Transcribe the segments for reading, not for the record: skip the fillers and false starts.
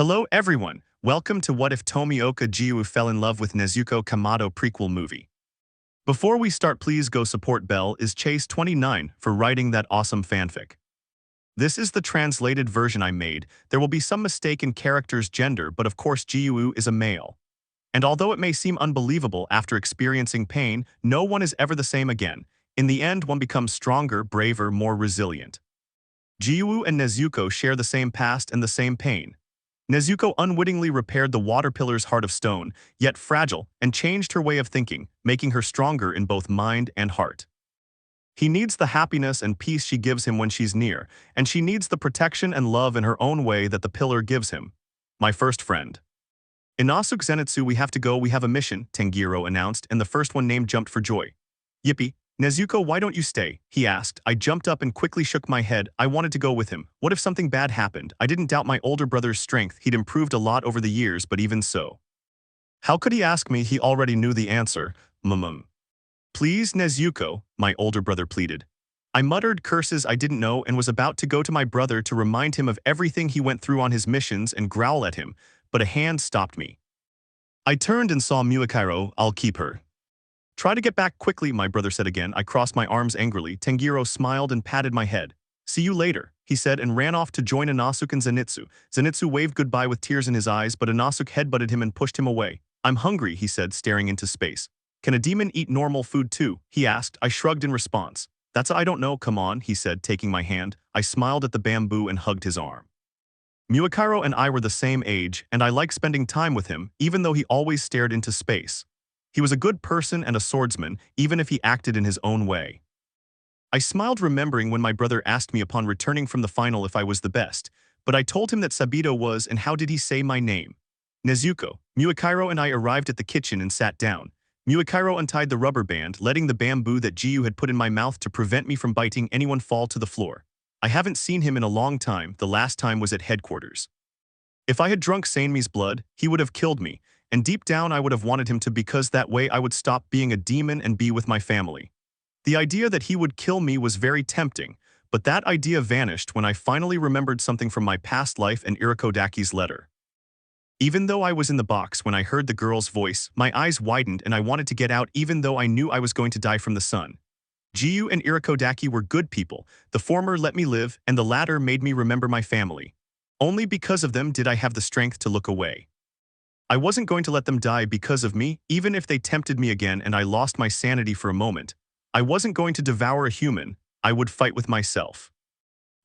Hello everyone, welcome to What If Tomioka Giyuu Fell in Love with Nezuko Kamado Prequel movie. Before we start, please go support Belle is Chase29 for writing that awesome fanfic. This is the translated version I made. There will be some mistake in character's gender, but of course Giyu is a male. And although it may seem unbelievable after experiencing pain, no one is ever the same again. In the end, one becomes stronger, braver, more resilient. Giyu and Nezuko share the same past and the same pain. Nezuko unwittingly repaired the water pillar's heart of stone, yet fragile, and changed her way of thinking, making her stronger in both mind and heart. He needs the happiness and peace she gives him when she's near, and she needs the protection and love in her own way that the pillar gives him. My first friend. Inosuke Zenitsu, we have to go, we have a mission, Tanjiro announced, and the first one named jumped for joy. Yippee. Nezuko, why don't you stay? He asked. I jumped up and quickly shook my head. I wanted to go with him. What if something bad happened? I didn't doubt my older brother's strength. He'd improved a lot over the years, but even so. How could he ask me? He already knew the answer. Please, Nezuko, my older brother pleaded. I muttered curses I didn't know and was about to go to my brother to remind him of everything he went through on his missions and growl at him, but a hand stopped me. I turned and saw Muakiro. I'll keep her. Try to get back quickly, my brother said again. I crossed my arms angrily. Tanjiro smiled and patted my head. See you later, he said, and ran off to join Inosuke and Zenitsu. Zenitsu waved goodbye with tears in his eyes, but Inosuke headbutted him and pushed him away. I'm hungry, he said, staring into space. Can a demon eat normal food too? He asked. I shrugged in response. I don't know, come on, he said, taking my hand. I smiled at the bamboo and hugged his arm. Muakiro and I were the same age, and I liked spending time with him, even though he always stared into space. He was a good person and a swordsman, even if he acted in his own way. I smiled, remembering when my brother asked me upon returning from the final if I was the best, but I told him that Sabito was, and how did he say my name? Nezuko. Muakiro and I arrived at the kitchen and sat down. Muakiro untied the rubber band, letting the bamboo that Giyu had put in my mouth to prevent me from biting anyone fall to the floor. I haven't seen him in a long time. The last time was at headquarters. If I had drunk Sanemi's blood, he would have killed me, and deep down I would have wanted him to, because that way I would stop being a demon and be with my family. The idea that he would kill me was very tempting, but that idea vanished when I finally remembered something from my past life and Irakodaki's letter. Even though I was in the box when I heard the girl's voice, my eyes widened and I wanted to get out, even though I knew I was going to die from the sun. Giyu and Irakodaki were good people. The former let me live, and the latter made me remember my family. Only because of them did I have the strength to look away. I wasn't going to let them die because of me, even if they tempted me again and I lost my sanity for a moment. I wasn't going to devour a human. I would fight with myself.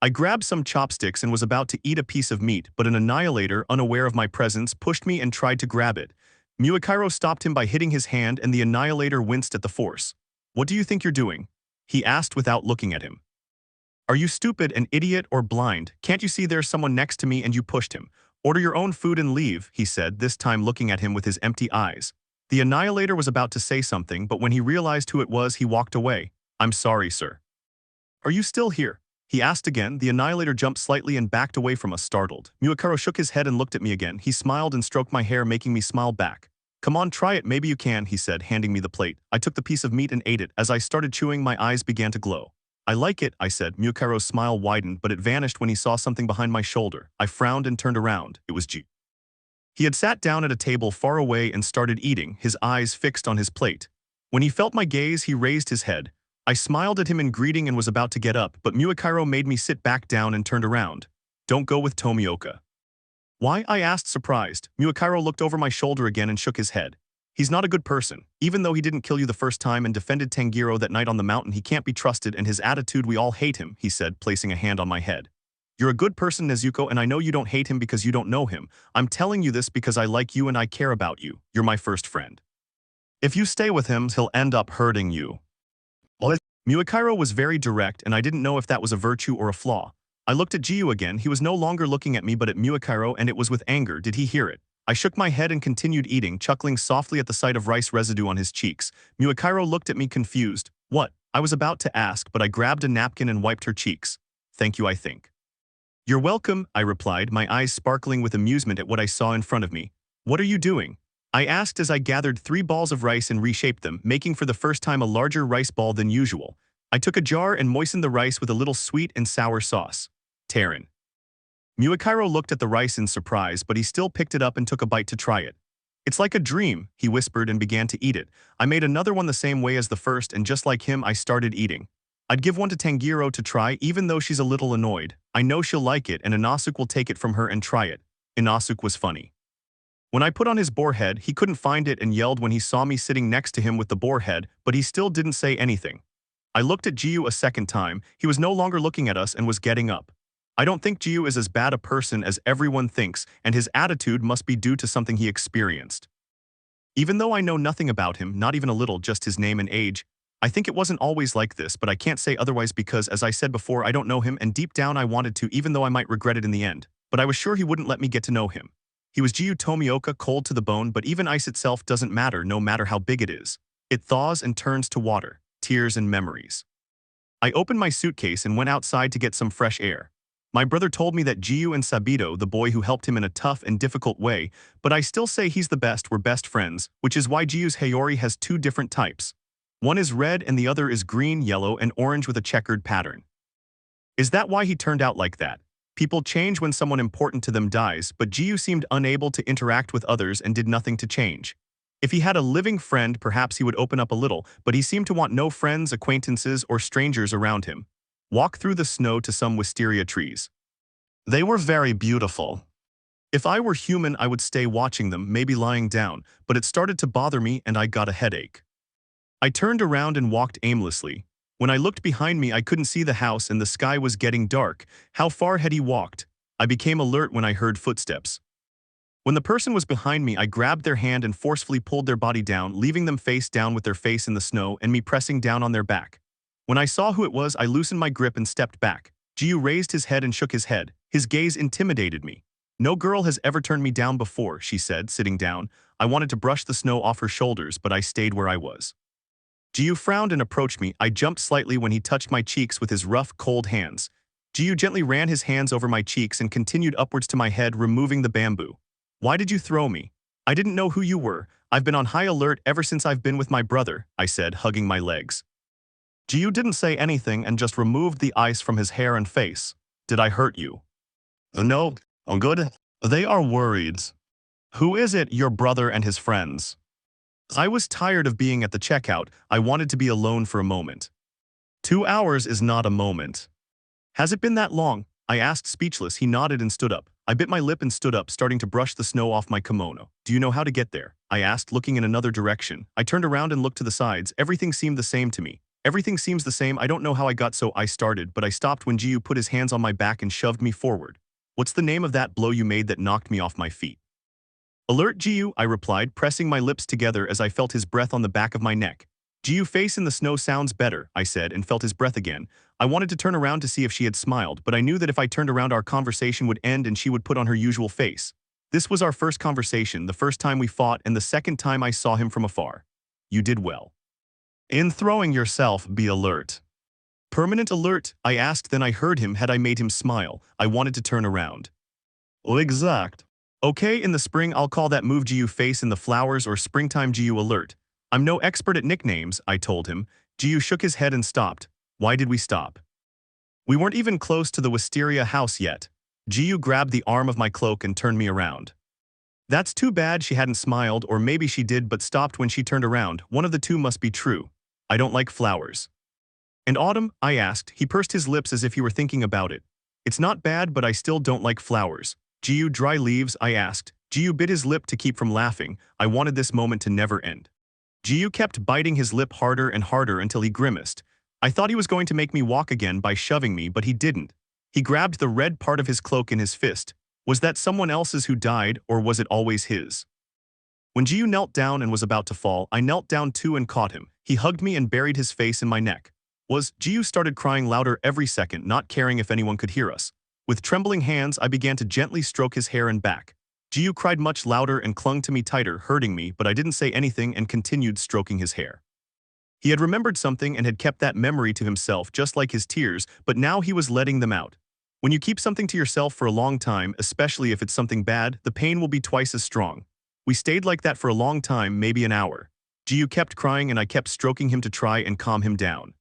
I grabbed some chopsticks and was about to eat a piece of meat, but an annihilator, unaware of my presence, pushed me and tried to grab it. Muakiro stopped him by hitting his hand, and the annihilator winced at the force. What do you think you're doing? He asked without looking at him. Are you stupid, an idiot, or blind? Can't you see there's someone next to me and you pushed him? Order your own food and leave, he said, this time looking at him with his empty eyes. The annihilator was about to say something, but when he realized who it was, he walked away. I'm sorry, sir. Are you still here? He asked again. The annihilator jumped slightly and backed away from us, startled. Muakiro shook his head and looked at me again. He smiled and stroked my hair, making me smile back. Come on, try it, maybe you can, he said, handing me the plate. I took the piece of meat and ate it. As I started chewing, my eyes began to glow. I like it, I said. Muakiro's smile widened, but it vanished when he saw something behind my shoulder. I frowned and turned around. It was Giyu. He had sat down at a table far away and started eating, his eyes fixed on his plate. When he felt my gaze, he raised his head. I smiled at him in greeting and was about to get up, but Muakiro made me sit back down and turned around. Don't go with Tomioka. Why? I asked, surprised. Muakiro looked over my shoulder again and shook his head. He's not a good person. Even though he didn't kill you the first time and defended Tanjiro that night on the mountain, he can't be trusted, and his attitude, we all hate him, he said, placing a hand on my head. You're a good person, Nezuko, and I know you don't hate him because you don't know him. I'm telling you this because I like you and I care about you. You're my first friend. If you stay with him, he'll end up hurting you. Muakiro was very direct, and I didn't know if that was a virtue or a flaw. I looked at Giyu again. He was no longer looking at me but at Muakiro, and it was with anger. Did he hear it? I shook my head and continued eating, chuckling softly at the sight of rice residue on his cheeks. Muakiro looked at me confused. What? I was about to ask, but I grabbed a napkin and wiped her cheeks. Thank you, I think. You're welcome, I replied, my eyes sparkling with amusement at what I saw in front of me. What are you doing? I asked as I gathered 3 balls of rice and reshaped them, making for the first time a larger rice ball than usual. I took a jar and moistened the rice with a little sweet and sour sauce. Terran. Muakiro looked at the rice in surprise, but he still picked it up and took a bite to try it. It's like a dream, he whispered and began to eat it. I made another one the same way as the first, and just like him, I started eating. I'd give one to Tanjiro to try, even though she's a little annoyed. I know she'll like it, and Inosuke will take it from her and try it. Inosuke was funny. When I put on his boar head, he couldn't find it and yelled when he saw me sitting next to him with the boar head, but he still didn't say anything. I looked at Giyu a second time. He was no longer looking at us and was getting up. I don't think Giyu is as bad a person as everyone thinks, and his attitude must be due to something he experienced. Even though I know nothing about him, not even a little, just his name and age, I think it wasn't always like this, but I can't say otherwise because, as I said before, I don't know him, and deep down I wanted to, even though I might regret it in the end. But I was sure he wouldn't let me get to know him. He was Giyu Tomioka, cold to the bone, but even ice itself doesn't matter, no matter how big it is. It thaws and turns to water, tears and memories. I opened my suitcase and went outside to get some fresh air. My brother told me that Giyu and Sabito, the boy who helped him in a tough and difficult way, but I still say he's the best, we're best friends, which is why Giyu's Hayori has two different types. One is red and the other is green, yellow, and orange with a checkered pattern. Is that why he turned out like that? People change when someone important to them dies, but Giyu seemed unable to interact with others and did nothing to change. If he had a living friend, perhaps he would open up a little, but he seemed to want no friends, acquaintances, or strangers around him. Walk through the snow to some wisteria trees. They were very beautiful. If I were human, I would stay watching them, maybe lying down, but it started to bother me and I got a headache. I turned around and walked aimlessly. When I looked behind me, I couldn't see the house and the sky was getting dark. How far had he walked? I became alert when I heard footsteps. When the person was behind me, I grabbed their hand and forcefully pulled their body down, leaving them face down with their face in the snow and me pressing down on their back. When I saw who it was, I loosened my grip and stepped back. Giyu raised his head and shook his head. His gaze intimidated me. No girl has ever turned me down before, she said, sitting down. I wanted to brush the snow off her shoulders, but I stayed where I was. Giyu frowned and approached me. I jumped slightly when he touched my cheeks with his rough, cold hands. Giyu gently ran his hands over my cheeks and continued upwards to my head, removing the bamboo. Why did you throw me? I didn't know who you were. I've been on high alert ever since I've been with my brother, I said, hugging my legs. Giyu didn't say anything and just removed the ice from his hair and face. Did I hurt you? No, I'm good. They are worried. Who is it, your brother and his friends? I was tired of being at the checkout. I wanted to be alone for a moment. 2 hours is not a moment. Has it been that long? I asked, speechless. He nodded and stood up. I bit my lip and stood up, starting to brush the snow off my kimono. Do you know how to get there? I asked, looking in another direction. I turned around and looked to the sides. Everything seemed the same to me. Everything seems the same. I don't know how I got so I started, but I stopped when Giyu put his hands on my back and shoved me forward. What's the name of that blow you made that knocked me off my feet? Alert, Giyu, I replied, pressing my lips together as I felt his breath on the back of my neck. Giyu, face in the snow sounds better, I said, and felt his breath again. I wanted to turn around to see if she had smiled, but I knew that if I turned around our conversation would end and she would put on her usual face. This was our first conversation, the first time we fought, and the second time I saw him from afar. You did well. In throwing yourself, be alert. Permanent alert, I asked, then I heard him. Had I made him smile? I wanted to turn around. Oh, exact. Okay, in the spring I'll call that move Giyu face in the flowers or springtime Giyu alert. I'm no expert at nicknames, I told him. Giyu shook his head and stopped. Why did we stop? We weren't even close to the wisteria house yet. Giyu grabbed the arm of my cloak and turned me around. That's too bad she hadn't smiled, or maybe she did but stopped when she turned around. One of the two must be true. I don't like flowers. And autumn? I asked. He pursed his lips as if he were thinking about it. It's not bad, but I still don't like flowers. Giyu, dry leaves? I asked. Giyu bit his lip to keep from laughing. I wanted this moment to never end. Giyu kept biting his lip harder and harder until he grimaced. I thought he was going to make me walk again by shoving me, but he didn't. He grabbed the red part of his cloak in his fist. Was that someone else's who died, or was it always his? When Giyu knelt down and was about to fall, I knelt down too and caught him. He hugged me and buried his face in my neck. Giyu started crying louder every second, not caring if anyone could hear us. With trembling hands, I began to gently stroke his hair and back. Giyu cried much louder and clung to me tighter, hurting me, but I didn't say anything and continued stroking his hair. He had remembered something and had kept that memory to himself, just like his tears, but now he was letting them out. When you keep something to yourself for a long time, especially if it's something bad, the pain will be twice as strong. We stayed like that for a long time, maybe an hour. Giyu kept crying and I kept stroking him to try and calm him down.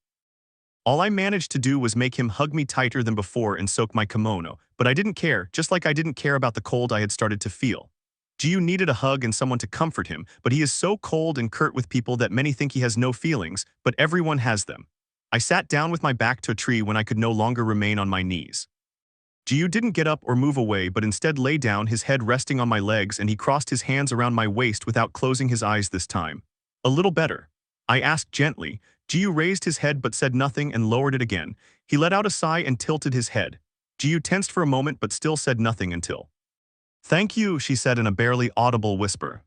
All I managed to do was make him hug me tighter than before and soak my kimono, but I didn't care, just like I didn't care about the cold I had started to feel. Giyu needed a hug and someone to comfort him, but he is so cold and curt with people that many think he has no feelings, but everyone has them. I sat down with my back to a tree when I could no longer remain on my knees. Giyu didn't get up or move away but instead lay down, his head resting on my legs, and he crossed his hands around my waist without closing his eyes this time. A little better, I asked gently. Giyu raised his head but said nothing and lowered it again. He let out a sigh and tilted his head. Giyu tensed for a moment but still said nothing until. "Thank you," she said in a barely audible whisper.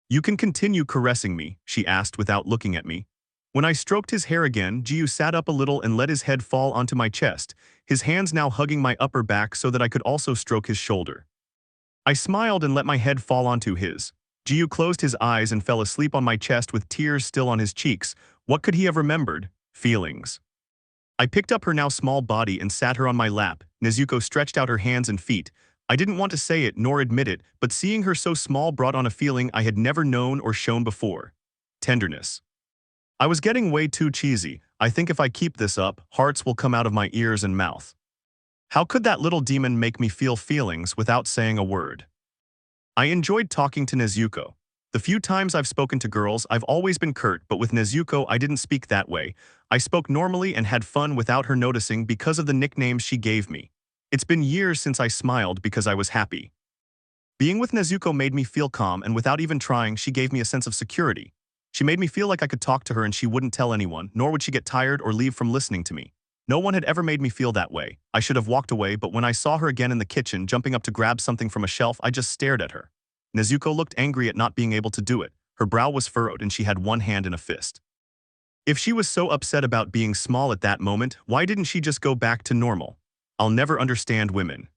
"You can continue caressing me," she asked without looking at me. When I stroked his hair again, Giyu sat up a little and let his head fall onto my chest, his hands now hugging my upper back so that I could also stroke his shoulder. I smiled and let my head fall onto his. Giyu closed his eyes and fell asleep on my chest with tears still on his cheeks. What could he have remembered? Feelings. I picked up her now small body and sat her on my lap. Nezuko stretched out her hands and feet. I didn't want to say it nor admit it, but seeing her so small brought on a feeling I had never known or shown before. Tenderness. I was getting way too cheesy. I think if I keep this up, hearts will come out of my ears and mouth. How could that little demon make me feel feelings without saying a word? I enjoyed talking to Nezuko. The few times I've spoken to girls, I've always been curt, but with Nezuko I didn't speak that way. I spoke normally and had fun without her noticing because of the nicknames she gave me. It's been years since I smiled because I was happy. Being with Nezuko made me feel calm, and without even trying, she gave me a sense of security. She made me feel like I could talk to her and she wouldn't tell anyone, nor would she get tired or leave from listening to me. No one had ever made me feel that way. I should have walked away, but when I saw her again in the kitchen jumping up to grab something from a shelf, I just stared at her. Nezuko looked angry at not being able to do it. Her brow was furrowed and she had one hand in a fist. If she was so upset about being small at that moment, why didn't she just go back to normal? I'll never understand women.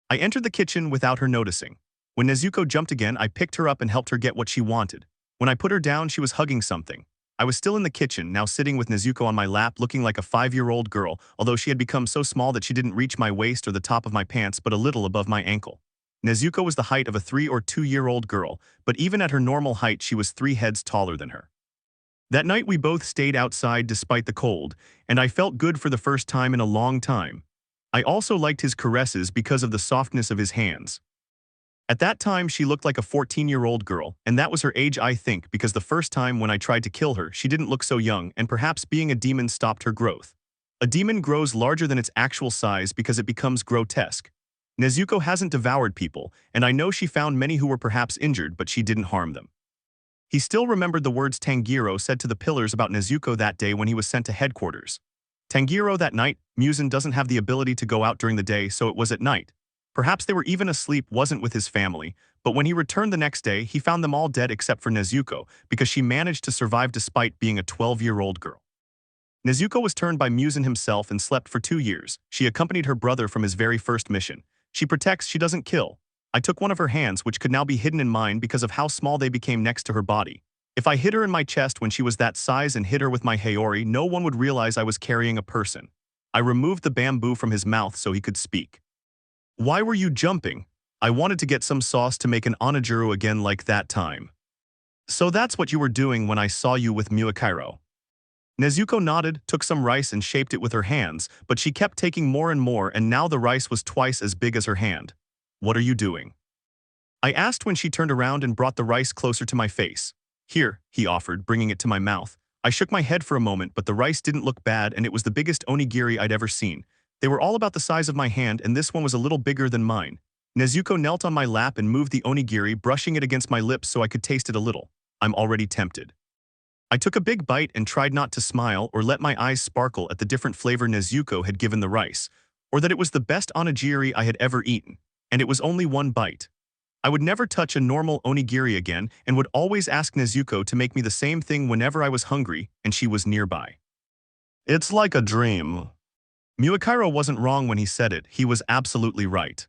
I entered the kitchen without her noticing. When Nezuko jumped again, I picked her up and helped her get what she wanted. When I put her down, she was hugging something. I was still in the kitchen, now sitting with Nezuko on my lap looking like a 5-year-old girl, although she had become so small that she didn't reach my waist or the top of my pants but a little above my ankle. Nezuko was the height of a 3 or 2-year-old girl, but even at her normal height she was 3 heads taller than her. That night we both stayed outside despite the cold, and I felt good for the first time in a long time. I also liked his caresses because of the softness of his hands. At that time she looked like a 14-year-old girl, and that was her age I think, because the first time when I tried to kill her she didn't look so young, and perhaps being a demon stopped her growth. A demon grows larger than its actual size because it becomes grotesque. Nezuko hasn't devoured people, and I know she found many who were perhaps injured, but she didn't harm them. He still remembered the words Tanjiro said to the pillars about Nezuko that day when he was sent to headquarters. Tanjiro that night, Muzan doesn't have the ability to go out during the day, so it was at night. Perhaps they were even asleep, wasn't with his family, but when he returned the next day, he found them all dead except for Nezuko, because she managed to survive despite being a 12-year-old girl. Nezuko was turned by Muzan himself and slept for 2 years. She accompanied her brother from his very first mission. She protects, she doesn't kill. I took one of her hands, which could now be hidden in mine because of how small they became next to her body. If I hid her in my chest when she was that size and hid her with my Haori, no one would realize I was carrying a person. I removed the bamboo from his mouth so he could speak. "Why were you jumping?" "I wanted to get some sauce to make an onigiri again like that time." "So that's what you were doing when I saw you with Muakiro." Nezuko nodded, took some rice and shaped it with her hands, but she kept taking more and more, and now the rice was twice as big as her hand. "What are you doing?" I asked when she turned around and brought the rice closer to my face. "Here," he offered, bringing it to my mouth. I shook my head for a moment, but the rice didn't look bad, and it was the biggest onigiri I'd ever seen. They were all about the size of my hand, and this one was a little bigger than mine. Nezuko knelt on my lap and moved the onigiri, brushing it against my lips so I could taste it a little. I'm already tempted. I took a big bite and tried not to smile or let my eyes sparkle at the different flavor Nezuko had given the rice, or that it was the best onigiri I had ever eaten. And it was only one bite. I would never touch a normal onigiri again and would always ask Nezuko to make me the same thing whenever I was hungry and she was nearby. "It's like a dream." Muakiro wasn't wrong when he said it, he was absolutely right.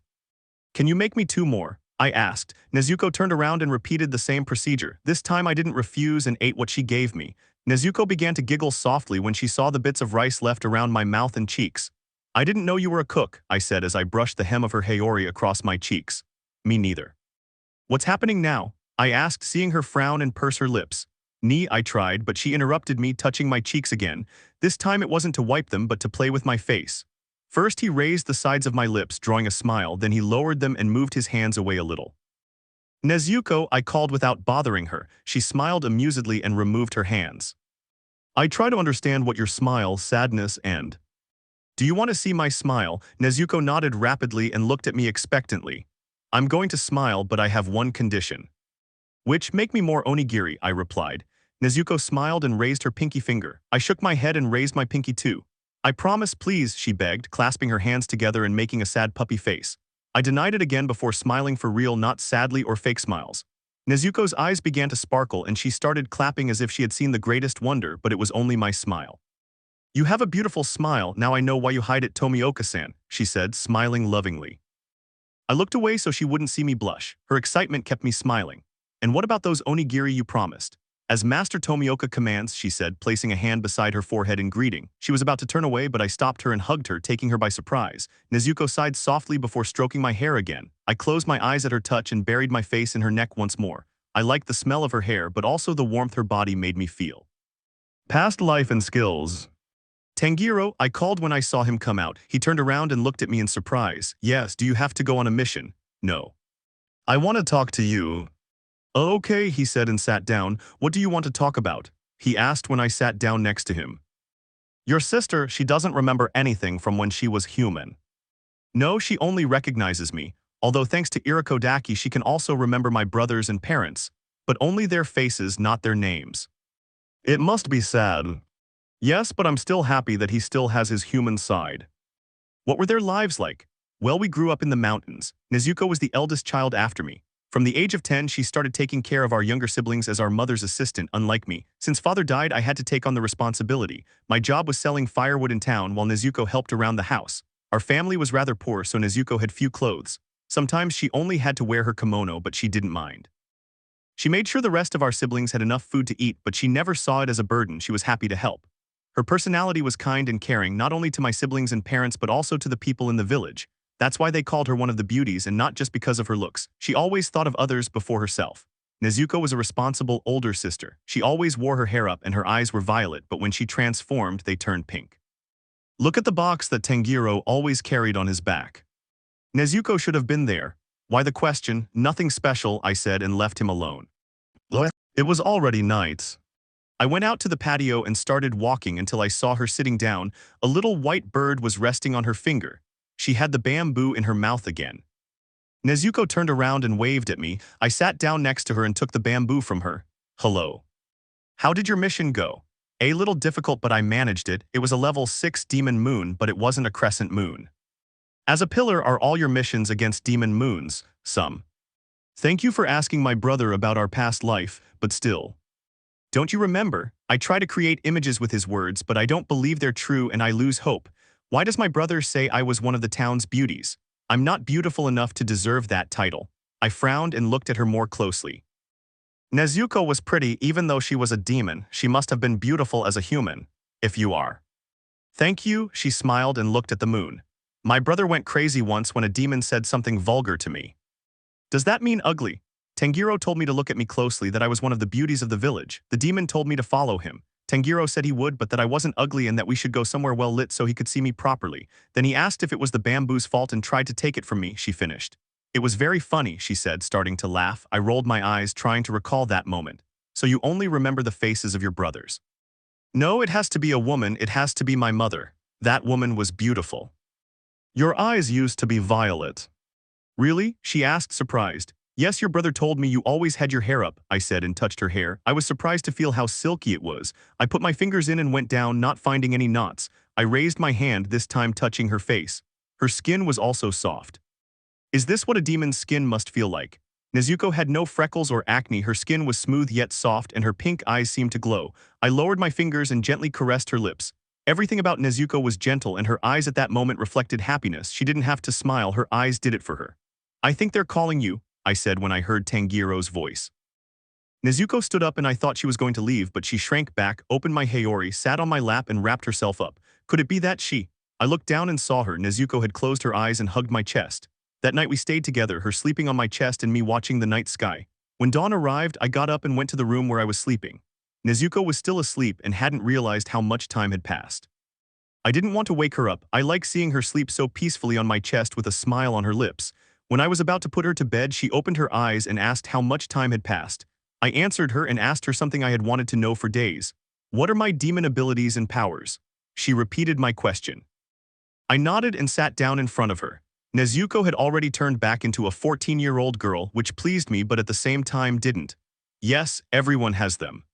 "Can you make me 2 more?" I asked. Nezuko turned around and repeated the same procedure. This time I didn't refuse and ate what she gave me. Nezuko began to giggle softly when she saw the bits of rice left around my mouth and cheeks. "I didn't know you were a cook," I said as I brushed the hem of her Haori across my cheeks. "Me neither." "What's happening now?" I asked, seeing her frown and purse her lips. Knee, I tried, but she interrupted me, touching my cheeks again. This time it wasn't to wipe them, but to play with my face. First he raised the sides of my lips, drawing a smile, then he lowered them and moved his hands away a little. Nezuko, I called without bothering her. She smiled amusedly and removed her hands. I try to understand what your smile, sadness, and... Do you want to see my smile? Nezuko nodded rapidly and looked at me expectantly. I'm going to smile, but I have one condition. Which, make me more onigiri, I replied. Nezuko smiled and raised her pinky finger. I shook my head and raised my pinky too. I promise, please, she begged, clasping her hands together and making a sad puppy face. I denied it again before smiling for real, not sadly or fake smiles. Nezuko's eyes began to sparkle and she started clapping as if she had seen the greatest wonder, but it was only my smile. You have a beautiful smile, now I know why you hide it, Tomioka-san, she said, smiling lovingly. I looked away so she wouldn't see me blush. Her excitement kept me smiling. And what about those onigiri you promised? As Master Tomioka commands, she said, placing a hand beside her forehead in greeting. She was about to turn away, but I stopped her and hugged her, taking her by surprise. Nezuko sighed softly before stroking my hair again. I closed my eyes at her touch and buried my face in her neck once more. I liked the smell of her hair, but also the warmth her body made me feel. Past life and skills. Tanjiro, I called when I saw him come out. He turned around and looked at me in surprise. Yes, do you have to go on a mission? No. I want to talk to you. Okay, he said and sat down. What do you want to talk about? He asked when I sat down next to him. Your sister, she doesn't remember anything from when she was human. No, she only recognizes me, although thanks to Irakodaki she can also remember my brothers and parents, but only their faces, not their names. It must be sad. Yes, but I'm still happy that he still has his human side. What were their lives like? Well, we grew up in the mountains. Nezuko was the eldest child after me. From the age of 10, she started taking care of our younger siblings as our mother's assistant, unlike me. Since father died, I had to take on the responsibility. My job was selling firewood in town while Nezuko helped around the house. Our family was rather poor, so Nezuko had few clothes. Sometimes she only had to wear her kimono, but she didn't mind. She made sure the rest of our siblings had enough food to eat, but she never saw it as a burden. She was happy to help. Her personality was kind and caring, not only to my siblings and parents, but also to the people in the village. That's why they called her one of the beauties, and not just because of her looks. She always thought of others before herself. Nezuko was a responsible older sister. She always wore her hair up and her eyes were violet, but when she transformed, they turned pink. Look at the box that Tanjiro always carried on his back. Nezuko should have been there. Why the question? Nothing special, I said and left him alone. It was already night. I went out to the patio and started walking until I saw her sitting down. A little white bird was resting on her finger. She had the bamboo in her mouth again. Nezuko turned around and waved at me. I sat down next to her and took the bamboo from her. Hello. How did your mission go? A little difficult, but I managed it. It was a level 6 demon moon, but it wasn't a crescent moon. As a pillar, are all your missions against demon moons? Some. Thank you for asking my brother about our past life, but still. Don't you remember? I try to create images with his words, but I don't believe they're true and I lose hope. Why does my brother say I was one of the town's beauties? I'm not beautiful enough to deserve that title. I frowned and looked at her more closely. Nezuko was pretty even though she was a demon. She must have been beautiful as a human. If you are. Thank you, she smiled and looked at the moon. My brother went crazy once when a demon said something vulgar to me. Does that mean ugly? Tanjiro told me to look at me closely, that I was one of the beauties of the village. The demon told me to follow him. Tanjiro said he would, but that I wasn't ugly and that we should go somewhere well lit so he could see me properly. Then he asked if it was the bamboo's fault and tried to take it from me, she finished. It was very funny, she said, starting to laugh. I rolled my eyes, trying to recall that moment. So you only remember the faces of your brothers? No, it has to be a woman. It has to be my mother. That woman was beautiful. Your eyes used to be violet. Really? She asked, surprised. Yes, your brother told me you always had your hair up, I said and touched her hair. I was surprised to feel how silky it was. I put my fingers in and went down, not finding any knots. I raised my hand, this time touching her face. Her skin was also soft. Is this what a demon's skin must feel like? Nezuko had no freckles or acne. Her skin was smooth yet soft and her pink eyes seemed to glow. I lowered my fingers and gently caressed her lips. Everything about Nezuko was gentle and her eyes at that moment reflected happiness. She didn't have to smile, her eyes did it for her. I think they're calling you, I said when I heard Tanjiro's voice. Nezuko stood up and I thought she was going to leave, but she shrank back, opened my Hayori, sat on my lap and wrapped herself up. Could it be that she? I looked down and saw her. Nezuko had closed her eyes and hugged my chest. That night we stayed together, her sleeping on my chest and me watching the night sky. When dawn arrived, I got up and went to the room where I was sleeping. Nezuko was still asleep and hadn't realized how much time had passed. I didn't want to wake her up. I like seeing her sleep so peacefully on my chest with a smile on her lips. When I was about to put her to bed, she opened her eyes and asked how much time had passed. I answered her and asked her something I had wanted to know for days. What are my demon abilities and powers? She repeated my question. I nodded and sat down in front of her. Nezuko had already turned back into a 14-year-old girl, which pleased me but at the same time didn't. Yes, everyone has them.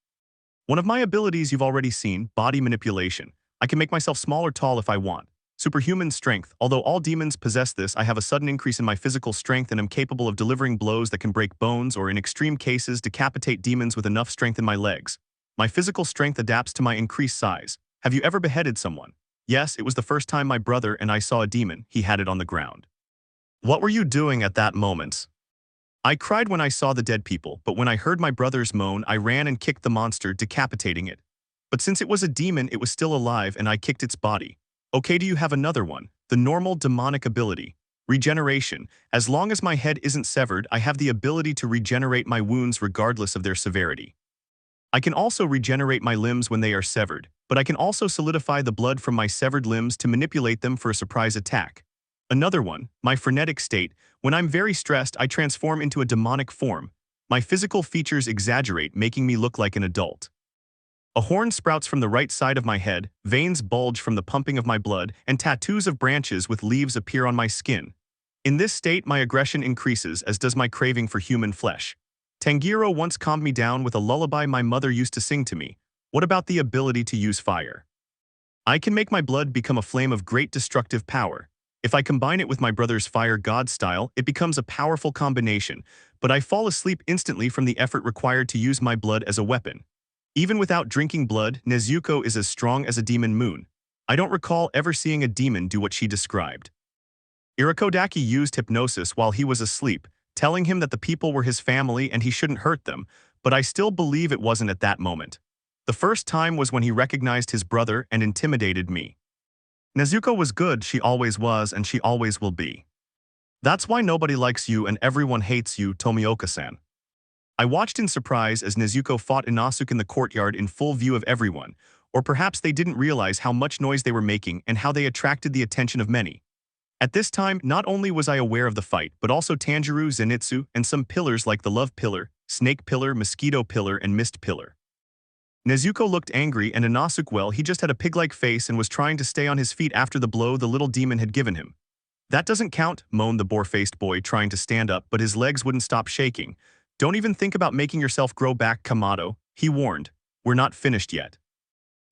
One of my abilities you've already seen, body manipulation. I can make myself small or tall if I want. Superhuman strength. Although all demons possess this, I have a sudden increase in my physical strength and am capable of delivering blows that can break bones or, in extreme cases, decapitate demons with enough strength in my legs. My physical strength adapts to my increased size. Have you ever beheaded someone? Yes, it was the first time my brother and I saw a demon. He had it on the ground. What were you doing at that moment? I cried when I saw the dead people, but when I heard my brother's moan, I ran and kicked the monster, decapitating it. But since it was a demon, it was still alive and I kicked its body. Okay, do you have another one? The normal demonic ability. Regeneration. As long as my head isn't severed, I have the ability to regenerate my wounds regardless of their severity. I can also regenerate my limbs when they are severed, but I can also solidify the blood from my severed limbs to manipulate them for a surprise attack. Another one, my frenetic state. When I'm very stressed, I transform into a demonic form. My physical features exaggerate, making me look like an adult. A horn sprouts from the right side of my head, veins bulge from the pumping of my blood, and tattoos of branches with leaves appear on my skin. In this state, my aggression increases, as does my craving for human flesh. Tanjiro once calmed me down with a lullaby my mother used to sing to me. What about the ability to use fire? I can make my blood become a flame of great destructive power. If I combine it with my brother's fire god style, it becomes a powerful combination, but I fall asleep instantly from the effort required to use my blood as a weapon. Even without drinking blood, Nezuko is as strong as a demon moon. I don't recall ever seeing a demon do what she described. Irakodaki used hypnosis while he was asleep, telling him that the people were his family and he shouldn't hurt them, but I still believe it wasn't at that moment. The first time was when he recognized his brother and intimidated me. Nezuko was good, she always was and she always will be. That's why nobody likes you and everyone hates you, Tomioka-san. I watched in surprise as Nezuko fought Inosuke in the courtyard in full view of everyone, or perhaps they didn't realize how much noise they were making and how they attracted the attention of many. At this time, not only was I aware of the fight, but also Tanjiro, Zenitsu, and some pillars like the Love Pillar, Snake Pillar, Mosquito Pillar, and Mist Pillar. Nezuko looked angry and Inosuke, well, he just had a pig-like face and was trying to stay on his feet after the blow the little demon had given him. That doesn't count, moaned the boar-faced boy trying to stand up, but his legs wouldn't stop shaking. Don't even think about making yourself grow back, Kamado, he warned. We're not finished yet.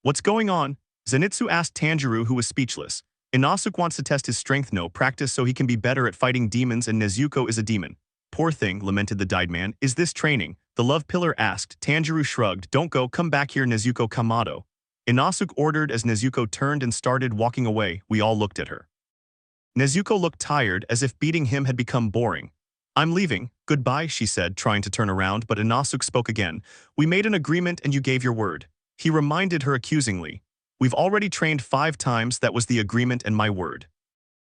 What's going on? Zenitsu asked Tanjiro, who was speechless. Inosuke wants to test his strength, no practice so he can be better at fighting demons, and Nezuko is a demon. Poor thing, lamented the dyed man. Is this training? The Love Pillar asked. Tanjiro shrugged. Don't go, come back here, Nezuko Kamado. Inosuke ordered as Nezuko turned and started walking away. We all looked at her. Nezuko looked tired, as if beating him had become boring. I'm leaving. Goodbye, she said, trying to turn around, but Inosuke spoke again. We made an agreement and you gave your word. He reminded her accusingly. We've already trained 5 times, that was the agreement and my word.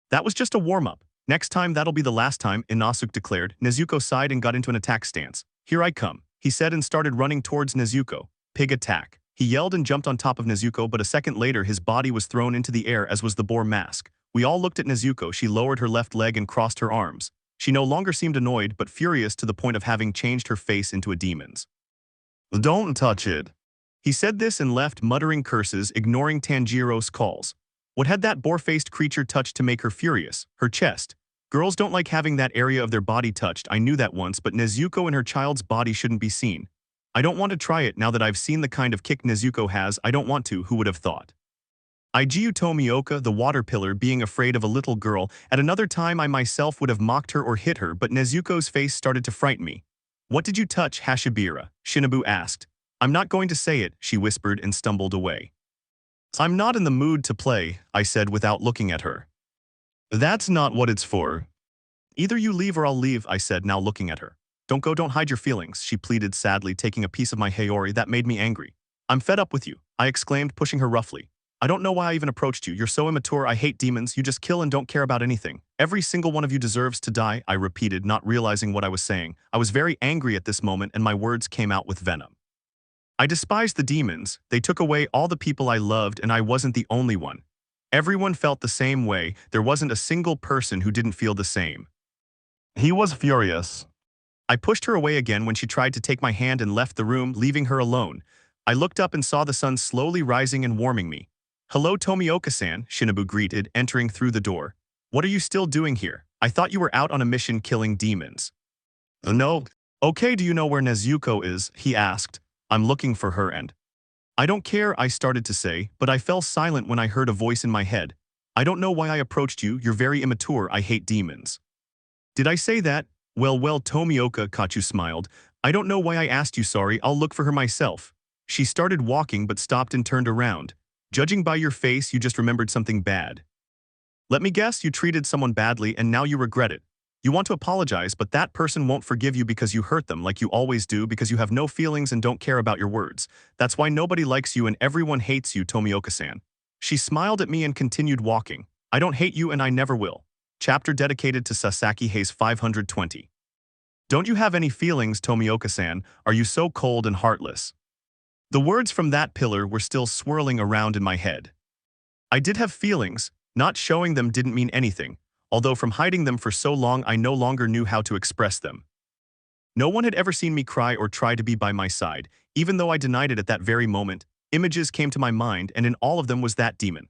That was just a warm-up. Next time that'll be the last time, Inosuke declared. Nezuko sighed and got into an attack stance. Here I come, he said and started running towards Nezuko. Pig attack. He yelled and jumped on top of Nezuko, but a second later his body was thrown into the air, as was the boar mask. We all looked at Nezuko. She lowered her left leg and crossed her arms. She no longer seemed annoyed, but furious to the point of having changed her face into a demon's. Don't touch it. He said this and left, muttering curses, ignoring Tanjiro's calls. What had that boar-faced creature touched to make her furious? Her chest. Girls don't like having that area of their body touched. I knew that once, but Nezuko and her child's body shouldn't be seen. I don't want to try it now that I've seen the kind of kick Nezuko has. I don't want to, who would have thought? Giyu Tomioka, the water pillar, being afraid of a little girl. At another time I myself would have mocked her or hit her, but Nezuko's face started to frighten me. What did you touch, Hashibira? Shinobu asked. I'm not going to say it, she whispered and stumbled away. I'm not in the mood to play, I said without looking at her. That's not what it's for. Either you leave or I'll leave, I said, now looking at her. Don't go, don't hide your feelings, she pleaded sadly, taking a piece of my Hayori. That made me angry. I'm fed up with you, I exclaimed, pushing her roughly. I don't know why I even approached you. You're so immature. I hate demons. You just kill and don't care about anything. Every single one of you deserves to die, I repeated, not realizing what I was saying. I was very angry at this moment and my words came out with venom. I despised the demons. They took away all the people I loved, and I wasn't the only one. Everyone felt the same way. There wasn't a single person who didn't feel the same. He was furious. I pushed her away again when she tried to take my hand and left the room, leaving her alone. I looked up and saw the sun slowly rising and warming me. "Hello, Tomioka-san," Shinobu greeted, entering through the door. "What are you still doing here? I thought you were out on a mission killing demons." "No." "Okay, do you know where Nezuko is?" he asked. "I'm looking for her and—" "I don't care," I started to say, but I fell silent when I heard a voice in my head. "I don't know why I approached you, you're very immature, I hate demons." "Did I say that?" Well, Tomioka," Kachu smiled. "I don't know why I asked you, sorry, I'll look for her myself." She started walking but stopped and turned around. "Judging by your face, you just remembered something bad. Let me guess, you treated someone badly and now you regret it. You want to apologize, but that person won't forgive you because you hurt them like you always do because you have no feelings and don't care about your words. That's why nobody likes you and everyone hates you, Tomioka-san." She smiled at me and continued walking. "I don't hate you and I never will." Chapter dedicated to Sasaki Hayes 520. "Don't you have any feelings, Tomioka-san? Are you so cold and heartless?" The words from that pillar were still swirling around in my head. I did have feelings. Not showing them didn't mean anything, although from hiding them for so long I no longer knew how to express them. No one had ever seen me cry or try to be by my side, even though I denied it at that very moment. Images came to my mind, and in all of them was that demon.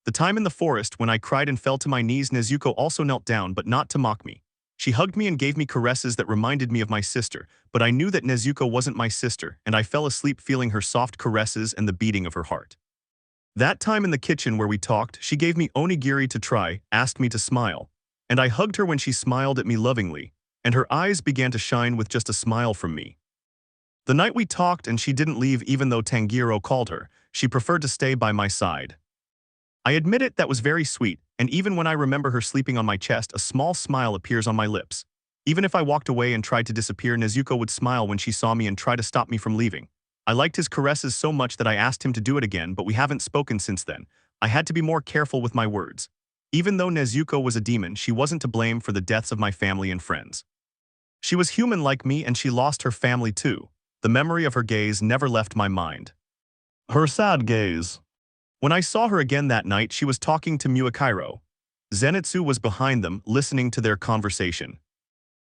The time in the forest when I cried and fell to my knees, Nezuko also knelt down, but not to mock me. She hugged me and gave me caresses that reminded me of my sister, but I knew that Nezuko wasn't my sister, and I fell asleep feeling her soft caresses and the beating of her heart. That time in the kitchen where we talked, she gave me onigiri to try, asked me to smile, and I hugged her when she smiled at me lovingly, and her eyes began to shine with just a smile from me. The night we talked and she didn't leave even though Tanjiro called her, she preferred to stay by my side. I admit it, that was very sweet, and even when I remember her sleeping on my chest, a small smile appears on my lips. Even if I walked away and tried to disappear, Nezuko would smile when she saw me and try to stop me from leaving. I liked his caresses so much that I asked him to do it again, but we haven't spoken since then. I had to be more careful with my words. Even though Nezuko was a demon, she wasn't to blame for the deaths of my family and friends. She was human like me, and she lost her family too. The memory of her gaze never left my mind. Her sad gaze. When I saw her again that night, she was talking to Muakiro. Zenitsu was behind them, listening to their conversation.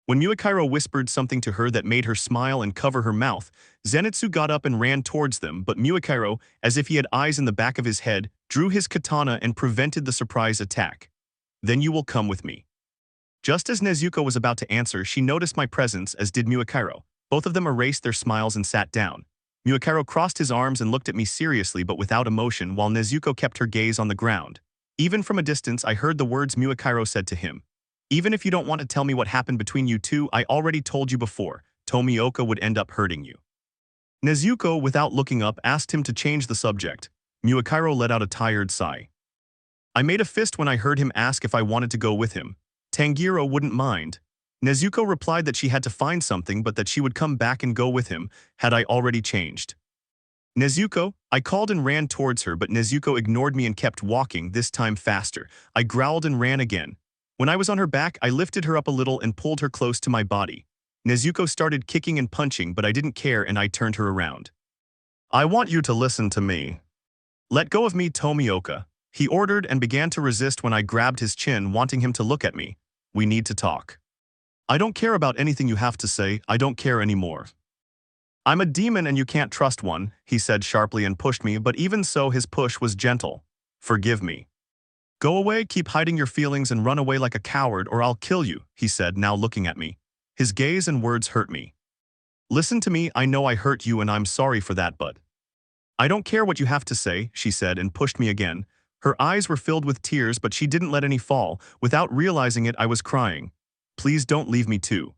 When Muakiro whispered something to her that made her smile and cover her mouth, Zenitsu got up and ran towards them, but Muakiro, as if he had eyes in the back of his head, drew his katana and prevented the surprise attack. "Then you will come with me." Just as Nezuko was about to answer, she noticed my presence, as did Muakiro. Both of them erased their smiles and sat down. Muakiro crossed his arms and looked at me seriously but without emotion, while Nezuko kept her gaze on the ground. Even from a distance, I heard the words Muakiro said to him. "Even if you don't want to tell me what happened between you two, I already told you before. Tomioka would end up hurting you." Nezuko, without looking up, asked him to change the subject. Muakiro let out a tired sigh. I made a fist when I heard him ask if I wanted to go with him. Tanjiro wouldn't mind. Nezuko replied that she had to find something, but that she would come back and go with him, had I already changed. "Nezuko," I called and ran towards her, but Nezuko ignored me and kept walking, this time faster. I growled and ran again. When I was on her back, I lifted her up a little and pulled her close to my body. Nezuko started kicking and punching, but I didn't care and I turned her around. "I want you to listen to me." "Let go of me, Tomioka," he ordered, and began to resist when I grabbed his chin, wanting him to look at me. "We need to talk." "I don't care about anything you have to say, I don't care anymore." "I'm a demon and you can't trust one," he said sharply and pushed me, but even so his push was gentle. "Forgive me." "Go away, keep hiding your feelings and run away like a coward or I'll kill you," he said, now looking at me. His gaze and words hurt me. "Listen to me, I know I hurt you and I'm sorry for that, but—" "I don't care what you have to say," she said and pushed me again. Her eyes were filled with tears, but she didn't let any fall. Without realizing it, I was crying. "Please don't leave me too."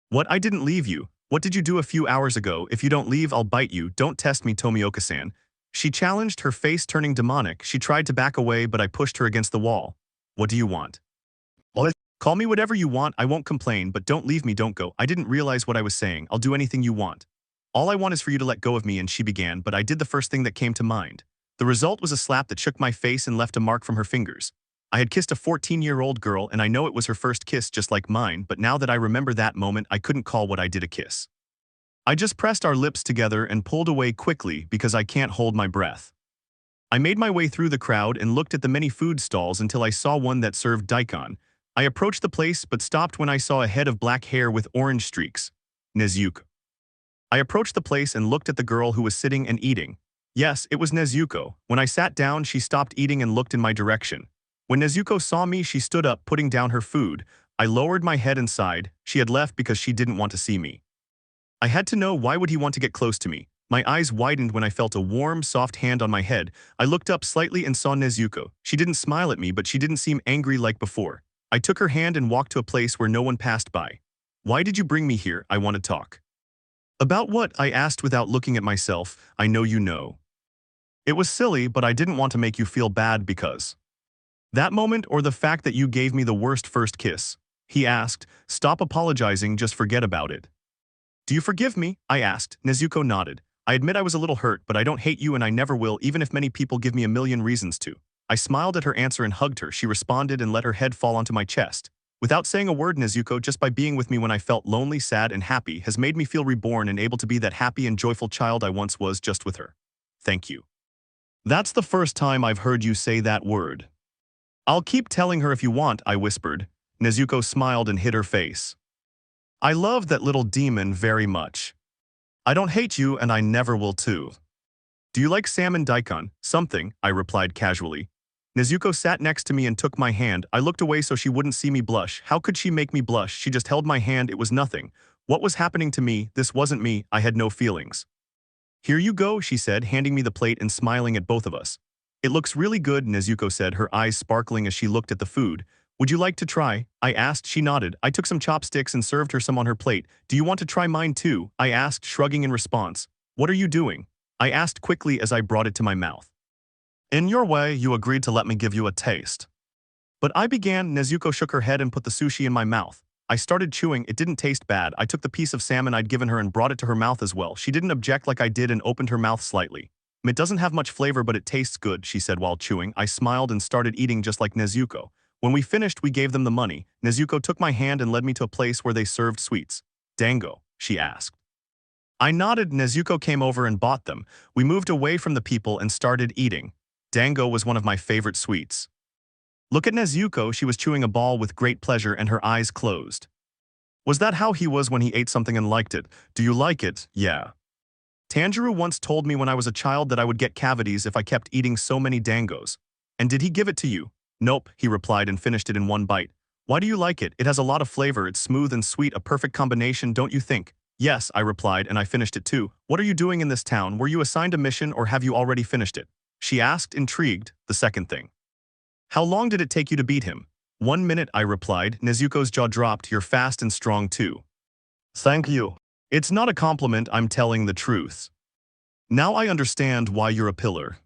"What? I didn't leave you. What did you do a few hours ago? If you don't leave, I'll bite you. Don't test me, Tomioka-san." She challenged, her face turning demonic. She tried to back away, but I pushed her against the wall. "What do you want?" "What?" "Call me whatever you want, I won't complain, but don't leave me, don't go." I didn't realize what I was saying. "I'll do anything you want. All I want is for you to let go of me," and she began, but I did the first thing that came to mind. The result was a slap that shook my face and left a mark from her fingers. I had kissed a 14-year-old girl, and I know it was her first kiss just like mine, but now that I remember that moment, I couldn't call what I did a kiss. I just pressed our lips together and pulled away quickly because I can't hold my breath. I made my way through the crowd and looked at the many food stalls until I saw one that served daikon. I approached the place but stopped when I saw a head of black hair with orange streaks. Nezuko. I approached the place and looked at the girl who was sitting and eating. Yes, it was Nezuko. When I sat down, she stopped eating and looked in my direction. When Nezuko saw me, she stood up, putting down her food. I lowered my head and sighed. She had left because she didn't want to see me. I had to know, why would he want to get close to me? My eyes widened when I felt a warm, soft hand on my head. I looked up slightly and saw Nezuko. She didn't smile at me, but she didn't seem angry like before. I took her hand and walked to a place where no one passed by. Why did you bring me here? I want to talk. About what? I asked without looking at myself. I know you know. It was silly, but I didn't want to make you feel bad because. That moment, or the fact that you gave me the worst first kiss? He asked. Stop apologizing, just forget about it. Do you forgive me? I asked. Nezuko nodded. I admit I was a little hurt, but I don't hate you and I never will, even if many people give me a million reasons to. I smiled at her answer and hugged her. She responded and let her head fall onto my chest. Without saying a word, Nezuko, just by being with me when I felt lonely, sad, and happy, has made me feel reborn and able to be that happy and joyful child I once was just with her. Thank you. That's the first time I've heard you say that word. I'll keep telling her if you want, I whispered. Nezuko smiled and hid her face. I love that little demon very much. I don't hate you and I never will too. Do you like salmon daikon? Something, I replied casually. Nezuko sat next to me and took my hand. I looked away so she wouldn't see me blush. How could she make me blush? She just held my hand. It was nothing. What was happening to me? This wasn't me. I had no feelings. Here you go, she said, handing me the plate and smiling at both of us. It looks really good, Nezuko said, her eyes sparkling as she looked at the food. Would you like to try? I asked. She nodded. I took some chopsticks and served her some on her plate. Do you want to try mine too? I asked, shrugging in response. What are you doing? I asked quickly as I brought it to my mouth. In your way, you agreed to let me give you a taste. But I began. Nezuko shook her head and put the sushi in my mouth. I started chewing. It didn't taste bad. I took the piece of salmon I'd given her and brought it to her mouth as well. She didn't object like I did and opened her mouth slightly. It doesn't have much flavor, but it tastes good, she said while chewing. I smiled and started eating just like Nezuko. When we finished, we gave them the money. Nezuko took my hand and led me to a place where they served sweets. Dango, she asked. I nodded. Nezuko came over and bought them. We moved away from the people and started eating. Dango was one of my favorite sweets. Look at Nezuko, she was chewing a ball with great pleasure and her eyes closed. Was that how he was when he ate something and liked it? Do you like it? Yeah. Tanjiro once told me when I was a child that I would get cavities if I kept eating so many dangos. And did he give it to you? Nope, he replied and finished it in one bite. Why do you like it? It has a lot of flavor, it's smooth and sweet, a perfect combination, don't you think? Yes, I replied, and I finished it too. What are you doing in this town? Were you assigned a mission or have you already finished it? She asked, intrigued. The second thing. How long did it take you to beat him? 1 minute, I replied. Nezuko's jaw dropped. You're fast and strong too. Thank you. It's not a compliment, I'm telling the truth. Now I understand why you're a pillar.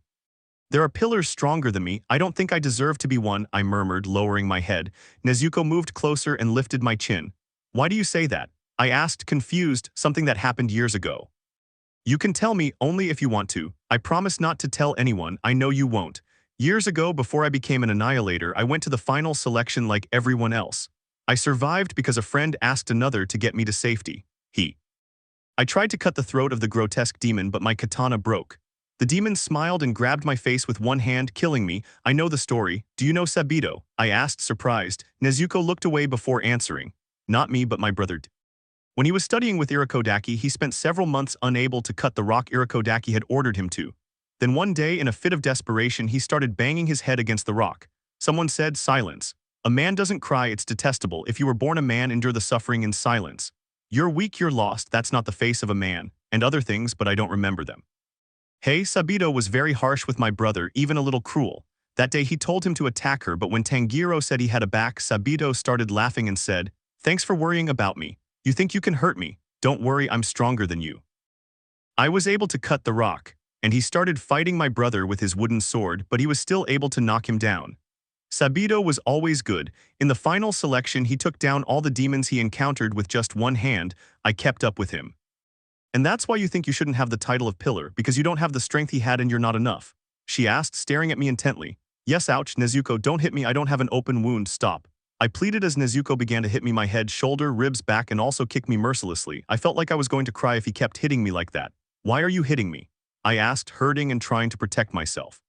There are pillars stronger than me. I don't think I deserve to be one, I murmured, lowering my head. Nezuko moved closer and lifted my chin. Why do you say that? I asked, confused, something that happened years ago. You can tell me only if you want to. I promise not to tell anyone, I know you won't. Years ago, before I became an annihilator, I went to the final selection like everyone else. I survived because a friend asked another to get me to safety. I tried to cut the throat of the grotesque demon, but my katana broke. The demon smiled and grabbed my face with one hand, killing me. I know the story. Do you know Sabito? I asked, surprised. Nezuko looked away before answering. Not me, but my brother did. When he was studying with Irakodaki, he spent several months unable to cut the rock Irakodaki had ordered him to. Then one day, in a fit of desperation, he started banging his head against the rock. Someone said, silence. A man doesn't cry, it's detestable. If you were born a man, endure the suffering in silence. You're weak, you're lost, that's not the face of a man, and other things, but I don't remember them. Hey, Sabito was very harsh with my brother, even a little cruel. That day he told him to attack her, but when Tanjiro said he had a back, Sabito started laughing and said, thanks for worrying about me. You think you can hurt me? Don't worry, I'm stronger than you. I was able to cut the rock, and he started fighting my brother with his wooden sword, but he was still able to knock him down. Sabito was always good. In the final selection, he took down all the demons he encountered with just one hand. I kept up with him. And that's why you think you shouldn't have the title of pillar, because you don't have the strength he had and you're not enough? She asked, staring at me intently. Yes, ouch, Nezuko, don't hit me, I don't have an open wound, stop. I pleaded as Nezuko began to hit me my head, shoulder, ribs, back, and also kick me mercilessly. I felt like I was going to cry if he kept hitting me like that. Why are you hitting me? I asked, hurting and trying to protect myself.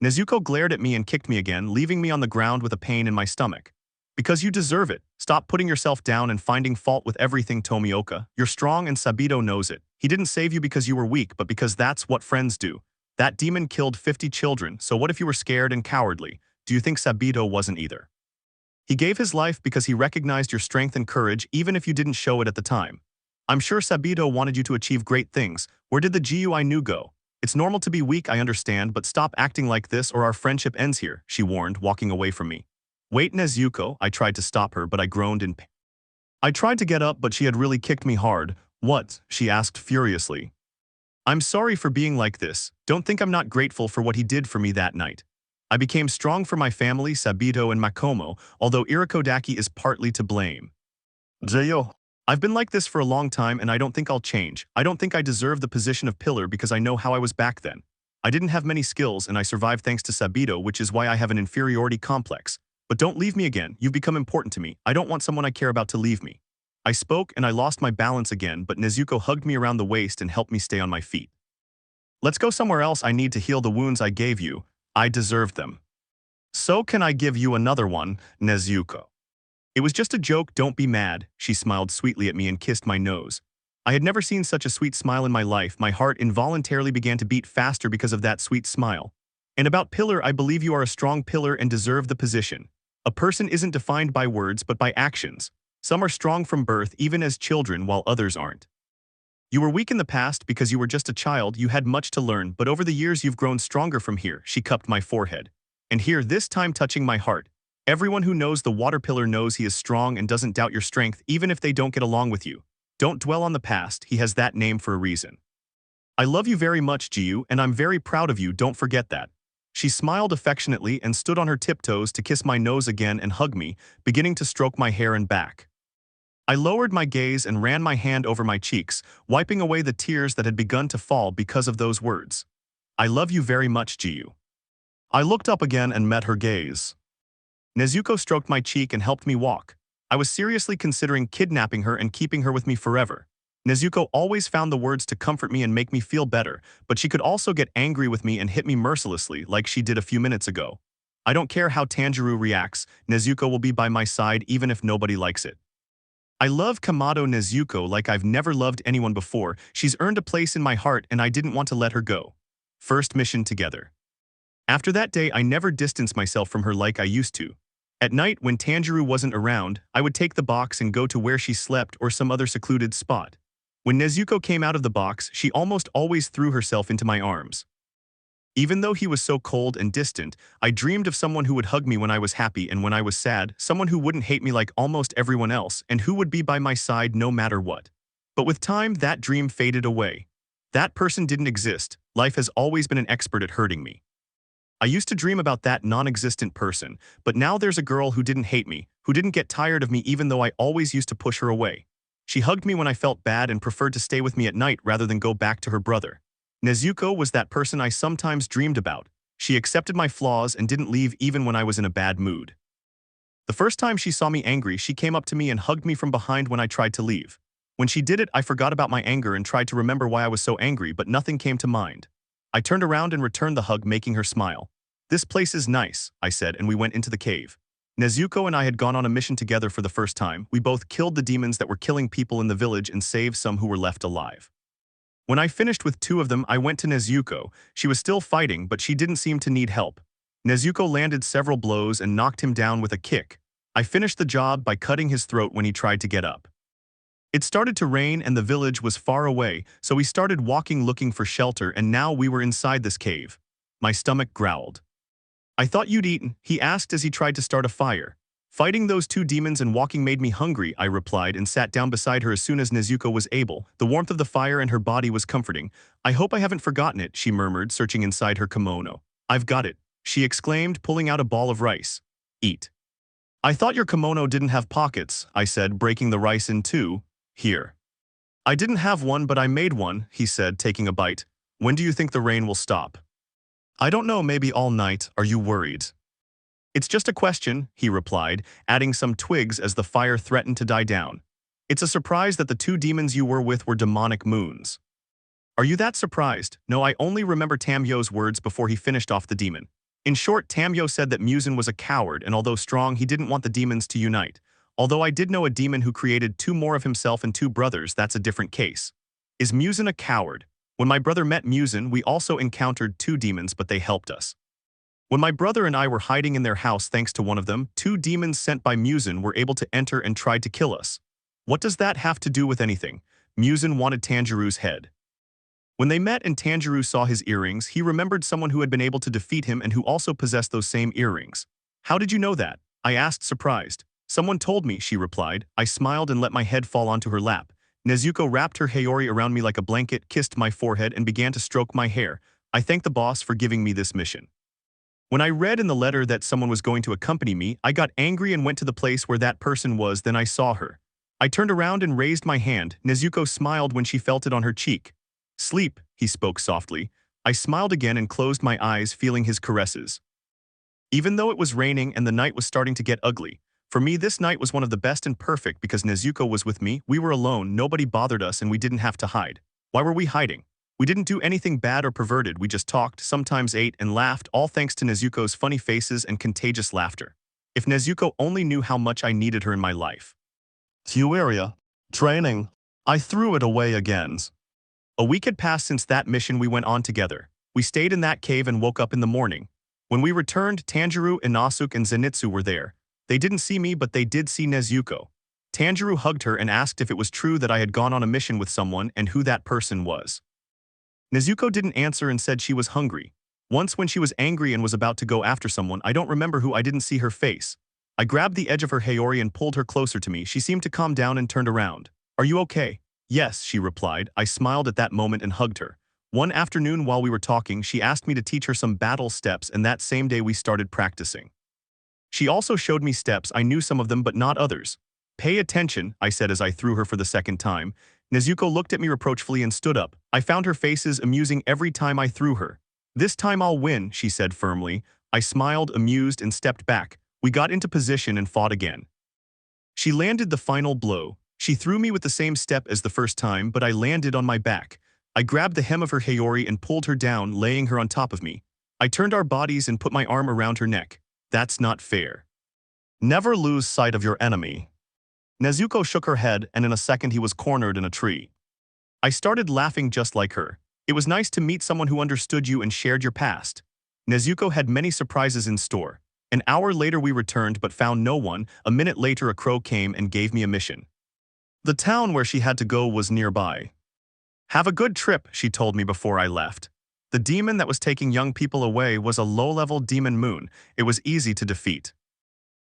Nezuko glared at me and kicked me again, leaving me on the ground with a pain in my stomach. Because you deserve it. Stop putting yourself down and finding fault with everything, Tomioka. You're strong and Sabito knows it. He didn't save you because you were weak, but because that's what friends do. That demon killed 50 children, so what if you were scared and cowardly? Do you think Sabito wasn't either? He gave his life because he recognized your strength and courage even if you didn't show it at the time. I'm sure Sabito wanted you to achieve great things. Where did the Giyu I knew go? It's normal to be weak, I understand, but stop acting like this or our friendship ends here, she warned, walking away from me. Wait, Nezuko, I tried to stop her, but I groaned in pain. I tried to get up, but she had really kicked me hard. What? She asked furiously. I'm sorry for being like this. Don't think I'm not grateful for what he did for me that night. I became strong for my family, Sabito and Makomo, although Irakodaki is partly to blame. Giyu. I've been like this for a long time and I don't think I'll change. I don't think I deserve the position of pillar because I know how I was back then. I didn't have many skills and I survived thanks to Sabito, which is why I have an inferiority complex. But don't leave me again. You've become important to me. I don't want someone I care about to leave me. I spoke and I lost my balance again, but Nezuko hugged me around the waist and helped me stay on my feet. Let's go somewhere else. I need to heal the wounds I gave you. I deserved them. So can I give you another one, Nezuko? It was just a joke, don't be mad. She smiled sweetly at me and kissed my nose. I had never seen such a sweet smile in my life. My heart involuntarily began to beat faster because of that sweet smile. And about pillar, I believe you are a strong pillar and deserve the position. A person isn't defined by words but by actions. Some are strong from birth even as children while others aren't. You were weak in the past because you were just a child, you had much to learn, but over the years you've grown stronger from here, she cupped my forehead. And here, this time touching my heart. Everyone who knows the water pillar knows he is strong and doesn't doubt your strength even if they don't get along with you. Don't dwell on the past, he has that name for a reason. I love you very much, Giyu, and I'm very proud of you, don't forget that. She smiled affectionately and stood on her tiptoes to kiss my nose again and hug me, beginning to stroke my hair and back. I lowered my gaze and ran my hand over my cheeks, wiping away the tears that had begun to fall because of those words. I love you very much, Giyu. I looked up again and met her gaze. Nezuko stroked my cheek and helped me walk. I was seriously considering kidnapping her and keeping her with me forever. Nezuko always found the words to comfort me and make me feel better, but she could also get angry with me and hit me mercilessly like she did a few minutes ago. I don't care how Tanjiro reacts, Nezuko will be by my side even if nobody likes it. I love Kamado Nezuko like I've never loved anyone before. She's earned a place in my heart and I didn't want to let her go. First mission together. After that day, I never distanced myself from her like I used to. At night, when Tanjiro wasn't around, I would take the box and go to where she slept or some other secluded spot. When Nezuko came out of the box, she almost always threw herself into my arms. Even though he was so cold and distant, I dreamed of someone who would hug me when I was happy and when I was sad, someone who wouldn't hate me like almost everyone else and who would be by my side no matter what. But with time, that dream faded away. That person didn't exist. Life has always been an expert at hurting me. I used to dream about that non-existent person, but now there's a girl who didn't hate me, who didn't get tired of me even though I always used to push her away. She hugged me when I felt bad and preferred to stay with me at night rather than go back to her brother. Nezuko was that person I sometimes dreamed about. She accepted my flaws and didn't leave even when I was in a bad mood. The first time she saw me angry, she came up to me and hugged me from behind when I tried to leave. When she did it, I forgot about my anger and tried to remember why I was so angry, but nothing came to mind. I turned around and returned the hug, making her smile. This place is nice, I said, and we went into the cave. Nezuko and I had gone on a mission together for the first time. We both killed the demons that were killing people in the village and saved some who were left alive. When I finished with 2 of them, I went to Nezuko. She was still fighting, but she didn't seem to need help. Nezuko landed several blows and knocked him down with a kick. I finished the job by cutting his throat when he tried to get up. It started to rain and the village was far away, so we started walking looking for shelter, and now we were inside this cave. My stomach growled. I thought you'd eaten, he asked as he tried to start a fire. Fighting those 2 demons and walking made me hungry, I replied and sat down beside her as soon as Nezuko was able. The warmth of the fire and her body was comforting. I hope I haven't forgotten it, she murmured, searching inside her kimono. I've got it, she exclaimed, pulling out a ball of rice. Eat. I thought your kimono didn't have pockets, I said, breaking the rice in 2. Here. I didn't have one, but I made one, he said, taking a bite. When do you think the rain will stop? I don't know, maybe all night. Are you worried? It's just a question, he replied, adding some twigs as the fire threatened to die down. It's a surprise that the two demons you were with were demonic moons. Are you that surprised? No, I only remember Tamyo's words before he finished off the demon. In short, Tamyo said that Muzan was a coward, and although strong, he didn't want the demons to unite. Although I did know a demon who created two more of himself and two brothers, that's a different case. Is Muzan a coward? When my brother met Muzan, we also encountered two demons, but they helped us. When my brother and I were hiding in their house thanks to one of them, two demons sent by Muzan were able to enter and tried to kill us. What does that have to do with anything? Muzan wanted Tanjiro's head. When they met and Tanjiro saw his earrings, he remembered someone who had been able to defeat him and who also possessed those same earrings. How did you know that? I asked, surprised. Someone told me, she replied. I smiled and let my head fall onto her lap. Nezuko wrapped her Hayori around me like a blanket, kissed my forehead, and began to stroke my hair. I thanked the boss for giving me this mission. When I read in the letter that someone was going to accompany me, I got angry and went to the place where that person was. Then I saw her. I turned around and raised my hand. Nezuko smiled when she felt it on her cheek. Sleep, he spoke softly. I smiled again and closed my eyes, feeling his caresses. Even though it was raining and the night was starting to get ugly, for me this night was one of the best and perfect because Nezuko was with me, we were alone, nobody bothered us, and we didn't have to hide. Why were we hiding? We didn't do anything bad or perverted, we just talked, sometimes ate, and laughed, all thanks to Nezuko's funny faces and contagious laughter. If Nezuko only knew how much I needed her in my life. Area. Training. I threw it away again. A week had passed since that mission we went on together. We stayed in that cave and woke up in the morning. When we returned, Tanjiro, Inosuke, and Zenitsu were there. They didn't see me, but they did see Nezuko. Tanjiro hugged her and asked if it was true that I had gone on a mission with someone and who that person was. Nezuko didn't answer and said she was hungry. Once when she was angry and was about to go after someone, I don't remember who, I didn't see her face. I grabbed the edge of her Hayori and pulled her closer to me. She seemed to calm down and turned around. Are you okay? Yes, she replied. I smiled at that moment and hugged her. One afternoon while we were talking, she asked me to teach her some battle steps, and that same day we started practicing. She also showed me steps. I knew some of them but not others. Pay attention, I said as I threw her for the second time. Nezuko looked at me reproachfully and stood up. I found her faces amusing every time I threw her. This time I'll win, she said firmly. I smiled, amused, and stepped back. We got into position and fought again. She landed the final blow. She threw me with the same step as the first time, but I landed on my back. I grabbed the hem of her Hayori and pulled her down, laying her on top of me. I turned our bodies and put my arm around her neck. That's not fair. Never lose sight of your enemy. Nezuko shook her head, and in a second he was cornered in a tree. I started laughing just like her. It was nice to meet someone who understood you and shared your past. Nezuko had many surprises in store. An hour later we returned but found no one. A minute later a crow came and gave me a mission. The town where she had to go was nearby. Have a good trip, she told me before I left. The demon that was taking young people away was a low-level demon moon. It was easy to defeat.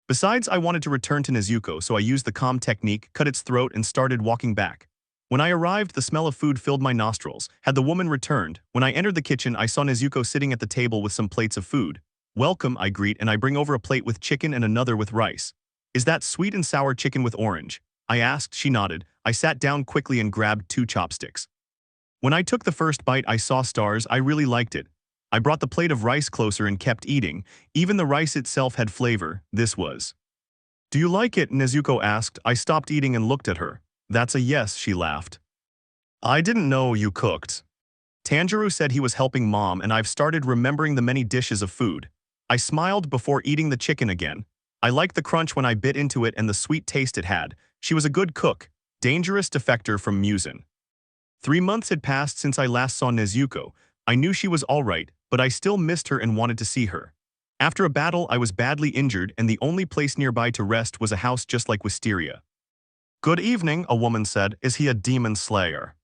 Besides, I wanted to return to Nezuko, so I used the calm technique, cut its throat, and started walking back. When I arrived, the smell of food filled my nostrils. Had the woman returned? When I entered the kitchen, I saw Nezuko sitting at the table with some plates of food. Welcome, I greet, and I bring over a plate with chicken and another with rice. Is that sweet and sour chicken with orange? I asked. She nodded. I sat down quickly and grabbed 2 chopsticks. When I took the first bite, I saw stars. I really liked it. I brought the plate of rice closer and kept eating. Even the rice itself had flavor. This was. Do you like it? Nezuko asked. I stopped eating and looked at her. That's a yes, she laughed. I didn't know you cooked. Tanjiro said he was helping Mom, and I've started remembering the many dishes of food. I smiled before eating the chicken again. I liked the crunch when I bit into it and the sweet taste it had. She was a good cook. Dangerous defector from Muzan. 3 months had passed since I last saw Nezuko. I knew she was alright, but I still missed her and wanted to see her. After a battle, I was badly injured, and the only place nearby to rest was a house just like Wisteria. Good evening, a woman said. Is he a demon slayer?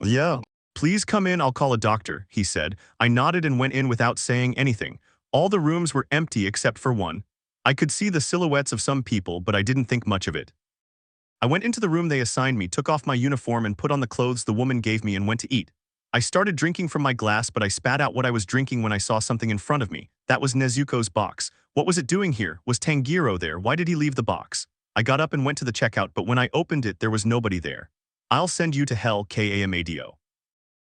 Yeah. Please come in, I'll call a doctor, he said. I nodded and went in without saying anything. All the rooms were empty except for one. I could see the silhouettes of some people, but I didn't think much of it. I went into the room they assigned me, took off my uniform and put on the clothes the woman gave me and went to eat. I started drinking from my glass, but I spat out what I was drinking when I saw something in front of me. That was Nezuko's box. What was it doing here? Was Tanjiro there? Why did he leave the box? I got up and went to the checkout, but when I opened it, there was nobody there. I'll send you to hell, Kamado.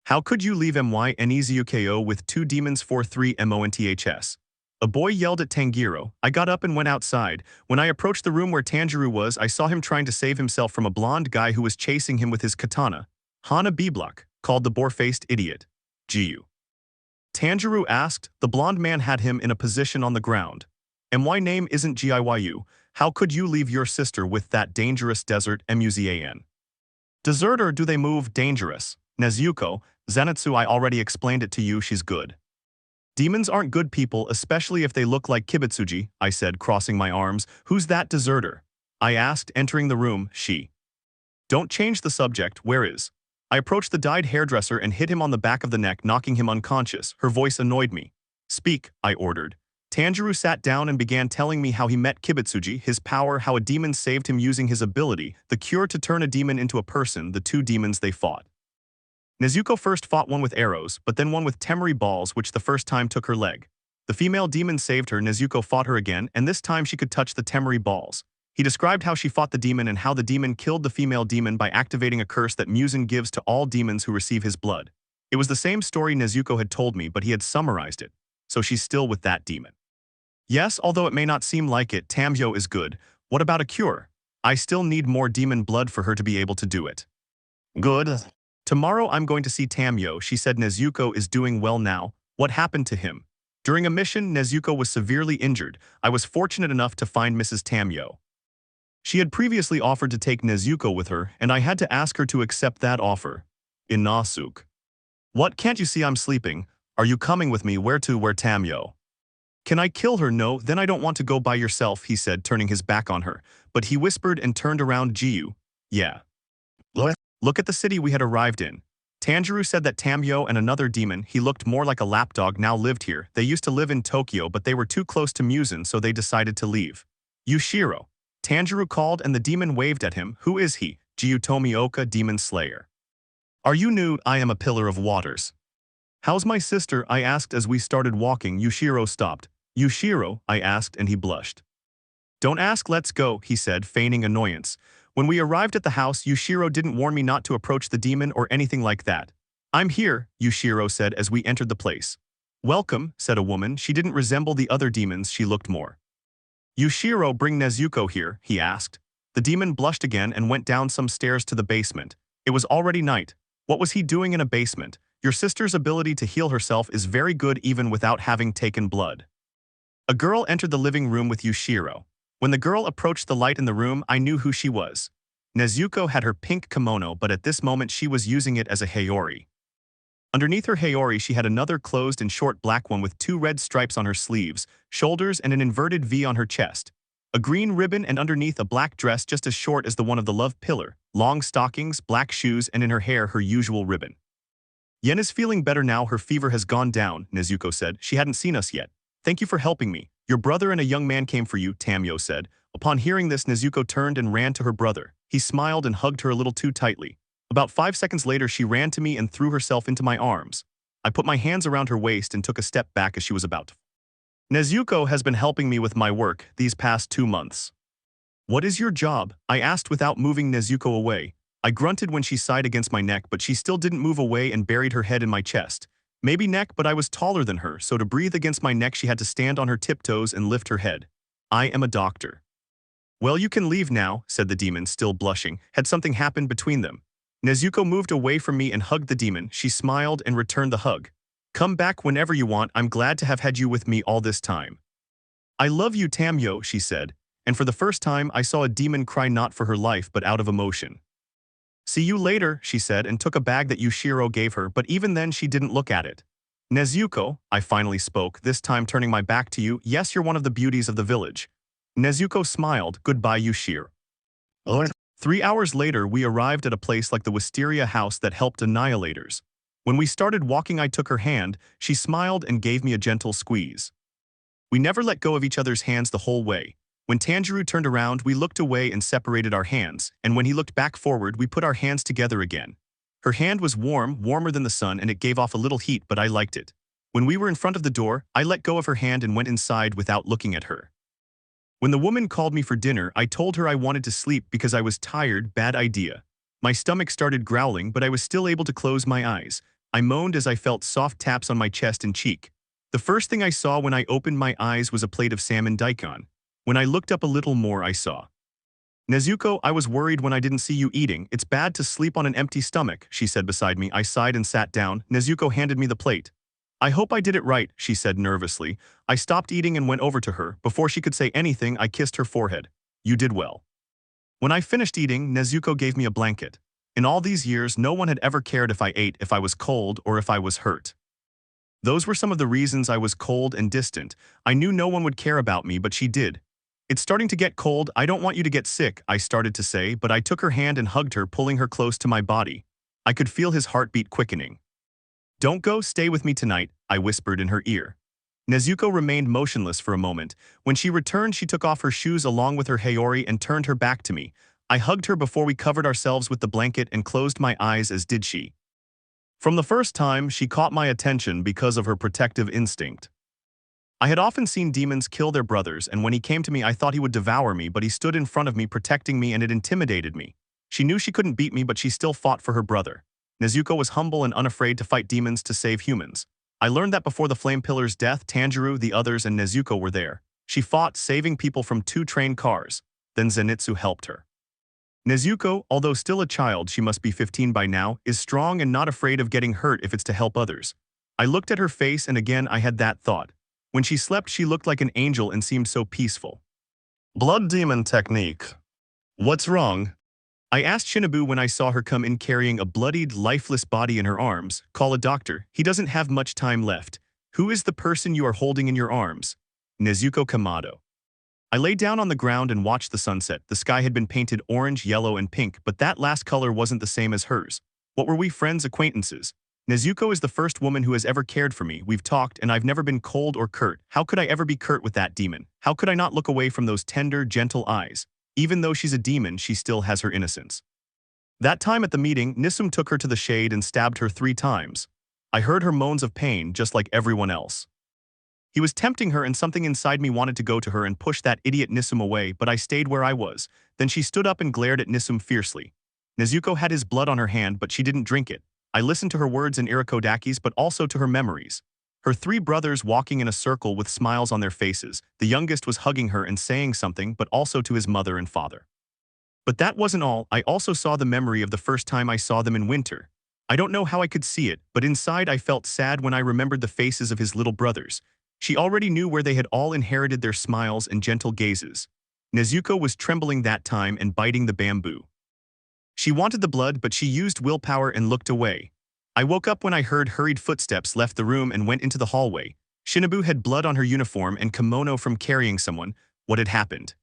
How could you leave Nezuko with 2 demons 4-3 months? A boy yelled at Tanjiro. I got up and went outside. When I approached the room where Tanjiro was, I saw him trying to save himself from a blonde guy who was chasing him with his katana. Hana B-Block, called the boar-faced idiot. Giyu. Tanjiro asked. The blonde man had him in a position on the ground. And my name isn't Giyu. How could you leave your sister with that dangerous desert Muzan? Desert or do they move dangerous? Nezuko, Zenitsu, I already explained it to you, she's good. Demons aren't good people, especially if they look like Kibitsuji, I said, crossing my arms. Who's that deserter? I asked, entering the room. She. Don't change the subject, where is? I approached the dyed hairdresser and hit him on the back of the neck, knocking him unconscious. Her voice annoyed me. Speak, I ordered. Tanjiro sat down and began telling me how he met Kibitsuji, his power, how a demon saved him using his ability, the cure to turn a demon into a person, the two demons they fought. Nezuko first fought one with arrows, but then one with temeri balls, which the first time took her leg. The female demon saved her. Nezuko fought her again, and this time she could touch the temeri balls. He described how she fought the demon and how the demon killed the female demon by activating a curse that Muzan gives to all demons who receive his blood. It was the same story Nezuko had told me, but he had summarized it, so she's still with that demon. Yes, although it may not seem like it, Tamyo is good. What about a cure? I still need more demon blood for her to be able to do it. Good. Tomorrow I'm going to see Tamyo. She said Nezuko is doing well now. What happened to him? During a mission, Nezuko was severely injured. I was fortunate enough to find Mrs. Tamyo. She had previously offered to take Nezuko with her, and I had to ask her to accept that offer. Inasuk. What, can't you see I'm sleeping? Are you coming with me? Where to? Where Tamyo? Can I kill her? No, then I don't want to go by yourself, he said, turning his back on her. But he whispered and turned around. Giyu. Yeah. Look at the city we had arrived in. Tanjiro said that Tamyo and another demon, he looked more like a lapdog, now lived here. They used to live in Tokyo, but they were too close to Muzan, so they decided to leave. Yushiro. Tanjiro called and the demon waved at him. Who is he? Giyu, Tomioka, demon slayer. Are you new? I am a pillar of waters. How's my sister? I asked as we started walking. Yushiro stopped. Yushiro, I asked, and he blushed. Don't ask, let's go, he said, feigning annoyance. When we arrived at the house, Yushiro didn't warn me not to approach the demon or anything like that. I'm here, Yushiro said as we entered the place. Welcome, said a woman. She didn't resemble the other demons, she looked more. Yushiro, bring Nezuko here, he asked. The demon blushed again and went down some stairs to the basement. It was already night. What was he doing in a basement? Your sister's ability to heal herself is very good even without having taken blood. A girl entered the living room with Yushiro. When the girl approached the light in the room, I knew who she was. Nezuko had her pink kimono, but at this moment she was using it as a haori. Underneath her haori, she had another closed and short black one with 2 red stripes on her sleeves, shoulders, and an inverted V on her chest. A green ribbon and underneath a black dress just as short as the one of the love pillar, long stockings, black shoes, and in her hair her usual ribbon. Yen is feeling better now, her fever has gone down, Nezuko said. She hadn't seen us yet. Thank you for helping me. Your brother and a young man came for you, Tamyo said. Upon hearing this, Nezuko turned and ran to her brother. He smiled and hugged her a little too tightly. About 5 seconds later, she ran to me and threw herself into my arms. I put my hands around her waist and took a step back as she was about to. Nezuko has been helping me with my work these past 2 months. What is your job? I asked without moving Nezuko away. I grunted when she sighed against my neck, but she still didn't move away and buried her head in my chest. Maybe neck, but I was taller than her, so to breathe against my neck she had to stand on her tiptoes and lift her head. I am a doctor. Well, you can leave now, said the demon, still blushing. Had something happened between them? Nezuko moved away from me and hugged the demon. She smiled and returned the hug. Come back whenever you want, I'm glad to have had you with me all this time. I love you, Tamyo, she said, and for the first time I saw a demon cry not for her life but out of emotion. See you later, she said and took a bag that Yushiro gave her, but even then she didn't look at it. Nezuko, I finally spoke, this time turning my back to you. Yes, you're one of the beauties of the village. Nezuko smiled. Goodbye, Yushiro. 3 hours later, we arrived at a place like the Wisteria house that helped annihilators. When we started walking, I took her hand. She smiled and gave me a gentle squeeze. We never let go of each other's hands the whole way. When Tanjiro turned around, we looked away and separated our hands, and when he looked back forward, we put our hands together again. Her hand was warm, warmer than the sun, and it gave off a little heat, but I liked it. When we were in front of the door, I let go of her hand and went inside without looking at her. When the woman called me for dinner, I told her I wanted to sleep because I was tired. Bad idea. My stomach started growling, but I was still able to close my eyes. I moaned as I felt soft taps on my chest and cheek. The first thing I saw when I opened my eyes was a plate of salmon daikon. When I looked up a little more, I saw. Nezuko, I was worried when I didn't see you eating. It's bad to sleep on an empty stomach, she said beside me. I sighed and sat down. Nezuko handed me the plate. I hope I did it right, she said nervously. I stopped eating and went over to her. Before she could say anything, I kissed her forehead. You did well. When I finished eating, Nezuko gave me a blanket. In all these years, no one had ever cared if I ate, if I was cold, or if I was hurt. Those were some of the reasons I was cold and distant. I knew no one would care about me, but she did. It's starting to get cold. I don't want you to get sick, I started to say, but I took her hand and hugged her, pulling her close to my body. I could feel his heartbeat quickening. Don't go, stay with me tonight, I whispered in her ear. Nezuko remained motionless for a moment. When she returned, she took off her shoes along with her haori and turned her back to me. I hugged her before we covered ourselves with the blanket and closed my eyes, as did she. From the first time, she caught my attention because of her protective instinct. I had often seen demons kill their brothers, and when he came to me I thought he would devour me, but he stood in front of me protecting me, and it intimidated me. She knew she couldn't beat me, but she still fought for her brother. Nezuko was humble and unafraid to fight demons to save humans. I learned that before the Flame Pillar's death, Tanjiro, the others, and Nezuko were there. She fought, saving people from 2 train cars. Then Zenitsu helped her. Nezuko, although still a child, she must be 15 by now, is strong and not afraid of getting hurt if it's to help others. I looked at her face and again I had that thought. When she slept, she looked like an angel and seemed so peaceful. Blood demon technique. What's wrong? I asked Shinobu when I saw her come in carrying a bloodied, lifeless body in her arms. Call a doctor. He doesn't have much time left. Who is the person you are holding in your arms? Nezuko Kamado. I lay down on the ground and watched the sunset. The sky had been painted orange, yellow, and pink, but that last color wasn't the same as hers. What were we, friends, acquaintances? Nezuko is the first woman who has ever cared for me. We've talked, and I've never been cold or curt. How could I ever be curt with that demon? How could I not look away from those tender, gentle eyes? Even though she's a demon, she still has her innocence. That time at the meeting, Nisum took her to the shade and stabbed her 3 times. I heard her moans of pain, just like everyone else. He was tempting her, and something inside me wanted to go to her and push that idiot Nisum away, but I stayed where I was. Then she stood up and glared at Nisum fiercely. Nezuko had his blood on her hand, but she didn't drink it. I listened to her words in Irakodaki's, but also to her memories. Her 3 brothers walking in a circle with smiles on their faces. The youngest was hugging her and saying something, but also to his mother and father. But that wasn't all. I also saw the memory of the first time I saw them in winter. I don't know how I could see it, but inside I felt sad when I remembered the faces of his little brothers. She already knew where they had all inherited their smiles and gentle gazes. Nezuko was trembling that time and biting the bamboo. She wanted the blood, but she used willpower and looked away. I woke up when I heard hurried footsteps left the room and went into the hallway. Shinobu had blood on her uniform and kimono from carrying someone. What had happened?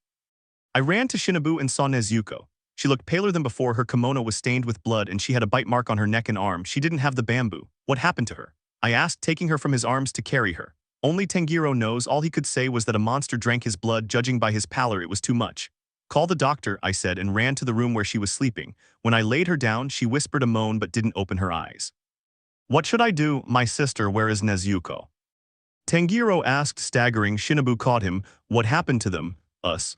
I ran to Shinobu and saw Nezuko. She looked paler than before. Her kimono was stained with blood and she had a bite mark on her neck and arm. She didn't have the bamboo. What happened to her? I asked, taking her from his arms to carry her. Only Tanjiro knows. All he could say was that a monster drank his blood. Judging by his pallor, it was too much. Call the doctor, I said, and ran to the room where she was sleeping. When I laid her down, she whispered a moan but didn't open her eyes. What should I do? My sister, where is Nezuko? Tanjiro asked, staggering. Shinobu caught him. What happened to them? Us.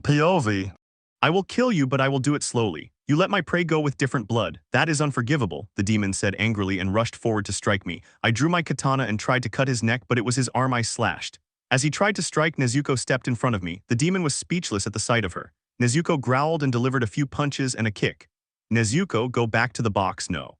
POV. I will kill you, but I will do it slowly. You let my prey go with different blood. That is unforgivable, the demon said angrily and rushed forward to strike me. I drew my katana and tried to cut his neck, but it was his arm I slashed. As he tried to strike, Nezuko stepped in front of me. The demon was speechless at the sight of her. Nezuko growled and delivered a few punches and a kick. Nezuko, go back to the box. No.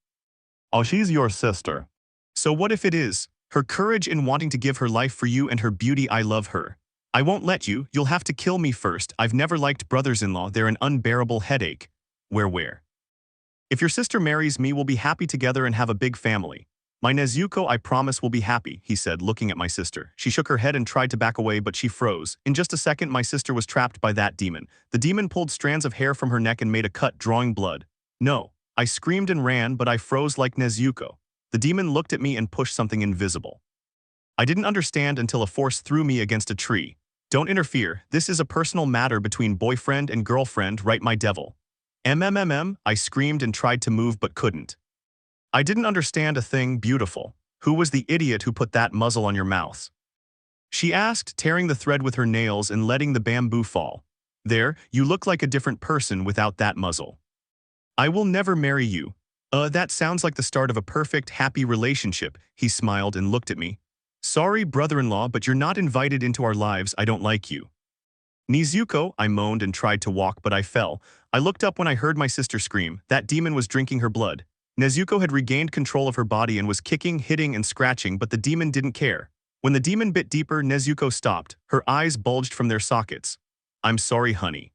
Oh, she's your sister. So what if it is? Her courage in wanting to give her life for you and her beauty. I love her. I won't let you. You'll have to kill me first. I've never liked brothers-in-law. They're an unbearable headache. Where? If your sister marries me, we'll be happy together and have a big family. My Nezuko, I promise, will be happy, he said, looking at my sister. She shook her head and tried to back away, but she froze. In just a second, my sister was trapped by that demon. The demon pulled strands of hair from her neck and made a cut, drawing blood. No. I screamed and ran, but I froze like Nezuko. The demon looked at me and pushed something invisible. I didn't understand until a force threw me against a tree. Don't interfere. This is a personal matter between boyfriend and girlfriend, right, my devil? I screamed and tried to move but couldn't. I didn't understand a thing. Beautiful. Who was the idiot who put that muzzle on your mouth? She asked, tearing the thread with her nails and letting the bamboo fall. There, you look like a different person without that muzzle. I will never marry you. That sounds like the start of a perfect, happy relationship. He smiled and looked at me. Sorry, brother-in-law, but you're not invited into our lives. I don't like you. Nezuko, I moaned and tried to walk, but I fell. I looked up when I heard my sister scream. That demon was drinking her blood. Nezuko had regained control of her body and was kicking, hitting, and scratching, but the demon didn't care. When the demon bit deeper, Nezuko stopped. Her eyes bulged from their sockets. I'm sorry, honey.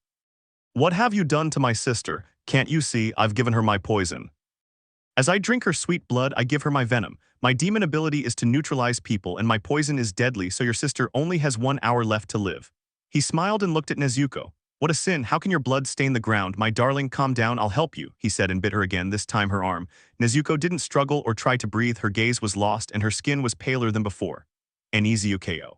What have you done to my sister? Can't you see I've given her my poison? As I drink her sweet blood, I give her my venom. My demon ability is to neutralize people, and my poison is deadly, so your sister only has 1 hour left to live. He smiled and looked at Nezuko. What a sin, how can your blood stain the ground? My darling, calm down, I'll help you, he said and bit her again, this time her arm. Nezuko didn't struggle or try to breathe, her gaze was lost and her skin was paler than before. Nezuko.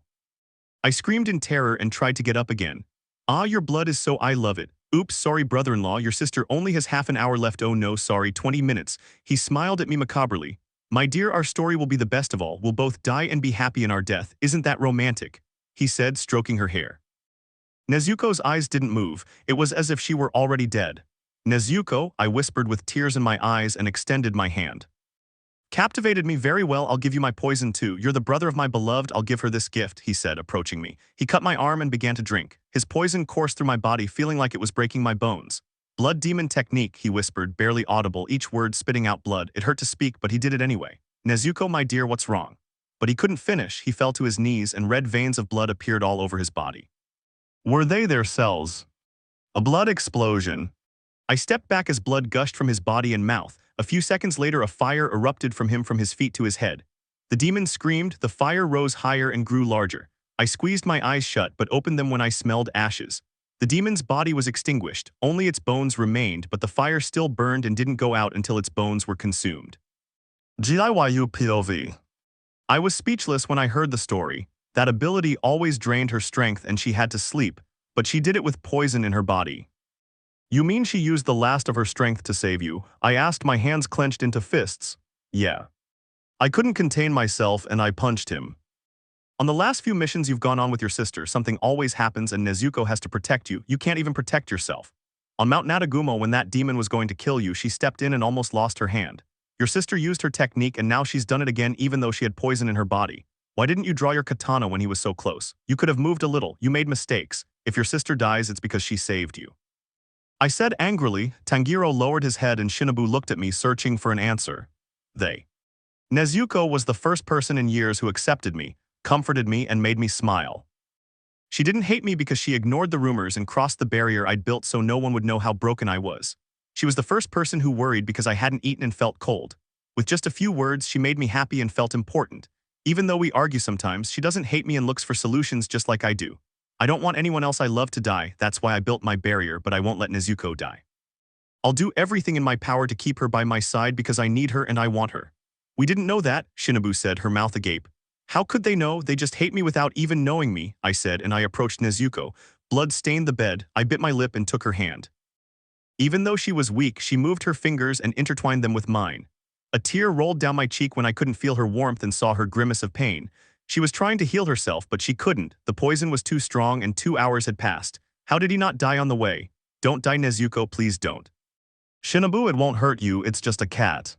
I screamed in terror and tried to get up again. Ah, your blood is so I love it. Oops, sorry brother-in-law, your sister only has half an hour left. Oh no, sorry, 20 minutes. He smiled at me macabrely. My dear, our story will be the best of all. We'll both die and be happy in our death. Isn't that romantic? He said, stroking her hair. Nezuko's eyes didn't move. It was as if she were already dead. Nezuko, I whispered with tears in my eyes and extended my hand. Captivated me very well, I'll give you my poison too. You're the brother of my beloved, I'll give her this gift, he said, approaching me. He cut my arm and began to drink. His poison coursed through my body, feeling like it was breaking my bones. Blood demon technique, he whispered, barely audible, each word spitting out blood. It hurt to speak, but he did it anyway. Nezuko, my dear, what's wrong? But he couldn't finish. He fell to his knees and red veins of blood appeared all over his body. Were they their cells? A blood explosion. I stepped back as blood gushed from his body and mouth. A few seconds later, a fire erupted from him from his feet to his head. The demon screamed, the fire rose higher and grew larger. I squeezed my eyes shut but opened them when I smelled ashes. The demon's body was extinguished, only its bones remained, but the fire still burned and didn't go out until its bones were consumed. Giyu POV. I was speechless when I heard the story. That ability always drained her strength and she had to sleep, but she did it with poison in her body. You mean she used the last of her strength to save you? I asked, my hands clenched into fists. Yeah. I couldn't contain myself and I punched him. On the last few missions you've gone on with your sister, something always happens and Nezuko has to protect you. You can't even protect yourself. On Mount Natagumo, when that demon was going to kill you, she stepped in and almost lost her hand. Your sister used her technique and now she's done it again even though she had poison in her body. Why didn't you draw your katana when he was so close? You could have moved a little. You made mistakes. If your sister dies, it's because she saved you. I said angrily. Tanjiro lowered his head and Shinobu looked at me, searching for an answer. They. Nezuko was the first person in years who accepted me, comforted me, and made me smile. She didn't hate me because she ignored the rumors and crossed the barrier I'd built so no one would know how broken I was. She was the first person who worried because I hadn't eaten and felt cold. With just a few words, she made me happy and felt important. Even though we argue sometimes, she doesn't hate me and looks for solutions just like I do. I don't want anyone else I love to die, that's why I built my barrier, but I won't let Nezuko die. I'll do everything in my power to keep her by my side because I need her and I want her. We didn't know that, Shinobu said, her mouth agape. How could they know? They just hate me without even knowing me, I said, and I approached Nezuko. Blood stained the bed. I bit my lip and took her hand. Even though she was weak, she moved her fingers and intertwined them with mine. A tear rolled down my cheek when I couldn't feel her warmth and saw her grimace of pain. She was trying to heal herself, but she couldn't. The poison was too strong and 2 hours had passed. How did he not die on the way? Don't die, Nezuko, please don't. Shinobu, it won't hurt you, it's just a cat.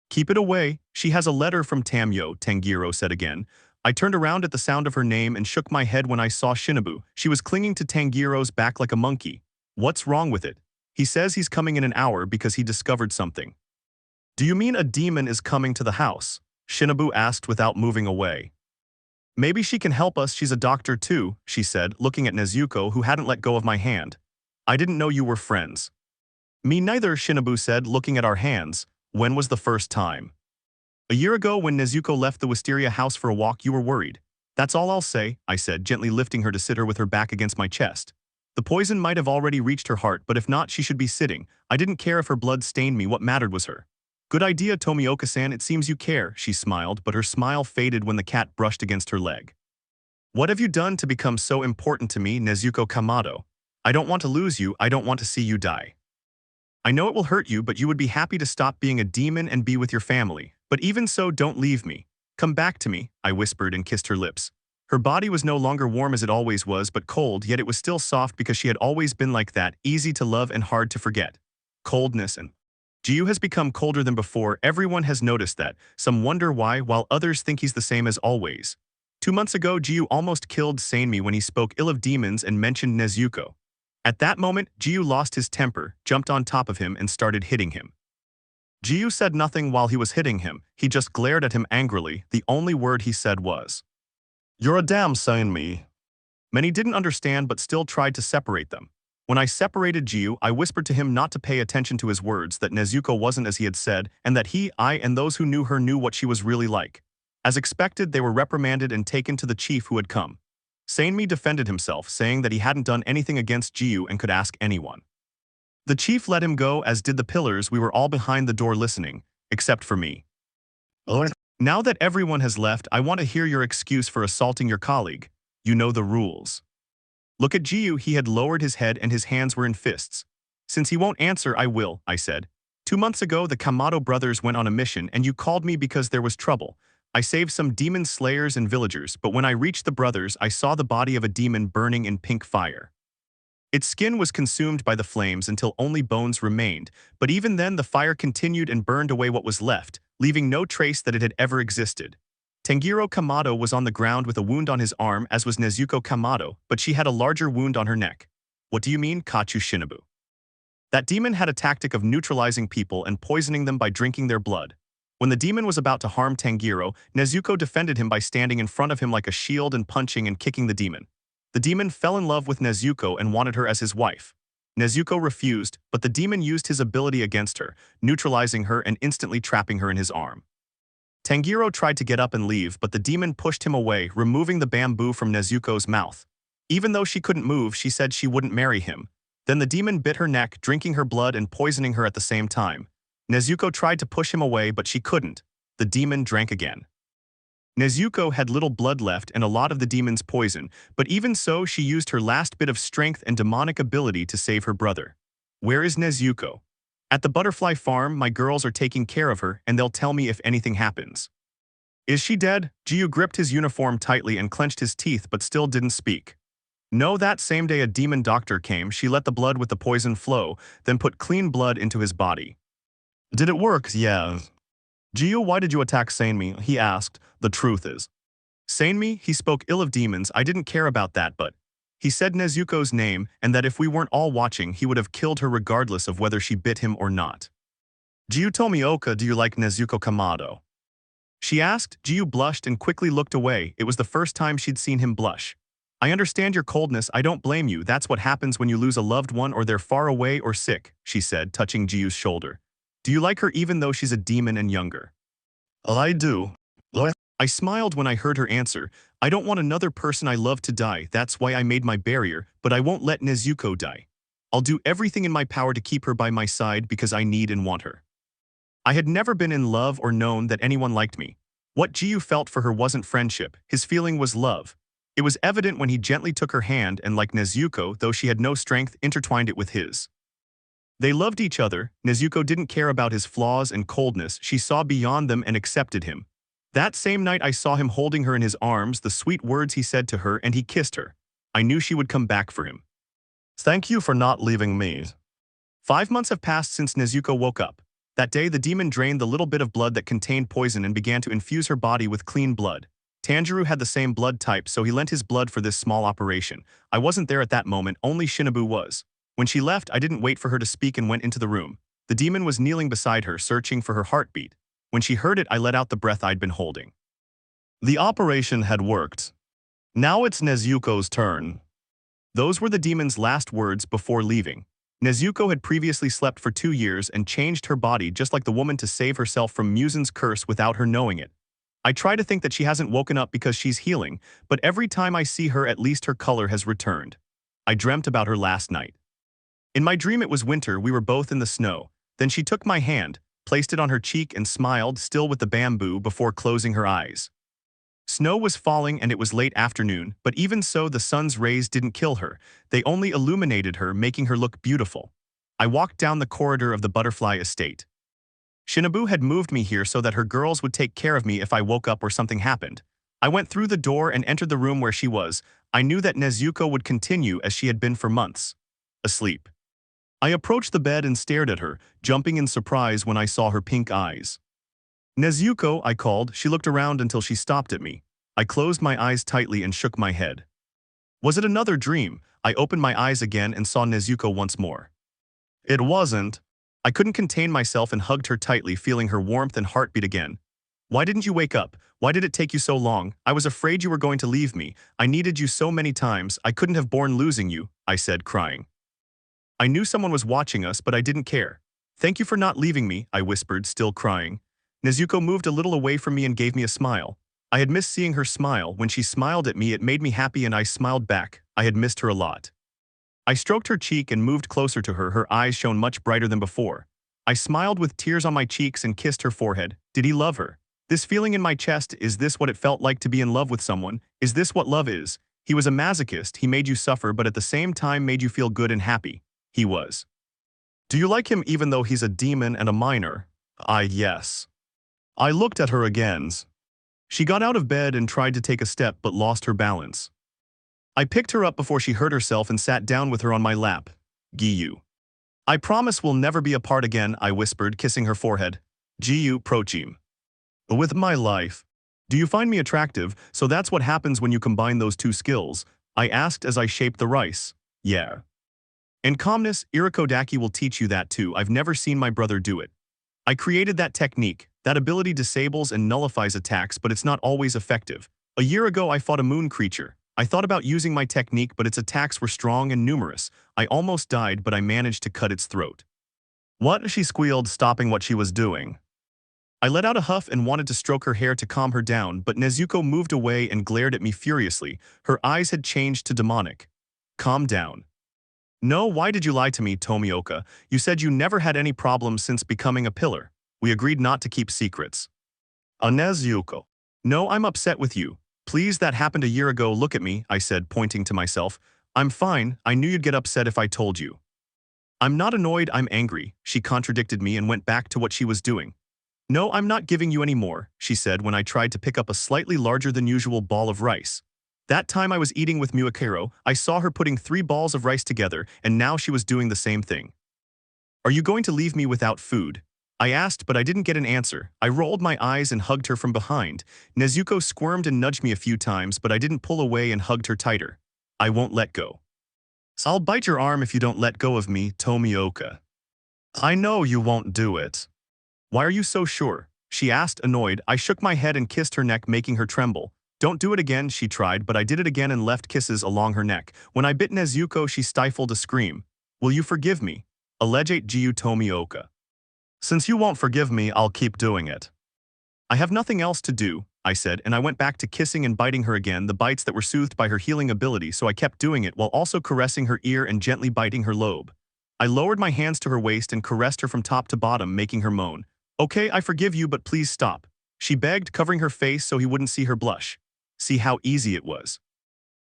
Keep it away. She has a letter from Tamio, Tanjiro said again. I turned around at the sound of her name and shook my head when I saw Shinobu. She was clinging to Tanjiro's back like a monkey. What's wrong with it? He says he's coming in an hour because he discovered something. Do you mean a demon is coming to the house? Shinobu asked without moving away. Maybe she can help us, she's a doctor too, she said, looking at Nezuko who hadn't let go of my hand. I didn't know you were friends. Me neither, Shinobu said, looking at our hands. When was the first time? A year ago when Nezuko left the wisteria house for a walk, you were worried. That's all I'll say, I said, gently lifting her to sit her with her back against my chest. The poison might have already reached her heart, but if not, she should be sitting. I didn't care if her blood stained me, what mattered was her. Good idea, Tomioka-san, it seems you care, she smiled, but her smile faded when the cat brushed against her leg. What have you done to become so important to me, Nezuko Kamado? I don't want to lose you, I don't want to see you die. I know it will hurt you, but you would be happy to stop being a demon and be with your family. But even so, don't leave me. Come back to me, I whispered and kissed her lips. Her body was no longer warm as it always was, but cold, yet it was still soft because she had always been like that, easy to love and hard to forget. Coldness and Giyu has become colder than before. Everyone has noticed that. Some wonder why, while others think he's the same as always. 2 months ago, Giyu almost killed Sanemi when he spoke ill of demons and mentioned Nezuko. At that moment, Giyu lost his temper, jumped on top of him, and started hitting him. Giyu said nothing while he was hitting him. He just glared at him angrily. The only word he said was, "You're a damn Sanemi." Many didn't understand but still tried to separate them. When I separated Giyu, I whispered to him not to pay attention to his words, that Nezuko wasn't as he had said, and that I, and those who knew her knew what she was really like. As expected, they were reprimanded and taken to the chief who had come. Sanemi defended himself, saying that he hadn't done anything against Giyu and could ask anyone. The chief let him go, as did the pillars. We were all behind the door listening, except for me. Now that everyone has left, I want to hear your excuse for assaulting your colleague. You know the rules. Look at Giyu. He had lowered his head and his hands were in fists. Since he won't answer, I will, I said. 2 months ago, the Kamado brothers went on a mission and you called me because there was trouble. I saved some demon slayers and villagers, but when I reached the brothers, I saw the body of a demon burning in pink fire. Its skin was consumed by the flames until only bones remained, but even then the fire continued and burned away what was left, leaving no trace that it had ever existed. Tanjiro Kamado was on the ground with a wound on his arm, as was Nezuko Kamado, but she had a larger wound on her neck. What do you mean, Kachu Shinobu? That demon had a tactic of neutralizing people and poisoning them by drinking their blood. When the demon was about to harm Tanjiro, Nezuko defended him by standing in front of him like a shield and punching and kicking the demon. The demon fell in love with Nezuko and wanted her as his wife. Nezuko refused, but the demon used his ability against her, neutralizing her and instantly trapping her in his arm. Tanjiro tried to get up and leave, but the demon pushed him away, removing the bamboo from Nezuko's mouth. Even though she couldn't move, she said she wouldn't marry him. Then the demon bit her neck, drinking her blood and poisoning her at the same time. Nezuko tried to push him away, but she couldn't. The demon drank again. Nezuko had little blood left and a lot of the demon's poison, but even so, she used her last bit of strength and demonic ability to save her brother. Where is Nezuko? At the butterfly farm. My girls are taking care of her, and they'll tell me if anything happens. Is she dead? Giyu gripped his uniform tightly and clenched his teeth but still didn't speak. No, that same day a demon doctor came. She let the blood with the poison flow, then put clean blood into his body. Did it work? Yeah. Giyu, why did you attack Sanemi? He asked. The truth is, Sanemi, he spoke ill of demons. I didn't care about that, but he said Nezuko's name and that if we weren't all watching, he would have killed her regardless of whether she bit him or not. Giyu Tomioka, do you like Nezuko Kamado? She asked. Giyu blushed and quickly looked away. It was the first time she'd seen him blush. I understand your coldness. I don't blame you. That's what happens when you lose a loved one or they're far away or sick, she said, touching Giyu's shoulder. Do you like her even though she's a demon and younger? I do. I smiled when I heard her answer. I don't want another person I love to die. That's why I made my barrier, but I won't let Nezuko die. I'll do everything in my power to keep her by my side because I need and want her. I had never been in love or known that anyone liked me. What Giyu felt for her wasn't friendship. His feeling was love. It was evident when he gently took her hand and, like Nezuko, though she had no strength, intertwined it with his. They loved each other. Nezuko didn't care about his flaws and coldness. She saw beyond them and accepted him. That same night I saw him holding her in his arms, the sweet words he said to her, and he kissed her. I knew she would come back for him. Thank you for not leaving me. 5 months have passed since Nezuko woke up. That day the demon drained the little bit of blood that contained poison and began to infuse her body with clean blood. Tanjiro had the same blood type, so he lent his blood for this small operation. I wasn't there at that moment, only Shinobu was. When she left, I didn't wait for her to speak and went into the room. The demon was kneeling beside her, searching for her heartbeat. When she heard it, I let out the breath I'd been holding. The operation had worked. Now it's Nezuko's turn. Those were the demon's last words before leaving. Nezuko had previously slept for 2 years and changed her body just like the woman to save herself from Muzan's curse without her knowing it. I try to think that she hasn't woken up because she's healing, but every time I see her, at least her color has returned. I dreamt about her last night. In my dream it was winter. We were both in the snow. Then she took my hand, placed it on her cheek and smiled, still with the bamboo, before closing her eyes. Snow was falling and it was late afternoon, but even so the sun's rays didn't kill her. They only illuminated her, making her look beautiful. I walked down the corridor of the butterfly estate. Shinobu had moved me here so that her girls would take care of me if I woke up or something happened. I went through the door and entered the room where she was. I knew that Nezuko would continue as she had been for months. Asleep. I approached the bed and stared at her, jumping in surprise when I saw her pink eyes. Nezuko, I called. She looked around until she stopped at me. I closed my eyes tightly and shook my head. Was it another dream? I opened my eyes again and saw Nezuko once more. It wasn't. I couldn't contain myself and hugged her tightly, feeling her warmth and heartbeat again. Why didn't you wake up? Why did it take you so long? I was afraid you were going to leave me. I needed you so many times. I couldn't have borne losing you, I said, crying. I knew someone was watching us, but I didn't care. Thank you for not leaving me, I whispered, still crying. Nezuko moved a little away from me and gave me a smile. I had missed seeing her smile. When she smiled at me, it made me happy and I smiled back. I had missed her a lot. I stroked her cheek and moved closer to her. Her eyes shone much brighter than before. I smiled with tears on my cheeks and kissed her forehead. Did he love her? This feeling in my chest, is this what it felt like to be in love with someone? Is this what love is? He was a masochist. He made you suffer, but at the same time made you feel good and happy. He was. Do you like him even though he's a demon and a minor? Yes. I looked at her again. She got out of bed and tried to take a step but lost her balance. I picked her up before she hurt herself and sat down with her on my lap. Giyu. I promise we'll never be apart again, I whispered, kissing her forehead. Giyu prochim. With my life. Do you find me attractive? So that's what happens when you combine those two skills, I asked as I shaped the rice. Yeah. And calmness, Irakodaki will teach you that too. I've never seen my brother do it. I created that technique. That ability disables and nullifies attacks, but it's not always effective. A year ago I fought a moon creature. I thought about using my technique, but its attacks were strong and numerous. I almost died, but I managed to cut its throat. What? She squealed, stopping what she was doing. I let out a huff and wanted to stroke her hair to calm her down, but Nezuko moved away and glared at me furiously. Her eyes had changed to demonic. Calm down. No, why did you lie to me, Tomioka? You said you never had any problems since becoming a pillar. We agreed not to keep secrets. Nezuko. No, I'm upset with you. Please, that happened a year ago. Look at me, I said, pointing to myself. I'm fine. I knew you'd get upset if I told you. I'm not annoyed, I'm angry, she contradicted me and went back to what she was doing. No, I'm not giving you any more, she said when I tried to pick up a slightly larger than usual ball of rice. That time I was eating with Muakero, I saw her putting 3 balls of rice together, and now she was doing the same thing. Are you going to leave me without food? I asked, but I didn't get an answer. I rolled my eyes and hugged her from behind. Nezuko squirmed and nudged me a few times, but I didn't pull away and hugged her tighter. I won't let go. I'll bite your arm if you don't let go of me, Tomioka. I know you won't do it. Why are you so sure? She asked, annoyed. I shook my head and kissed her neck, making her tremble. Don't do it again, she tried, but I did it again and left kisses along her neck. When I bit Nezuko, she stifled a scream. Will you forgive me? Allegate Giyu Tomioka. Since you won't forgive me, I'll keep doing it. I have nothing else to do, I said, and I went back to kissing and biting her again, the bites that were soothed by her healing ability, so I kept doing it while also caressing her ear and gently biting her lobe. I lowered my hands to her waist and caressed her from top to bottom, making her moan. Okay, I forgive you, but please stop. She begged, covering her face so he wouldn't see her blush. See how easy it was.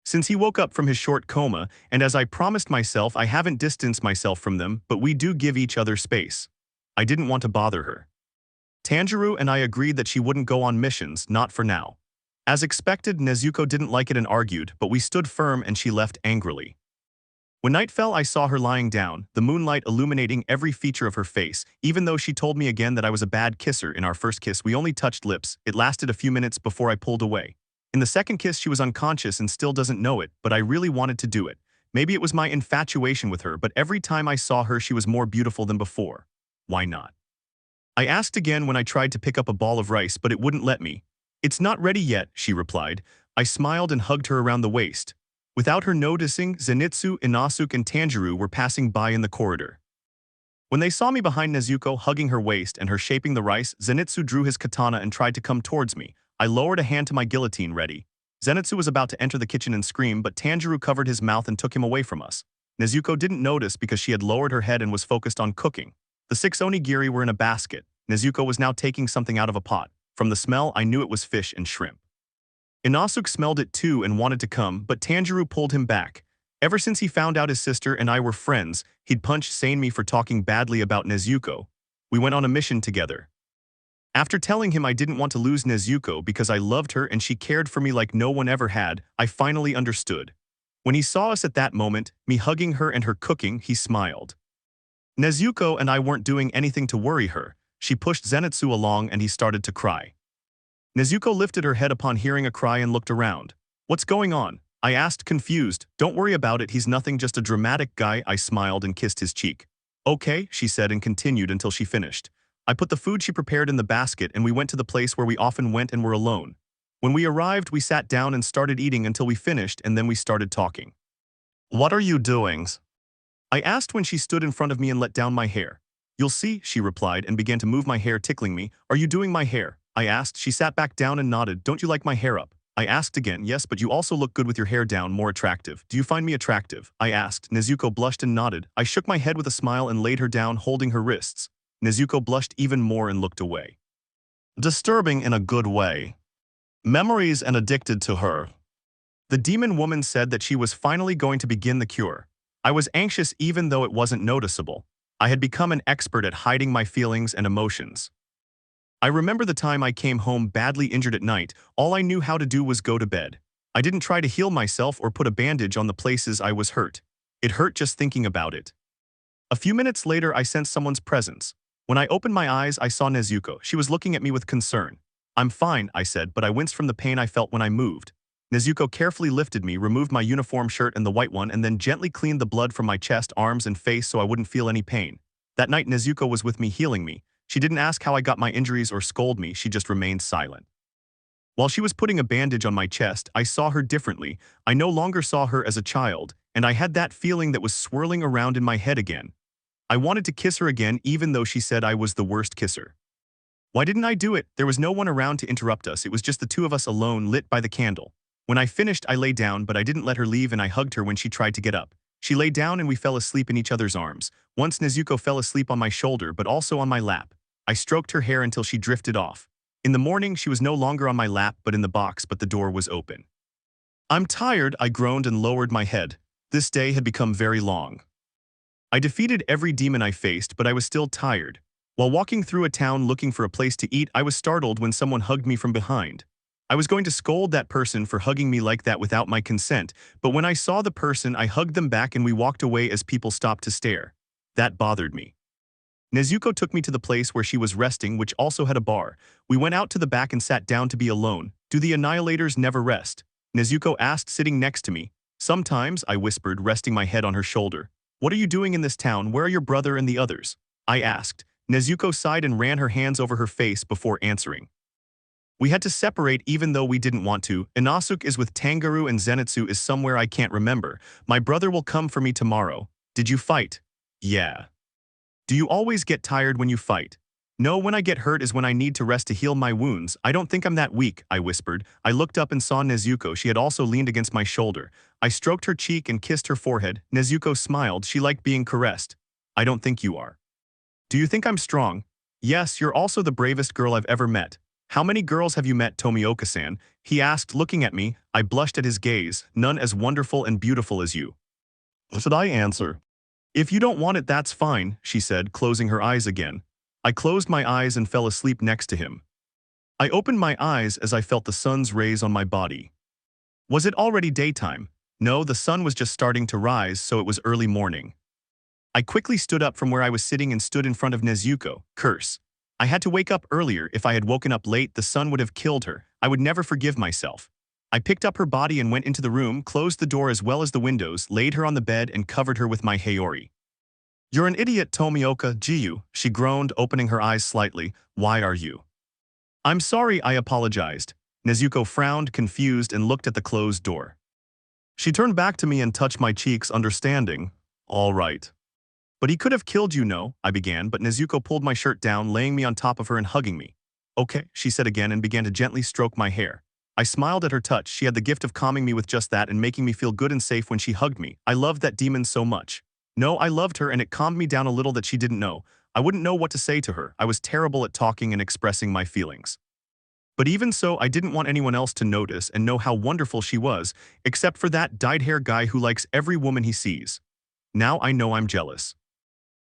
Since he woke up from his short coma, and as I promised myself, I haven't distanced myself from them, but we do give each other space. I didn't want to bother her. Tanjiro and I agreed that she wouldn't go on missions, not for now. As expected, Nezuko didn't like it and argued, but we stood firm and she left angrily. When night fell, I saw her lying down, the moonlight illuminating every feature of her face. Even though she told me again that I was a bad kisser in our first kiss, we only touched lips. It lasted a few minutes before I pulled away. In the second kiss, she was unconscious and still doesn't know it, but I really wanted to do it. Maybe it was my infatuation with her, but every time I saw her, she was more beautiful than before. Why not? I asked again when I tried to pick up a ball of rice, but it wouldn't let me. It's not ready yet, she replied. I smiled and hugged her around the waist. Without her noticing, Zenitsu, Inosuke, and Tanjiro were passing by in the corridor. When they saw me behind Nezuko hugging her waist and her shaping the rice, Zenitsu drew his katana and tried to come towards me. I lowered a hand to my guillotine ready. Zenitsu was about to enter the kitchen and scream, but Tanjiro covered his mouth and took him away from us. Nezuko didn't notice because she had lowered her head and was focused on cooking. The 6 onigiri were in a basket. Nezuko was now taking something out of a pot. From the smell, I knew it was fish and shrimp. Inosuke smelled it too and wanted to come, but Tanjiro pulled him back. Ever since he found out his sister and I were friends, he'd punched me for talking badly about Nezuko. We went on a mission together. After telling him I didn't want to lose Nezuko because I loved her and she cared for me like no one ever had, I finally understood. When he saw us at that moment, me hugging her and her cooking, he smiled. Nezuko and I weren't doing anything to worry her. She pushed Zenitsu along and he started to cry. Nezuko lifted her head upon hearing a cry and looked around. What's going on? I asked, confused. Don't worry about it, he's nothing, just a dramatic guy. I smiled and kissed his cheek. Okay, she said and continued until she finished. I put the food she prepared in the basket and we went to the place where we often went and were alone. When we arrived, we sat down and started eating until we finished and then we started talking. What are you doing? I asked when she stood in front of me and let down my hair. You'll see, she replied and began to move my hair, tickling me. Are you doing my hair? I asked. She sat back down and nodded. Don't you like my hair up? I asked again. Yes, but you also look good with your hair down, more attractive. Do you find me attractive? I asked. Nezuko blushed and nodded. I shook my head with a smile and laid her down, holding her wrists. Nezuko blushed even more and looked away. Disturbing in a good way. Memories and addicted to her. The demon woman said that she was finally going to begin the cure. I was anxious even though it wasn't noticeable. I had become an expert at hiding my feelings and emotions. I remember the time I came home badly injured at night. All I knew how to do was go to bed. I didn't try to heal myself or put a bandage on the places I was hurt. It hurt just thinking about it. A few minutes later, I sensed someone's presence. When I opened my eyes, I saw Nezuko. She was looking at me with concern. I'm fine, I said, but I winced from the pain I felt when I moved. Nezuko carefully lifted me, removed my uniform shirt and the white one, and then gently cleaned the blood from my chest, arms, and face so I wouldn't feel any pain. That night, Nezuko was with me, healing me. She didn't ask how I got my injuries or scold me, she just remained silent. While she was putting a bandage on my chest, I saw her differently. I no longer saw her as a child, and I had that feeling that was swirling around in my head again. I wanted to kiss her again even though she said I was the worst kisser. Why didn't I do it? There was no one around to interrupt us. It was just the two of us alone, lit by the candle. When I finished, I lay down, but I didn't let her leave and I hugged her when she tried to get up. She lay down and we fell asleep in each other's arms. Once Nezuko fell asleep on my shoulder but also on my lap. I stroked her hair until she drifted off. In the morning, she was no longer on my lap but in the box, but the door was open. I'm tired, I groaned and lowered my head. This day had become very long. I defeated every demon I faced, but I was still tired. While walking through a town looking for a place to eat, I was startled when someone hugged me from behind. I was going to scold that person for hugging me like that without my consent, but when I saw the person, I hugged them back and we walked away as people stopped to stare. That bothered me. Nezuko took me to the place where she was resting, which also had a bar. We went out to the back and sat down to be alone. Do the Annihilators never rest? Nezuko asked, sitting next to me. Sometimes, I whispered, resting my head on her shoulder. What are you doing in this town? Where are your brother and the others? I asked. Nezuko sighed and ran her hands over her face before answering. We had to separate even though we didn't want to. Inosuke is with Tanjiro and Zenitsu is somewhere I can't remember. My brother will come for me tomorrow. Did you fight? Yeah. Do you always get tired when you fight? No, when I get hurt is when I need to rest to heal my wounds. I don't think I'm that weak, I whispered. I looked up and saw Nezuko. She had also leaned against my shoulder. I stroked her cheek and kissed her forehead. Nezuko smiled. She liked being caressed. I don't think you are. Do you think I'm strong? Yes, you're also the bravest girl I've ever met. How many girls have you met, Tomioka-san? He asked, looking at me. I blushed at his gaze. None as wonderful and beautiful as you. What should I answer? If you don't want it, that's fine, she said, closing her eyes again. I closed my eyes and fell asleep next to him. I opened my eyes as I felt the sun's rays on my body. Was it already daytime? No, the sun was just starting to rise, so it was early morning. I quickly stood up from where I was sitting and stood in front of Nezuko. Curse. I had to wake up earlier. If I had woken up late, the sun would have killed her. I would never forgive myself. I picked up her body and went into the room, closed the door as well as the windows, laid her on the bed and covered her with my Hayori. You're an idiot, Tomioka Giyuu, she groaned, opening her eyes slightly. Why are you? I'm sorry, I apologized. Nezuko frowned, confused, and looked at the closed door. She turned back to me and touched my cheeks, understanding. All right. But he could have killed you, no, I began, but Nezuko pulled my shirt down, laying me on top of her and hugging me. Okay, she said again and began to gently stroke my hair. I smiled at her touch. She had the gift of calming me with just that and making me feel good and safe when she hugged me. I loved that demon so much. No, I loved her and it calmed me down a little that she didn't know. I wouldn't know what to say to her. I was terrible at talking and expressing my feelings. But even so, I didn't want anyone else to notice and know how wonderful she was, except for that dyed-hair guy who likes every woman he sees. Now I know I'm jealous.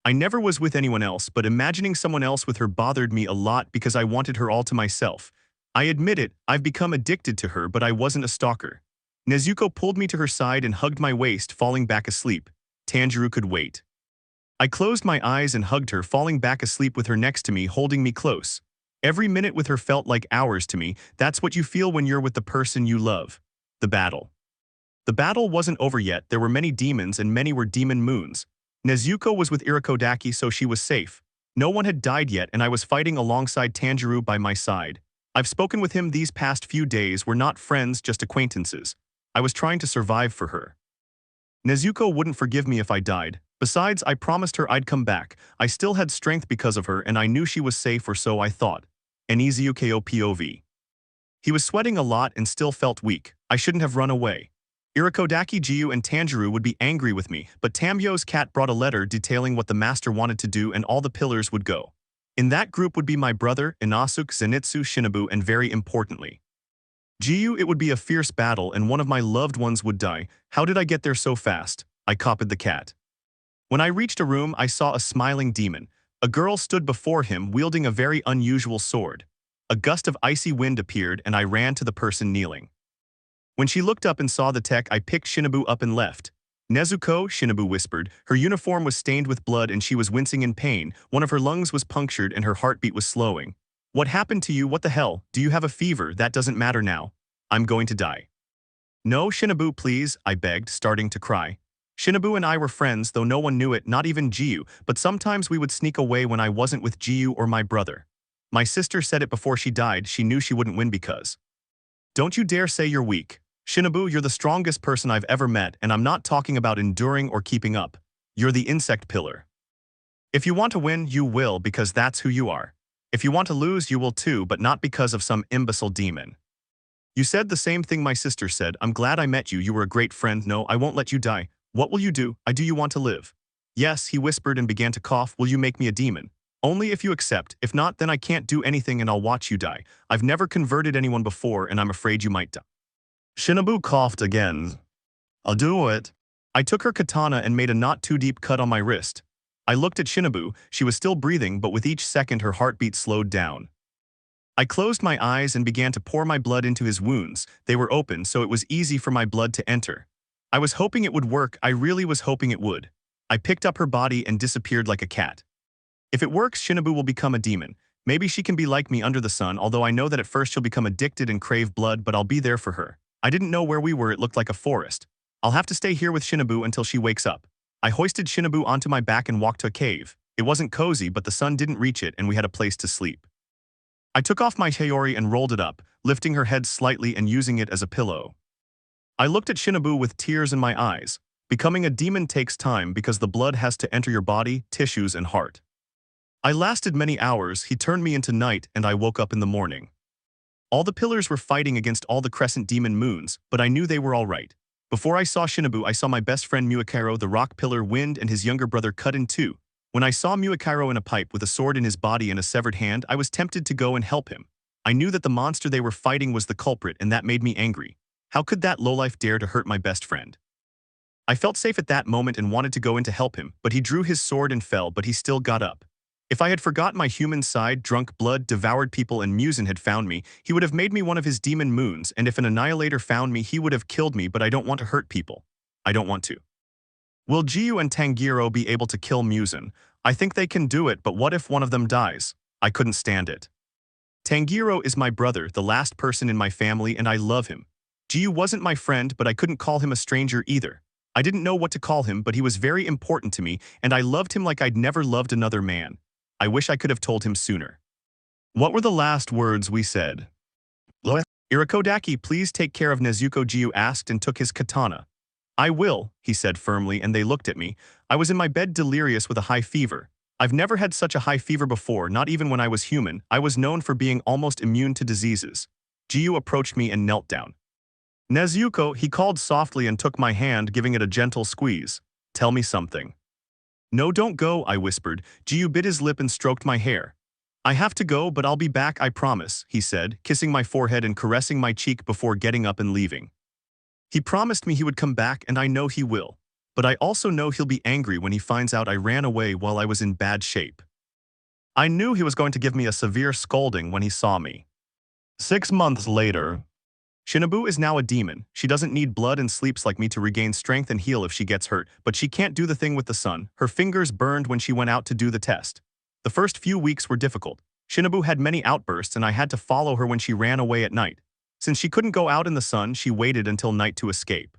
I never was with anyone else, but imagining someone else with her bothered me a lot because I wanted her all to myself. I admit it, I've become addicted to her, but I wasn't a stalker. Nezuko pulled me to her side and hugged my waist, falling back asleep. Tanjiro could wait. I closed my eyes and hugged her, falling back asleep with her next to me, holding me close. Every minute with her felt like hours to me. That's what you feel when you're with the person you love. The battle. The battle wasn't over yet. There were many demons and many were demon moons. Nezuko was with Irikodaki, so she was safe. No one had died yet and I was fighting alongside Tanjiro by my side. I've spoken with him these past few days. We're not friends, just acquaintances. I was trying to survive for her. Nezuko wouldn't forgive me if I died. Besides, I promised her I'd come back. I still had strength because of her and I knew she was safe, or so I thought. Nezuko POV. He was sweating a lot and still felt weak. I shouldn't have run away. Irikodaki, Giyu, and Tanjiro would be angry with me, but Tamio's cat brought a letter detailing what the master wanted to do and all the pillars would go. In that group would be my brother, Inosuke, Zenitsu, Shinobu, and very importantly, Giyu. It would be a fierce battle and one of my loved ones would die. How did I get there so fast? I copied the cat. When I reached a room, I saw a smiling demon. A girl stood before him wielding a very unusual sword. A gust of icy wind appeared and I ran to the person kneeling. When she looked up and saw the tech, I picked Shinobu up and left. Nezuko, Shinobu whispered. Her uniform was stained with blood and she was wincing in pain. One of her lungs was punctured and her heartbeat was slowing. What happened to you? What the hell? Do you have a fever? That doesn't matter now. I'm going to die. No, Shinobu, please, I begged, starting to cry. Shinobu and I were friends, though no one knew it, not even Giyu, but sometimes we would sneak away when I wasn't with Giyu or my brother. My sister said it before she died. She knew she wouldn't win because. Don't you dare say you're weak. Shinobu, you're the strongest person I've ever met, and I'm not talking about enduring or keeping up. You're the insect pillar. If you want to win, you will, because that's who you are. If you want to lose, you will too, but not because of some imbecile demon. You said the same thing my sister said. I'm glad I met you. You were a great friend. No, I won't let you die. What will you do? Do you want to live? Yes, he whispered and began to cough. Will you make me a demon? Only if you accept. If not, then I can't do anything and I'll watch you die. I've never converted anyone before and I'm afraid you might die. Shinobu coughed again. I'll do it. I took her katana and made a not too deep cut on my wrist. I looked at Shinobu. She was still breathing, but with each second her heartbeat slowed down. I closed my eyes and began to pour my blood into his wounds. They were open, so it was easy for my blood to enter. I was hoping it would work. I really was hoping it would. I picked up her body and disappeared like a cat. If it works, Shinobu will become a demon. Maybe she can be like me under the sun, although I know that at first she'll become addicted and crave blood, but I'll be there for her. I didn't know where we were. It looked like a forest. I'll have to stay here with Shinobu until she wakes up. I hoisted Shinobu onto my back and walked to a cave. It wasn't cozy, but the sun didn't reach it and we had a place to sleep. I took off my Hayori and rolled it up, lifting her head slightly and using it as a pillow. I looked at Shinobu with tears in my eyes. Becoming a demon takes time because the blood has to enter your body, tissues, and heart. I lasted many hours. He turned me into night and I woke up in the morning. All the pillars were fighting against all the crescent demon moons, but I knew they were all right. Before I saw Shinobu, I saw my best friend Muakiro, the rock pillar, Wind, and his younger brother cut in two. When I saw Muakiro in a pipe with a sword in his body and a severed hand, I was tempted to go and help him. I knew that the monster they were fighting was the culprit and that made me angry. How could that lowlife dare to hurt my best friend? I felt safe at that moment and wanted to go in to help him, but he drew his sword and fell, but he still got up. If I had forgot my human side, drunk blood, devoured people, and Muzan had found me, he would have made me one of his demon moons, and if an annihilator found me, he would have killed me, but I don't want to hurt people. I don't want to. Will Giyu and Tanjiro be able to kill Muzan? I think they can do it, but what if one of them dies? I couldn't stand it. Tanjiro is my brother, the last person in my family, and I love him. Giyu wasn't my friend, but I couldn't call him a stranger either. I didn't know what to call him, but he was very important to me, and I loved him like I'd never loved another man. I wish I could have told him sooner. What were the last words we said? Irikodaki, please take care of Nezuko, Giyu asked and took his katana. I will, he said firmly, and they looked at me. I was in my bed delirious with a high fever. I've never had such a high fever before, not even when I was human. I was known for being almost immune to diseases. Giyu approached me and knelt down. Nezuko, he called softly and took my hand, giving it a gentle squeeze. Tell me something. No, don't go, I whispered. Giyu bit his lip and stroked my hair. I have to go, but I'll be back, I promise, he said, kissing my forehead and caressing my cheek before getting up and leaving. He promised me he would come back, and I know he will. But I also know he'll be angry when he finds out I ran away while I was in bad shape. I knew he was going to give me a severe scolding when he saw me. 6 months later. Shinobu is now a demon. She doesn't need blood and sleeps like me to regain strength and heal if she gets hurt, but she can't do the thing with the sun. Her fingers burned when she went out to do the test. The first few weeks were difficult. Shinobu had many outbursts and I had to follow her when she ran away at night. Since she couldn't go out in the sun, she waited until night to escape.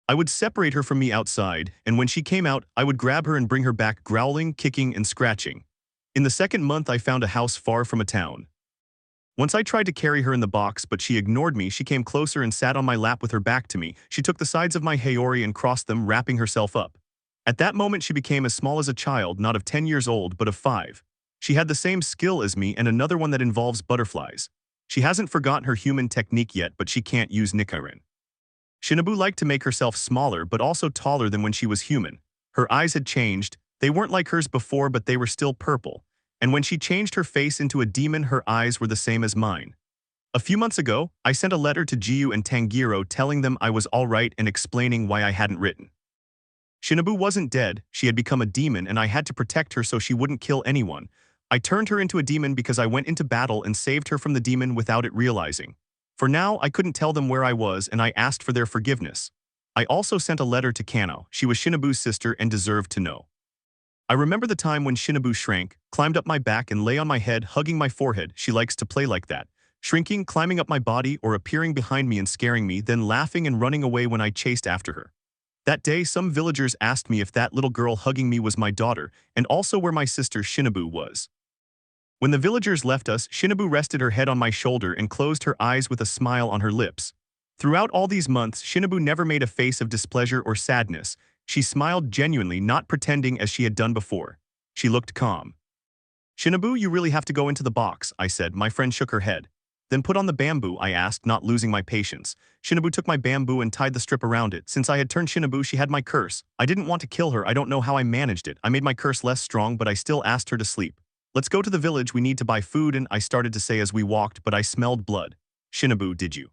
I would separate her from me outside, and when she came out, I would grab her and bring her back growling, kicking, and scratching. In the second month, I found a house far from a town. Once I tried to carry her in the box, but she ignored me. She came closer and sat on my lap with her back to me. She took the sides of my Hayori and crossed them, wrapping herself up. At that moment, she became as small as a child, not of 10 years old, but of 5. She had the same skill as me and another one that involves butterflies. She hasn't forgotten her human technique yet, but she can't use Nichiren. Shinobu liked to make herself smaller, but also taller than when she was human. Her eyes had changed. They weren't like hers before, but they were still purple. And when she changed her face into a demon, her eyes were the same as mine. A few months ago, I sent a letter to Giyu and Tanjiro telling them I was all right and explaining why I hadn't written. Shinobu wasn't dead, she had become a demon and I had to protect her so she wouldn't kill anyone. I turned her into a demon because I went into battle and saved her from the demon without it realizing. For now, I couldn't tell them where I was and I asked for their forgiveness. I also sent a letter to Kano. She was Shinobu's sister and deserved to know. I remember the time when Shinobu shrank, climbed up my back and lay on my head, hugging my forehead. She likes to play like that. Shrinking, climbing up my body, or appearing behind me and scaring me, then laughing and running away when I chased after her. That day, some villagers asked me if that little girl hugging me was my daughter, and also where my sister Shinobu was. When the villagers left us, Shinobu rested her head on my shoulder and closed her eyes with a smile on her lips. Throughout all these months, Shinobu never made a face of displeasure or sadness. She smiled genuinely, not pretending as she had done before. She looked calm. "Shinobu, you really have to go into the box," I said. My friend shook her head. "Then put on the bamboo," I asked, not losing my patience. Shinobu took my bamboo and tied the strip around it. Since I had turned Shinobu, she had my curse. I didn't want to kill her. I don't know how I managed it. I made my curse less strong, but I still asked her to sleep. "Let's go to the village. We need to buy food," and I started to say as we walked, but I smelled blood. "Shinobu, did you?"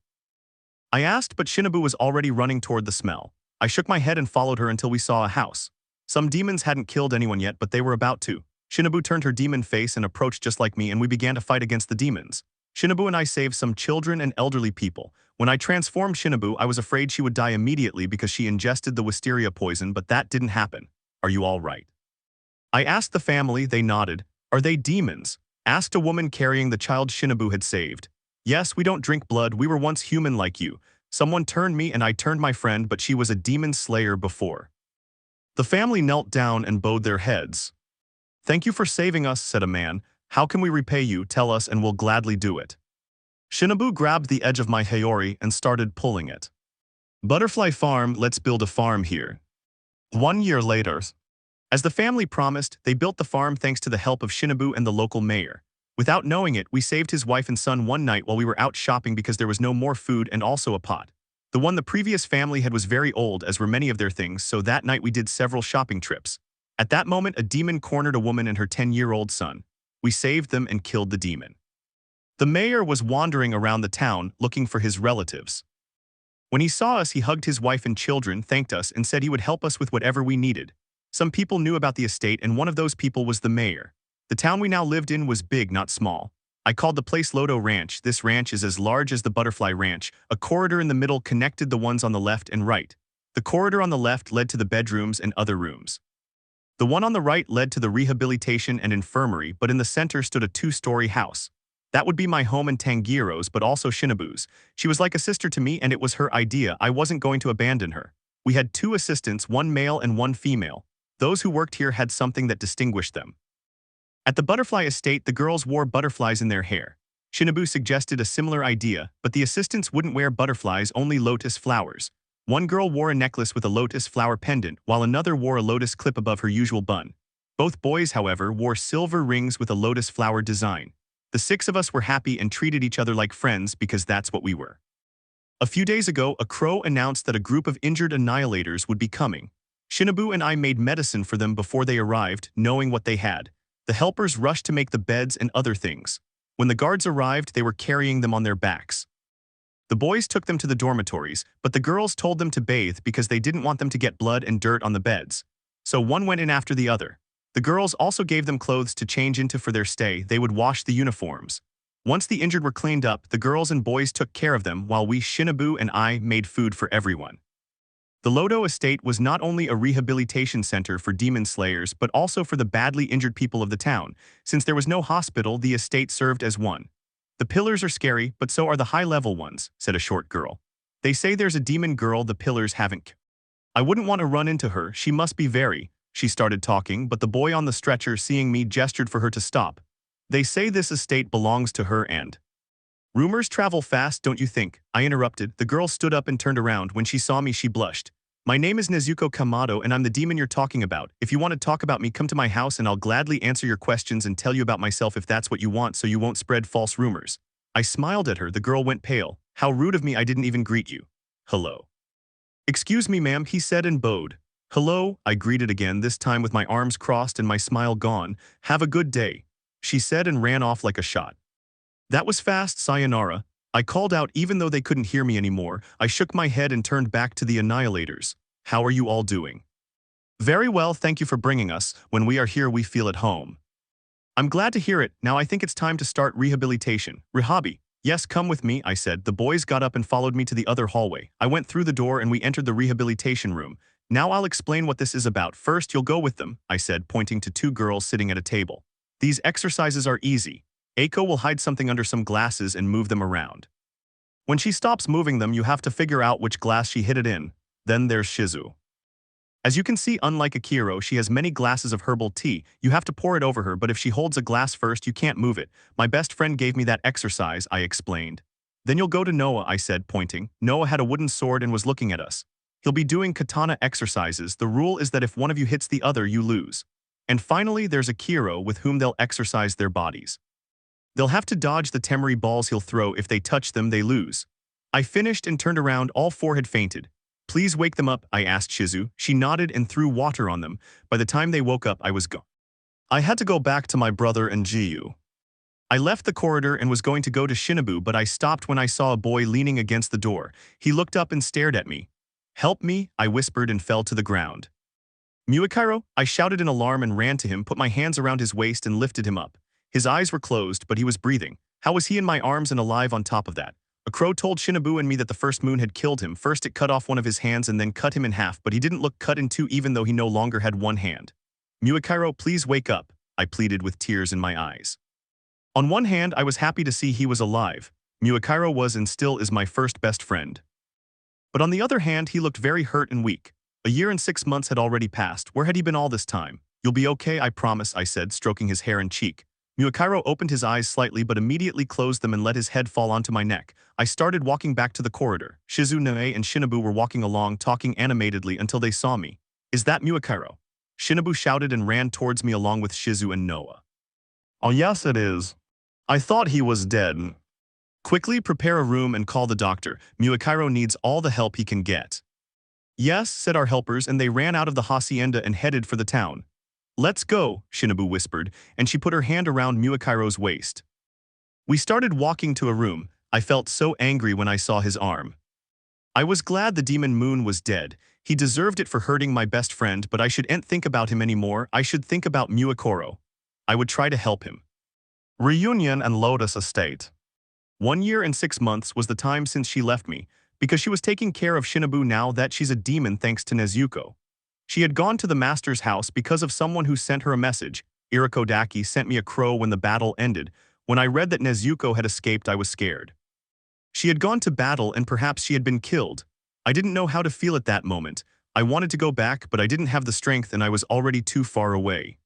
I asked, but Shinobu was already running toward the smell. I shook my head and followed her until we saw a house. Some demons hadn't killed anyone yet, but they were about to. Shinobu turned her demon face and approached just like me, and we began to fight against the demons. Shinobu and I saved some children and elderly people. When I transformed Shinobu, I was afraid she would die immediately because she ingested the wisteria poison, but that didn't happen. "Are you all right?" I asked the family. They nodded. "Are they demons?" asked a woman carrying the child Shinobu had saved. "Yes, we don't drink blood. We were once human like you." Someone turned me and I turned my friend, but she was a demon slayer before. The family knelt down and bowed their heads. "Thank you for saving us," said a man. "How can we repay you? Tell us and we'll gladly do it." Shinobu grabbed the edge of my Hayori and started pulling it. "Butterfly farm, let's build a farm here." 1 year later, as the family promised, they built the farm thanks to the help of Shinobu and the local mayor. Without knowing it, we saved his wife and son one night while we were out shopping because there was no more food and also a pot. The one the previous family had was very old, as were many of their things, so that night we did several shopping trips. At that moment, a demon cornered a woman and her 10-year-old son. We saved them and killed the demon. The mayor was wandering around the town looking for his relatives. When he saw us, he hugged his wife and children, thanked us, and said he would help us with whatever we needed. Some people knew about the estate, and one of those people was the mayor. The town we now lived in was big, not small. I called the place Loto Ranch. This ranch is as large as the Butterfly Ranch. A corridor in the middle connected the ones on the left and right. The corridor on the left led to the bedrooms and other rooms. The one on the right led to the rehabilitation and infirmary, but in the center stood a 2-story house. That would be my home and Tanjiro's, but also Shinobu's. She was like a sister to me, and it was her idea. I wasn't going to abandon her. We had 2 assistants, one male and one female. Those who worked here had something that distinguished them. At the Butterfly Estate, the girls wore butterflies in their hair. Shinobu suggested a similar idea, but the assistants wouldn't wear butterflies, only lotus flowers. One girl wore a necklace with a lotus flower pendant, while another wore a lotus clip above her usual bun. Both boys, however, wore silver rings with a lotus flower design. The 6 of us were happy and treated each other like friends because that's what we were. A few days ago, a crow announced that a group of injured annihilators would be coming. Shinobu and I made medicine for them before they arrived, knowing what they had. The helpers rushed to make the beds and other things. When the guards arrived, they were carrying them on their backs. The boys took them to the dormitories, but the girls told them to bathe because they didn't want them to get blood and dirt on the beds. So one went in after the other. The girls also gave them clothes to change into for their stay. They would wash the uniforms. Once the injured were cleaned up, the girls and boys took care of them while we Shinobu and I made food for everyone. The Lodo estate was not only a rehabilitation center for demon slayers but also for the badly injured people of the town. Since there was no hospital, the estate served as one. The pillars are scary, but so are the high-level ones, said a short girl. They say there's a demon girl the pillars haven't. I wouldn't want to run into her, she must be very. She started talking, but the boy on the stretcher, seeing me, gestured for her to stop. They say this estate belongs to her and… Rumors travel fast, don't you think? I interrupted. The girl stood up and turned around. When she saw me, she blushed. My name is Nezuko Kamado and I'm the demon you're talking about. If you want to talk about me, come to my house and I'll gladly answer your questions and tell you about myself if that's what you want, so you won't spread false rumors. I smiled at her. The girl went pale. How rude of me, I didn't even greet you. Hello. Excuse me, ma'am, he said and bowed. Hello, I greeted again, this time with my arms crossed and my smile gone. Have a good day, she said and ran off like a shot. That was fast, sayonara. I called out even though they couldn't hear me anymore. I shook my head and turned back to the Annihilators. How are you all doing? Very well, thank you for bringing us. When we are here, we feel at home. I'm glad to hear it. Now I think it's time to start rehabilitation. Rehabi. Yes, come with me, I said. The boys got up and followed me to the other hallway. I went through the door and we entered the rehabilitation room. Now I'll explain what this is about. First, you'll go with them, I said, pointing to two girls sitting at a table. These exercises are easy. Eiko will hide something under some glasses and move them around. When she stops moving them, you have to figure out which glass she hid it in. Then there's Shizu. As you can see, unlike Akiro, she has many glasses of herbal tea. You have to pour it over her, but if she holds a glass first, you can't move it. My best friend gave me that exercise, I explained. Then you'll go to Noah, I said, pointing. Noah had a wooden sword and was looking at us. He'll be doing katana exercises. The rule is that if one of you hits the other, you lose. And finally, there's Akiro, with whom they'll exercise their bodies. They'll have to dodge the temeri balls he'll throw. If they touch them, they lose. I finished and turned around. All four had fainted. Please wake them up, I asked Shizu. She nodded and threw water on them. By the time they woke up, I was gone. I had to go back to my brother and Giyu. I left the corridor and was going to go to Shinobu, but I stopped when I saw a boy leaning against the door. He looked up and stared at me. Help me, I whispered and fell to the ground. Muikiro, I shouted in alarm and ran to him, put my hands around his waist and lifted him up. His eyes were closed, but he was breathing. How was he in my arms and alive on top of that? A crow told Shinobu and me that the first moon had killed him. First it cut off one of his hands and then cut him in half, but he didn't look cut in two even though he no longer had one hand. Muikiro, please wake up, I pleaded with tears in my eyes. On one hand, I was happy to see he was alive. Muikiro was and still is my first best friend. But on the other hand, he looked very hurt and weak. A year and 6 months had already passed. Where had he been all this time? You'll be okay, I promise, I said, stroking his hair and cheek. Muikiro opened his eyes slightly but immediately closed them and let his head fall onto my neck. I started walking back to the corridor. Shizu, Noe, and Shinobu were walking along, talking animatedly until they saw me. Is that Muikiro? Shinobu shouted and ran towards me along with Shizu and Noah. Oh yes, it is. I thought he was dead. Quickly prepare a room and call the doctor. Muikiro needs all the help he can get. Yes, said our helpers, and they ran out of the hacienda and headed for the town. Let's go, Shinobu whispered, and she put her hand around Muikiro's waist. We started walking to a room. I felt so angry when I saw his arm. I was glad the demon moon was dead. He deserved it for hurting my best friend, but I shouldn't think about him anymore. I should think about Muikiro. I would try to help him. Reunion and Lotus Estate. 1 year and 6 months was the time since she left me, because she was taking care of Shinobu now that she's a demon thanks to Nezuko. She had gone to the master's house because of someone who sent her a message. Irakodaki sent me a crow when the battle ended. When I read that Nezuko had escaped, I was scared. She had gone to battle and perhaps she had been killed. I didn't know how to feel at that moment. I wanted to go back, but I didn't have the strength and I was already too far away.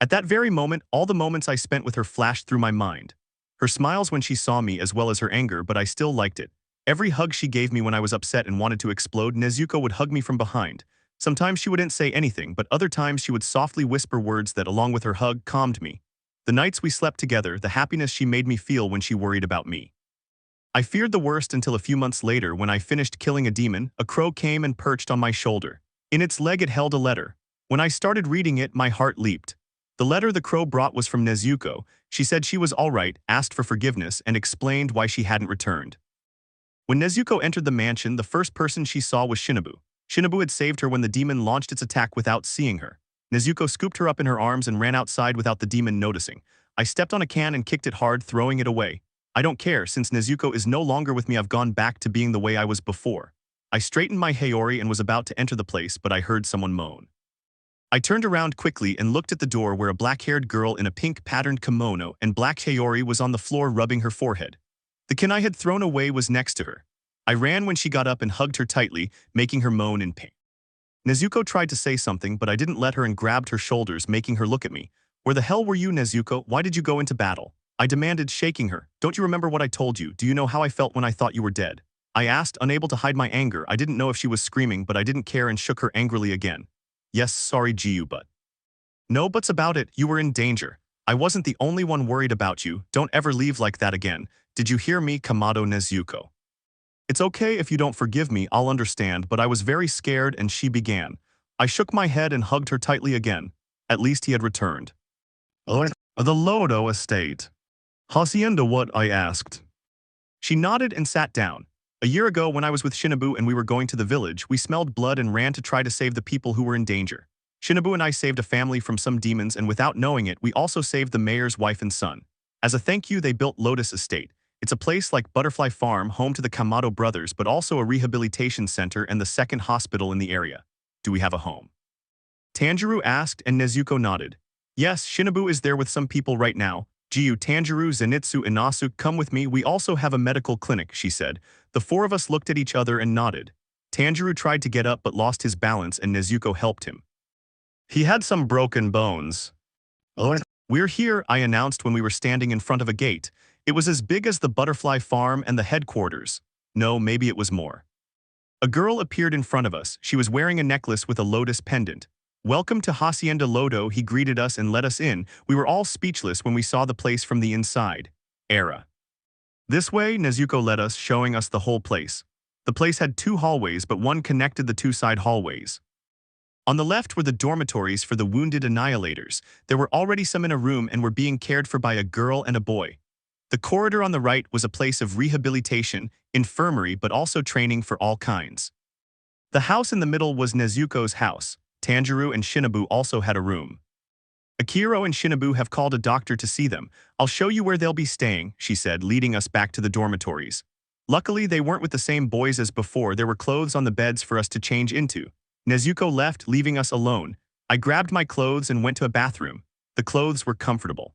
At that very moment, all the moments I spent with her flashed through my mind. Her smiles when she saw me as well as her anger, but I still liked it. Every hug she gave me when I was upset and wanted to explode, Nezuko would hug me from behind. Sometimes she wouldn't say anything, but other times she would softly whisper words that, along with her hug, calmed me. The nights we slept together, the happiness she made me feel when she worried about me. I feared the worst until a few months later when I finished killing a demon. A crow came and perched on my shoulder. In its leg it held a letter. When I started reading it, my heart leaped. The letter the crow brought was from Nezuko. She said she was all right, asked for forgiveness, and explained why she hadn't returned. When Nezuko entered the mansion, the first person she saw was Shinobu. Shinobu had saved her when the demon launched its attack without seeing her. Nezuko scooped her up in her arms and ran outside without the demon noticing. I stepped on a can and kicked it hard, throwing it away. I don't care, since Nezuko is no longer with me, I've gone back to being the way I was before. I straightened my Hayori and was about to enter the place, but I heard someone moan. I turned around quickly and looked at the door where a black-haired girl in a pink-patterned kimono and black Hayori was on the floor rubbing her forehead. The can I had thrown away was next to her. I ran when she got up and hugged her tightly, making her moan in pain. Nezuko tried to say something, but I didn't let her and grabbed her shoulders, making her look at me. Where the hell were you, Nezuko? Why did you go into battle? I demanded, shaking her. Don't you remember what I told you? Do you know how I felt when I thought you were dead? I asked, unable to hide my anger. I didn't know if she was screaming, but I didn't care and shook her angrily again. Yes, sorry, Giyu, but... No buts about it, you were in danger. I wasn't the only one worried about you. Don't ever leave like that again. Did you hear me, Kamado Nezuko? It's okay if you don't forgive me, I'll understand, but I was very scared and she began. I shook my head and hugged her tightly again. At least he had returned. The Lodo estate. Hacienda, what? I asked. She nodded and sat down. A year ago, when I was with Shinobu and we were going to the village, we smelled blood and ran to try to save the people who were in danger. Shinobu and I saved a family from some demons, and without knowing it, we also saved the mayor's wife and son. As a thank you, they built Lotus Estate. It's a place like Butterfly Farm, home to the Kamado brothers, but also a rehabilitation center and the second hospital in the area. Do we have a home? Tanjiro asked, and Nezuko nodded. Yes, Shinobu is there with some people right now. Giyu, Tanjiro, Zenitsu, Inasu, come with me. We also have a medical clinic, she said. The four of us looked at each other and nodded. Tanjiro tried to get up but lost his balance, and Nezuko helped him. He had some broken bones. We're here, I announced when we were standing in front of a gate. It was as big as the Butterfly Farm and the headquarters. No, maybe it was more. A girl appeared in front of us. She was wearing a necklace with a lotus pendant. Welcome to Hacienda Lodo, he greeted us and let us in. We were all speechless when we saw the place from the inside. Era. This way, Nezuko led us, showing us the whole place. The place had two hallways, but one connected the two side hallways. On the left were the dormitories for the wounded annihilators. There were already some in a room and were being cared for by a girl and a boy. The corridor on the right was a place of rehabilitation, infirmary, but also training for all kinds. The house in the middle was Nezuko's house. Tanjiro and Shinobu also had a room. Akiro and Shinobu have called a doctor to see them. I'll show you where they'll be staying, she said, leading us back to the dormitories. Luckily, they weren't with the same boys as before. There were clothes on the beds for us to change into. Nezuko left, leaving us alone. I grabbed my clothes and went to a bathroom. The clothes were comfortable.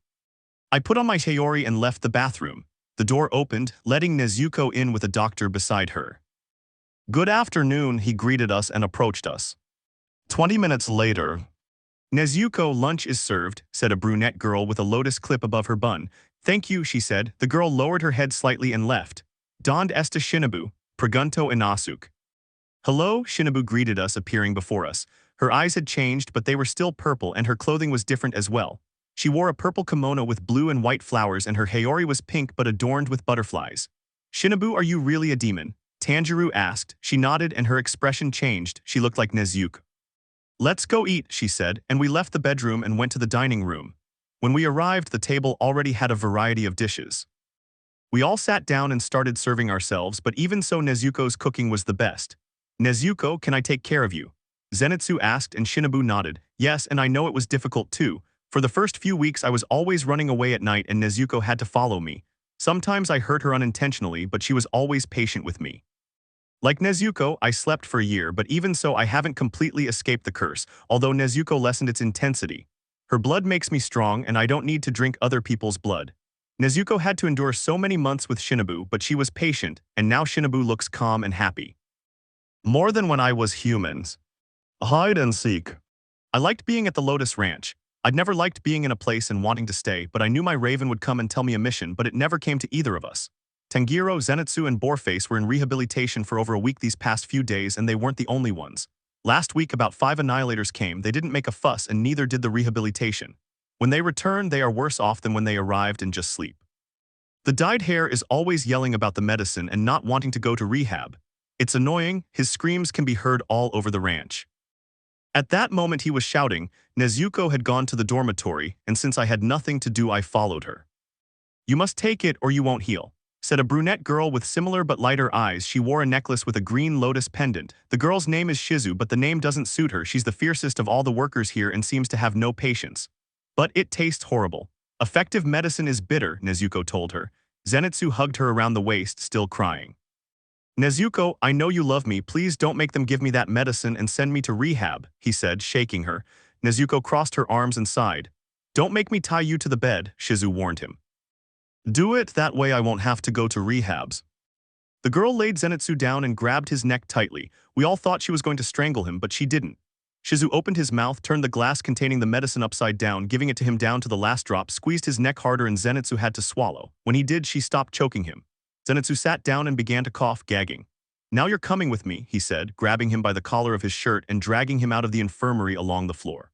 I put on my Hayori and left the bathroom. The door opened, letting Nezuko in with a doctor beside her. Good afternoon, he greeted us and approached us. 20 minutes later. Nezuko, lunch is served, said a brunette girl with a lotus clip above her bun. Thank you, she said. The girl lowered her head slightly and left. Donned esta Shinobu, pregunto Inasuk. Hello, Shinobu greeted us, appearing before us. Her eyes had changed, but they were still purple, and her clothing was different as well. She wore a purple kimono with blue and white flowers, and her Hayori was pink but adorned with butterflies. Shinobu, are you really a demon? Tanjiro asked. She nodded and her expression changed. She looked like Nezuko. Let's go eat, she said, and we left the bedroom and went to the dining room. When we arrived, the table already had a variety of dishes. We all sat down and started serving ourselves, but even so, Nezuko's cooking was the best. Nezuko, can I take care of you? Zenitsu asked, and Shinobu nodded. Yes, and I know it was difficult too. For the first few weeks, I was always running away at night and Nezuko had to follow me. Sometimes I hurt her unintentionally, but she was always patient with me. Like Nezuko, I slept for a year, but even so, I haven't completely escaped the curse, although Nezuko lessened its intensity. Her blood makes me strong, and I don't need to drink other people's blood. Nezuko had to endure so many months with Shinobu, but she was patient, and now Shinobu looks calm and happy. More than when I was humans. Hide and seek. I liked being at the Lotus Ranch. I'd never liked being in a place and wanting to stay, but I knew my raven would come and tell me a mission, but it never came to either of us. Tanjiro, Zenitsu, and Boreface were in rehabilitation for over a week these past few days, and they weren't the only ones. Last week, about 5 annihilators came. They didn't make a fuss, and neither did the rehabilitation. When they return, they are worse off than when they arrived and just sleep. The dyed hair is always yelling about the medicine and not wanting to go to rehab. It's annoying. His screams can be heard all over the ranch. At that moment he was shouting. Nezuko had gone to the dormitory, and since I had nothing to do, I followed her. You must take it or you won't heal, said a brunette girl with similar but lighter eyes. She wore a necklace with a green lotus pendant. The girl's name is Shizu, but the name doesn't suit her. She's the fiercest of all the workers here and seems to have no patience. But it tastes horrible. Effective medicine is bitter, Nezuko told her. Zenitsu hugged her around the waist, still crying. Nezuko, I know you love me, please don't make them give me that medicine and send me to rehab, he said, shaking her. Nezuko crossed her arms and sighed. Don't make me tie you to the bed, Shizu warned him. Do it, that way I won't have to go to rehabs. The girl laid Zenitsu down and grabbed his neck tightly. We all thought she was going to strangle him, but she didn't. Shizu opened his mouth, turned the glass containing the medicine upside down, giving it to him down to the last drop, squeezed his neck harder and Zenitsu had to swallow. When he did, she stopped choking him. Zenitsu sat down and began to cough, gagging. Now you're coming with me, he said, grabbing him by the collar of his shirt and dragging him out of the infirmary along the floor.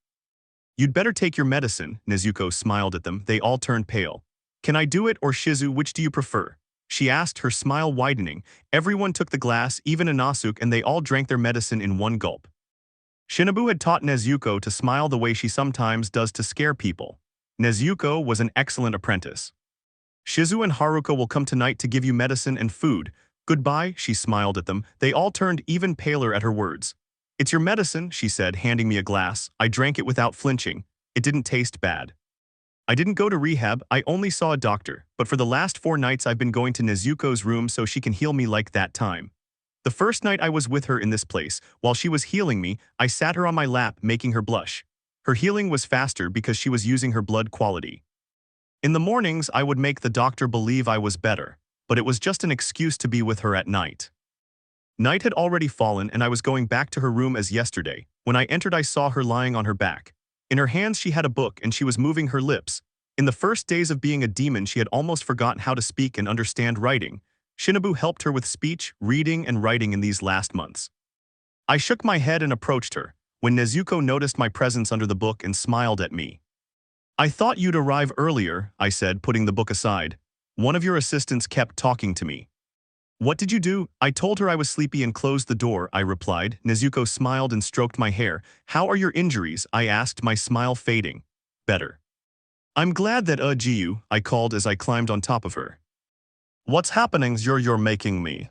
You'd better take your medicine, Nezuko smiled at them. They all turned pale. Can I do it or Shizu, which do you prefer? She asked, her smile widening. Everyone took the glass, even Inosuke, and they all drank their medicine in one gulp. Shinobu had taught Nezuko to smile the way she sometimes does to scare people. Nezuko was an excellent apprentice. Shizu and Haruka will come tonight to give you medicine and food. Goodbye, she smiled at them. They all turned even paler at her words. It's your medicine, she said, handing me a glass. I drank it without flinching. It didn't taste bad. I didn't go to rehab, I only saw a doctor, but for the last 4 nights I've been going to Nezuko's room so she can heal me like that time. The first night I was with her in this place, while she was healing me, I sat her on my lap, making her blush. Her healing was faster because she was using her blood quality. In the mornings, I would make the doctor believe I was better, but it was just an excuse to be with her at night. Night had already fallen and I was going back to her room as yesterday. When I entered, I saw her lying on her back. In her hands she had a book and she was moving her lips. In the first days of being a demon, she had almost forgotten how to speak and understand writing. Shinobu helped her with speech, reading, and writing in these last months. I shook my head and approached her, when Nezuko noticed my presence under the book and smiled at me. I thought you'd arrive earlier, I said, putting the book aside. One of your assistants kept talking to me. What did you do? I told her I was sleepy and closed the door, I replied. Nezuko smiled and stroked my hair. How are your injuries? I asked, my smile fading. Better. I'm glad that Giyu, I called as I climbed on top of her. What's happening? You're making me.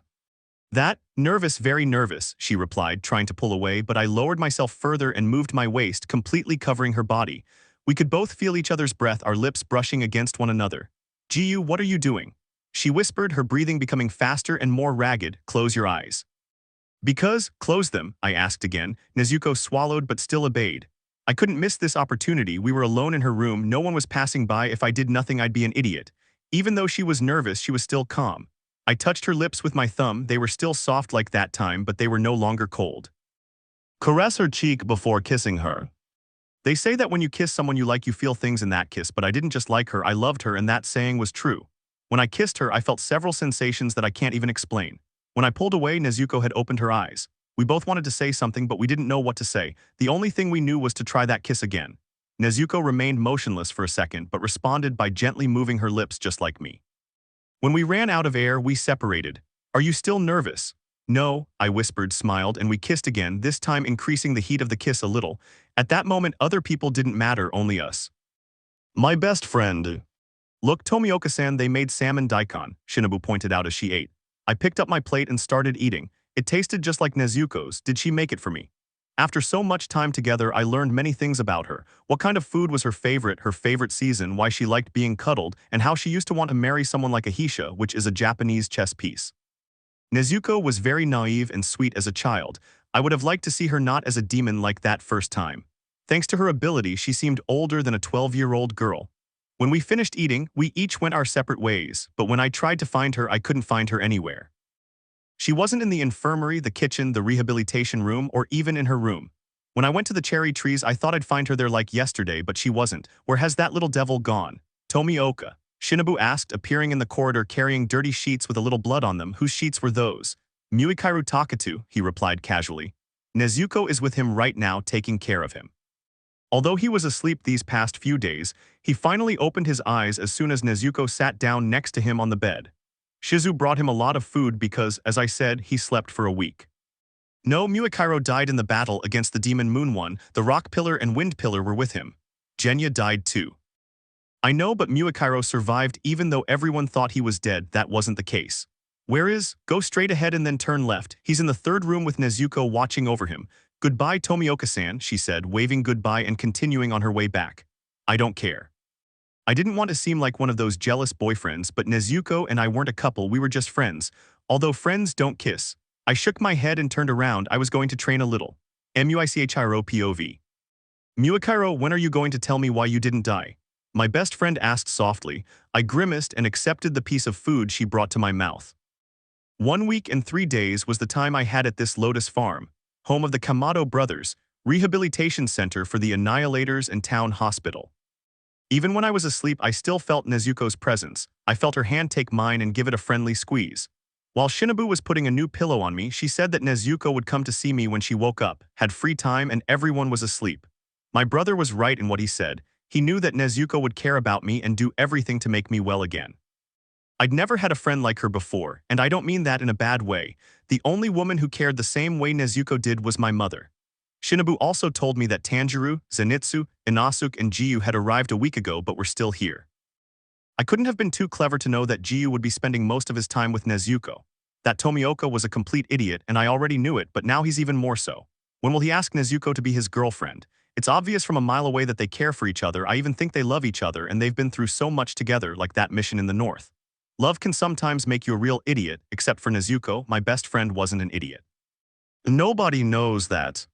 That, nervous, very nervous, she replied, trying to pull away, but I lowered myself further and moved my waist, completely covering her body. We could both feel each other's breath, our lips brushing against one another. Giyu, what are you doing? She whispered, her breathing becoming faster and more ragged. Close your eyes. Because, close them, I asked again. Nezuko swallowed but still obeyed. I couldn't miss this opportunity. We were alone in her room, no one was passing by. If I did nothing, I'd be an idiot. Even though she was nervous, she was still calm. I touched her lips with my thumb. They were still soft like that time, but they were no longer cold. Caress her cheek before kissing her. They say that when you kiss someone you like, you feel things in that kiss, but I didn't just like her, I loved her, and that saying was true. When I kissed her, I felt several sensations that I can't even explain. When I pulled away, Nezuko had opened her eyes. We both wanted to say something, but we didn't know what to say. The only thing we knew was to try that kiss again. Nezuko remained motionless for a second, but responded by gently moving her lips just like me. When we ran out of air, we separated. Are you still nervous? No, I whispered, smiled, and we kissed again, this time increasing the heat of the kiss a little. At that moment, other people didn't matter, only us. My best friend. Look, Tomioka-san, they made salmon daikon, Shinobu pointed out as she ate. I picked up my plate and started eating. It tasted just like Nezuko's. Did she make it for me? After so much time together, I learned many things about her. What kind of food was her favorite season, why she liked being cuddled, and how she used to want to marry someone like a Hisha, which is a Japanese chess piece. Nezuko was very naive and sweet as a child. I would have liked to see her not as a demon like that first time. Thanks to her ability, she seemed older than a 12-year-old girl. When we finished eating, we each went our separate ways, but when I tried to find her, I couldn't find her anywhere. She wasn't in the infirmary, the kitchen, the rehabilitation room, or even in her room. When I went to the cherry trees, I thought I'd find her there like yesterday, but she wasn't. Where has that little devil gone? Tomioka, Shinobu asked, appearing in the corridor carrying dirty sheets with a little blood on them. Whose sheets were those? Muikairu Takatu, he replied casually. Nezuko is with him right now, taking care of him. Although he was asleep these past few days, he finally opened his eyes as soon as Nezuko sat down next to him on the bed. Shizu brought him a lot of food because, as I said, he slept for a week. No, Muikairu died in the battle against the demon Moon One. The Rock Pillar and Wind Pillar were with him. Genya died too. I know, but Muikairu survived even though everyone thought he was dead. That wasn't the case. Where is? Go straight ahead and then turn left. He's in the third room with Nezuko watching over him. Goodbye, Tomioka-san, she said, waving goodbye and continuing on her way back. I don't care. I didn't want to seem like one of those jealous boyfriends, but Nezuko and I weren't a couple, we were just friends. Although friends don't kiss. I shook my head and turned around. I was going to train a little. Muichiro POV. Muichiro, when are you going to tell me why you didn't die? My best friend asked softly. I grimaced and accepted the piece of food she brought to my mouth. 1 week and 3 days was the time I had at this Lotus Farm, home of the Kamado brothers, rehabilitation center for the Annihilators and town hospital. Even when I was asleep, I still felt Nezuko's presence. I felt her hand take mine and give it a friendly squeeze. While Shinobu was putting a new pillow on me, she said that Nezuko would come to see me when she woke up, had free time, and everyone was asleep. My brother was right in what he said. He knew that Nezuko would care about me and do everything to make me well again. I'd never had a friend like her before, and I don't mean that in a bad way. The only woman who cared the same way Nezuko did was my mother. Shinobu also told me that Tanjiro, Zenitsu, Inosuke, and Giyu had arrived a week ago but were still here. I couldn't have been too clever to know that Giyu would be spending most of his time with Nezuko. That Tomioka was a complete idiot, and I already knew it, but now he's even more so. When will he ask Nezuko to be his girlfriend? It's obvious from a mile away that they care for each other. I even think they love each other, and they've been through so much together, like that mission in the north. Love can sometimes make you a real idiot, except for Nezuko. My best friend wasn't an idiot. Nobody knows that.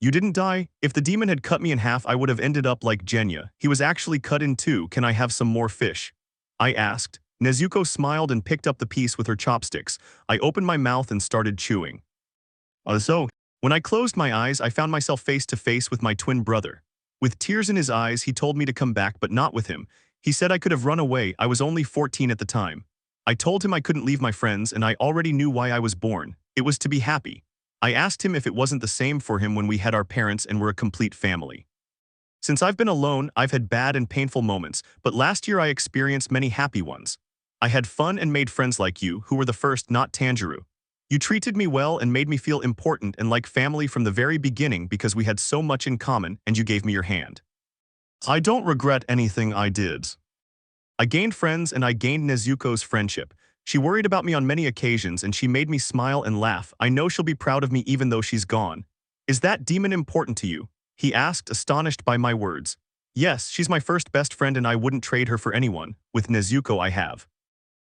You didn't die? If the demon had cut me in half, I would have ended up like Genya. He was actually cut in two. Can I have some more fish? I asked. Nezuko smiled and picked up the piece with her chopsticks. I opened my mouth and started chewing. When I closed my eyes, I found myself face to face with my twin brother. With tears in his eyes, he told me to come back, but not with him. He said I could have run away. I was only 14 at the time. I told him I couldn't leave my friends, and I already knew why I was born. It was to be happy. I asked him if it wasn't the same for him when we had our parents and were a complete family. Since I've been alone, I've had bad and painful moments, but last year I experienced many happy ones. I had fun and made friends like you, who were the first, not Tanjiro. You treated me well and made me feel important and like family from the very beginning because we had so much in common, and you gave me your hand. I don't regret anything I did. I gained friends and I gained Nezuko's friendship. She worried about me on many occasions and she made me smile and laugh. I know she'll be proud of me even though she's gone. Is that demon important to you? He asked, astonished by my words. Yes, she's my first best friend and I wouldn't trade her for anyone. With Nezuko I have.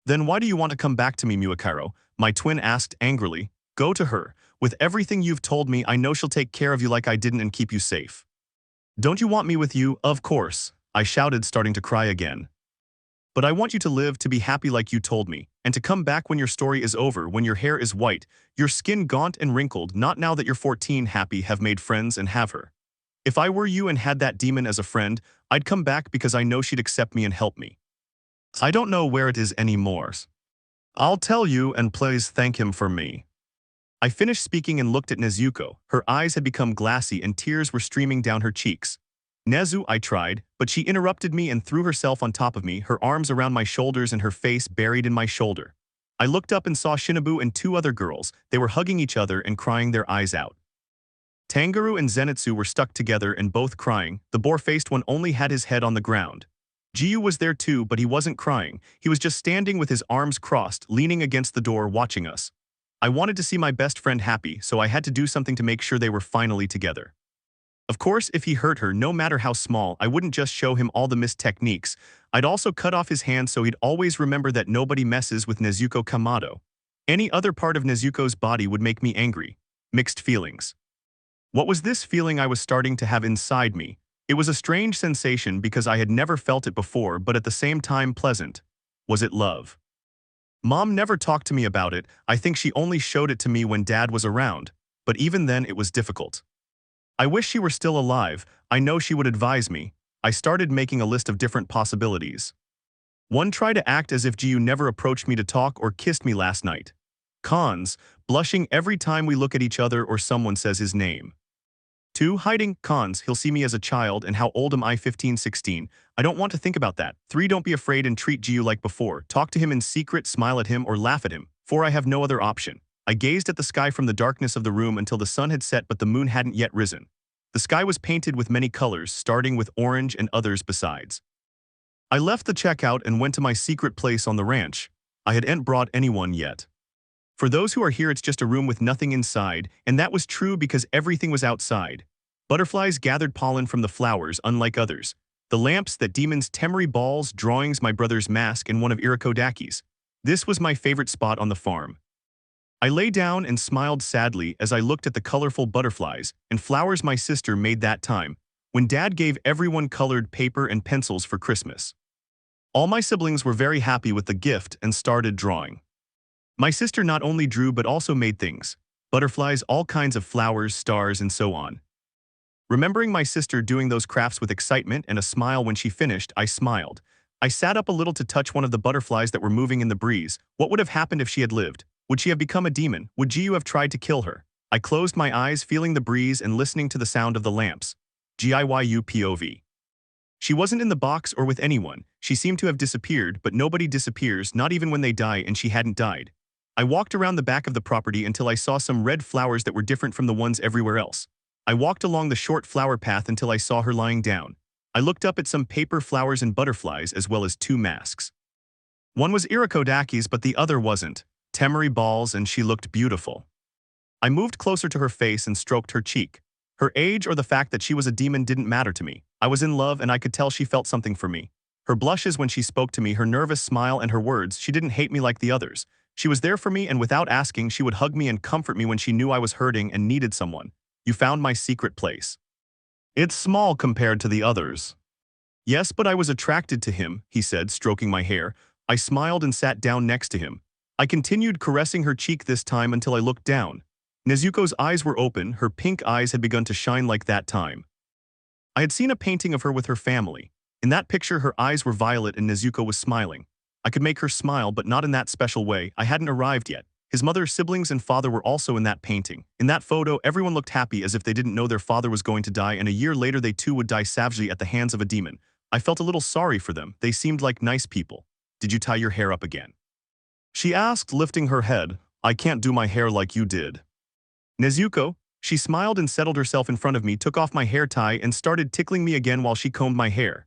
Then why do you want to come back to me, Muichiro? My twin asked angrily. Go to her. With everything you've told me, I know she'll take care of you like I didn't and keep you safe. Don't you want me with you? Of course, I shouted, starting to cry again. But I want you to live, to be happy like you told me, and to come back when your story is over, when your hair is white, your skin gaunt and wrinkled, not now that you're 14, happy, have made friends and have her. If I were you and had that demon as a friend, I'd come back because I know she'd accept me and help me. I don't know where it is anymore. I'll tell you, and please thank him for me. I finished speaking and looked at Nezuko. Her eyes had become glassy and tears were streaming down her cheeks. Nezu, I tried, but she interrupted me and threw herself on top of me, her arms around my shoulders and her face buried in my shoulder. I looked up and saw Shinobu and 2 other girls. They were hugging each other and crying their eyes out. Tanjiro and Zenitsu were stuck together and both crying. The boar-faced one only had his head on the ground. Giyu was there too, but he wasn't crying. He was just standing with his arms crossed, leaning against the door, watching us. I wanted to see my best friend happy, so I had to do something to make sure they were finally together. Of course, if he hurt her, no matter how small, I wouldn't just show him all the missed techniques. I'd also cut off his hand so he'd always remember that nobody messes with Nezuko Kamado. Any other part of Nezuko's body would make me angry. Mixed feelings. What was this feeling I was starting to have inside me? It was a strange sensation because I had never felt it before, but at the same time pleasant. Was it love? Mom never talked to me about it. I think she only showed it to me when Dad was around. But even then, it was difficult. I wish she were still alive. I know she would advise me. I started making a list of different possibilities. 1. Try to act as if Giyu never approached me to talk or kissed me last night. Cons. Blushing every time we look at each other or someone says his name. 2. Hiding. Cons. He'll see me as a child, and how old am I? 15, 16. I don't want to think about that. 3. Don't be afraid and treat Giyu like before. Talk to him in secret, smile at him, or laugh at him. 4. I have no other option. I gazed at the sky from the darkness of the room until the sun had set, but the moon hadn't yet risen. The sky was painted with many colors, starting with orange and others besides. I left the checkout and went to my secret place on the ranch. I hadn't brought anyone yet. For those who are here, it's just a room with nothing inside, and that was true because everything was outside. Butterflies gathered pollen from the flowers, unlike others. The lamps, that demon's temeri balls, drawings, my brother's mask, and one of Irakodaki's. This was my favorite spot on the farm. I lay down and smiled sadly as I looked at the colorful butterflies and flowers my sister made that time, when Dad gave everyone colored paper and pencils for Christmas. All my siblings were very happy with the gift and started drawing. My sister not only drew but also made things, butterflies, all kinds of flowers, stars, and so on. Remembering my sister doing those crafts with excitement and a smile when she finished, I smiled. I sat up a little to touch one of the butterflies that were moving in the breeze. What would have happened if she had lived? Would she have become a demon? Would Giyu have tried to kill her? I closed my eyes, feeling the breeze and listening to the sound of the lamps. Giyu POV. She wasn't in the box or with anyone. She seemed to have disappeared, but nobody disappears, not even when they die, and she hadn't died. I walked around the back of the property until I saw some red flowers that were different from the ones everywhere else. I walked along the short flower path until I saw her lying down. I looked up at some paper flowers and butterflies as well as 2 masks. One was Irakodaki's, but the other wasn't. Temeri balls, and she looked beautiful. I moved closer to her face and stroked her cheek. Her age or the fact that she was a demon didn't matter to me. I was in love and I could tell she felt something for me. Her blushes when she spoke to me, her nervous smile, and her words, she didn't hate me like the others. She was there for me, and without asking, she would hug me and comfort me when she knew I was hurting and needed someone. You found my secret place. It's small compared to the others. Yes, but I was attracted to him, he said, stroking my hair. I smiled and sat down next to him. I continued caressing her cheek this time until I looked down. Nezuko's eyes were open, her pink eyes had begun to shine like that time. I had seen a painting of her with her family. In that picture, her eyes were violet and Nezuko was smiling. I could make her smile, but not in that special way. I hadn't arrived yet. His mother, siblings, and father were also in that painting. In that photo, everyone looked happy as if they didn't know their father was going to die, and a year later they too would die savagely at the hands of a demon. I felt a little sorry for them. They seemed like nice people. Did you tie your hair up again? She asked, lifting her head. I can't do my hair like you did. Nezuko, she smiled and settled herself in front of me, took off my hair tie, and started tickling me again while she combed my hair.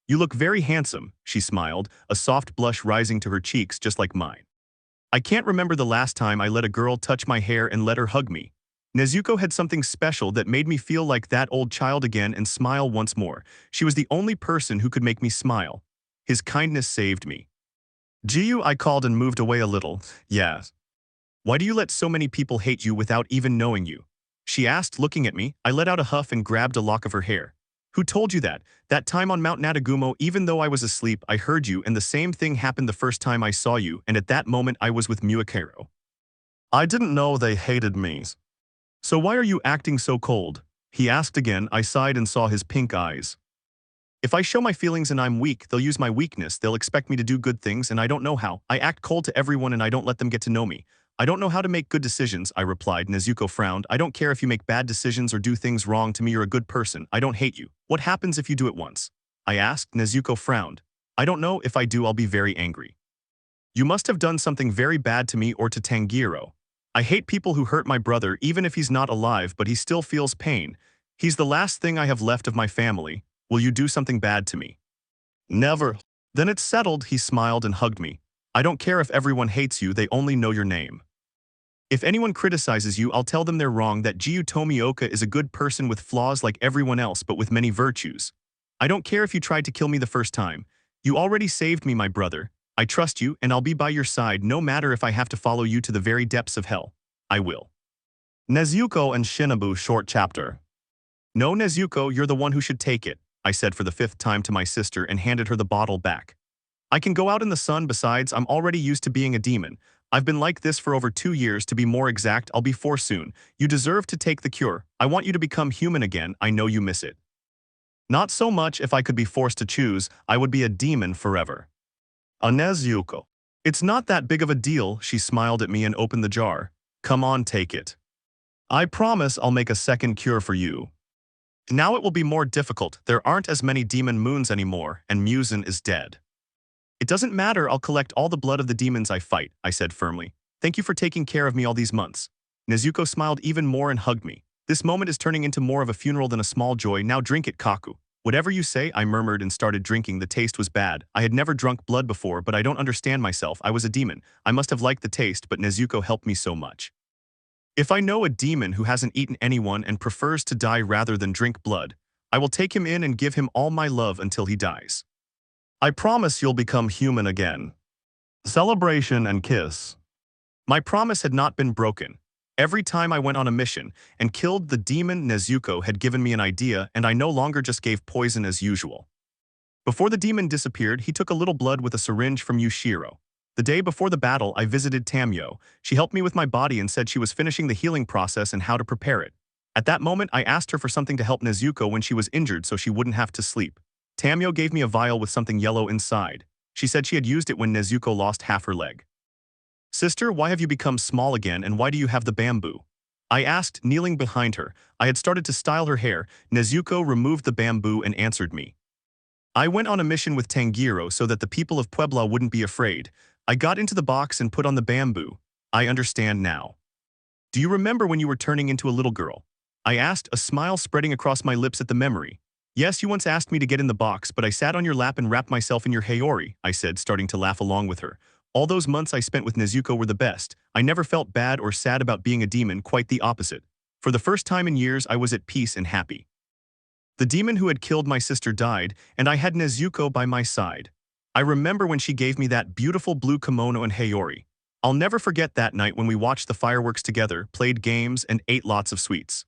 You look very handsome, she smiled, a soft blush rising to her cheeks just like mine. I can't remember the last time I let a girl touch my hair and let her hug me. Nezuko had something special that made me feel like that old child again and smile once more. She was the only person who could make me smile. His kindness saved me. Giyu, I called and moved away a little. Yes. Why do you let so many people hate you without even knowing you? She asked, looking at me. I let out a huff and grabbed a lock of her hair. Who told you that? That time on Mount Natagumo, even though I was asleep, I heard you, and the same thing happened the first time I saw you, and at that moment I was with Muakero. I didn't know they hated me. So why are you acting so cold? He asked again. I sighed and saw his pink eyes. If I show my feelings and I'm weak, they'll use my weakness. They'll expect me to do good things, and I don't know how. I act cold to everyone and I don't let them get to know me. I don't know how to make good decisions, I replied. Nezuko frowned. I don't care if you make bad decisions or do things wrong. To me, you're a good person. I don't hate you. What happens if you do it once? I asked. Nezuko frowned. I don't know. If I do, I'll be very angry. You must have done something very bad to me or to Tanjiro. I hate people who hurt my brother, even if he's not alive, but he still feels pain. He's the last thing I have left of my family. Will you do something bad to me? Never. Then it's settled, he smiled and hugged me. I don't care if everyone hates you, they only know your name. If anyone criticizes you, I'll tell them they're wrong, that Giyu Tomioka is a good person with flaws like everyone else but with many virtues. I don't care if you tried to kill me the first time. You already saved me, my brother. I trust you, and I'll be by your side no matter if I have to follow you to the very depths of hell. I will. Nezuko and Shinobu short chapter. No, Nezuko, you're the one who should take it, I said for the 5th time to my sister and handed her the bottle back. I can go out in the sun, besides, I'm already used to being a demon. I've been like this for over 2 years, to be more exact. I'll be 4 soon. You deserve to take the cure. I want you to become human again. I know you miss it. Not so much. If I could be forced to choose, I would be a demon forever. Nezuko. It's not that big of a deal, she smiled at me and opened the jar. Come on, take it. I promise I'll make a second cure for you. Now it will be more difficult. There aren't as many demon moons anymore, and Muzan is dead. It doesn't matter, I'll collect all the blood of the demons I fight, I said firmly. Thank you for taking care of me all these months. Nezuko smiled even more and hugged me. This moment is turning into more of a funeral than a small joy. Now drink it, Kaku. Whatever you say, I murmured and started drinking. The taste was bad. I had never drunk blood before, but I don't understand myself. I was a demon. I must have liked the taste, but Nezuko helped me so much. If I know a demon who hasn't eaten anyone and prefers to die rather than drink blood, I will take him in and give him all my love until he dies. I promise you'll become human again. Celebration and kiss. My promise had not been broken. Every time I went on a mission and killed the demon, Nezuko had given me an idea, and I no longer just gave poison as usual. Before the demon disappeared, he took a little blood with a syringe from Yushiro. The day before the battle, I visited Tamio. She helped me with my body and said she was finishing the healing process and how to prepare it. At that moment, I asked her for something to help Nezuko when she was injured so she wouldn't have to sleep. Tamio gave me a vial with something yellow inside. She said she had used it when Nezuko lost half her leg. Sister, why have you become small again and why do you have the bamboo? I asked, kneeling behind her. I had started to style her hair. Nezuko removed the bamboo and answered me. I went on a mission with Tanjiro so that the people of Puebla wouldn't be afraid. I got into the box and put on the bamboo. I understand now. Do you remember when you were turning into a little girl? I asked, a smile spreading across my lips at the memory. Yes, you once asked me to get in the box, but I sat on your lap and wrapped myself in your Hayori, I said, starting to laugh along with her. All those months I spent with Nezuko were the best. I never felt bad or sad about being a demon, quite the opposite. For the first time in years, I was at peace and happy. The demon who had killed my sister died, and I had Nezuko by my side. I remember when she gave me that beautiful blue kimono and Hayori. I'll never forget that night when we watched the fireworks together, played games, and ate lots of sweets.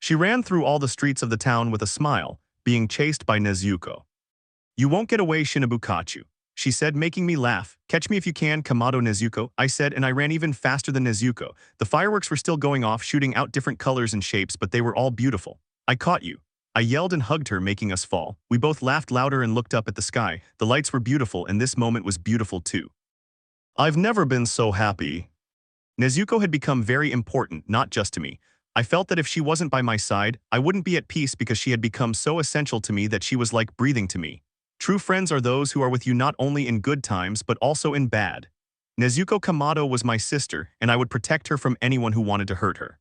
She ran through all the streets of the town with a smile, being chased by Nezuko. You won't get away, Shinobu-kachu, she said, making me laugh. Catch me if you can, Kamado Nezuko, I said, and I ran even faster than Nezuko. The fireworks were still going off, shooting out different colors and shapes, but they were all beautiful. I caught you. I yelled and hugged her, making us fall. We both laughed louder and looked up at the sky. The lights were beautiful, and this moment was beautiful too. I've never been so happy. Nezuko had become very important, not just to me. I felt that if she wasn't by my side, I wouldn't be at peace because she had become so essential to me that she was like breathing to me. True friends are those who are with you not only in good times but also in bad. Nezuko Kamado was my sister, and I would protect her from anyone who wanted to hurt her.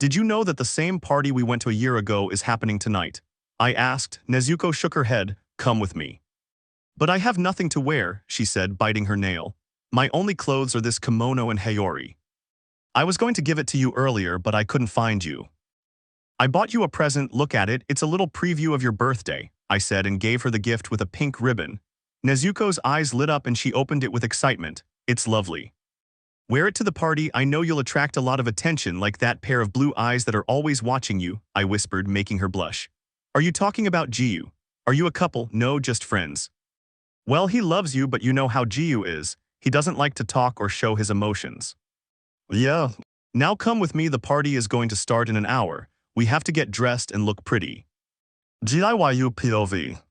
Did you know that the same party we went to a year ago is happening tonight? I asked. Nezuko shook her head. Come with me. But I have nothing to wear, she said, biting her nail. My only clothes are this kimono and Hayori. I was going to give it to you earlier, but I couldn't find you. I bought you a present, look at it, it's a little preview of your birthday, I said and gave her the gift with a pink ribbon. Nezuko's eyes lit up and she opened it with excitement. It's lovely. Wear it to the party, I know you'll attract a lot of attention like that pair of blue eyes that are always watching you, I whispered, making her blush. Are you talking about Giyu? Are you a couple? No, just friends. Well, he loves you, but you know how Giyu is. He doesn't like to talk or show his emotions. Yeah. Now come with me, the party is going to start in an hour. We have to get dressed and look pretty. Giyu POV.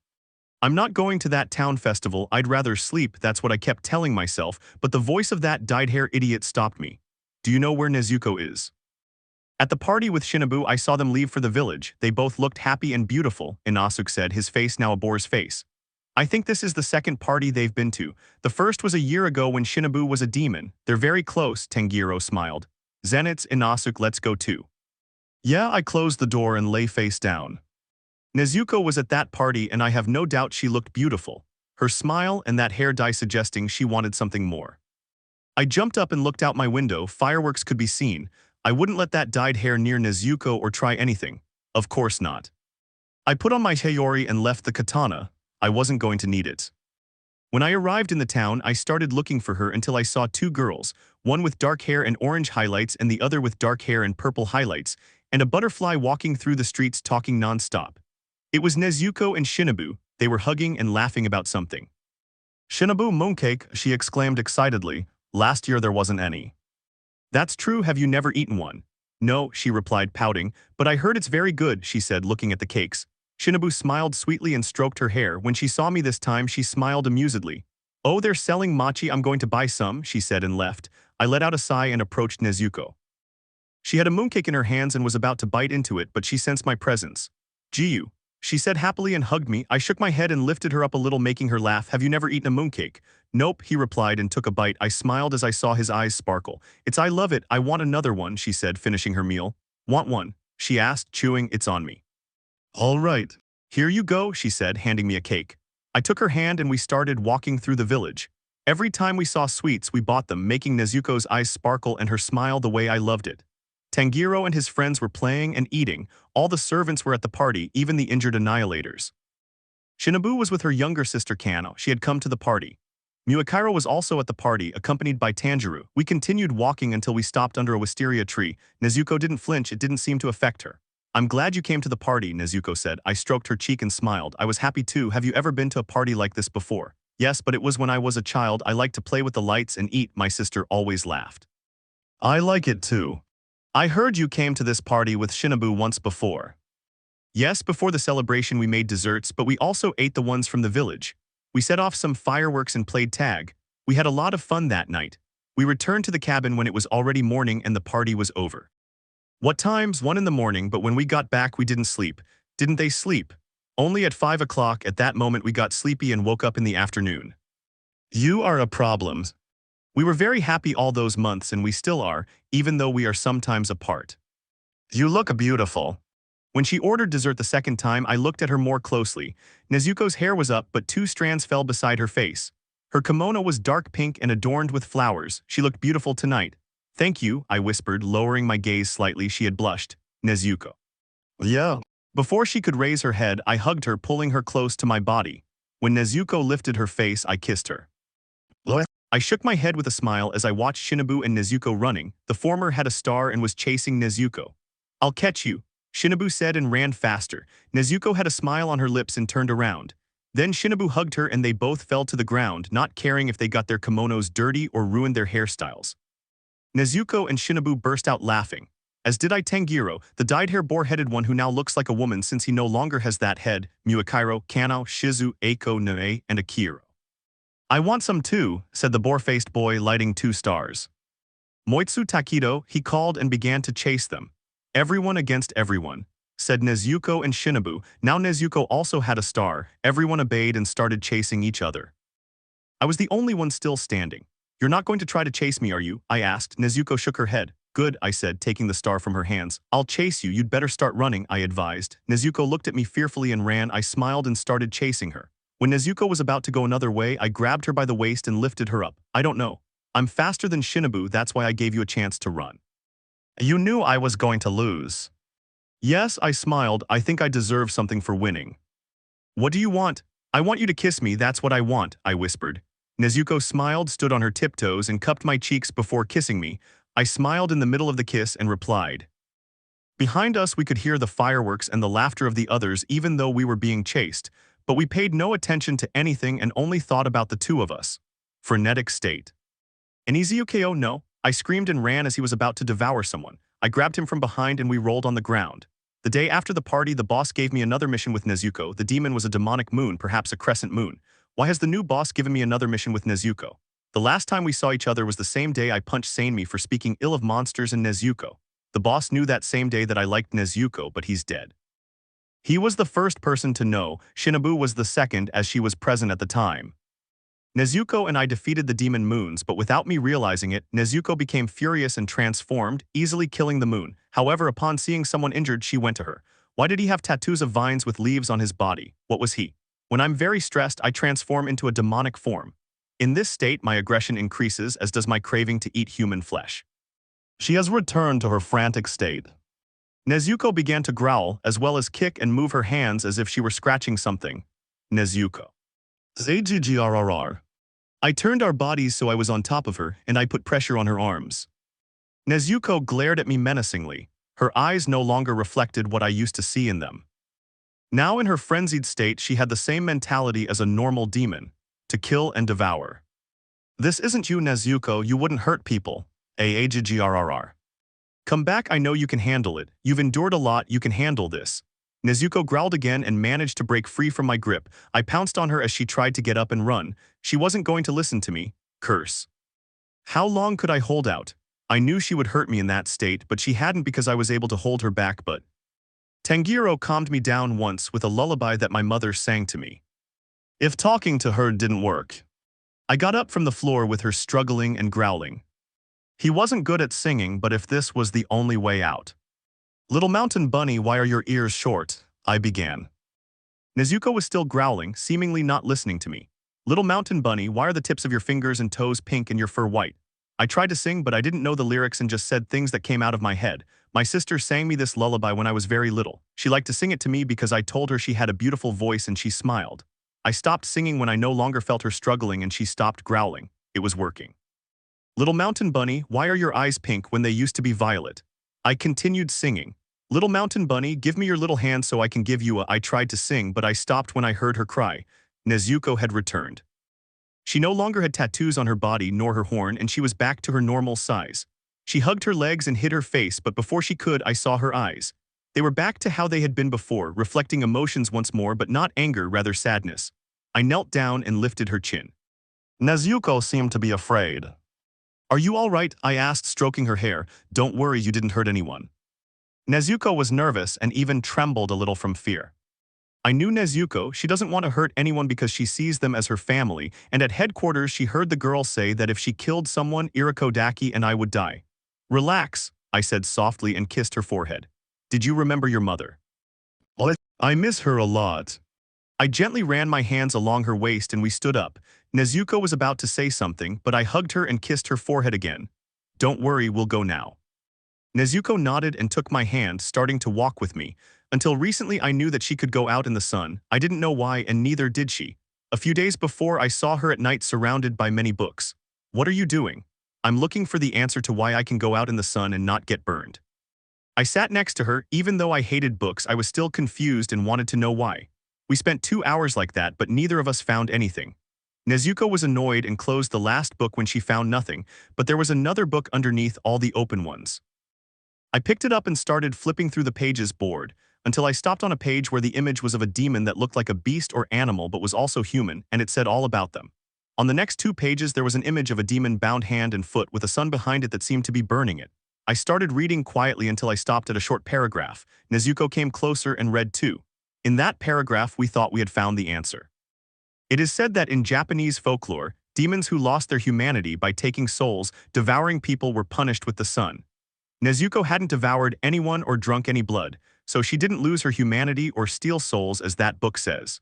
I'm not going to that town festival, I'd rather sleep, that's what I kept telling myself, but the voice of that dyed-hair idiot stopped me. Do you know where Nezuko is? At the party with Shinobu, I saw them leave for the village. They both looked happy and beautiful, Inosuke said, his face now a boar's face. I think this is the second party they've been to. The first was a year ago when Shinobu was a demon. They're very close, Tanjiro smiled. Zenitsu, Inosuke, let's go too. Yeah, I closed the door and lay face down. Nezuko was at that party and I have no doubt she looked beautiful. Her smile and that hair dye suggesting she wanted something more. I jumped up and looked out my window, fireworks could be seen. I wouldn't let that dyed hair near Nezuko or try anything. Of course not. I put on my Hayori and left the katana. I wasn't going to need it. When I arrived in the town, I started looking for her until I saw two girls, one with dark hair and orange highlights and the other with dark hair and purple highlights, and a butterfly walking through the streets talking non-stop. It was Nezuko and Shinobu. They were hugging and laughing about something. Shinobu mooncake, she exclaimed excitedly. Last year there wasn't any. That's true, have you never eaten one? No, she replied, pouting, but I heard it's very good, she said, looking at the cakes. Shinobu smiled sweetly and stroked her hair. When she saw me this time, she smiled amusedly. Oh, they're selling mochi, I'm going to buy some, she said and left. I let out a sigh and approached Nezuko. She had a mooncake in her hands and was about to bite into it, but she sensed my presence. Giyu, she said happily and hugged me. I shook my head and lifted her up a little, making her laugh. Have you never eaten a mooncake? Nope, he replied and took a bite. I smiled as I saw his eyes sparkle. I love it, I want another one, she said, finishing her meal. Want one? She asked, chewing. It's on me. All right. Here you go, she said, handing me a cake. I took her hand and we started walking through the village. Every time we saw sweets, we bought them, making Nezuko's eyes sparkle and her smile the way I loved it. Tanjiro and his friends were playing and eating, all the servants were at the party, even the injured annihilators. Shinobu was with her younger sister Kano, she had come to the party. Muakiro was also at the party, accompanied by Tanjiro. We continued walking until we stopped under a wisteria tree. Nezuko didn't flinch, it didn't seem to affect her. "I'm glad you came to the party," Nezuko said. I stroked her cheek and smiled. "I was happy too. Have you ever been to a party like this before?" "Yes, but it was when I was a child. I liked to play with the lights and eat," my sister always laughed. "I like it too. I heard you came to this party with Shinobu once before." "Yes, before the celebration we made desserts, but we also ate the ones from the village. We set off some fireworks and played tag. We had a lot of fun that night. We returned to the cabin when it was already morning and the party was over." "What times?" "1 in the morning, but when we got back we didn't sleep." "Didn't they sleep?" "Only at 5 o'clock. At that moment we got sleepy and woke up in the afternoon." "You are a problem." "We were very happy all those months and we still are, even though we are sometimes apart." "You look beautiful." When she ordered dessert the second time, I looked at her more closely. Nezuko's hair was up, but 2 strands fell beside her face. Her kimono was dark pink and adorned with flowers. She looked beautiful tonight. "Thank you," I whispered, lowering my gaze slightly. She had blushed. "Nezuko." "Yeah." Before she could raise her head, I hugged her, pulling her close to my body. When Nezuko lifted her face, I kissed her. "What?" I shook my head with a smile as I watched Shinobu and Nezuko running. The former had a star and was chasing Nezuko. "I'll catch you," Shinobu said and ran faster. Nezuko had a smile on her lips and turned around. Then Shinobu hugged her and they both fell to the ground, not caring if they got their kimonos dirty or ruined their hairstyles. Nezuko and Shinobu burst out laughing. As did I. Tanjiro, the dyed-hair boar-headed one who now looks like a woman since he no longer has that head, Muakiro, Kano, Shizu, Eiko, Nae, and Akiro. "I want some too," said the boar-faced boy, lighting 2 stars. "Moitsu Takido," he called and began to chase them. "Everyone against everyone," said Nezuko and Shinobu. Now Nezuko also had a star. Everyone obeyed and started chasing each other. I was the only one still standing. "You're not going to try to chase me, are you?" I asked. Nezuko shook her head. "Good," I said, taking the star from her hands. "I'll chase you. You'd better start running," I advised. Nezuko looked at me fearfully and ran. I smiled and started chasing her. When Nezuko was about to go another way, I grabbed her by the waist and lifted her up. "I don't know. I'm faster than Shinobu, that's why I gave you a chance to run." "You knew I was going to lose." "Yes," I smiled. "I think I deserve something for winning." "What do you want?" "I want you to kiss me, that's what I want," I whispered. Nezuko smiled, stood on her tiptoes, and cupped my cheeks before kissing me. I smiled in the middle of the kiss and replied. Behind us we could hear the fireworks and the laughter of the others even though we were being chased, but we paid no attention to anything and only thought about the 2 of us. Frenetic state. "An Izuukyo, no," I screamed and ran as he was about to devour someone. I grabbed him from behind and we rolled on the ground. The day after the party, the boss gave me another mission with Nezuko. The demon was a demonic moon, perhaps a crescent moon. Why has the new boss given me another mission with Nezuko? The last time we saw each other was the same day I punched Sanemi for speaking ill of monsters and Nezuko. The boss knew that same day that I liked Nezuko, but he's dead. He was the first person to know. Shinobu was the second, as she was present at the time. Nezuko and I defeated the demon moons, but without me realizing it, Nezuko became furious and transformed, easily killing the moon. However, upon seeing someone injured, she went to her. Why did he have tattoos of vines with leaves on his body? What was he? When I'm very stressed, I transform into a demonic form. In this state, my aggression increases, as does my craving to eat human flesh. She has returned to her frantic state. Nezuko began to growl, as well as kick and move her hands as if she were scratching something. Nezuko. ZGGRRR. I turned our bodies so I was on top of her, and I put pressure on her arms. Nezuko glared at me menacingly. Her eyes no longer reflected what I used to see in them. Now in her frenzied state, she had the same mentality as a normal demon, to kill and devour. This isn't you, Nezuko, you wouldn't hurt people. AAGGRRR. Come back, I know you can handle it. You've endured a lot, you can handle this. Nezuko growled again and managed to break free from my grip. I pounced on her as she tried to get up and run. She wasn't going to listen to me. Curse. How long could I hold out? I knew she would hurt me in that state, but she hadn't because I was able to hold her back. But Tanjiro calmed me down once with a lullaby that my mother sang to me. If talking to her didn't work, I got up from the floor with her struggling and growling. He wasn't good at singing, but if this was the only way out. Little mountain bunny, why are your ears short? I began. Nezuko was still growling, seemingly not listening to me. Little mountain bunny, why are the tips of your fingers and toes pink and your fur white? I tried to sing, but I didn't know the lyrics and just said things that came out of my head. My sister sang me this lullaby when I was very little. She liked to sing it to me because I told her she had a beautiful voice and she smiled. I stopped singing when I no longer felt her struggling and she stopped growling. It was working. Little mountain bunny, why are your eyes pink when they used to be violet? I continued singing. Little mountain bunny, give me your little hand so I can give you a. I tried to sing, but I stopped when I heard her cry. Nezuko had returned. She no longer had tattoos on her body nor her horn, and she was back to her normal size. She hugged her legs and hid her face, but before she could, I saw her eyes. They were back to how they had been before, reflecting emotions once more, but not anger, rather sadness. I knelt down and lifted her chin. Nezuko seemed to be afraid. Are you all right? I asked, stroking her hair. Don't worry, you didn't hurt anyone. Nezuko was nervous and even trembled a little from fear. I knew Nezuko. She doesn't want to hurt anyone because she sees them as her family, and at headquarters she heard the girl say that if she killed someone, Irakodaki and I would die. Relax, I said softly and kissed her forehead. Did you remember your mother? I miss her a lot. I gently ran my hands along her waist and we stood up. Nezuko was about to say something, but I hugged her and kissed her forehead again. Don't worry, we'll go now. Nezuko nodded and took my hand, starting to walk with me. Until recently I knew that she could go out in the sun. I didn't know why, and neither did she. A few days before, I saw her at night surrounded by many books. What are you doing? I'm looking for the answer to why I can go out in the sun and not get burned. I sat next to her. Even though I hated books, I was still confused and wanted to know why. We spent 2 hours like that, but neither of us found anything. Nezuko was annoyed and closed the last book when she found nothing, but there was another book underneath all the open ones. I picked it up and started flipping through the pages, bored, until I stopped on a page where the image was of a demon that looked like a beast or animal but was also human, and it said all about them. On the next 2 pages there was an image of a demon bound hand and foot with a sun behind it that seemed to be burning it. I started reading quietly until I stopped at a short paragraph. Nezuko came closer and read too. In that paragraph we thought we had found the answer. It is said that in Japanese folklore, demons who lost their humanity by taking souls, devouring people were punished with the sun. Nezuko hadn't devoured anyone or drunk any blood, so she didn't lose her humanity or steal souls as that book says.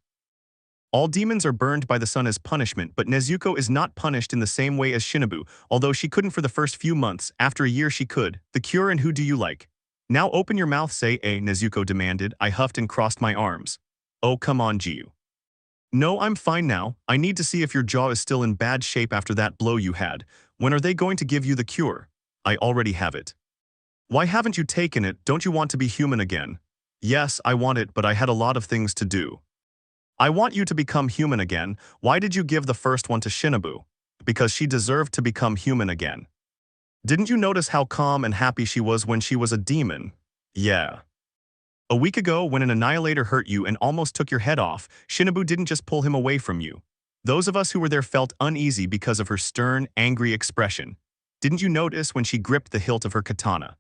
All demons are burned by the sun as punishment, but Nezuko is not punished in the same way as Shinobu, although she couldn't for the first few months. After a year she could. The cure, and who do you like? Now open your mouth, say A, Nezuko demanded. I huffed and crossed my arms. Oh, come on, Giyu. No, I'm fine now. I need to see if your jaw is still in bad shape after that blow you had. When are they going to give you the cure? I already have it. Why haven't you taken it? Don't you want to be human again? Yes, I want it, but I had a lot of things to do. I want you to become human again. Why did you give the first one to Shinobu? Because she deserved to become human again. Didn't you notice how calm and happy she was when she was a demon? Yeah. A week ago, when an annihilator hurt you and almost took your head off, Shinobu didn't just pull him away from you. Those of us who were there felt uneasy because of her stern, angry expression. Didn't you notice when she gripped the hilt of her katana?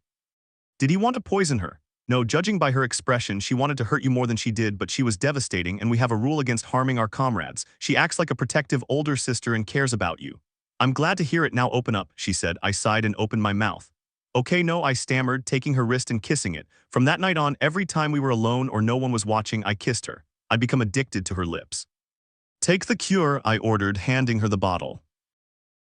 Did he want to poison her? No, judging by her expression, she wanted to hurt you more than she did, but she was devastating, and we have a rule against harming our comrades. She acts like a protective older sister and cares about you. I'm glad to hear it. Now open up, she said. I sighed and opened my mouth. Okay, no, I stammered, taking her wrist and kissing it. From that night on, every time we were alone or no one was watching, I kissed her. I'd become addicted to her lips. Take the cure, I ordered, handing her the bottle.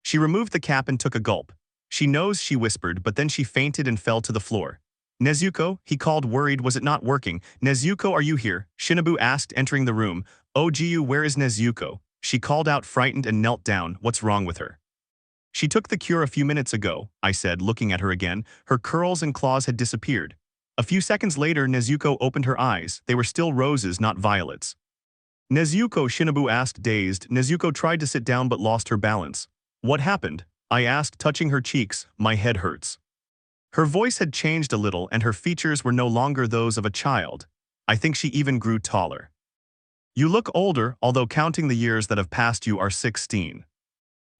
She removed the cap and took a gulp. She knows, she whispered, but then she fainted and fell to the floor. Nezuko, he called, worried. Was it not working? Nezuko, are you here? Shinobu asked, entering the room. Oh, Giyu, where is Nezuko? She called out, frightened, and knelt down. What's wrong with her? She took the cure a few minutes ago, I said, looking at her again. Her curls and claws had disappeared. A few seconds later, Nezuko opened her eyes. They were still roses, not violets. Nezuko, Shinobu asked, dazed. Nezuko tried to sit down but lost her balance. What happened? I asked, touching her cheeks. My head hurts. Her voice had changed a little and her features were no longer those of a child. I think she even grew taller. You look older, although counting the years that have passed you are 16.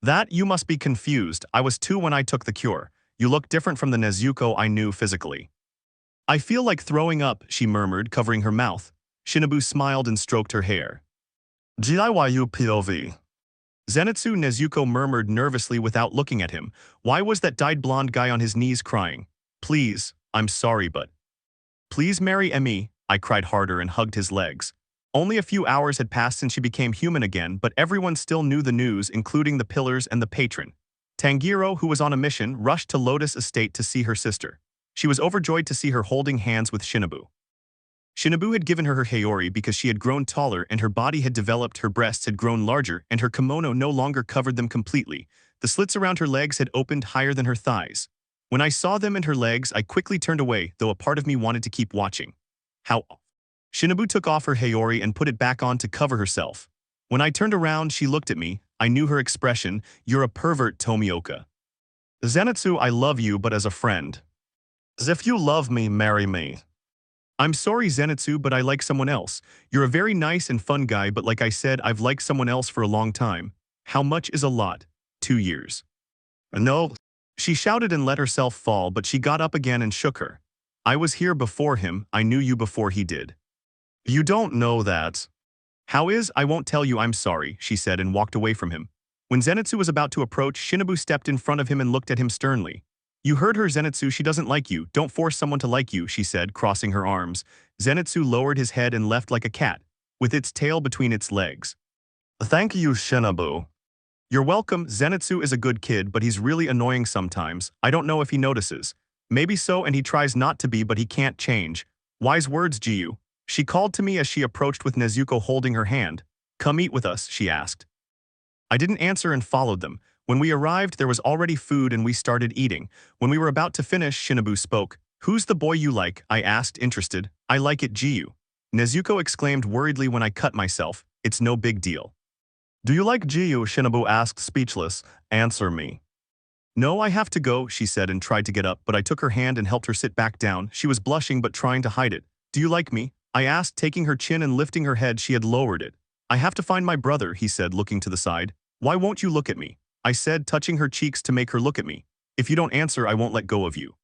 That, you must be confused. I was 2 when I took the cure. You look different from the Nezuko I knew physically. I feel like throwing up, she murmured, covering her mouth. Shinobu smiled and stroked her hair. Giyu POV. Zenitsu, Nezuko murmured nervously without looking at him. Why was that dyed blonde guy on his knees crying? Please, I'm sorry, but... Please marry me, I cried harder and hugged his legs. Only a few hours had passed since she became human again, but everyone still knew the news, including the pillars and the patron. Tanjiro, who was on a mission, rushed to Lotus Estate to see her sister. She was overjoyed to see her holding hands with Shinobu. Shinobu had given her her Hayori because she had grown taller and her body had developed, her breasts had grown larger, and her kimono no longer covered them completely. The slits around her legs had opened higher than her thighs. When I saw them and her legs, I quickly turned away, though a part of me wanted to keep watching. How? Shinobu took off her Hayori and put it back on to cover herself. When I turned around, she looked at me. I knew her expression. You're a pervert, Tomioka. Zenitsu, I love you, but as a friend. As if you love me, marry me. I'm sorry, Zenitsu, but I like someone else. You're a very nice and fun guy, but like I said, I've liked someone else for a long time. How much is a lot? 2 years. No. She shouted and let herself fall, but she got up again and shook her. I was here before him. I knew you before he did. You don't know that. How is? I won't tell you, I'm sorry, she said and walked away from him. When Zenitsu was about to approach, Shinobu stepped in front of him and looked at him sternly. You heard her, Zenitsu, she doesn't like you. Don't force someone to like you, she said, crossing her arms. Zenitsu lowered his head and left like a cat, with its tail between its legs. Thank you, Shinobu. You're welcome. Zenitsu is a good kid, but he's really annoying sometimes. I don't know if he notices. Maybe so, and he tries not to be, but he can't change. Wise words, Giyu. She called to me as she approached with Nezuko holding her hand. Come eat with us, she asked. I didn't answer and followed them. When we arrived, there was already food and we started eating. When we were about to finish, Shinobu spoke. Who's the boy you like? I asked, interested. I like it, Giyu. Nezuko exclaimed worriedly when I cut myself. It's no big deal. Do you like Giyu? Shinobu asked, speechless. Answer me. No, I have to go, she said and tried to get up, but I took her hand and helped her sit back down. She was blushing but trying to hide it. Do you like me? I asked, taking her chin and lifting her head. She had lowered it. I have to find my brother, he said, looking to the side. Why won't you look at me? I said, touching her cheeks to make her look at me. If you don't answer, I won't let go of you.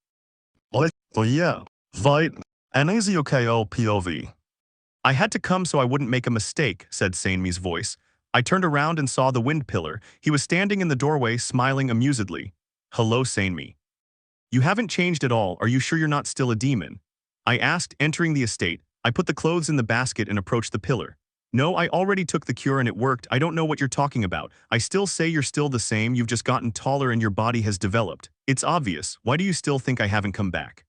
Oh yeah. Vite. Nezuko POV. I had to come so I wouldn't make a mistake, said Sanmi's voice. I turned around and saw the wind pillar. He was standing in the doorway, smiling amusedly. Hello, Sanmi. You haven't changed at all. Are you sure you're not still a demon? I asked, entering the estate. I put the clothes in the basket and approached the pillar. No, I already took the cure and it worked. I don't know what you're talking about. I still say you're still the same. You've just gotten taller and your body has developed. It's obvious. Why do you still think I haven't come back?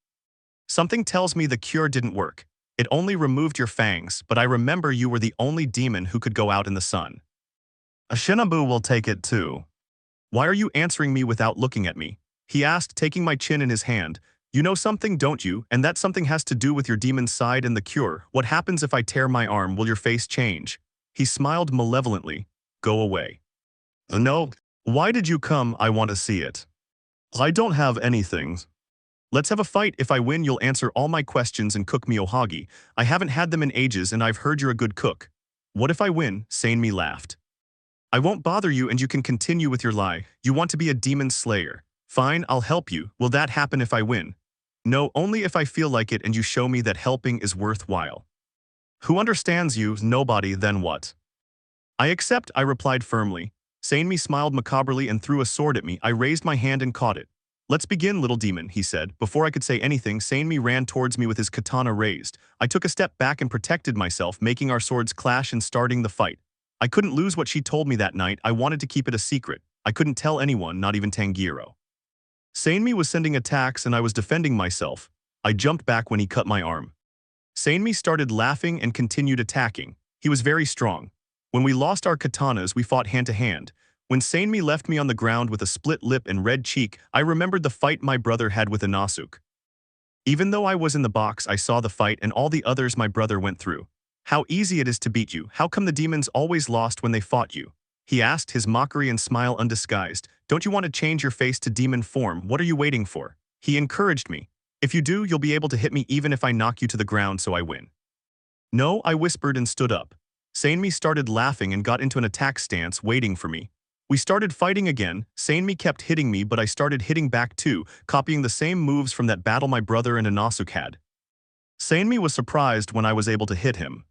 Something tells me the cure didn't work. It only removed your fangs, but I remember you were the only demon who could go out in the sun. A Shinobu will take it too. Why are you answering me without looking at me? He asked, taking my chin in his hand. You know something, don't you? And that something has to do with your demon side and the cure. What happens if I tear my arm? Will your face change? He smiled malevolently. Go away. No. Why did you come? I want to see it. I don't have anything. Let's have a fight. If I win, you'll answer all my questions and cook me ohagi. I haven't had them in ages and I've heard you're a good cook. What if I win? Sanmi laughed. I won't bother you and you can continue with your lie. You want to be a demon slayer. Fine, I'll help you. Will that happen if I win? No, only if I feel like it and you show me that helping is worthwhile. Who understands you? Nobody, then what? I accept, I replied firmly. Sanmi smiled macabrely and threw a sword at me. I raised my hand and caught it. Let's begin, little demon, he said. Before I could say anything, Sanmi ran towards me with his katana raised. I took a step back and protected myself, making our swords clash and starting the fight. I couldn't lose what she told me that night. I wanted to keep it a secret. I couldn't tell anyone, not even Tanjiro. Sanmi was sending attacks and I was defending myself. I jumped back when he cut my arm. Sanmi started laughing and continued attacking. He was very strong. When we lost our katanas, we fought hand to hand. When Sanmi left me on the ground with a split lip and red cheek, I remembered the fight my brother had with Inosuke. Even though I was in the box, I saw the fight and all the others my brother went through. How easy it is to beat you. How come the demons always lost when they fought you? He asked, his mockery and smile undisguised. Don't you want to change your face to demon form? What are you waiting for? He encouraged me. If you do, you'll be able to hit me even if I knock you to the ground so I win. No, I whispered and stood up. Sanmi started laughing and got into an attack stance, waiting for me. We started fighting again. Sanmi kept hitting me, but I started hitting back too, copying the same moves from that battle my brother and Inosuke had. Sanmi was surprised when I was able to hit him.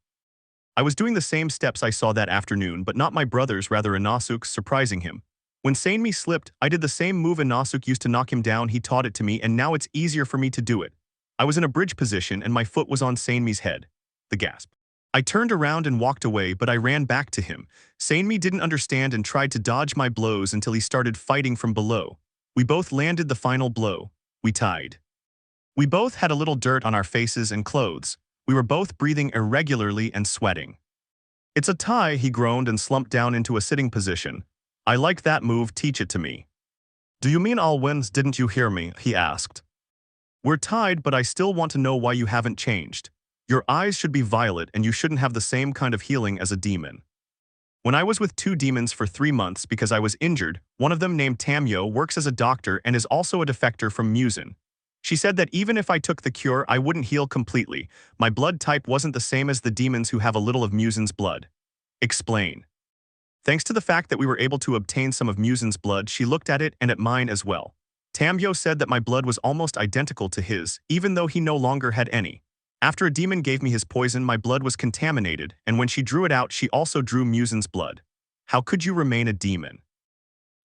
I was doing the same steps I saw that afternoon, but not my brother's, rather Inosuke's, surprising him. When Sanmi slipped, I did the same move Inosuke used to knock him down. He taught it to me, and now it's easier for me to do it. I was in a bridge position, and my foot was on Sanmi's head. The gasp. I turned around and walked away, but I ran back to him. Sanmi didn't understand and tried to dodge my blows until he started fighting from below. We both landed the final blow. We tied. We both had a little dirt on our faces and clothes. We were both breathing irregularly and sweating. It's a tie, he groaned and slumped down into a sitting position. I like that move, teach it to me. Do you mean I'll win? Didn't you hear me? He asked. We're tied, but I still want to know why you haven't changed. Your eyes should be violet and you shouldn't have the same kind of healing as a demon. When I was with 2 demons for 3 months because I was injured, one of them named Tamio works as a doctor and is also a defector from Muzan. She said that even if I took the cure, I wouldn't heal completely. My blood type wasn't the same as the demons who have a little of Muzan's blood. Explain. Thanks to the fact that we were able to obtain some of Muzan's blood, she looked at it and at mine as well. Tamio said that my blood was almost identical to his, even though he no longer had any. After a demon gave me his poison, my blood was contaminated, and when she drew it out, she also drew Muzan's blood. How could you remain a demon?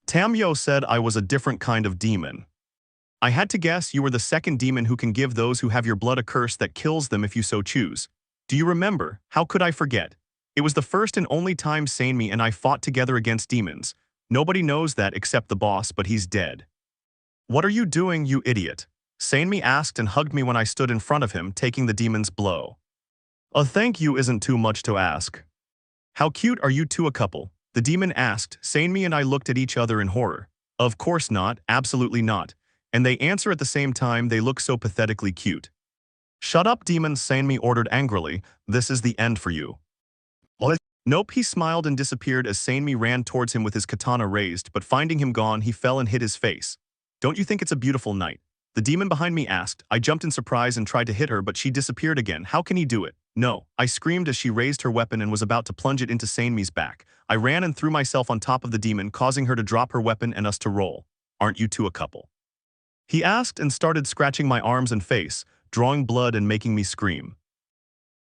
Tamio said I was a different kind of demon. I had to guess you were the second demon who can give those who have your blood a curse that kills them if you so choose. Do you remember? How could I forget? It was the first and only time Sanmi and I fought together against demons. Nobody knows that except the boss, but he's dead. What are you doing, you idiot? Sanmi asked and hugged me when I stood in front of him, taking the demon's blow. A thank you isn't too much to ask. How cute are you two a couple? The demon asked. Sanmi and I looked at each other in horror. Of course not, absolutely not. And they answer at the same time. They look so pathetically cute. Shut up, demon, Sanmi ordered angrily. This is the end for you. What? Nope, he smiled and disappeared as Sanmi ran towards him with his katana raised, but finding him gone, he fell and hid his face. Don't you think it's a beautiful night? The demon behind me asked. I jumped in surprise and tried to hit her, but she disappeared again. How can he do it? No, I screamed as she raised her weapon and was about to plunge it into Sanmi's back. I ran and threw myself on top of the demon, causing her to drop her weapon and us to roll. Aren't you two a couple? He asked and started scratching my arms and face, drawing blood and making me scream.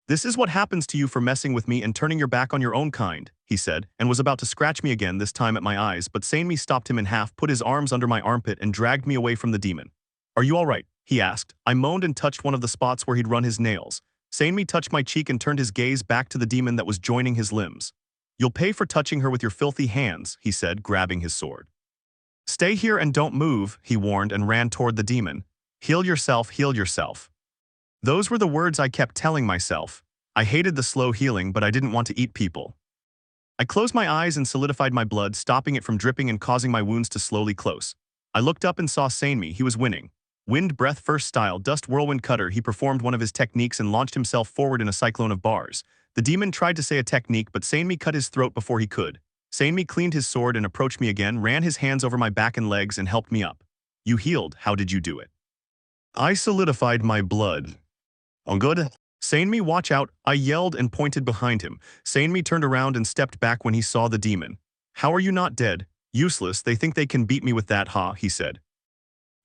This is what happens to you for messing with me and turning your back on your own kind, he said, and was about to scratch me again, this time at my eyes, but Sanmi stopped him in half, put his arms under my armpit and dragged me away from the demon. Are you all right? He asked. I moaned and touched one of the spots where he'd run his nails. Sanmi touched my cheek and turned his gaze back to the demon that was joining his limbs. You'll pay for touching her with your filthy hands, he said, grabbing his sword. Stay here and don't move, he warned and ran toward the demon. Heal yourself, heal yourself. Those were the words I kept telling myself. I hated the slow healing, but I didn't want to eat people. I closed my eyes and solidified my blood, stopping it from dripping and causing my wounds to slowly close. I looked up and saw Sanmi. He was winning. Wind breath first style, dust whirlwind cutter. He performed one of his techniques and launched himself forward in a cyclone of bars. The demon tried to say a technique, but Sanmi cut his throat before he could. Sanmi cleaned his sword and approached me again, ran his hands over my back and legs and helped me up. You healed. How did you do it? I solidified my blood. Oh, good. Sanmi, watch out, I yelled and pointed behind him. Sanmi turned around and stepped back when he saw the demon. How are you not dead? Useless, they think they can beat me with that, ha, he said.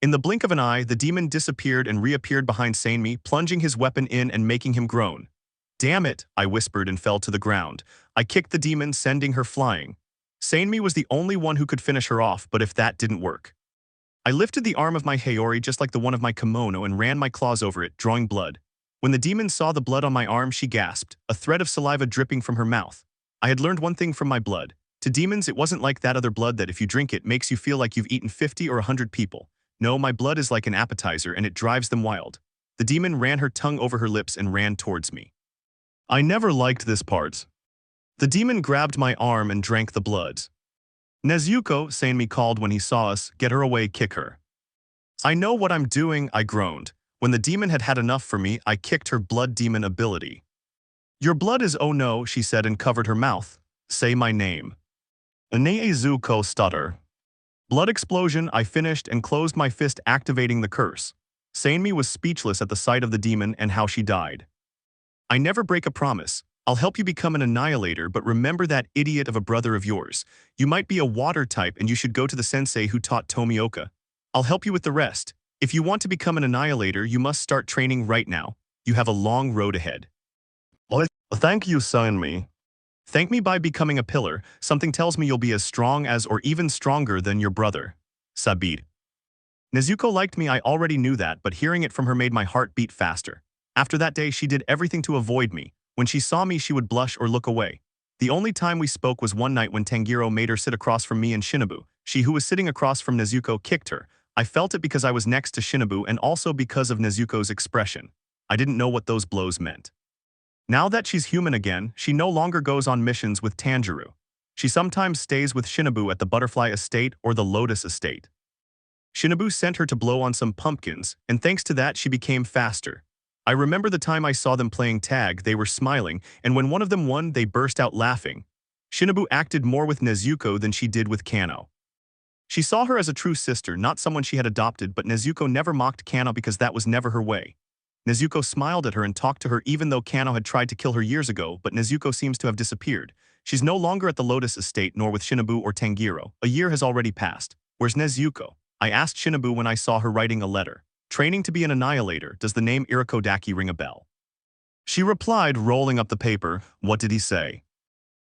In the blink of an eye, the demon disappeared and reappeared behind Sanmi, plunging his weapon in and making him groan. Damn it, I whispered and fell to the ground. I kicked the demon, sending her flying. Sanmi was the only one who could finish her off, but if that didn't work. I lifted the arm of my Hayori just like the one of my kimono and ran my claws over it, drawing blood. When the demon saw the blood on my arm, she gasped, a thread of saliva dripping from her mouth. I had learned one thing from my blood. To demons, it wasn't like that other blood that if you drink it makes you feel like you've eaten 50 or 100 people. No, my blood is like an appetizer and it drives them wild. The demon ran her tongue over her lips and ran towards me. I never liked this part. The demon grabbed my arm and drank the blood. Nezuko, Sanmi called when he saw us, get her away, kick her. I know what I'm doing, I groaned. When the demon had had enough for me, I kicked her blood demon ability. Your blood is oh no, she said and covered her mouth. Say my name. Nezuko stutter. Blood explosion, I finished and closed my fist, activating the curse. Sanmi was speechless at the sight of the demon and how she died. I never break a promise. I'll help you become an annihilator, but remember that idiot of a brother of yours. You might be a water type and you should go to the sensei who taught Tomioka. I'll help you with the rest. If you want to become an annihilator, you must start training right now. You have a long road ahead. Well, thank you, Sanmi. Thank me by becoming a pillar. Something tells me you'll be as strong as or even stronger than your brother. Sabid. Nezuko liked me, I already knew that, but hearing it from her made my heart beat faster. After that day, she did everything to avoid me. When she saw me, she would blush or look away. The only time we spoke was one night when Tanjiro made her sit across from me and Shinobu. She who was sitting across from Nezuko kicked her. I felt it because I was next to Shinobu and also because of Nezuko's expression. I didn't know what those blows meant. Now that she's human again, she no longer goes on missions with Tanjiro. She sometimes stays with Shinobu at the Butterfly Estate or the Lotus Estate. Shinobu sent her to blow on some pumpkins, and thanks to that she became faster. I remember the time I saw them playing tag, they were smiling, and when one of them won, they burst out laughing. Shinobu acted more with Nezuko than she did with Kano. She saw her as a true sister, not someone she had adopted, but Nezuko never mocked Kano because that was never her way. Nezuko smiled at her and talked to her even though Kano had tried to kill her years ago, but Nezuko seems to have disappeared. She's no longer at the Lotus Estate nor with Shinobu or Tanjiro. A year has already passed. Where's Nezuko? I asked Shinobu when I saw her writing a letter. Training to be an annihilator, does the name Irakodaki ring a bell? She replied, rolling up the paper. What did he say?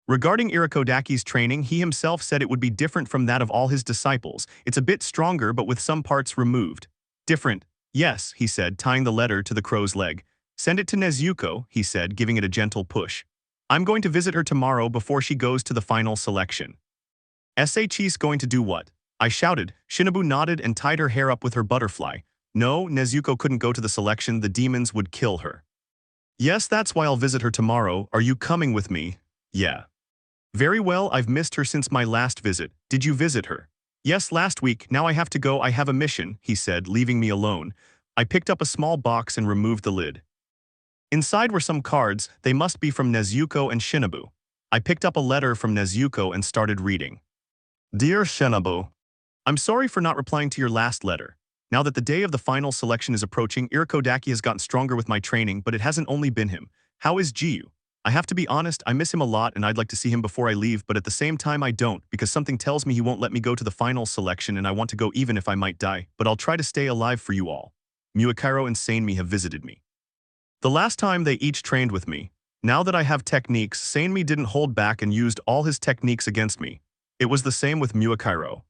Regarding Irakodaki's training, he himself said it would be different from that of all his disciples. It's a bit stronger but with some parts removed. Different. Yes, he said, tying the letter to the crow's leg. Send it to Nezuko, he said, giving it a gentle push. I'm going to visit her tomorrow before she goes to the final selection. She's going to do what? I shouted. Shinobu nodded and tied her hair up with her butterfly. No, Nezuko couldn't go to the selection, the demons would kill her. Yes, that's why I'll visit her tomorrow. Are you coming with me? Yeah. Very well, I've missed her since my last visit. Did you visit her? Yes, last week. Now I have to go, I have a mission, he said, leaving me alone. I picked up a small box and removed the lid. Inside were some cards, they must be from Nezuko and Shinobu. I picked up a letter from Nezuko and started reading. Dear Shinobu, I'm sorry for not replying to your last letter. Now that the day of the final selection is approaching, Irakodaki has gotten stronger with my training, but it hasn't only been him. How is Giyu? I have to be honest, I miss him a lot and I'd like to see him before I leave, but at the same time I don't, because something tells me he won't let me go to the final selection and I want to go even if I might die, but I'll try to stay alive for you all. Muakiro and Sanemi have visited me. The last time they each trained with me. Now that I have techniques, Sanemi didn't hold back and used all his techniques against me. It was the same with Muakiro.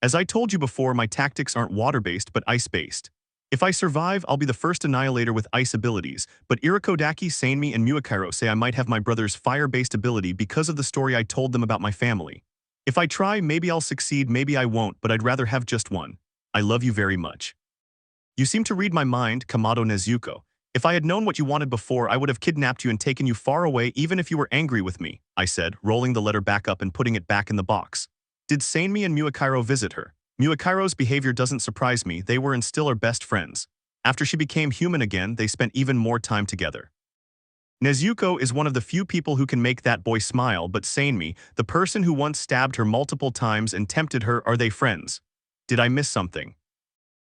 As I told you before, my tactics aren't water-based but ice-based. If I survive, I'll be the first annihilator with ice abilities, but Irakodaki, Sanemi, and Muakiro say I might have my brother's fire-based ability because of the story I told them about my family. If I try, maybe I'll succeed, maybe I won't, but I'd rather have just one. I love you very much. You seem to read my mind, Kamado Nezuko. If I had known what you wanted before, I would have kidnapped you and taken you far away even if you were angry with me, I said, rolling the letter back up and putting it back in the box. Did Sanemi and Muakiro visit her? Muakiro's behavior doesn't surprise me, they were and still are best friends. After she became human again, they spent even more time together. Nezuko is one of the few people who can make that boy smile, but Sanemi, the person who once stabbed her multiple times and tempted her, are they friends? Did I miss something?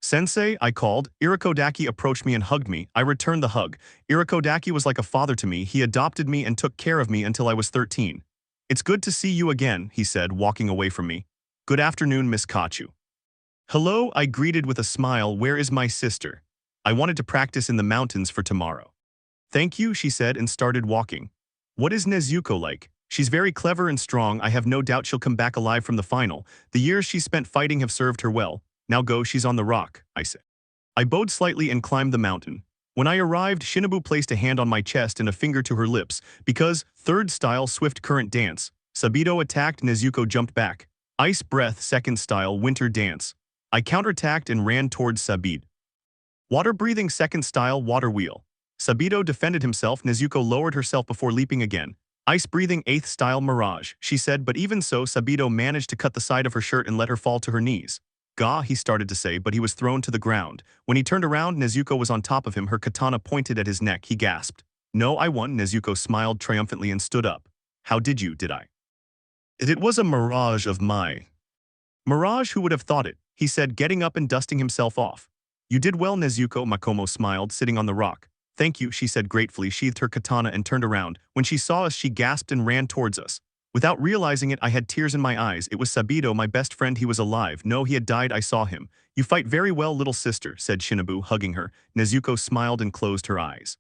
Sensei, I called. Irakodaki approached me and hugged me. I returned the hug. Irakodaki was like a father to me. He adopted me and took care of me until I was 13. It's good to see you again, he said, walking away from me. Good afternoon, Miss Kachu. Hello, I greeted with a smile. Where is my sister? I wanted to practice in the mountains for tomorrow. Thank you, she said and started walking. What is Nezuko like? She's very clever and strong. I have no doubt she'll come back alive from the final. The years she spent fighting have served her well. Now go, she's on the rock, I said. I bowed slightly and climbed the mountain. When I arrived, Shinobu placed a hand on my chest and a finger to her lips, because, third style, swift current dance. Sabito attacked, Nezuko jumped back. Ice breath, second style, winter dance. I counterattacked and ran towards Sabit. Water breathing, second style, water wheel. Sabito defended himself, Nezuko lowered herself before leaping again. Ice breathing, eighth style, mirage, she said, but even so, Sabito managed to cut the side of her shirt and let her fall to her knees. Ga, he started to say, but he was thrown to the ground. When he turned around, Nezuko was on top of him, her katana pointed at his neck. He gasped. No, I won. Nezuko smiled triumphantly and stood up. How did you, did I? It was a mirage of my... Mirage, who would have thought it? He said, getting up and dusting himself off. You did well, Nezuko, Makomo smiled, sitting on the rock. Thank you, she said gratefully, sheathed her katana and turned around. When she saw us, she gasped and ran towards us. Without realizing it, I had tears in my eyes. It was Sabito, my best friend. He was alive. No, he had died. I saw him. You fight very well, little sister, said Shinobu, hugging her. Nezuko smiled and closed her eyes.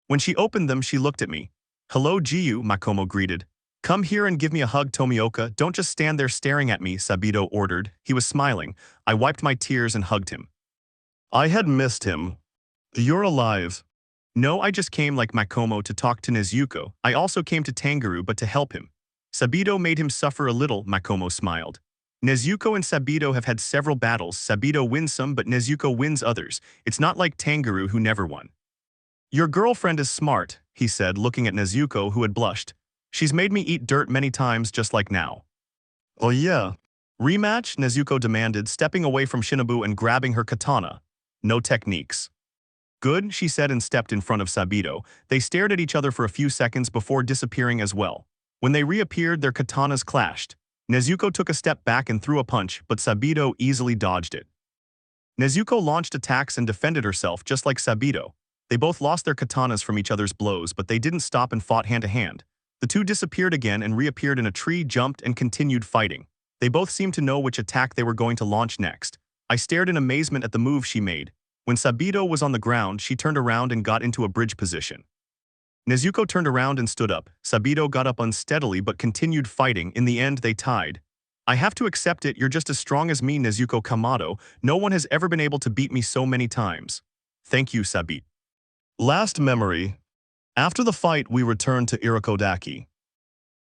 When she opened them, she looked at me. Hello, Giyu, Makomo greeted. Come here and give me a hug, Tomioka. Don't just stand there staring at me, Sabito ordered. He was smiling. I wiped my tears and hugged him. I had missed him. You're alive. No, I just came like Makomo to talk to Nezuko. I also came to Tanjiro but to help him. Sabito made him suffer a little, Makomo smiled. Nezuko and Sabito have had several battles. Sabito wins some but Nezuko wins others. It's not like Tanjiro who never won. Your girlfriend is smart, he said, looking at Nezuko who had blushed. She's made me eat dirt many times just like now. Oh yeah. Rematch? Nezuko demanded, stepping away from Shinobu and grabbing her katana. No techniques. Good, she said and stepped in front of Sabito. They stared at each other for a few seconds before disappearing as well. When they reappeared, their katanas clashed. Nezuko took a step back and threw a punch, but Sabito easily dodged it. Nezuko launched attacks and defended herself just like Sabito. They both lost their katanas from each other's blows, but they didn't stop and fought hand to hand. The two disappeared again and reappeared in a tree, jumped, and continued fighting. They both seemed to know which attack they were going to launch next. I stared in amazement at the move she made. When Sabito was on the ground, she turned around and got into a bridge position. Nezuko turned around and stood up. Sabito got up unsteadily but continued fighting. In the end, they tied. I have to accept it, you're just as strong as me, Nezuko Kamado. No one has ever been able to beat me so many times. Thank you, Sabito. Last memory. After the fight, we returned to Irakodaki.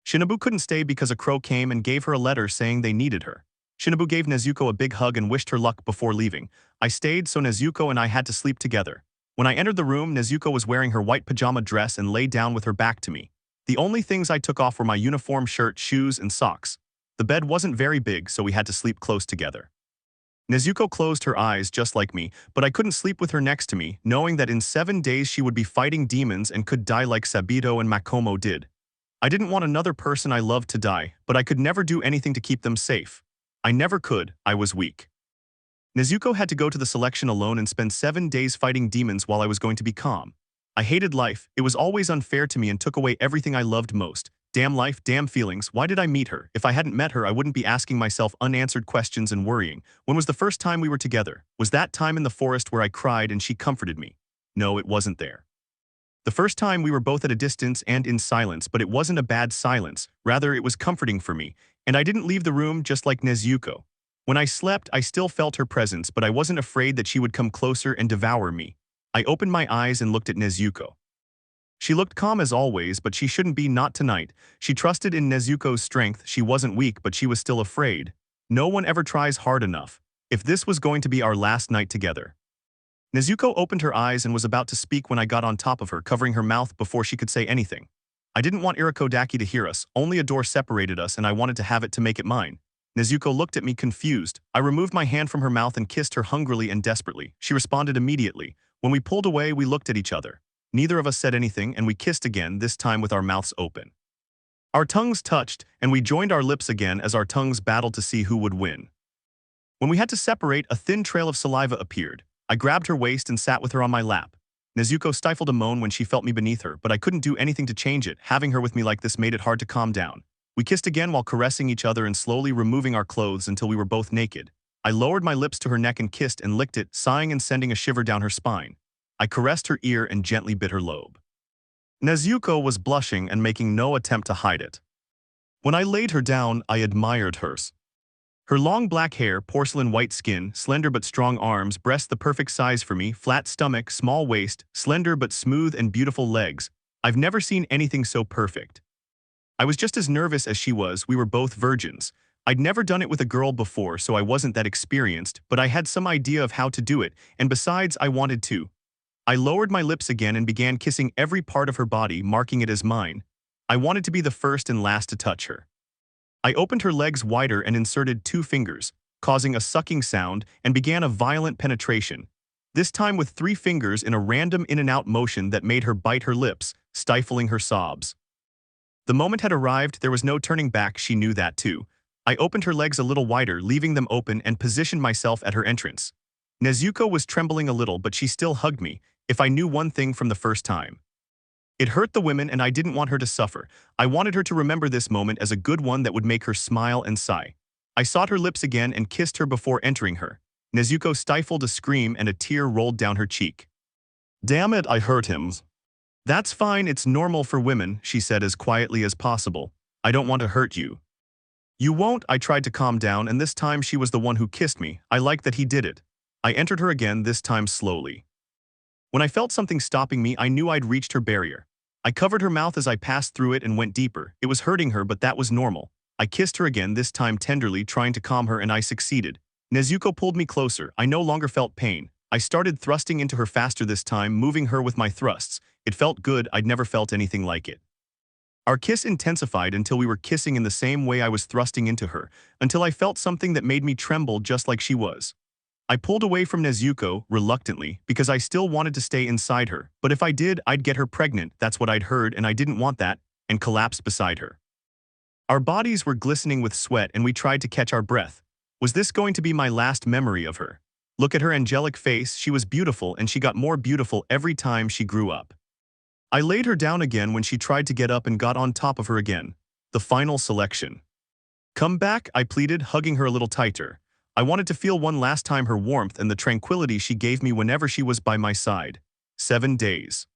Shinobu couldn't stay because a crow came and gave her a letter saying they needed her. Shinobu gave Nezuko a big hug and wished her luck before leaving. I stayed so Nezuko and I had to sleep together. When I entered the room, Nezuko was wearing her white pajama dress and lay down with her back to me. The only things I took off were my uniform shirt, shoes, and socks. The bed wasn't very big, so we had to sleep close together. Nezuko closed her eyes just like me, but I couldn't sleep with her next to me, knowing that in 7 days she would be fighting demons and could die like Sabito and Makomo did. I didn't want another person I loved to die, but I could never do anything to keep them safe. I never could, I was weak. Nezuko had to go to the selection alone and spend 7 days fighting demons while I was going to be calm. I hated life, it was always unfair to me and took away everything I loved most. Damn life, damn feelings, why did I meet her? If I hadn't met her, I wouldn't be asking myself unanswered questions and worrying. When was the first time we were together? Was that time in the forest where I cried and she comforted me? No, it wasn't there. The first time we were both at a distance and in silence, but it wasn't a bad silence. Rather, it was comforting for me, and I didn't leave the room just like Nezuko. When I slept, I still felt her presence, but I wasn't afraid that she would come closer and devour me. I opened my eyes and looked at Nezuko. She looked calm as always, but she shouldn't be, not tonight. She trusted in Nezuko's strength. She wasn't weak, but she was still afraid. No one ever tries hard enough. If this was going to be our last night together. Nezuko opened her eyes and was about to speak when I got on top of her, covering her mouth before she could say anything. I didn't want Irakodaki to hear us, only a door separated us and I wanted to have it to make it mine. Nezuko looked at me confused. I removed my hand from her mouth and kissed her hungrily and desperately. She responded immediately. When we pulled away, we looked at each other. Neither of us said anything, and we kissed again, this time with our mouths open. Our tongues touched, and we joined our lips again as our tongues battled to see who would win. When we had to separate, a thin trail of saliva appeared. I grabbed her waist and sat with her on my lap. Nezuko stifled a moan when she felt me beneath her, but I couldn't do anything to change it. Having her with me like this made it hard to calm down. We kissed again while caressing each other and slowly removing our clothes until we were both naked. I lowered my lips to her neck and kissed and licked it, sighing and sending a shiver down her spine. I caressed her ear and gently bit her lobe. Nezuko was blushing and making no attempt to hide it. When I laid her down, I admired hers. Her long black hair, porcelain white skin, slender but strong arms, breasts the perfect size for me, flat stomach, small waist, slender but smooth and beautiful legs. I've never seen anything so perfect. I was just as nervous as she was. We were both virgins. I'd never done it with a girl before, so I wasn't that experienced, but I had some idea of how to do it, and besides, I wanted to. I lowered my lips again and began kissing every part of her body, marking it as mine. I wanted to be the first and last to touch her. I opened her legs wider and inserted 2 fingers, causing a sucking sound, and began a violent penetration, this time with 3 fingers in a random in-and-out motion that made her bite her lips, stifling her sobs. The moment had arrived, there was no turning back, she knew that too. I opened her legs a little wider, leaving them open, and positioned myself at her entrance. Nezuko was trembling a little, but she still hugged me. If I knew one thing from the first time. It hurt the women and I didn't want her to suffer. I wanted her to remember this moment as a good one that would make her smile and sigh. I sought her lips again and kissed her before entering her. Nezuko stifled a scream and a tear rolled down her cheek. Damn it, I hurt him. That's fine, it's normal for women, she said as quietly as possible. I don't want to hurt you. You won't, I tried to calm down, and this time she was the one who kissed me. I liked that he did it. I entered her again, this time slowly. When I felt something stopping me, I knew I'd reached her barrier. I covered her mouth as I passed through it and went deeper. It was hurting her, but that was normal. I kissed her again, this time tenderly, trying to calm her, and I succeeded. Nezuko pulled me closer. I no longer felt pain. I started thrusting into her faster this time, moving her with my thrusts. It felt good. I'd never felt anything like it. Our kiss intensified until we were kissing in the same way I was thrusting into her, until I felt something that made me tremble just like she was. I pulled away from Nezuko, reluctantly, because I still wanted to stay inside her, but if I did, I'd get her pregnant, that's what I'd heard, and I didn't want that, and collapsed beside her. Our bodies were glistening with sweat and we tried to catch our breath. Was this going to be my last memory of her? Look at her angelic face, she was beautiful and she got more beautiful every time she grew up. I laid her down again when she tried to get up and got on top of her again. The final selection. Come back, I pleaded, hugging her a little tighter. I wanted to feel one last time her warmth and the tranquility she gave me whenever she was by my side. 7 days.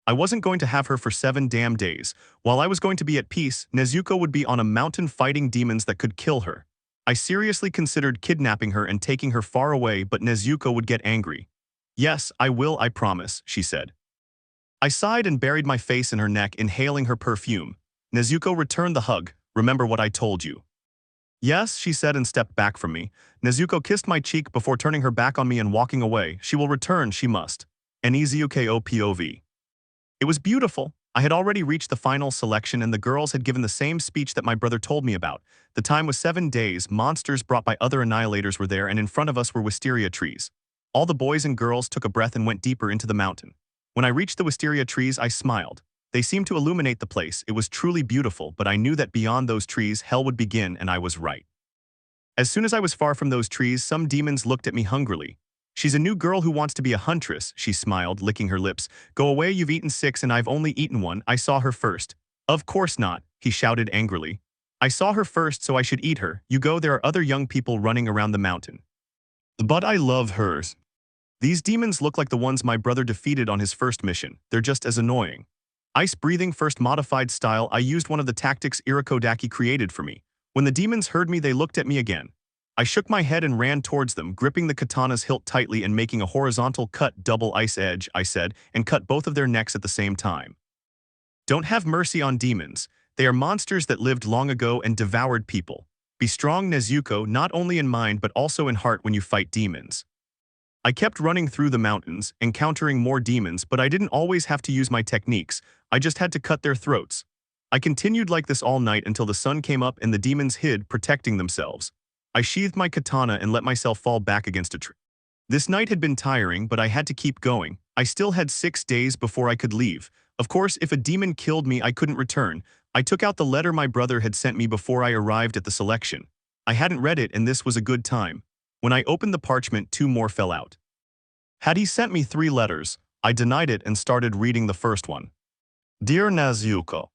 I wasn't going to have her for 7 damn days. While I was going to be at peace, Nezuko would be on a mountain fighting demons that could kill her. I seriously considered kidnapping her and taking her far away, but Nezuko would get angry. Yes, I will, I promise, she said. I sighed and buried my face in her neck, inhaling her perfume. Nezuko returned the hug. Remember what I told you. Yes, she said and stepped back from me. Nezuko kissed my cheek before turning her back on me and walking away. She will return, she must. Nezuko POV. It was beautiful. I had already reached the final selection and the girls had given the same speech that my brother told me about. The time was 7 days, monsters brought by other annihilators were there, and in front of us were wisteria trees. All the boys and girls took a breath and went deeper into the mountain. When I reached the wisteria trees, I smiled. They seemed to illuminate the place. It was truly beautiful, but I knew that beyond those trees, hell would begin, and I was right. As soon as I was far from those trees, some demons looked at me hungrily. She's a new girl who wants to be a huntress, she smiled, licking her lips. Go away, you've eaten 6 and I've only eaten 1. I saw her first. Of course not, he shouted angrily. I saw her first, so I should eat her. You go, there are other young people running around the mountain. But I love hers. These demons look like the ones my brother defeated on his first mission. They're just as annoying. Ice breathing first modified style, I used one of the tactics Irakodaki created for me. When the demons heard me, they looked at me again. I shook my head and ran towards them, gripping the katana's hilt tightly and making a horizontal cut, double ice edge, I said, and cut both of their necks at the same time. Don't have mercy on demons. They are monsters that lived long ago and devoured people. Be strong, Nezuko, not only in mind but also in heart when you fight demons. I kept running through the mountains, encountering more demons, but I didn't always have to use my techniques. I just had to cut their throats. I continued like this all night until the sun came up and the demons hid, protecting themselves. I sheathed my katana and let myself fall back against a tree. This night had been tiring, but I had to keep going. I still had 6 days before I could leave. Of course, if a demon killed me, I couldn't return. I took out the letter my brother had sent me before I arrived at the selection. I hadn't read it, and this was a good time. When I opened the parchment, 2 more fell out. Had he sent me 3 letters, I denied it and started reading the first one. Dear Nezuko,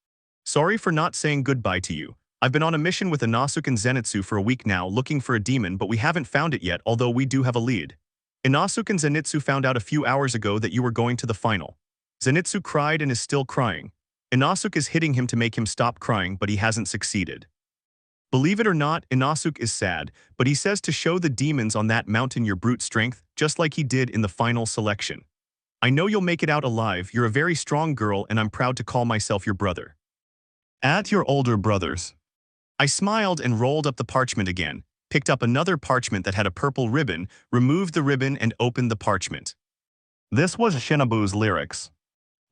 sorry for not saying goodbye to you. I've been on a mission with Inosuke and Zenitsu for a week now looking for a demon, but we haven't found it yet, although we do have a lead. Inosuke and Zenitsu found out a few hours ago that you were going to the final. Zenitsu cried and is still crying. Inosuke is hitting him to make him stop crying, but he hasn't succeeded. Believe it or not, Inosuke is sad, but he says to show the demons on that mountain your brute strength, just like he did in the final selection. I know you'll make it out alive, you're a very strong girl, and I'm proud to call myself your brother. At your older brothers. I smiled and rolled up the parchment again, picked up another parchment that had a purple ribbon, removed the ribbon and opened the parchment. This was Shinobu's lyrics.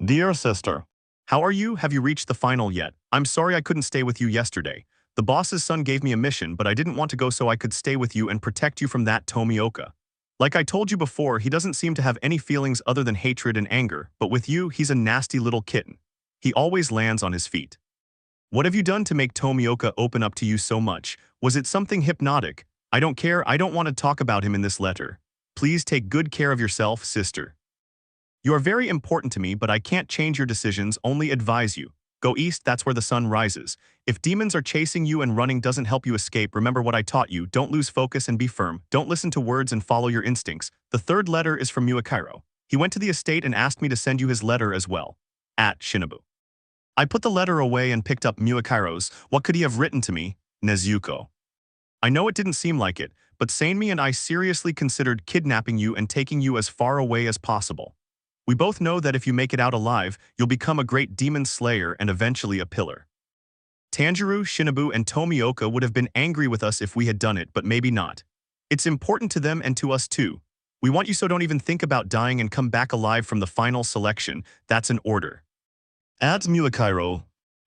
Dear sister, how are you? Have you reached the final yet? I'm sorry I couldn't stay with you yesterday. The boss's son gave me a mission, but I didn't want to go so I could stay with you and protect you from that Tomioka. Like I told you before, he doesn't seem to have any feelings other than hatred and anger, but with you, he's a nasty little kitten. He always lands on his feet. What have you done to make Tomioka open up to you so much? Was it something hypnotic? I don't care, I don't want to talk about him in this letter. Please take good care of yourself, sister. You are very important to me, but I can't change your decisions, only advise you. Go east, that's where the sun rises. If demons are chasing you and running doesn't help you escape, remember what I taught you. Don't lose focus and be firm. Don't listen to words and follow your instincts. The 3rd letter is from Muakairo. He went to the estate and asked me to send you his letter as well. At Shinobu. I put the letter away and picked up Muakairo's. What could he have written to me? Nezuko. I know it didn't seem like it, but Sanemi and I seriously considered kidnapping you and taking you as far away as possible. We both know that if you make it out alive, you'll become a great demon slayer and eventually a pillar. Tanjiro, Shinobu, and Tomioka would have been angry with us if we had done it, but maybe not. It's important to them and to us too. We want you, so don't even think about dying and come back alive from the final selection. That's an order. At Muakairo.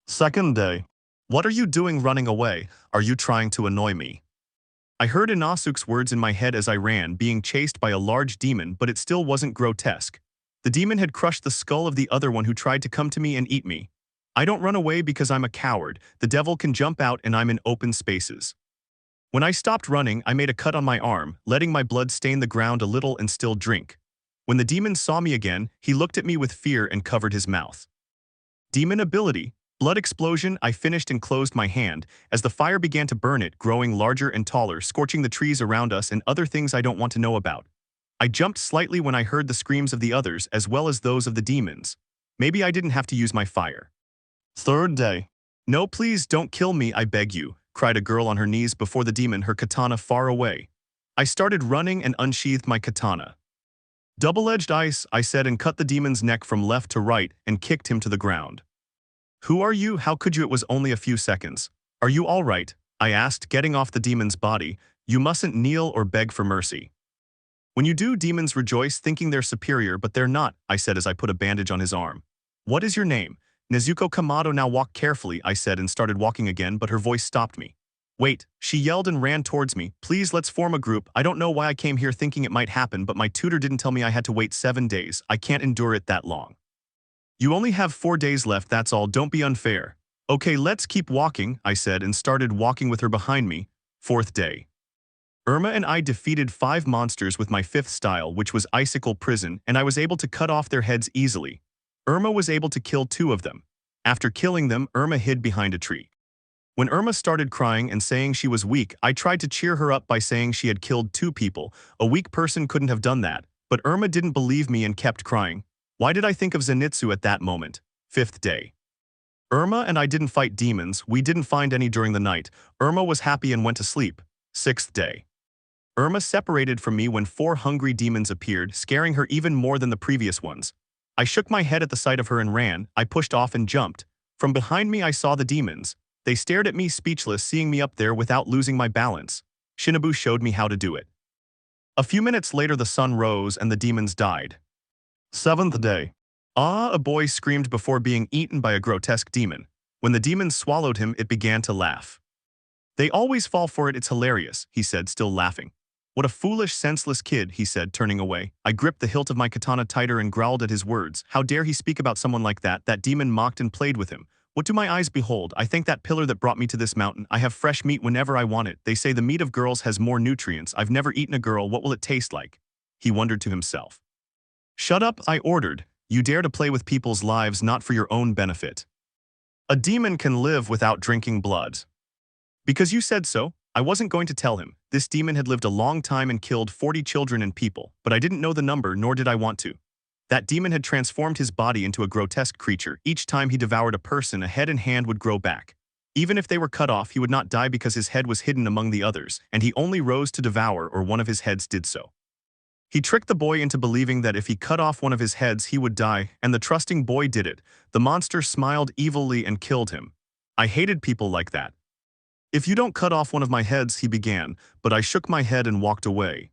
Second day. What are you doing running away? Are you trying to annoy me? I heard Inosuke's words in my head as I ran, being chased by a large demon, but it still wasn't grotesque. The demon had crushed the skull of the other one who tried to come to me and eat me. I don't run away because I'm a coward. The devil can jump out and I'm in open spaces. When I stopped running, I made a cut on my arm, letting my blood stain the ground a little and still drink. When the demon saw me again, he looked at me with fear and covered his mouth. Demon ability. Blood explosion. I finished and closed my hand, as the fire began to burn it, growing larger and taller, scorching the trees around us and other things I don't want to know about. I jumped slightly when I heard the screams of the others as well as those of the demons. Maybe I didn't have to use my fire. Third day. No, please don't kill me, I beg you, cried a girl on her knees before the demon, her katana far away. I started running and unsheathed my katana. Double-edged ice, I said, and cut the demon's neck from left to right and kicked him to the ground. Who are you? How could you? It was only a few seconds. Are you all right? I asked, getting off the demon's body. You mustn't kneel or beg for mercy. When you do, demons rejoice, thinking they're superior, but they're not, I said as I put a bandage on his arm. What is your name? Nezuko Kamado. Now walk carefully, I said, and started walking again, but her voice stopped me. Wait, she yelled and ran towards me. Please, let's form a group. I don't know why I came here thinking it might happen, but my tutor didn't tell me I had to wait 7 days. I can't endure it that long. You only have 4 days left, that's all. Don't be unfair. Okay, let's keep walking, I said, and started walking with her behind me. Fourth day. Irma and I defeated 5 monsters with my 5th style, which was Icicle Prison, and I was able to cut off their heads easily. Irma was able to kill 2 of them. After killing them, Irma hid behind a tree. When Irma started crying and saying she was weak, I tried to cheer her up by saying she had killed 2 people. A weak person couldn't have done that, but Irma didn't believe me and kept crying. Why did I think of Zenitsu at that moment? 5th day. Irma and I didn't fight demons. We didn't find any during the night. Irma was happy and went to sleep. 6th day. Irma separated from me when 4 hungry demons appeared, scaring her even more than the previous ones. I shook my head at the sight of her and ran. I pushed off and jumped. From behind me I saw the demons. They stared at me speechless, seeing me up there without losing my balance. Shinobu showed me how to do it. A few minutes later the sun rose and the demons died. 7th day. Ah, a boy screamed before being eaten by a grotesque demon. When the demons swallowed him, it began to laugh. They always fall for it, it's hilarious, he said, still laughing. What a foolish, senseless kid, he said, turning away. I gripped the hilt of my katana tighter and growled at his words. How dare he speak about someone like that? That demon mocked and played with him. What do my eyes behold? I thank that pillar that brought me to this mountain. I have fresh meat whenever I want it. They say the meat of girls has more nutrients. I've never eaten a girl. What will it taste like? He wondered to himself. Shut up, I ordered. You dare to play with people's lives not for your own benefit. A demon can live without drinking blood. Because you said so, I wasn't going to tell him. This demon had lived a long time and killed 40 children and people, but I didn't know the number, nor did I want to. That demon had transformed his body into a grotesque creature. Each time he devoured a person, a head and hand would grow back. Even if they were cut off, he would not die because his head was hidden among the others, and he only rose to devour or one of his heads did so. He tricked the boy into believing that if he cut off one of his heads, he would die, and the trusting boy did it. The monster smiled evilly and killed him. I hated people like that. If you don't cut off one of my heads, he began, but I shook my head and walked away.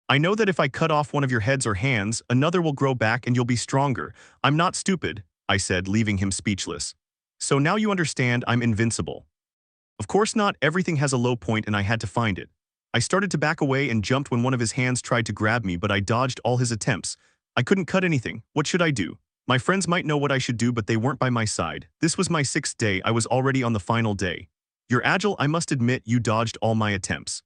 I know that if I cut off one of your heads or hands, another will grow back and you'll be stronger. I'm not stupid, I said, leaving him speechless. So now you understand I'm invincible. Of course not, everything has a low point and I had to find it. I started to back away and jumped when one of his hands tried to grab me, but I dodged all his attempts. I couldn't cut anything. What should I do? My friends might know what I should do, but they weren't by my side. This was my 6th day. I was already on the final day. You're agile, I must admit. You dodged all my attempts.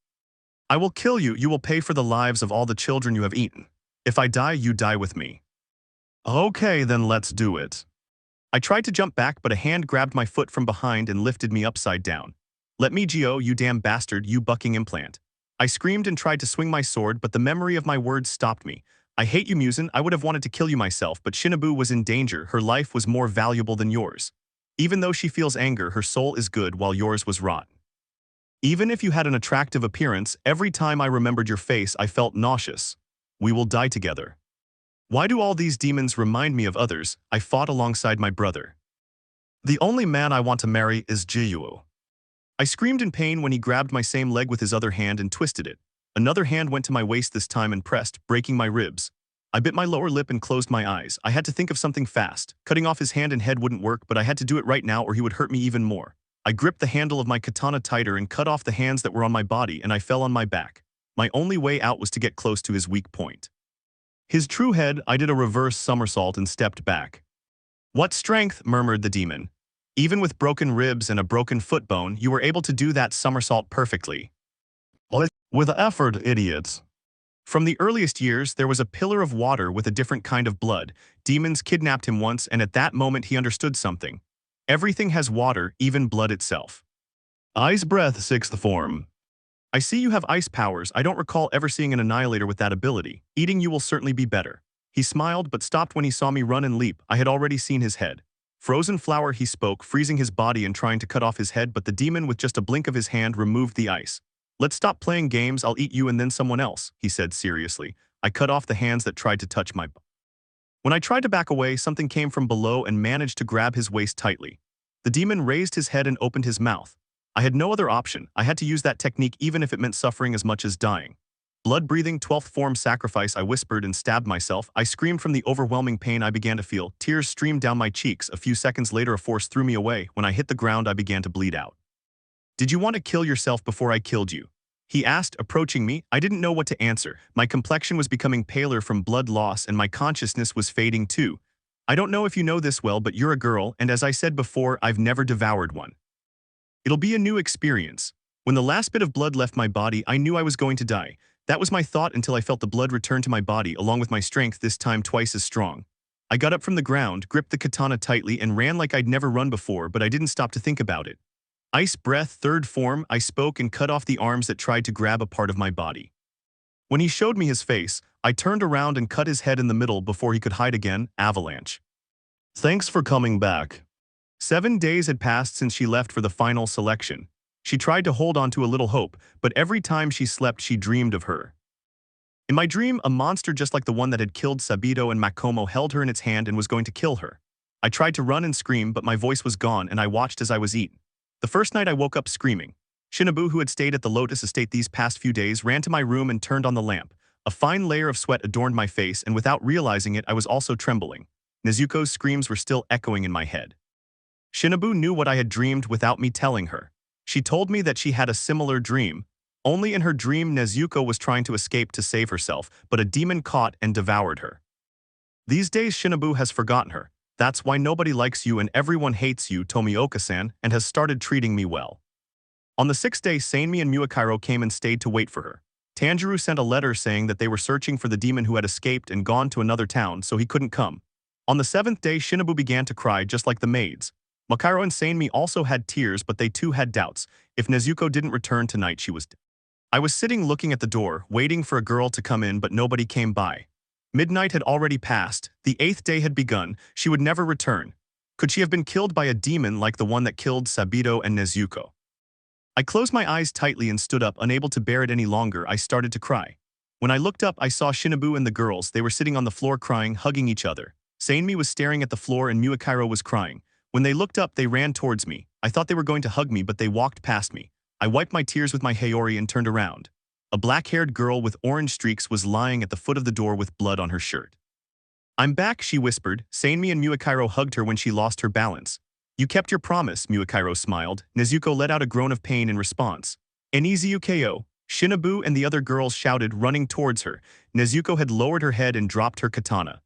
I will kill you. You will pay for the lives of all the children you have eaten. If I die, you die with me. Okay, then let's do it. I tried to jump back, but a hand grabbed my foot from behind and lifted me upside down. Let me go, you damn bastard, you bucking implant. I screamed and tried to swing my sword, but the memory of my words stopped me. I hate you, Muzan. I would have wanted to kill you myself, but Shinobu was in danger. Her life was more valuable than yours. Even though she feels anger, her soul is good while yours was rotten. Even if you had an attractive appearance, every time I remembered your face, I felt nauseous. We will die together. Why do all these demons remind me of others I fought alongside my brother? The only man I want to marry is Giyu. I screamed in pain when he grabbed my same leg with his other hand and twisted it. Another hand went to my waist this time and pressed, breaking my ribs. I bit my lower lip and closed my eyes. I had to think of something fast. Cutting off his hand and head wouldn't work, but I had to do it right now or he would hurt me even more. I gripped the handle of my katana tighter and cut off the hands that were on my body, and I fell on my back. My only way out was to get close to his weak point. His true head, I did a reverse somersault and stepped back. "What strength," murmured the demon. "Even with broken ribs and a broken foot bone, you were able to do that somersault perfectly." "With effort, idiots." From the earliest years, there was a pillar of water with a different kind of blood. Demons kidnapped him once, and at that moment he understood something. Everything has water, even blood itself. Ice breath, sixth form. I see you have ice powers. I don't recall ever seeing an annihilator with that ability. Eating you will certainly be better. He smiled, but stopped when he saw me run and leap. I had already seen his head. Frozen flower, he spoke, freezing his body and trying to cut off his head, but the demon with just a blink of his hand removed the ice. "Let's stop playing games. I'll eat you and then someone else," he said seriously. I cut off the hands that tried to touch my butt. When I tried to back away, something came from below and managed to grab his waist tightly. The demon raised his head and opened his mouth. I had no other option. I had to use that technique even if it meant suffering as much as dying. "Blood-breathing, 12th form sacrifice," I whispered and stabbed myself. I screamed from the overwhelming pain I began to feel. Tears streamed down my cheeks. A few seconds later, a force threw me away. When I hit the ground, I began to bleed out. "Did you want to kill yourself before I killed you?" he asked, approaching me. I didn't know what to answer. My complexion was becoming paler from blood loss and my consciousness was fading too. "I don't know if you know this well, but you're a girl, and as I said before, I've never devoured one. It'll be a new experience." When the last bit of blood left my body, I knew I was going to die. That was my thought until I felt the blood return to my body along with my strength, this time twice as strong. I got up from the ground, gripped the katana tightly, and ran like I'd never run before, but I didn't stop to think about it. "Ice breath, third form," I spoke and cut off the arms that tried to grab a part of my body. When he showed me his face, I turned around and cut his head in the middle before he could hide again. Avalanche. "Thanks for coming back." 7 days had passed since she left for the final selection. She tried to hold on to a little hope, but every time she slept she dreamed of her. In my dream, a monster just like the one that had killed Sabito and Makomo held her in its hand and was going to kill her. I tried to run and scream, but my voice was gone and I watched as I was eaten. The first night I woke up screaming. Shinobu, who had stayed at the Lotus Estate these past few days, ran to my room and turned on the lamp. A fine layer of sweat adorned my face, and without realizing it, I was also trembling. Nezuko's screams were still echoing in my head. Shinobu knew what I had dreamed without me telling her. She told me that she had a similar dream. Only in her dream, Nezuko was trying to escape to save herself, but a demon caught and devoured her. These days, Shinobu has forgotten her. That's why nobody likes you and everyone hates you, Tomioka-san, and has started treating me well. On the 6th day, Sanemi and Muakairo came and stayed to wait for her. Tanjiro sent a letter saying that they were searching for the demon who had escaped and gone to another town, so he couldn't come. On the 7th day, Shinobu began to cry just like the maids. Muakairo and Sanemi also had tears, but they too had doubts. If Nezuko didn't return tonight, she was dead. I was sitting looking at the door, waiting for a girl to come in, but nobody came by. Midnight had already passed. The 8th day had begun. She would never return. Could she have been killed by a demon like the one that killed Sabito and Nezuko? I closed my eyes tightly and stood up, unable to bear it any longer. I started to cry. When I looked up, I saw Shinobu and the girls. They were sitting on the floor crying, hugging each other. Sanemi was staring at the floor and Muakairo was crying. When they looked up, they ran towards me. I thought they were going to hug me, but they walked past me. I wiped my tears with my Hayori and turned around. A black-haired girl with orange streaks was lying at the foot of the door with blood on her shirt. "I'm back," she whispered. Sanemi and Muakairo hugged her when she lost her balance. "You kept your promise," Muakairo smiled. Nezuko let out a groan of pain in response. "Enizuko!" Shinobu and the other girls shouted, running towards her. Nezuko had lowered her head and dropped her katana.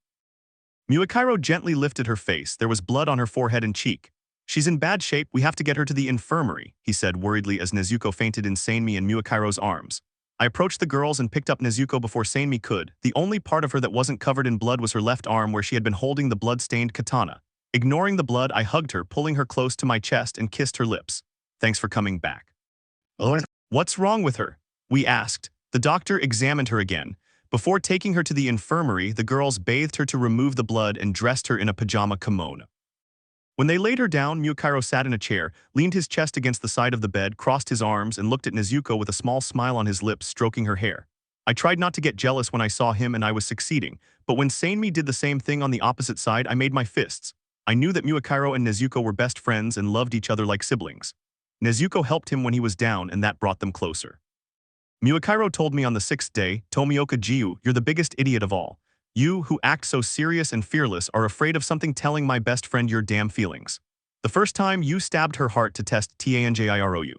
Muakairo gently lifted her face. There was blood on her forehead and cheek. "She's in bad shape. We have to get her to the infirmary," he said worriedly as Nezuko fainted in Sanemi and Muakairo's arms. I approached the girls and picked up Nezuko before Sanemi could. The only part of her that wasn't covered in blood was her left arm, where she had been holding the blood-stained katana. Ignoring the blood, I hugged her, pulling her close to my chest and kissed her lips. "Thanks for coming back." "What's wrong with her?" we asked. The doctor examined her again. Before taking her to the infirmary, the girls bathed her to remove the blood and dressed her in a pajama kimono. When they laid her down, Muakairo sat in a chair, leaned his chest against the side of the bed, crossed his arms, and looked at Nezuko with a small smile on his lips, stroking her hair. I tried not to get jealous when I saw him and I was succeeding, but when Sanemi did the same thing on the opposite side, I made my fists. I knew that Muakiro and Nezuko were best friends and loved each other like siblings. Nezuko helped him when he was down and that brought them closer. Muakiro told me on the 6th day, Tomioka Giyuu, you're the biggest idiot of all. You, who act so serious and fearless, are afraid of something telling my best friend your damn feelings. The first time you stabbed her heart to test Tanjiro.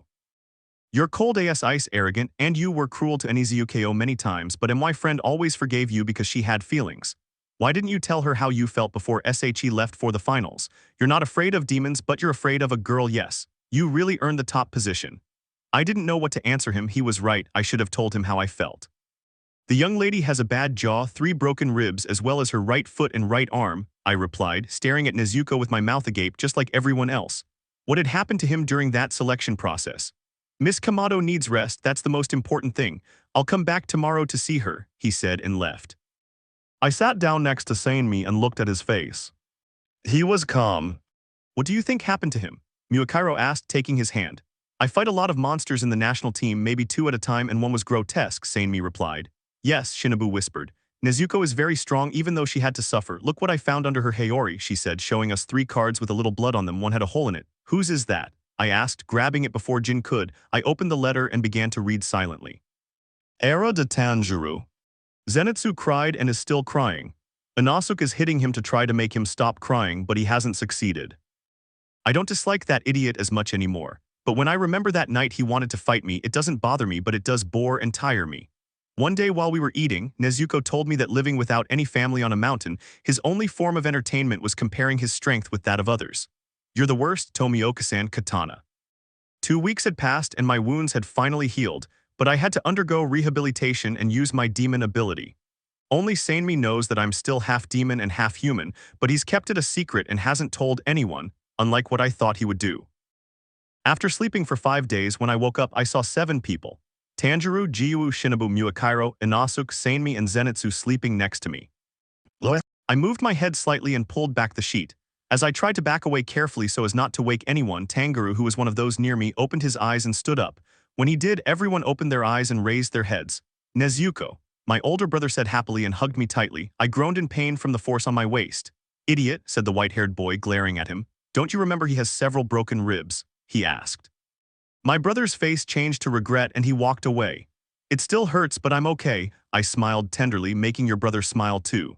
You're cold as ice, arrogant, and you were cruel to Nezuko many times, but my friend always forgave you because she had feelings. Why didn't you tell her how you felt before SHE left for the finals? You're not afraid of demons, but you're afraid of a girl, yes. You really earned the top position. I didn't know what to answer him. He was right. I should have told him how I felt. The young lady has a bad jaw, 3 broken ribs, as well as her right foot and right arm, I replied, staring at Nezuko with my mouth agape just like everyone else. What had happened to him during that selection process? Miss Kamado needs rest, that's the most important thing. I'll come back tomorrow to see her, he said and left. I sat down next to Sanemi and looked at his face. He was calm. What do you think happened to him? Muakiro asked, taking his hand. I fight a lot of monsters in the national team, maybe 2 at a time, and one was grotesque, Sanemi replied. Yes, Shinobu whispered. Nezuko is very strong even though she had to suffer. Look what I found under her Hayori, she said, showing us 3 cards with a little blood on them. One had a hole in it. Whose is that? I asked, grabbing it before Jin could. I opened the letter and began to read silently. Era de Tanjiro. Zenitsu cried and is still crying. Inosuke is hitting him to try to make him stop crying, but he hasn't succeeded. I don't dislike that idiot as much anymore. But when I remember that night he wanted to fight me, it doesn't bother me, but it does bore and tire me. One day while we were eating, Nezuko told me that living without any family on a mountain, his only form of entertainment was comparing his strength with that of others. You're the worst, Tomioka-san, katana. 2 weeks had passed and my wounds had finally healed, but I had to undergo rehabilitation and use my demon ability. Only Sanemi knows that I'm still half demon and half human, but he's kept it a secret and hasn't told anyone, unlike what I thought he would do. After sleeping for 5 days, when I woke up, I saw 7 people. Tanjiro, Giyu, Shinobu, Muakiro, Inosuke, Sanemi, and Zenitsu sleeping next to me. I moved my head slightly and pulled back the sheet. As I tried to back away carefully so as not to wake anyone, Tanjiro, who was one of those near me, opened his eyes and stood up. When he did, everyone opened their eyes and raised their heads. Nezuko, my older brother said happily and hugged me tightly. I groaned in pain from the force on my waist. Idiot, said the white-haired boy, glaring at him. Don't you remember he has several broken ribs? He asked. My brother's face changed to regret and he walked away. It still hurts, but I'm okay, I smiled tenderly, making your brother smile too.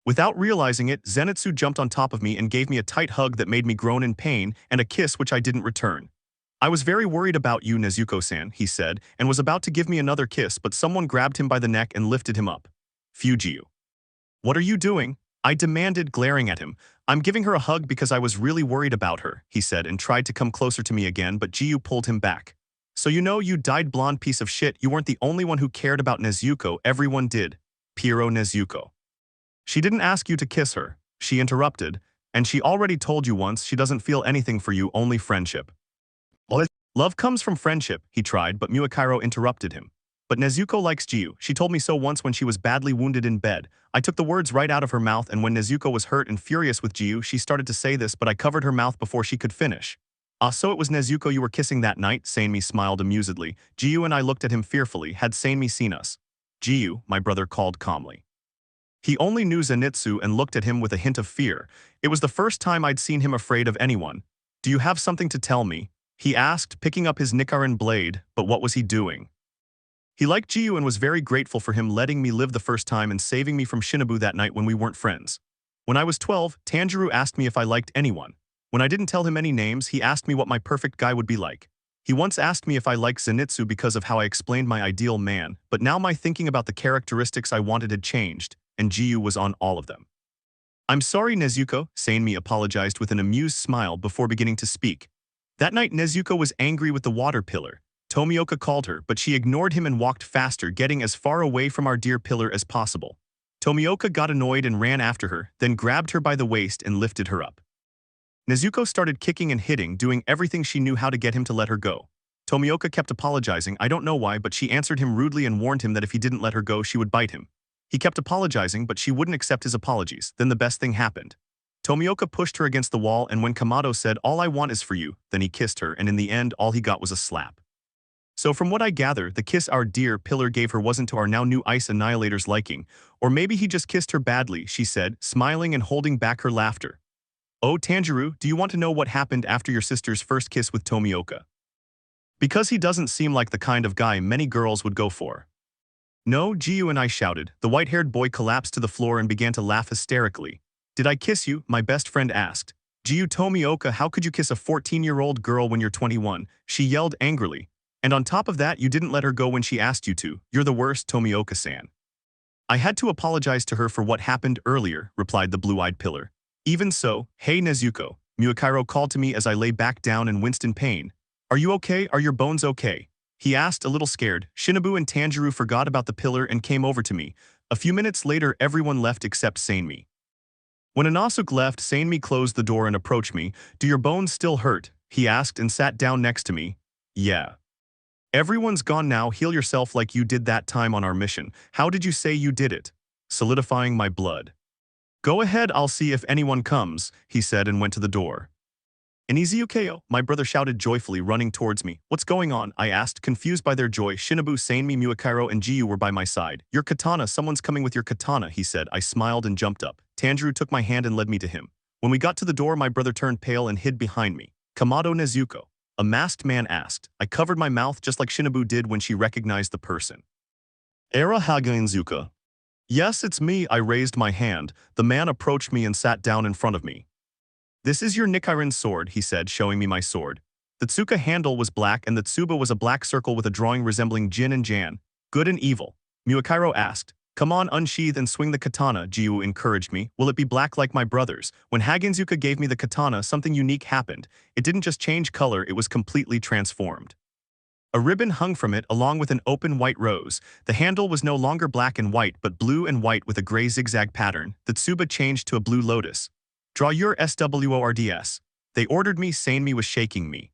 Without realizing it, Zenitsu jumped on top of me and gave me a tight hug that made me groan in pain and a kiss which I didn't return. I was very worried about you, Nezuko-san, he said, and was about to give me another kiss, but someone grabbed him by the neck and lifted him up. Giyu. What are you doing? I demanded, glaring at him. I'm giving her a hug because I was really worried about her, he said, and tried to come closer to me again, but Giyu pulled him back. So you know, you dyed blonde piece of shit, you weren't the only one who cared about Nezuko, everyone did. Piro Nezuko. She didn't ask you to kiss her, she interrupted, and she already told you once she doesn't feel anything for you, only friendship. Love comes from friendship, he tried, but Muakiro interrupted him. But Nezuko likes Giyu. She told me so once when she was badly wounded in bed. I took the words right out of her mouth, and when Nezuko was hurt and furious with Giyu, she started to say this, but I covered her mouth before she could finish. So it was Nezuko you were kissing that night? Sanemi smiled amusedly. Giyu and I looked at him fearfully. Had Sanemi seen us? Giyu, my brother called calmly. He only knew Zenitsu and looked at him with a hint of fear. It was the first time I'd seen him afraid of anyone. Do you have something to tell me? He asked, picking up his Nichiren blade, but what was he doing? He liked Giyu and was very grateful for him letting me live the first time and saving me from Shinobu that night when we weren't friends. When I was 12, Tanjiro asked me if I liked anyone. When I didn't tell him any names, he asked me what my perfect guy would be like. He once asked me if I liked Zenitsu because of how I explained my ideal man, but now my thinking about the characteristics I wanted had changed, and Giyu was on all of them. I'm sorry, Nezuko, Sanemi apologized with an amused smile before beginning to speak. That night Nezuko was angry with the water pillar. Tomioka called her, but she ignored him and walked faster, getting as far away from our dear pillar as possible. Tomioka got annoyed and ran after her, then grabbed her by the waist and lifted her up. Nezuko started kicking and hitting, doing everything she knew how to get him to let her go. Tomioka kept apologizing, I don't know why, but she answered him rudely and warned him that if he didn't let her go, she would bite him. He kept apologizing, but she wouldn't accept his apologies. Then the best thing happened. Tomioka pushed her against the wall, and when Kamado said, all I want is for you, then he kissed her, and in the end all he got was a slap. So from what I gather, the kiss our dear pillar gave her wasn't to our now new Ice Annihilator's liking. Or maybe he just kissed her badly, she said, smiling and holding back her laughter. Oh, Tanjiro, do you want to know what happened after your sister's first kiss with Tomioka? Because he doesn't seem like the kind of guy many girls would go for. No, Giyu and I shouted. The white-haired boy collapsed to the floor and began to laugh hysterically. Did I kiss you? My best friend asked. Giyu Tomioka, how could you kiss a 14-year-old girl when you're 21? She yelled angrily. And on top of that, you didn't let her go when she asked you to. You're the worst, Tomioka-san. I had to apologize to her for what happened earlier, replied the blue-eyed pillar. Even so, hey Nezuko, Miyakiro called to me as I lay back down and winced in pain. Are you okay? Are your bones okay? He asked, a little scared. Shinobu and Tanjiro forgot about the pillar and came over to me. A few minutes later, everyone left except Sanemi. When Inosuke left, Sanemi closed the door and approached me. Do your bones still hurt? He asked and sat down next to me. Yeah. Everyone's gone now. Heal yourself like you did that time on our mission. How did you say you did it? Solidifying my blood. Go ahead, I'll see if anyone comes, he said and went to the door. Inizuke, my brother shouted joyfully, running towards me. What's going on? I asked, confused by their joy. Shinobu, Sanemi, Miyakiro, and Giyu were by my side. Your katana, someone's coming with your katana, he said. I smiled and jumped up. Tanjiro took my hand and led me to him. When we got to the door, my brother turned pale and hid behind me. Kamado Nezuko, a masked man asked. I covered my mouth just like Shinobu did when she recognized the person. Era Hagenzuka. Yes, it's me, I raised my hand. The man approached me and sat down in front of me. This is your Nichiren sword, he said, showing me my sword. The Tsuka handle was black and the Tsuba was a black circle with a drawing resembling Jin and Jan, good and evil. Miyakiro asked, come on, unsheath and swing the katana, Giyu encouraged me. Will it be black like my brother's? When Hagenzuka gave me the katana, something unique happened. It didn't just change color, it was completely transformed. A ribbon hung from it along with an open white rose. The handle was no longer black and white but blue and white with a gray zigzag pattern. The Tsuba changed to a blue lotus. Draw your SWORDS. They ordered me, Sanemi was shaking me.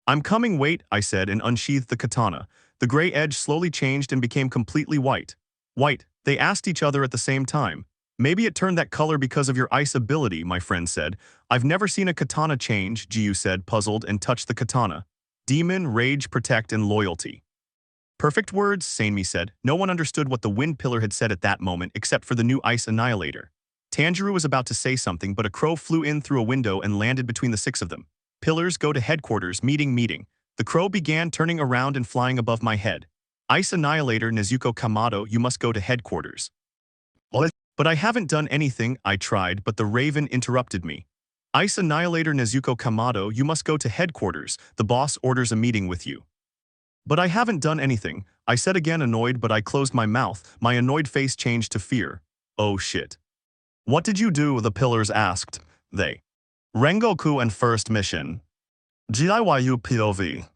I'm coming, wait, I said and unsheathed the katana. The gray edge slowly changed and became completely white. White, they asked each other at the same time. Maybe it turned that color because of your ice ability, my friend said. I've never seen a katana change, Giyu said, puzzled, and touched the katana. Demon, rage, protect, and loyalty. Perfect words, Sanemi said. No one understood what the wind pillar had said at that moment except for the new ice annihilator. Tanjiro was about to say something, but a crow flew in through a window and landed between the six of them. Pillars, go to headquarters, meeting. The crow began turning around and flying above my head. Ice Annihilator Nezuko Kamado, you must go to headquarters. What? But I haven't done anything, I tried, but the raven interrupted me. Ice Annihilator Nezuko Kamado, you must go to headquarters. The boss orders a meeting with you. But I haven't done anything, I said again, annoyed, but I closed my mouth. My annoyed face changed to fear. Oh shit. What did you do? The pillars asked. They. Rengoku and first mission. Giyu POV.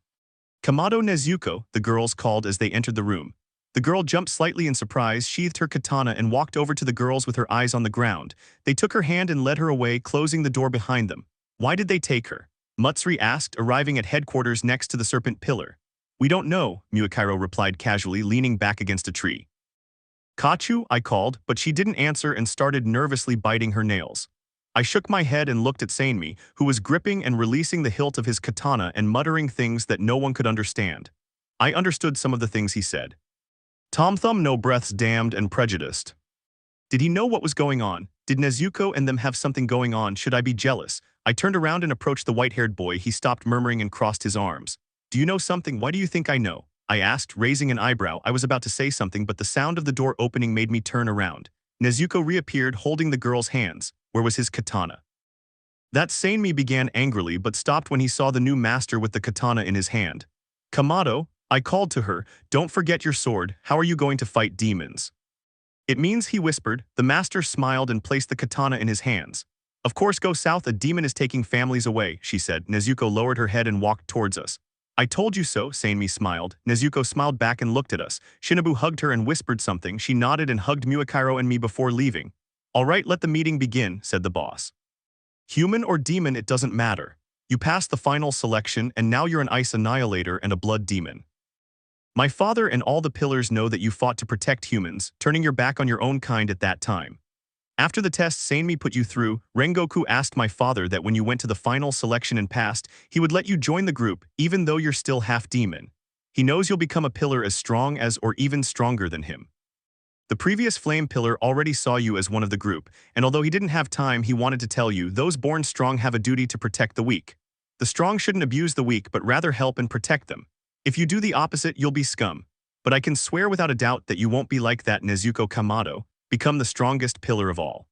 Kamado Nezuko, the girls called as they entered the room. The girl jumped slightly in surprise, sheathed her katana and walked over to the girls with her eyes on the ground. They took her hand and led her away, closing the door behind them. Why did they take her? Matsuri asked, arriving at headquarters next to the serpent pillar. We don't know, Miyakiro replied casually, leaning back against a tree. Kachu, I called, but she didn't answer and started nervously biting her nails. I shook my head and looked at Sanemi, who was gripping and releasing the hilt of his katana and muttering things that no one could understand. I understood some of the things he said. Tom Thumb no breaths damned and prejudiced. Did he know what was going on? Did Nezuko and them have something going on? Should I be jealous? I turned around and approached the white-haired boy. He stopped murmuring and crossed his arms. Do you know something? Why do you think I know? I asked, raising an eyebrow. I was about to say something, but the sound of the door opening made me turn around. Nezuko reappeared, holding the girl's hands. Where was his katana? That Sanemi began angrily, but stopped when he saw the new master with the katana in his hand. Kamado, I called to her, don't forget your sword. How are you going to fight demons? It means, he whispered. The master smiled and placed the katana in his hands. Of course, go south. A demon is taking families away, she said. Nezuko lowered her head and walked towards us. I told you so, Sanemi smiled. Nezuko smiled back and looked at us. Shinobu hugged her and whispered something. She nodded and hugged Miyakiro and me before leaving. All right, let the meeting begin, said the boss. Human or demon, it doesn't matter. You passed the final selection and now you're an ice annihilator and a blood demon. My father and all the pillars know that you fought to protect humans, turning your back on your own kind at that time. After the test Sanemi put you through, Rengoku asked my father that when you went to the final selection and passed, he would let you join the group, even though you're still half demon. He knows you'll become a pillar as strong as or even stronger than him. The previous flame pillar already saw you as one of the group, and although he didn't have time, he wanted to tell you, those born strong have a duty to protect the weak. The strong shouldn't abuse the weak but rather help and protect them. If you do the opposite, you'll be scum. But I can swear without a doubt that you won't be like that Nezuko Kamado, become the strongest pillar of all.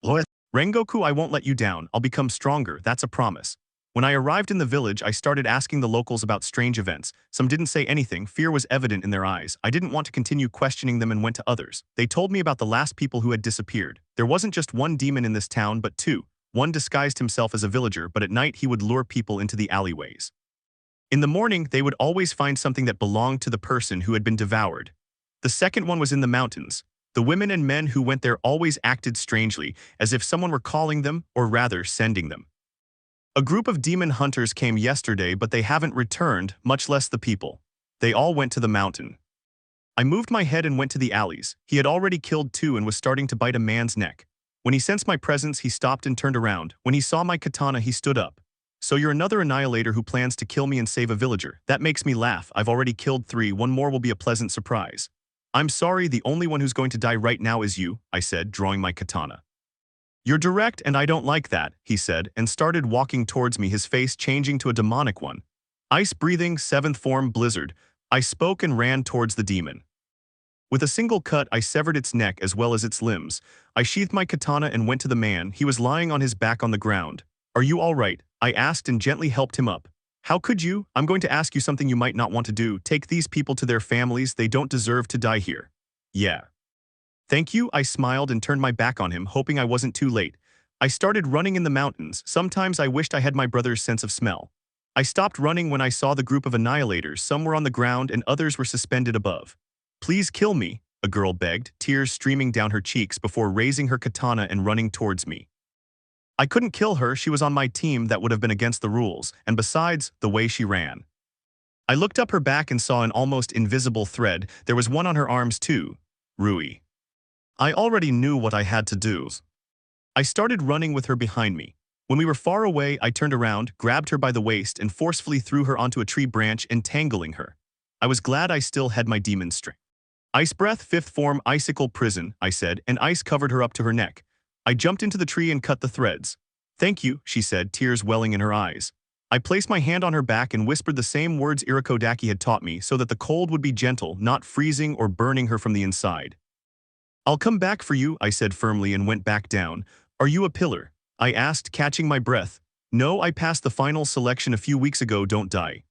What? Rengoku, I won't let you down, I'll become stronger, that's a promise. When I arrived in the village, I started asking the locals about strange events. Some didn't say anything, fear was evident in their eyes. I didn't want to continue questioning them and went to others. They told me about the last people who had disappeared. There wasn't just one demon in this town, but two. One disguised himself as a villager, but at night he would lure people into the alleyways. In the morning, they would always find something that belonged to the person who had been devoured. The second one was in the mountains. The women and men who went there always acted strangely, as if someone were calling them, or rather sending them. A group of demon hunters came yesterday, but they haven't returned, much less the people. They all went to the mountain. I moved my head and went to the alleys. He had already killed two and was starting to bite a man's neck. When he sensed my presence, he stopped and turned around. When he saw my katana, he stood up. So you're another annihilator who plans to kill me and save a villager. That makes me laugh. I've already killed three. One more will be a pleasant surprise. I'm sorry, the only one who's going to die right now is you, I said, drawing my katana. You're direct and I don't like that, he said, and started walking towards me, his face changing to a demonic one. Ice-breathing, seventh form blizzard. I spoke and ran towards the demon. With a single cut, I severed its neck as well as its limbs. I sheathed my katana and went to the man. He was lying on his back on the ground. Are you all right? I asked and gently helped him up. How could you? I'm going to ask you something you might not want to do. Take these people to their families. They don't deserve to die here. Yeah. Thank you, I smiled and turned my back on him, hoping I wasn't too late. I started running in the mountains. Sometimes I wished I had my brother's sense of smell. I stopped running when I saw the group of annihilators. Some were on the ground and others were suspended above. Please kill me, a girl begged, tears streaming down her cheeks before raising her katana and running towards me. I couldn't kill her, she was on my team. That would have been against the rules, and besides, the way she ran. I looked up her back and saw an almost invisible thread. There was one on her arms too. Rui. I already knew what I had to do. I started running with her behind me. When we were far away, I turned around, grabbed her by the waist, and forcefully threw her onto a tree branch, entangling her. I was glad I still had my demon strength. Ice breath, fifth form, icicle prison, I said, and ice covered her up to her neck. I jumped into the tree and cut the threads. Thank you, she said, tears welling in her eyes. I placed my hand on her back and whispered the same words Irakodaki had taught me so that the cold would be gentle, not freezing or burning her from the inside. I'll come back for you, I said firmly and went back down. Are you a pillar? I asked, catching my breath. No, I passed the final selection a few weeks ago, don't die.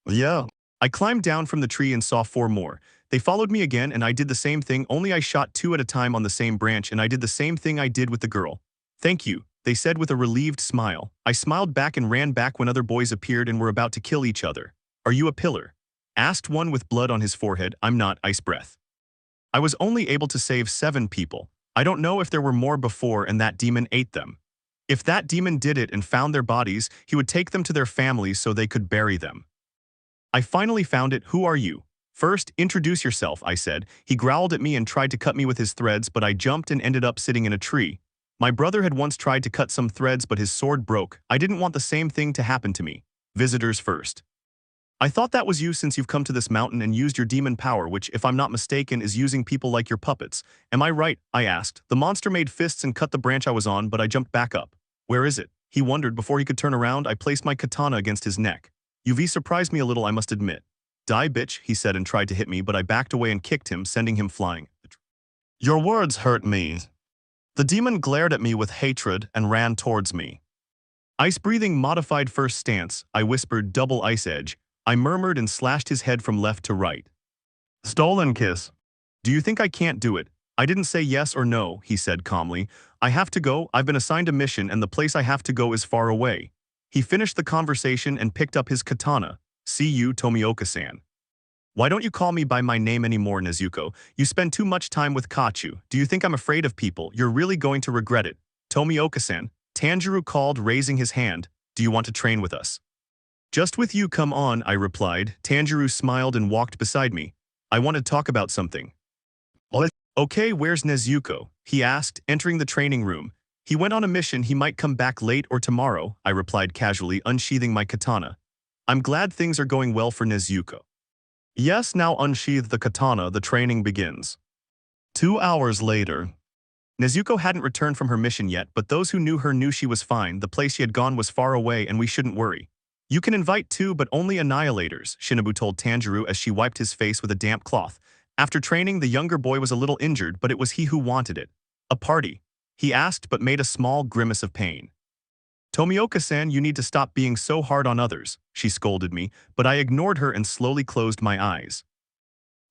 Yeah. I climbed down from the tree and saw four more. They followed me again and I did the same thing, only I shot two at a time on the same branch and I did the same thing I did with the girl. Thank you, they said with a relieved smile. I smiled back and ran back when other boys appeared and were about to kill each other. Are you a pillar? Asked one with blood on his forehead. I'm not, ice breath. I was only able to save 7 people. I don't know if there were more before and that demon ate them. If that demon did it and found their bodies, he would take them to their families so they could bury them. I finally found it. Who are you? First, introduce yourself, I said. He growled at me and tried to cut me with his threads, but I jumped and ended up sitting in a tree. My brother had once tried to cut some threads, but his sword broke. I didn't want the same thing to happen to me. Visitors first. I thought that was you since you've come to this mountain and used your demon power, which, if I'm not mistaken, is using people like your puppets. Am I right? I asked. The monster made fists and cut the branch I was on, but I jumped back up. Where is it? He wondered. Before he could turn around, I placed my katana against his neck. UV surprised me a little, I must admit. Die, bitch, he said and tried to hit me, but I backed away and kicked him, sending him flying. Your words hurt me. The demon glared at me with hatred and ran towards me. Ice-breathing modified first stance, I whispered, double ice edge. I murmured and slashed his head from left to right. Stolen kiss. Do you think I can't do it? I didn't say yes or no, he said calmly. I have to go, I've been assigned a mission and the place I have to go is far away. He finished the conversation and picked up his katana. See you, Tomioka-san. Why don't you call me by my name anymore, Nezuko? You spend too much time with Kachu. Do you think I'm afraid of people? You're really going to regret it. Tomioka-san, Tanjiro called, raising his hand. Do you want to train with us? Just with you, come on, I replied. Tanjiro smiled and walked beside me. I want to talk about something. What? Okay, where's Nezuko? He asked, entering the training room. He went on a mission, he might come back late or tomorrow, I replied casually, unsheathing my katana. I'm glad things are going well for Nezuko. Yes, now unsheath the katana, the training begins. 2 hours later. Nezuko hadn't returned from her mission yet, but those who knew her knew she was fine, the place she had gone was far away and we shouldn't worry. You can invite two, but only annihilators, Shinobu told Tanjiro as she wiped his face with a damp cloth. After training, the younger boy was a little injured, but it was he who wanted it. A party. He asked but made a small grimace of pain. Tomioka-san, you need to stop being so hard on others, she scolded me, but I ignored her and slowly closed my eyes.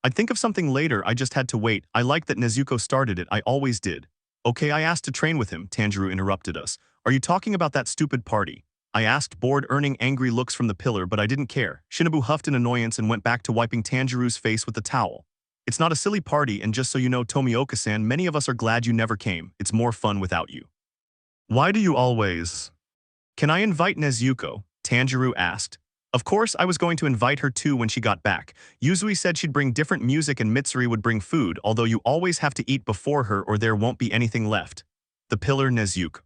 I'd think of something later, I just had to wait. I like that Nezuko started it, I always did. Okay, I asked to train with him, Tanjiro interrupted us. Are you talking about that stupid party? I asked, bored, earning angry looks from the pillar, but I didn't care. Shinobu huffed in annoyance and went back to wiping Tanjiro's face with the towel. It's not a silly party, and just so you know, Tomioka-san, many of us are glad you never came. It's more fun without you. Why do you always? Can I invite Nezuko? Tanjiro asked. Of course, I was going to invite her too when she got back. Yuzui said she'd bring different music and Mitsuri would bring food, although you always have to eat before her or there won't be anything left. The pillar Nezuko.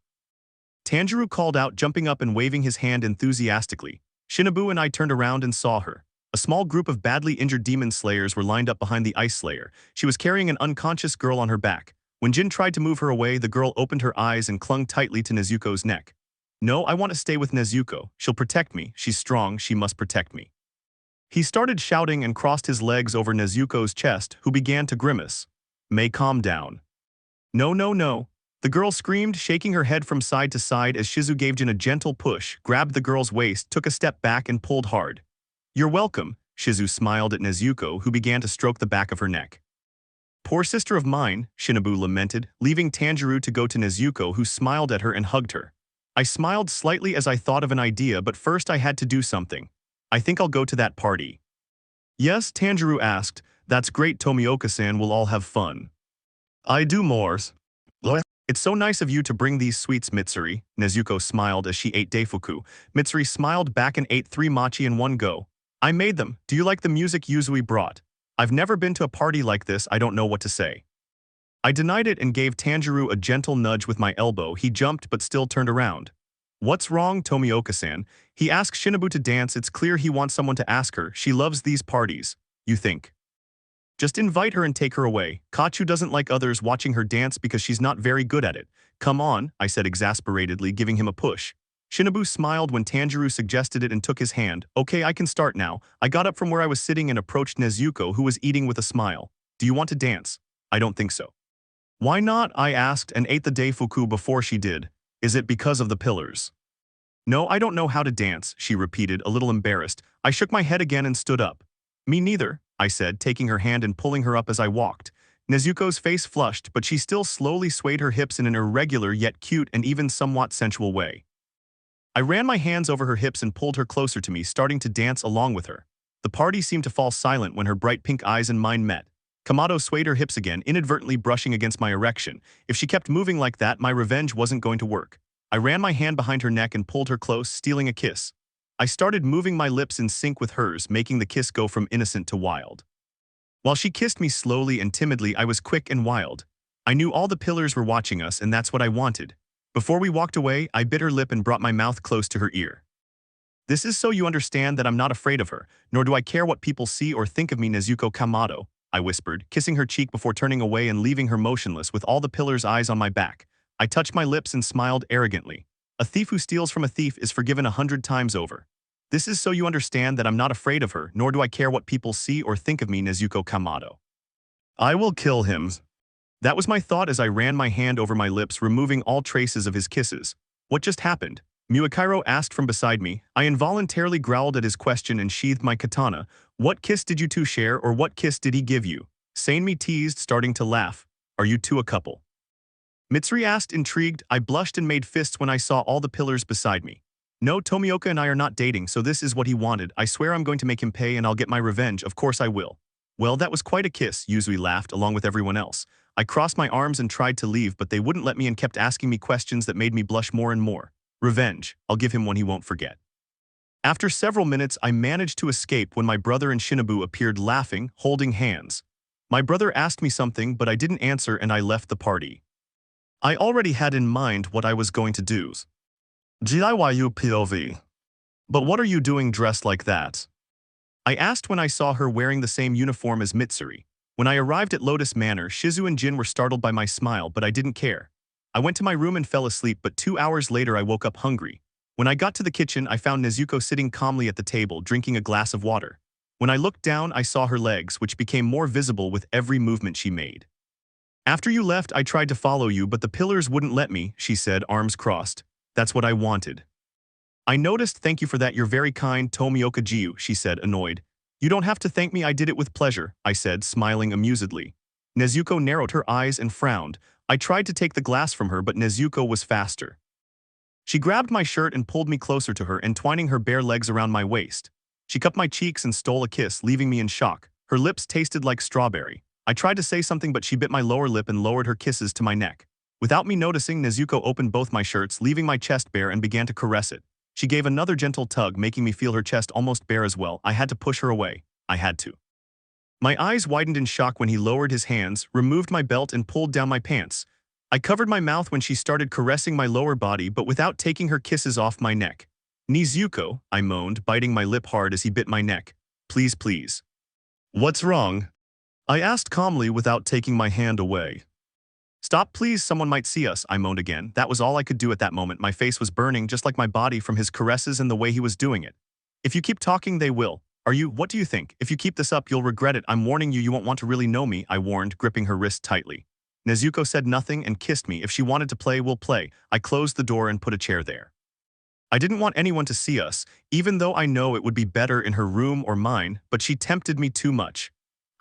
Tanjiro called out, jumping up and waving his hand enthusiastically. Shinobu and I turned around and saw her. A small group of badly injured demon slayers were lined up behind the ice slayer. She was carrying an unconscious girl on her back. When Jin tried to move her away, the girl opened her eyes and clung tightly to Nezuko's neck. No, I want to stay with Nezuko. She'll protect me. She's strong. She must protect me. He started shouting and crossed his legs over Nezuko's chest, who began to grimace. May, calm down. No, no, no. The girl screamed, shaking her head from side to side as Shizu gave Jin a gentle push, grabbed the girl's waist, took a step back and pulled hard. You're welcome, Shizu smiled at Nezuko, who began to stroke the back of her neck. Poor sister of mine, Shinobu lamented, leaving Tanjiro to go to Nezuko, who smiled at her and hugged her. I smiled slightly as I thought of an idea, but first I had to do something. I think I'll go to that party. Yes, Tanjiro asked. That's great, Tomioka-san, we'll all have fun. I do mores. It's so nice of you to bring these sweets, Mitsuri. Nezuko smiled as she ate daifuku. Mitsuri smiled back and ate 3 mochi in one go. I made them. Do you like the music Yuzui brought? I've never been to a party like this, I don't know what to say. I denied it and gave Tanjiro a gentle nudge with my elbow. He jumped but still turned around. What's wrong, Tomioka-san? He asked Shinobu to dance. It's clear he wants someone to ask her. She loves these parties. You think? Just invite her and take her away. Kachu doesn't like others watching her dance because she's not very good at it. Come on, I said exasperatedly, giving him a push. Shinobu smiled when Tanjiro suggested it and took his hand. Okay, I can start now. I got up from where I was sitting and approached Nezuko, who was eating with a smile. Do you want to dance? I don't think so. Why not? I asked and ate the daifuku before she did. Is it because of the pillars? No, I don't know how to dance, she repeated, a little embarrassed. I shook my head again and stood up. Me neither, I said, taking her hand and pulling her up as I walked. Nezuko's face flushed, but she still slowly swayed her hips in an irregular yet cute and even somewhat sensual way. I ran my hands over her hips and pulled her closer to me, starting to dance along with her. The party seemed to fall silent when her bright pink eyes and mine met. Kamado swayed her hips again, inadvertently brushing against my erection. If she kept moving like that, my revenge wasn't going to work. I ran my hand behind her neck and pulled her close, stealing a kiss. I started moving my lips in sync with hers, making the kiss go from innocent to wild. While she kissed me slowly and timidly, I was quick and wild. I knew all the pillars were watching us, and that's what I wanted. Before we walked away, I bit her lip and brought my mouth close to her ear. This is so you understand that I'm not afraid of her, nor do I care what people see or think of me, Nezuko Kamado, I whispered, kissing her cheek before turning away and leaving her motionless with all the pillars' eyes on my back. I touched my lips and smiled arrogantly. A thief who steals from a thief is forgiven 100 times over. This is so you understand that I'm not afraid of her, nor do I care what people see or think of me, Nezuko Kamado. I will kill him. That was my thought as I ran my hand over my lips, removing all traces of his kisses. What just happened? Muakairo asked from beside me. I involuntarily growled at his question and sheathed my katana. What kiss did you two share, or what kiss did he give you? Sanemi teased, starting to laugh. Are you two a couple? Mitsuri asked, intrigued. I blushed and made fists when I saw all the pillars beside me. No, Tomioka and I are not dating, so this is what he wanted. I swear I'm going to make him pay and I'll get my revenge. Of course I will. Well, that was quite a kiss, Yuzui laughed, along with everyone else. I crossed my arms and tried to leave, but they wouldn't let me and kept asking me questions that made me blush more and more. Revenge. I'll give him one he won't forget. After several minutes, I managed to escape when my brother and Shinobu appeared laughing, holding hands. My brother asked me something, but I didn't answer and I left the party. I already had in mind what I was going to do. Giyu POV. But what are you doing dressed like that? I asked when I saw her wearing the same uniform as Mitsuri. When I arrived at Lotus Manor, Shizu and Jin were startled by my smile, but I didn't care. I went to my room and fell asleep, but 2 hours later I woke up hungry. When I got to the kitchen, I found Nezuko sitting calmly at the table, drinking a glass of water. When I looked down, I saw her legs, which became more visible with every movement she made. After you left, I tried to follow you, but the pillars wouldn't let me, she said, arms crossed. That's what I wanted. I noticed. Thank you for that. You're very kind, Tomioka Giyuu, she said, annoyed. You don't have to thank me. I did it with pleasure, I said, smiling amusedly. Nezuko narrowed her eyes and frowned. I tried to take the glass from her, but Nezuko was faster. She grabbed my shirt and pulled me closer to her, entwining her bare legs around my waist. She cupped my cheeks and stole a kiss, leaving me in shock. Her lips tasted like strawberry. I tried to say something, but she bit my lower lip and lowered her kisses to my neck. Without me noticing, Nezuko opened both my shirts, leaving my chest bare, and began to caress it. She gave another gentle tug, making me feel her chest almost bare as well. I had to push her away. I had to. My eyes widened in shock when he lowered his hands, removed my belt, and pulled down my pants. I covered my mouth when she started caressing my lower body, but without taking her kisses off my neck. Nezuko, I moaned, biting my lip hard as he bit my neck. Please, please. What's wrong? I asked calmly without taking my hand away. Stop, please, someone might see us, I moaned again. That was all I could do at that moment. My face was burning just like my body from his caresses and the way he was doing it. If you keep talking, they will. What do you think? If you keep this up, you'll regret it. I'm warning you, you won't want to really know me, I warned, gripping her wrist tightly. Nezuko said nothing and kissed me. If she wanted to play, we'll play. I closed the door and put a chair there. I didn't want anyone to see us, even though I know it would be better in her room or mine, but she tempted me too much.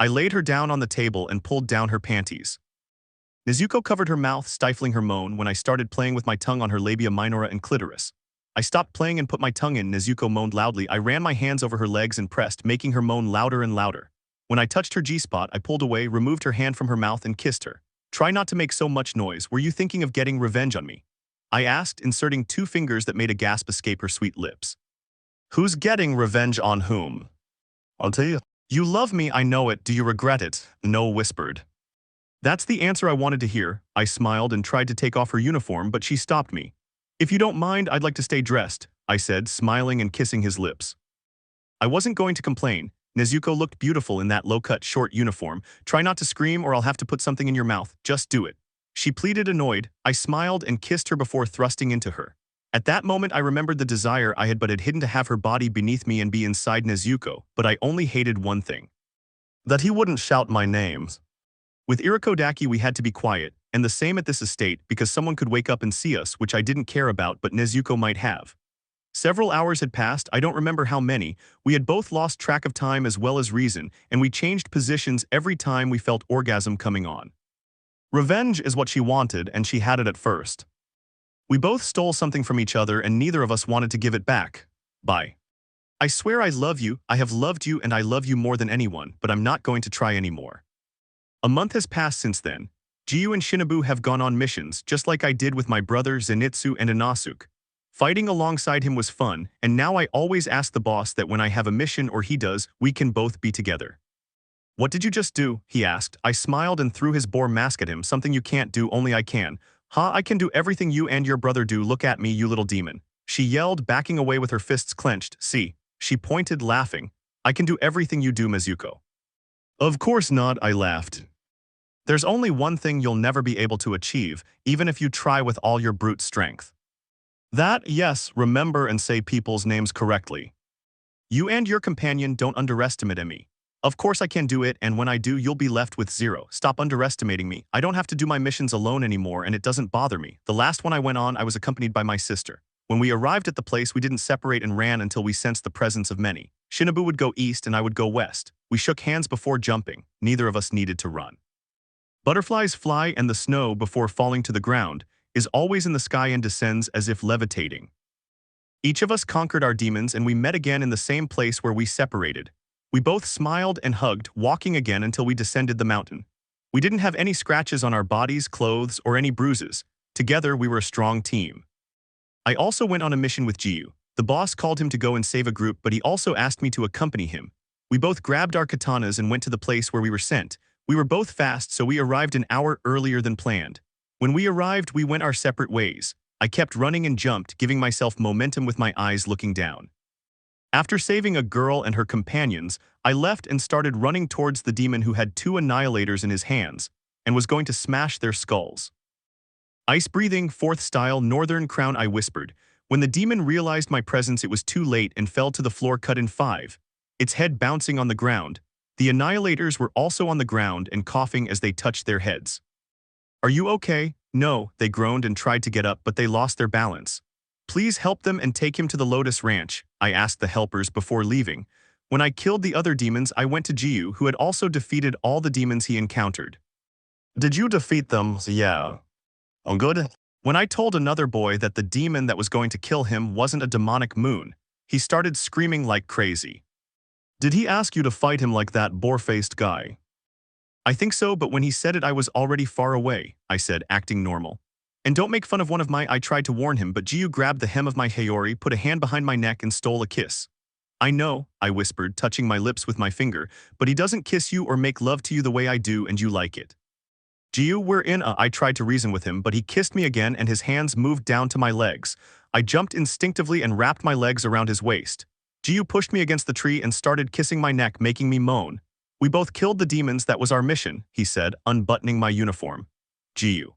I laid her down on the table and pulled down her panties. Nezuko covered her mouth, stifling her moan when I started playing with my tongue on her labia minora and clitoris. I stopped playing and put my tongue in. Nezuko moaned loudly. I ran my hands over her legs and pressed, making her moan louder and louder. When I touched her G-spot, I pulled away, removed her hand from her mouth, and kissed her. Try not to make so much noise. Were you thinking of getting revenge on me? I asked, inserting 2 fingers that made a gasp escape her sweet lips. Who's getting revenge on whom? I'll tell you. You love me, I know it. Do you regret it? No whispered. That's the answer I wanted to hear. I smiled and tried to take off her uniform, but she stopped me. If you don't mind, I'd like to stay dressed, I said, smiling and kissing his lips. I wasn't going to complain. Nezuko looked beautiful in that low-cut short uniform. Try not to scream or I'll have to put something in your mouth. Just do it. She pleaded, annoyed. I smiled and kissed her before thrusting into her. At that moment, I remembered the desire I had hidden to have her body beneath me and be inside Nezuko, but I only hated one thing. That he wouldn't shout my names. With Irakodaki, we had to be quiet, and the same at this estate because someone could wake up and see us, which I didn't care about, but Nezuko might have. Several hours had passed, I don't remember how many. We had both lost track of time as well as reason, and we changed positions every time we felt orgasm coming on. Revenge is what she wanted, and she had it at first. We both stole something from each other, and neither of us wanted to give it back. Bye. I swear I love you, I have loved you, and I love you more than anyone, but I'm not going to try anymore. A month has passed since then. Giyu and Shinobu have gone on missions, just like I did with my brother Zenitsu and Inosuke. Fighting alongside him was fun, and now I always ask the boss that when I have a mission or he does, we can both be together. What did you just do? He asked. I smiled and threw his boar mask at him. Something you can't do, only I can. Ha, I can do everything you and your brother do. Look at me, you little demon. She yelled, backing away with her fists clenched. See. She pointed, laughing. I can do everything you do, Nezuko. Of course not, I laughed. There's only one thing you'll never be able to achieve, even if you try with all your brute strength. That, yes, remember and say people's names correctly. You and your companion don't underestimate me. Of course I can do it, and when I do, you'll be left with 0. Stop underestimating me. I don't have to do my missions alone anymore, and it doesn't bother me. The last one I went on, I was accompanied by my sister. When we arrived at the place, we didn't separate and ran until we sensed the presence of many. Shinobu would go east and I would go west. We shook hands before jumping. Neither of us needed to run. Butterflies fly, and the snow, before falling to the ground, is always in the sky and descends as if levitating. Each of us conquered our demons, and we met again in the same place where we separated. We both smiled and hugged, walking again until we descended the mountain. We didn't have any scratches on our bodies, clothes, or any bruises. Together, we were a strong team. I also went on a mission with Giyu. The boss called him to go and save a group, but he also asked me to accompany him. We both grabbed our katanas and went to the place where we were sent. We were both fast, so we arrived an hour earlier than planned. When we arrived, we went our separate ways. I kept running and jumped, giving myself momentum with my eyes looking down. After saving a girl and her companions, I left and started running towards the demon who had two annihilators in his hands and was going to smash their skulls. Ice-breathing, fourth style, Northern Crown, I whispered. When the demon realized my presence, it was too late and fell to the floor cut in five, its head bouncing on the ground. The annihilators were also on the ground and coughing as they touched their heads. Are you okay? No, they groaned and tried to get up, but they lost their balance. Please help them and take him to the Lotus Ranch, I asked the helpers before leaving. When I killed the other demons, I went to Giyu, who had also defeated all the demons he encountered. Did you defeat them? Yeah. Oh, good. When I told another boy that the demon that was going to kill him wasn't a demonic moon, he started screaming like crazy. Did he ask you to fight him like that boar-faced guy? I think so, but when he said it I was already far away, I said, acting normal. And don't make fun of one of my, I tried to warn him, but Giyu grabbed the hem of my Hayori, put a hand behind my neck and stole a kiss. I know, I whispered, touching my lips with my finger, but he doesn't kiss you or make love to you the way I do and you like it. Giyu, we're in a, I tried to reason with him, but he kissed me again and his hands moved down to my legs. I jumped instinctively and wrapped my legs around his waist. Giyu pushed me against the tree and started kissing my neck, making me moan. We both killed the demons, that was our mission, he said, unbuttoning my uniform. Giyu.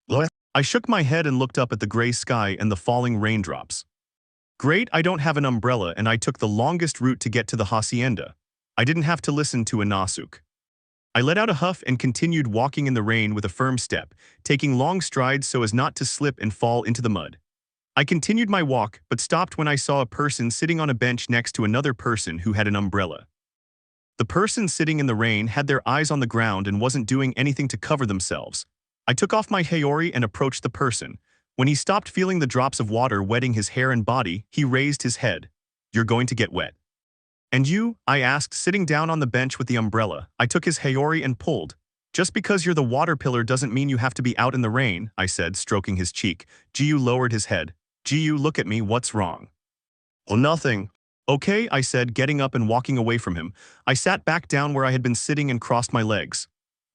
What? I shook my head and looked up at the gray sky and the falling raindrops. Great, I don't have an umbrella and I took the longest route to get to the hacienda. I didn't have to listen to Inasuk. I let out a huff and continued walking in the rain with a firm step, taking long strides so as not to slip and fall into the mud. I continued my walk, but stopped when I saw a person sitting on a bench next to another person who had an umbrella. The person sitting in the rain had their eyes on the ground and wasn't doing anything to cover themselves. I took off my Hayori and approached the person. When he stopped feeling the drops of water wetting his hair and body, he raised his head. You're going to get wet. And you? I asked, sitting down on the bench with the umbrella. I took his Hayori and pulled. Just because you're the water pillar doesn't mean you have to be out in the rain, I said, stroking his cheek. Giyu lowered his head. Giyu, look at me, what's wrong? Oh, nothing. Okay, I said, getting up and walking away from him. I sat back down where I had been sitting and crossed my legs.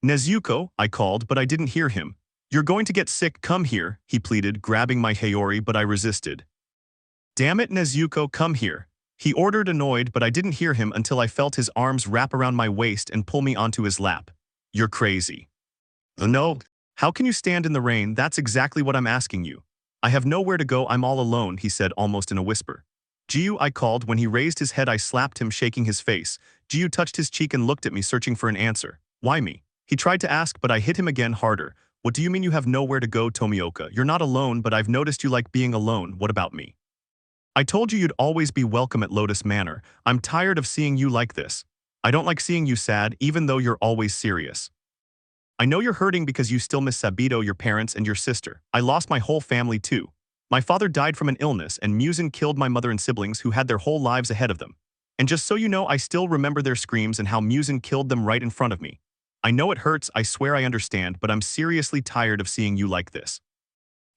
Nezuko, I called, but I didn't hear him. You're going to get sick, come here, he pleaded, grabbing my Hayori, but I resisted. Damn it, Nezuko, come here. He ordered, annoyed, but I didn't hear him until I felt his arms wrap around my waist and pull me onto his lap. You're crazy. No. How can you stand in the rain? That's exactly what I'm asking you. I have nowhere to go, I'm all alone, he said almost in a whisper. Giyu, I called. When he raised his head, I slapped him, shaking his face. Giyu touched his cheek and looked at me, searching for an answer. Why me? He tried to ask, but I hit him again harder. What do you mean you have nowhere to go, Tomioka? You're not alone, but I've noticed you like being alone. What about me? I told you you'd always be welcome at Lotus Manor. I'm tired of seeing you like this. I don't like seeing you sad, even though you're always serious. I know you're hurting because you still miss Sabito, your parents, and your sister. I lost my whole family too. My father died from an illness, and Muzan killed my mother and siblings who had their whole lives ahead of them. And just so you know, I still remember their screams and how Muzan killed them right in front of me. I know it hurts, I swear I understand, but I'm seriously tired of seeing you like this.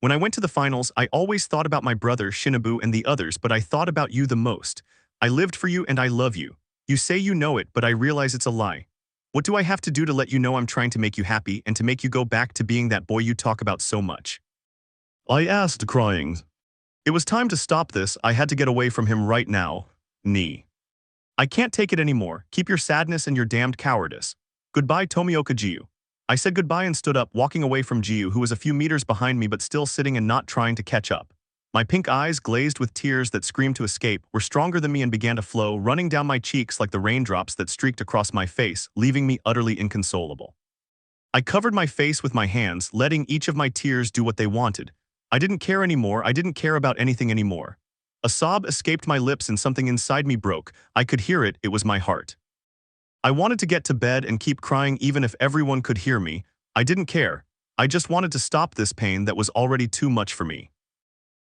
When I went to the finals, I always thought about my brother, Shinobu, and the others, but I thought about you the most. I lived for you and I love you. You say you know it, but I realize it's a lie. What do I have to do to let you know I'm trying to make you happy and to make you go back to being that boy you talk about so much? I asked, crying. It was time to stop this. I had to get away from him right now. I can't take it anymore. Keep your sadness and your damned cowardice. Goodbye, Tomioka Giyuu. I said goodbye and stood up, walking away from Giyu, who was a few meters behind me but still sitting and not trying to catch up. My pink eyes, glazed with tears that screamed to escape, were stronger than me and began to flow, running down my cheeks like the raindrops that streaked across my face, leaving me utterly inconsolable. I covered my face with my hands, letting each of my tears do what they wanted. I didn't care anymore. I didn't care about anything anymore. A sob escaped my lips and something inside me broke. I could hear it. It was my heart. I wanted to get to bed and keep crying even if everyone could hear me. I didn't care. I just wanted to stop this pain that was already too much for me.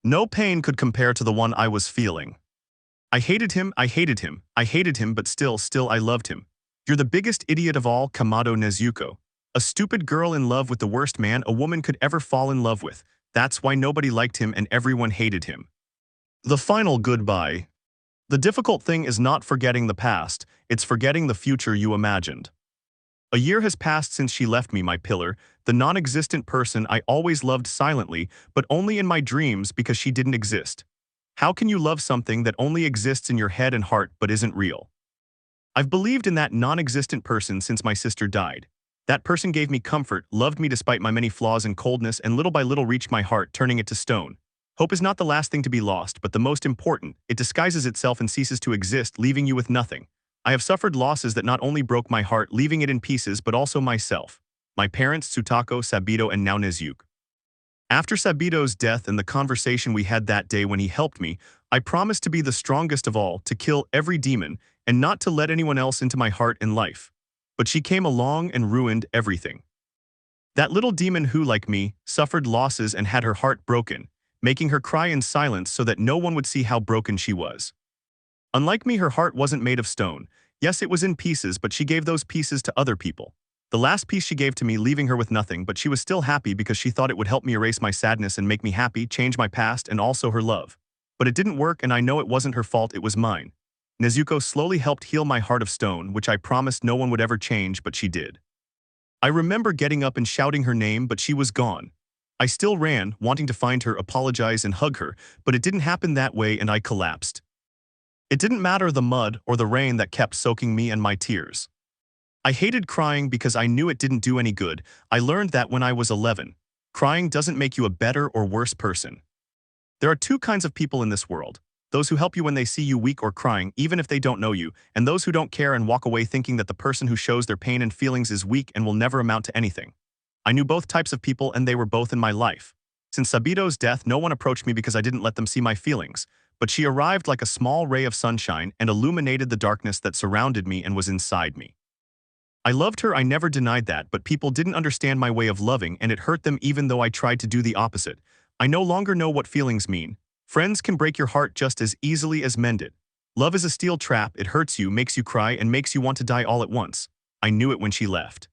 No pain could compare to the one I was feeling. I hated him, I hated him, I hated him, but still I loved him. You're the biggest idiot of all, Kamado Nezuko. A stupid girl in love with the worst man a woman could ever fall in love with. That's why nobody liked him and everyone hated him. The final goodbye. The difficult thing is not forgetting the past, it's forgetting the future you imagined. A year has passed since she left me, my pillar, the non-existent person I always loved silently, but only in my dreams because she didn't exist. How can you love something that only exists in your head and heart but isn't real? I've believed in that non-existent person since my sister died. That person gave me comfort, loved me despite my many flaws and coldness, and little by little reached my heart, turning it to stone. Hope is not the last thing to be lost, but the most important. It disguises itself and ceases to exist, leaving you with nothing. I have suffered losses that not only broke my heart, leaving it in pieces, but also myself. My parents, Tsutako, Sabito, and now Nezuko. After Sabito's death and the conversation we had that day when he helped me, I promised to be the strongest of all, to kill every demon, and not to let anyone else into my heart and life. But she came along and ruined everything. That little demon who, like me, suffered losses and had her heart broken, making her cry in silence so that no one would see how broken she was. Unlike me, her heart wasn't made of stone. Yes, it was in pieces, but she gave those pieces to other people. The last piece she gave to me, leaving her with nothing, but she was still happy because she thought it would help me erase my sadness and make me happy, change my past, and also her love. But it didn't work, and I know it wasn't her fault, it was mine. Nezuko slowly helped heal my heart of stone, which I promised no one would ever change, but she did. I remember getting up and shouting her name, but she was gone. I still ran, wanting to find her, apologize, and hug her, but it didn't happen that way, and I collapsed. It didn't matter the mud or the rain that kept soaking me and my tears. I hated crying because I knew it didn't do any good. I learned that when I was 11. Crying doesn't make you a better or worse person. There are two kinds of people in this world: those who help you when they see you weak or crying, even if they don't know you, and those who don't care and walk away thinking that the person who shows their pain and feelings is weak and will never amount to anything. I knew both types of people, and they were both in my life. Since Sabito's death, no one approached me because I didn't let them see my feelings, but she arrived like a small ray of sunshine and illuminated the darkness that surrounded me and was inside me. I loved her, I never denied that, but people didn't understand my way of loving, and it hurt them even though I tried to do the opposite. I no longer know what feelings mean. Friends can break your heart just as easily as mend it. Love is a steel trap, it hurts you, makes you cry, and makes you want to die all at once. I knew it when she left.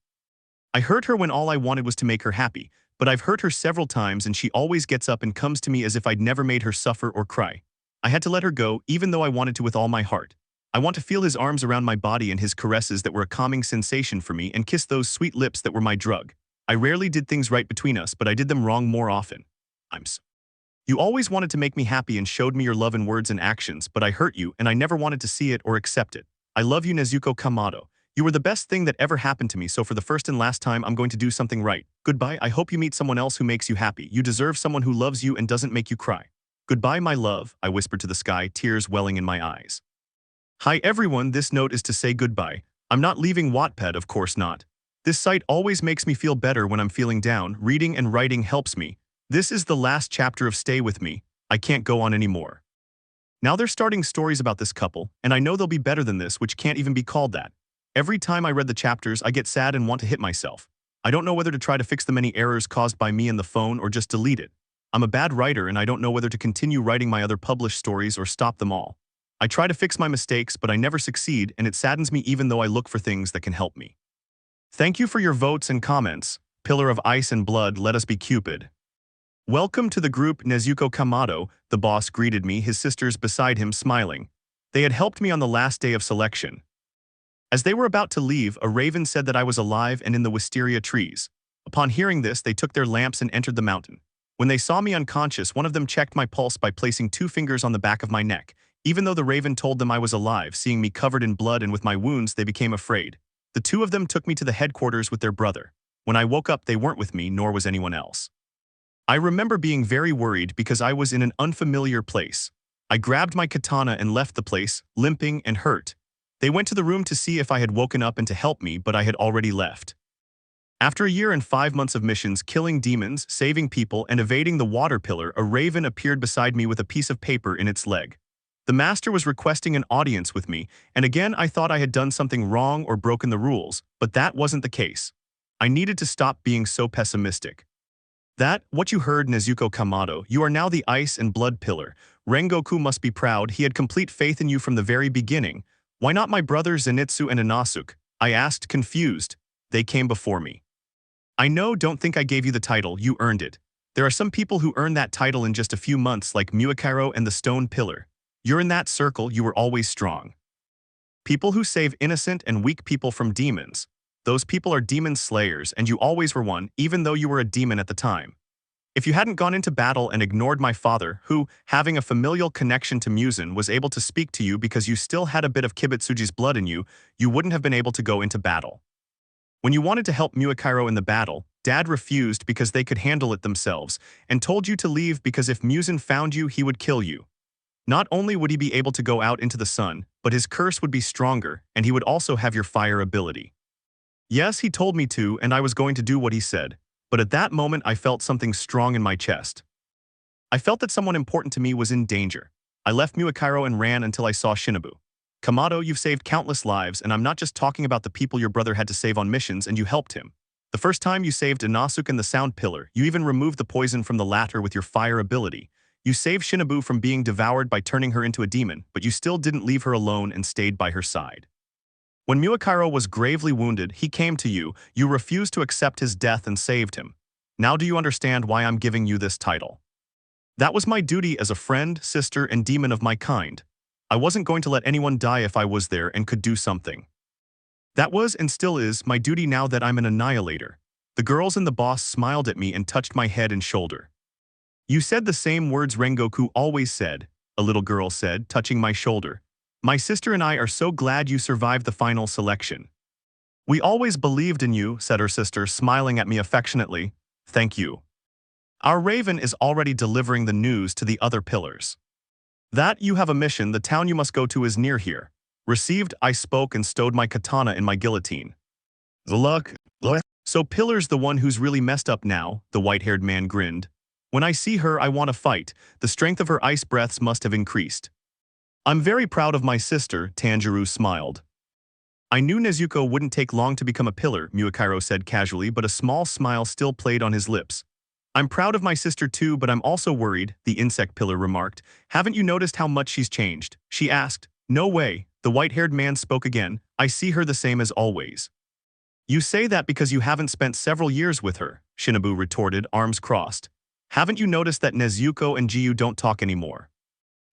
I hurt her when all I wanted was to make her happy, but I've hurt her several times and she always gets up and comes to me as if I'd never made her suffer or cry. I had to let her go, even though I wanted to with all my heart. I want to feel his arms around my body and his caresses that were a calming sensation for me, and kiss those sweet lips that were my drug. I rarely did things right between us, but I did them wrong more often. You always wanted to make me happy and showed me your love in words and actions, but I hurt you and I never wanted to see it or accept it. I love you, Nezuko Kamado. You were the best thing that ever happened to me, so for the first and last time I'm going to do something right. Goodbye, I hope you meet someone else who makes you happy. You deserve someone who loves you and doesn't make you cry. Goodbye, my love, I whispered to the sky, tears welling in my eyes. Hi everyone, this note is to say goodbye. I'm not leaving Wattpad, of course not. This site always makes me feel better when I'm feeling down. Reading and writing helps me. This is the last chapter of Stay With Me. I can't go on anymore. Now they're starting stories about this couple, and I know they'll be better than this, which can't even be called that. Every time I read the chapters, I get sad and want to hit myself. I don't know whether to try to fix the many errors caused by me and the phone or just delete it. I'm a bad writer and I don't know whether to continue writing my other published stories or stop them all. I try to fix my mistakes, but I never succeed, and it saddens me even though I look for things that can help me. Thank you for your votes and comments. Pillar of Ice and Blood, let us be Cupid. Welcome to the group, Nezuko Kamado, the boss greeted me, his sisters beside him smiling. They had helped me on the last day of selection. As they were about to leave, a raven said that I was alive and in the wisteria trees. Upon hearing this, they took their lamps and entered the mountain. When they saw me unconscious, one of them checked my pulse by placing 2 fingers on the back of my neck. Even though the raven told them I was alive, seeing me covered in blood and with my wounds, they became afraid. The 2 of them took me to the headquarters with their brother. When I woke up, they weren't with me, nor was anyone else. I remember being very worried because I was in an unfamiliar place. I grabbed my katana and left the place, limping and hurt. They went to the room to see if I had woken up and to help me, but I had already left. After a year and 5 months of missions, killing demons, saving people, and evading the water pillar, a raven appeared beside me with a piece of paper in its leg. The master was requesting an audience with me, and again I thought I had done something wrong or broken the rules, but that wasn't the case. I needed to stop being so pessimistic. What you heard, Nezuko Kamado, you are now the Ice and Blood Pillar. Rengoku must be proud, he had complete faith in you from the very beginning. Why not my brothers Zenitsu and Inosuke? I asked, confused. They came before me. I know, don't think I gave you the title, you earned it. There are some people who earn that title in just a few months, like Muakiro and the Stone Pillar. You're in that circle, you were always strong. People who save innocent and weak people from demons. Those people are demon slayers, and you always were one, even though you were a demon at the time. If you hadn't gone into battle and ignored my father, who, having a familial connection to Muzan, was able to speak to you because you still had a bit of Kibutsuji's blood in you, you wouldn't have been able to go into battle. When you wanted to help Muakiro in the battle, Dad refused because they could handle it themselves, and told you to leave because if Muzan found you, he would kill you. Not only would he be able to go out into the sun, but his curse would be stronger, and he would also have your fire ability. Yes, he told me to, and I was going to do what he said, but at that moment I felt something strong in my chest. I felt that someone important to me was in danger. I left Muakiro and ran until I saw Shinobu. Kamado, you've saved countless lives, and I'm not just talking about the people your brother had to save on missions and you helped him. The first time you saved Inosuke and the Sound Pillar, you even removed the poison from the latter with your fire ability. You saved Shinobu from being devoured by turning her into a demon, but you still didn't leave her alone and stayed by her side. When Muakiro was gravely wounded, he came to you. You refused to accept his death and saved him. Now do you understand why I'm giving you this title? That was my duty as a friend, sister, and demon of my kind. I wasn't going to let anyone die if I was there and could do something. That was and still is my duty now that I'm an annihilator. The girls and the boss smiled at me and touched my head and shoulder. You said the same words Rengoku always said, a little girl said, touching my shoulder. My sister and I are so glad you survived the final selection. We always believed in you, said her sister, smiling at me affectionately. Thank you. Our Raven is already delivering the news to the other pillars. That you have a mission, the town you must go to is near here. Received, I spoke and stowed my katana in my guillotine. Look. So Pillar's the one who's really messed up now, the white-haired man grinned. When I see her, I want to fight. The strength of her ice breaths must have increased. I'm very proud of my sister, Tanjiro smiled. I knew Nezuko wouldn't take long to become a pillar, Muakiro said casually, but a small smile still played on his lips. I'm proud of my sister too, but I'm also worried, the insect pillar remarked. Haven't you noticed how much she's changed? She asked. No way, the white-haired man spoke again. I see her the same as always. You say that because you haven't spent several years with her, Shinobu retorted, arms crossed. Haven't you noticed that Nezuko and Giyu don't talk anymore?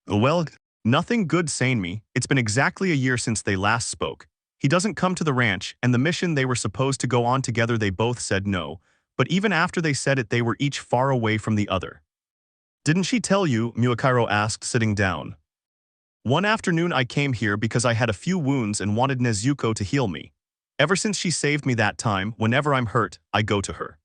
Well, nothing good saying me. It's been exactly a year since they last spoke. He doesn't come to the ranch, and the mission they were supposed to go on together they both said no. But even after they said it, they were each far away from the other. Didn't she tell you? Muakiro asked, sitting down. One afternoon I came here because I had a few wounds and wanted Nezuko to heal me. Ever since she saved me that time, whenever I'm hurt, I go to her.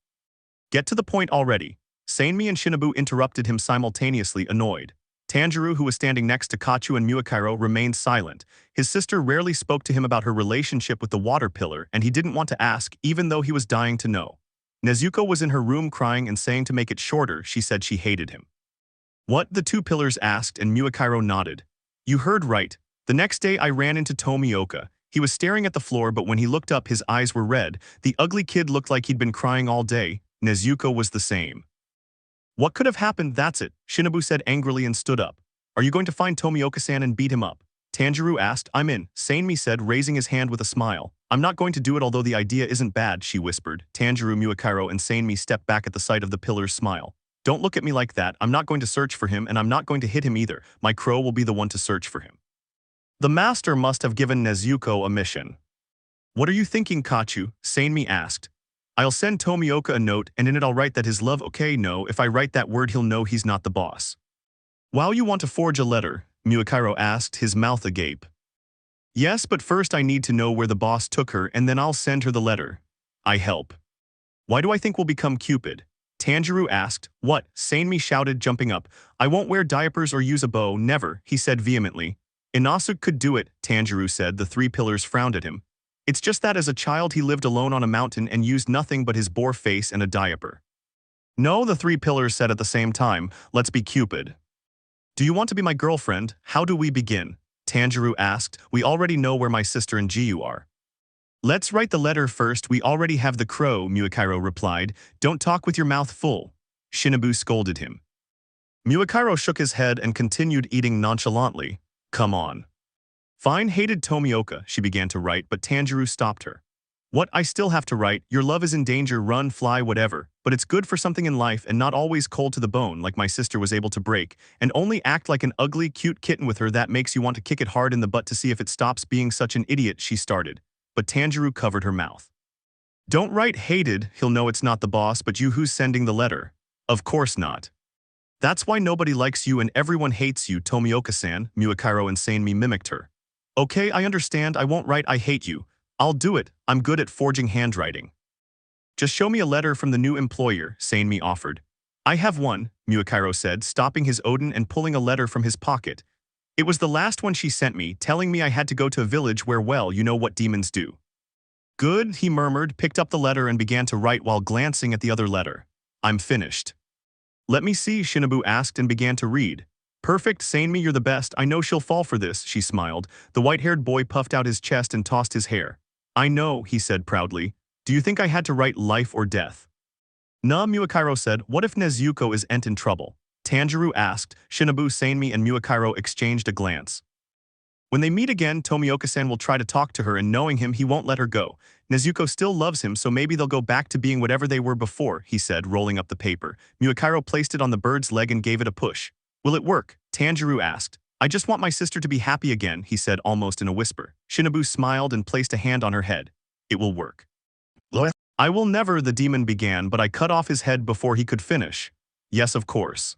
Get to the point already. Sanemi and Shinobu interrupted him simultaneously, annoyed. Tanjiro, who was standing next to Kachu and Muakiro, remained silent. His sister rarely spoke to him about her relationship with the water pillar, and he didn't want to ask, even though he was dying to know. Nezuko was in her room crying and saying to make it shorter, she said she hated him. What? The two pillars asked, and Muakiro nodded. You heard right. The next day I ran into Tomioka. He was staring at the floor, but when he looked up his eyes were red. The ugly kid looked like he'd been crying all day. Nezuko was the same. What could have happened? That's it, Shinobu said angrily and stood up. Are you going to find Tomioka-san and beat him up? Tanjiro asked. I'm in, Sanemi said, raising his hand with a smile. I'm not going to do it, although the idea isn't bad, she whispered. Tanjiro, Muakiro, and Sanemi stepped back at the sight of the pillar's smile. Don't look at me like that. I'm not going to search for him, and I'm not going to hit him either. My crow will be the one to search for him. The master must have given Nezuko a mission. What are you thinking, Kachu? Sanemi asked. I'll send Tomioka a note, and in it I'll write that his love. Okay, no, if I write that word he'll know he's not the boss. Why you want to forge a letter? Muakiro asked, his mouth agape. Yes, but first I need to know where the boss took her, and then I'll send her the letter. I help. Why do I think we'll become Cupid? Tanjiro asked. What? Sanemi shouted, jumping up. I won't wear diapers or use a bow, never, he said vehemently. Inosuke could do it, Tanjiro said. The three pillars frowned at him. It's just that as a child he lived alone on a mountain and used nothing but his boar face and a diaper. No, the three pillars said at the same time. Let's be Cupid. Do you want to be my girlfriend? How do we begin? Tanjiro asked. We already know where my sister and Giyu are. Let's write the letter first. We already have the crow, Muakiro replied. Don't talk with your mouth full. Shinobu scolded him. Muakiro shook his head and continued eating nonchalantly. Come on. Fine, hated Tomioka, she began to write, but Tanjiro stopped her. What? I still have to write. Your love is in danger, run, fly, whatever. But it's good for something in life and not always cold to the bone like my sister was able to break, and only act like an ugly, cute kitten with her that makes you want to kick it hard in the butt to see if it stops being such an idiot, she started. But Tanjiro covered her mouth. Don't write hated, he'll know it's not the boss but you who's sending the letter. Of course not. That's why nobody likes you and everyone hates you, Tomioka-san, Muakiro and Sanemi mimicked her. Okay, I understand, I won't write I hate you. I'll do it, I'm good at forging handwriting. Just show me a letter from the new employer, Sanemi offered. I have one, Muakiro said, stopping his Odin and pulling a letter from his pocket. It was the last one she sent me, telling me I had to go to a village where, well, you know what demons do. Good, he murmured, picked up the letter and began to write while glancing at the other letter. I'm finished. Let me see, Shinobu asked and began to read. Perfect, Sanemi, you're the best, I know she'll fall for this, she smiled. The white-haired boy puffed out his chest and tossed his hair. I know, he said proudly. Do you think I had to write life or death? Nah, Muakiro said, what if Nezuko is in trouble? Tanjiro asked. Shinobu, Sanemi and Muakiro exchanged a glance. When they meet again, Tomioka-san will try to talk to her and knowing him, he won't let her go. Nezuko still loves him, so maybe they'll go back to being whatever they were before, he said, rolling up the paper. Muakiro placed it on the bird's leg and gave it a push. Will it work? Tanjiro asked. I just want my sister to be happy again, he said almost in a whisper. Shinobu smiled and placed a hand on her head. It will work. I will never, the demon began, but I cut off his head before he could finish. Yes, of course.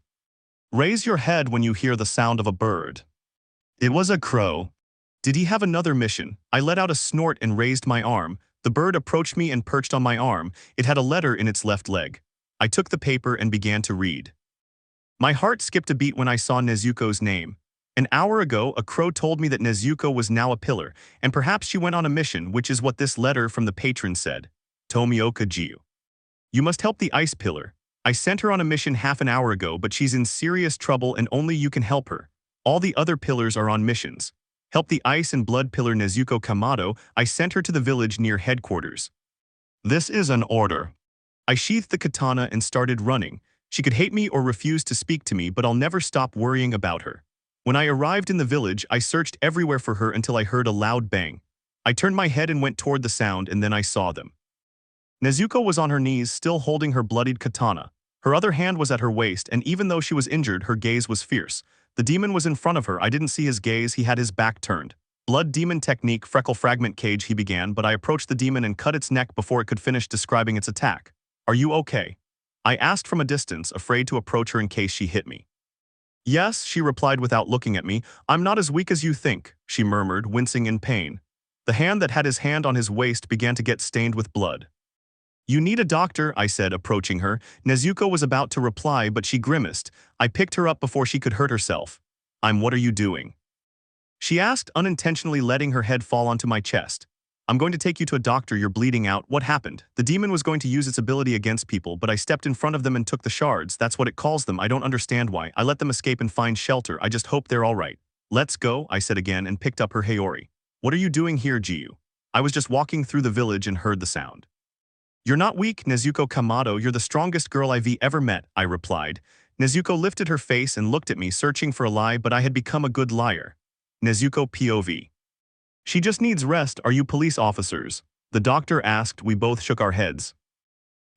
Raise your head when you hear the sound of a bird. It was a crow. Did he have another mission? I let out a snort and raised my arm. The bird approached me and perched on my arm. It had a letter in its left leg. I took the paper and began to read. My heart skipped a beat when I saw Nezuko's name. An hour ago, a crow told me that Nezuko was now a pillar, and perhaps she went on a mission, which is what this letter from the patron said. Tomioka Giyuu. You must help the ice pillar. I sent her on a mission half an hour ago, but she's in serious trouble and only you can help her. All the other pillars are on missions. Help the ice and blood pillar Nezuko Kamado. I sent her to the village near headquarters. This is an order. I sheathed the katana and started running. She could hate me or refuse to speak to me, but I'll never stop worrying about her. When I arrived in the village, I searched everywhere for her until I heard a loud bang. I turned my head and went toward the sound, and then I saw them. Nezuko was on her knees, still holding her bloodied katana. Her other hand was at her waist, and even though she was injured, her gaze was fierce. The demon was in front of her. I didn't see his gaze, he had his back turned. Blood demon technique, freckle fragment cage, he began, but I approached the demon and cut its neck before it could finish describing its attack. Are you okay? I asked from a distance, afraid to approach her in case she hit me. Yes, she replied without looking at me. I'm not as weak as you think, she murmured, wincing in pain. The hand that had his hand on his waist began to get stained with blood. You need a doctor, I said, approaching her. Nezuko was about to reply, but she grimaced. I picked her up before she could hurt herself. What are you doing? She asked, unintentionally letting her head fall onto my chest. I'm going to take you to a doctor, you're bleeding out. What happened? The demon was going to use its ability against people, but I stepped in front of them and took the shards. That's what it calls them. I don't understand why. I let them escape and find shelter. I just hope they're all right. Let's go, I said again and picked up her Haori. What are you doing here, Giyu? I was just walking through the village and heard the sound. You're not weak, Nezuko Kamado, you're the strongest girl I've ever met, I replied. Nezuko lifted her face and looked at me, searching for a lie, but I had become a good liar. Nezuko POV. She just needs rest, are you police officers? The doctor asked. We both shook our heads.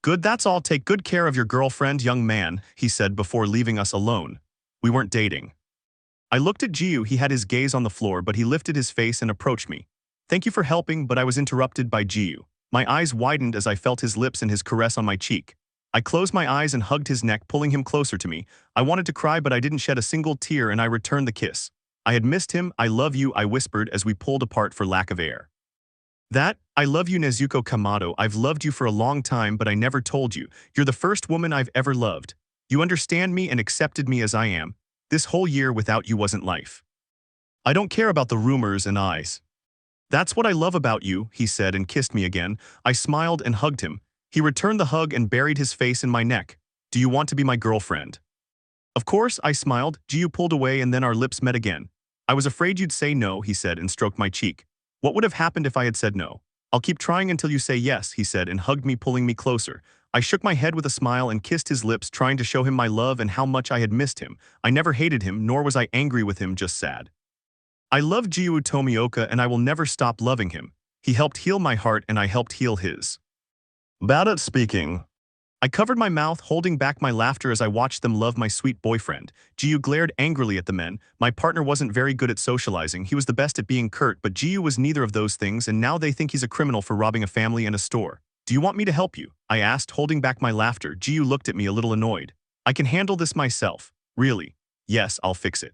Good, that's all, take good care of your girlfriend, young man, he said before leaving us alone. We weren't dating. I looked at Giyu, he had his gaze on the floor, but he lifted his face and approached me. Thank you for helping, but I was interrupted by Giyu. My eyes widened as I felt his lips and his caress on my cheek. I closed my eyes and hugged his neck, pulling him closer to me. I wanted to cry, but I didn't shed a single tear, and I returned the kiss. I had missed him. I love you, I whispered as we pulled apart for lack of air. I love you, Nezuko Kamado. I've loved you for a long time, but I never told you. You're the first woman I've ever loved. You understand me and accepted me as I am. This whole year without you wasn't life. I don't care about the rumors and eyes. That's what I love about you, he said and kissed me again. I smiled and hugged him. He returned the hug and buried his face in my neck. Do you want to be my girlfriend? Of course, I smiled. Giyu pulled away and then our lips met again. I was afraid you'd say no, he said and stroked my cheek. What would have happened if I had said no? I'll keep trying until you say yes, he said and hugged me, pulling me closer. I shook my head with a smile and kissed his lips, trying to show him my love and how much I had missed him. I never hated him, nor was I angry with him, just sad. I love Giyu Tomioka and I will never stop loving him. He helped heal my heart and I helped heal his. Bad at speaking. I covered my mouth, holding back my laughter as I watched them love my sweet boyfriend. Giyu glared angrily at the men. My partner wasn't very good at socializing. He was the best at being curt, but Giyu was neither of those things, and now they think he's a criminal for robbing a family and a store. Do you want me to help you? I asked, holding back my laughter. Giyu looked at me a little annoyed. I can handle this myself. Really. Yes, I'll fix it.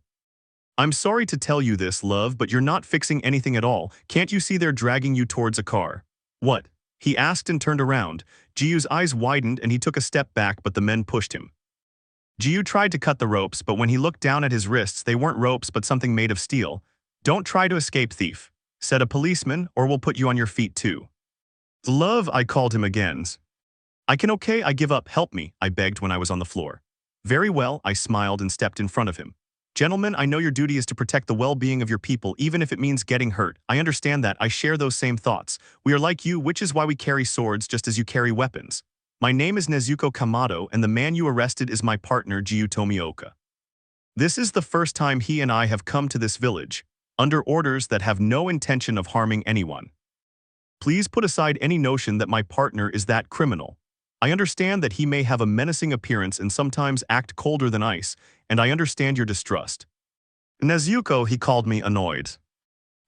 I'm sorry to tell you this, love, but you're not fixing anything at all. Can't you see they're dragging you towards a car? What? He asked and turned around. Giyu's eyes widened and he took a step back, but the men pushed him. Giyu tried to cut the ropes, but when he looked down at his wrists, they weren't ropes but something made of steel. Don't try to escape, thief, said a policeman, or we'll put you on your feet too. Love, I called him again. I give up, help me, I begged when I was on the floor. Very well, I smiled and stepped in front of him. Gentlemen, I know your duty is to protect the well-being of your people, even if it means getting hurt. I understand that, I share those same thoughts. We are like you, which is why we carry swords just as you carry weapons. My name is Nezuko Kamado, and the man you arrested is my partner, Giyu Tomioka. This is the first time he and I have come to this village, under orders that have no intention of harming anyone. Please put aside any notion that my partner is that criminal. I understand that he may have a menacing appearance and sometimes act colder than ice, and I understand your distrust. Nezuko, he called me, annoyed.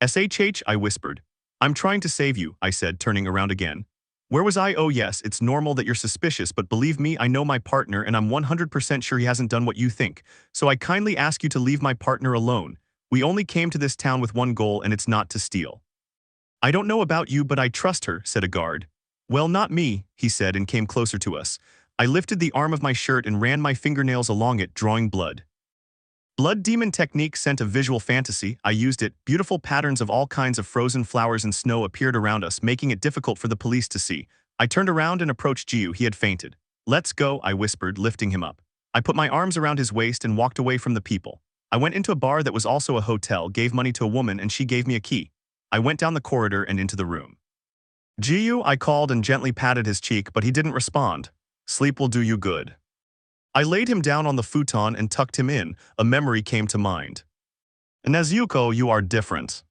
SHH, I whispered. I'm trying to save you, I said, turning around again. Where was I? Oh yes, it's normal that you're suspicious, but believe me, I know my partner and I'm 100% sure he hasn't done what you think, so I kindly ask you to leave my partner alone. We only came to this town with one goal, and it's not to steal. I don't know about you, but I trust her, said a guard. Well, not me, he said and came closer to us. I lifted the arm of my shirt and ran my fingernails along it, drawing blood. Blood demon technique sent a visual fantasy. I used it. Beautiful patterns of all kinds of frozen flowers and snow appeared around us, making it difficult for the police to see. I turned around and approached Giyu. He had fainted. Let's go, I whispered, lifting him up. I put my arms around his waist and walked away from the people. I went into a bar that was also a hotel, gave money to a woman, and she gave me a key. I went down the corridor and into the room. Giyu, I called and gently patted his cheek, but he didn't respond. Sleep will do you good. I laid him down on the futon and tucked him in. A memory came to mind. Nezuko, you are different.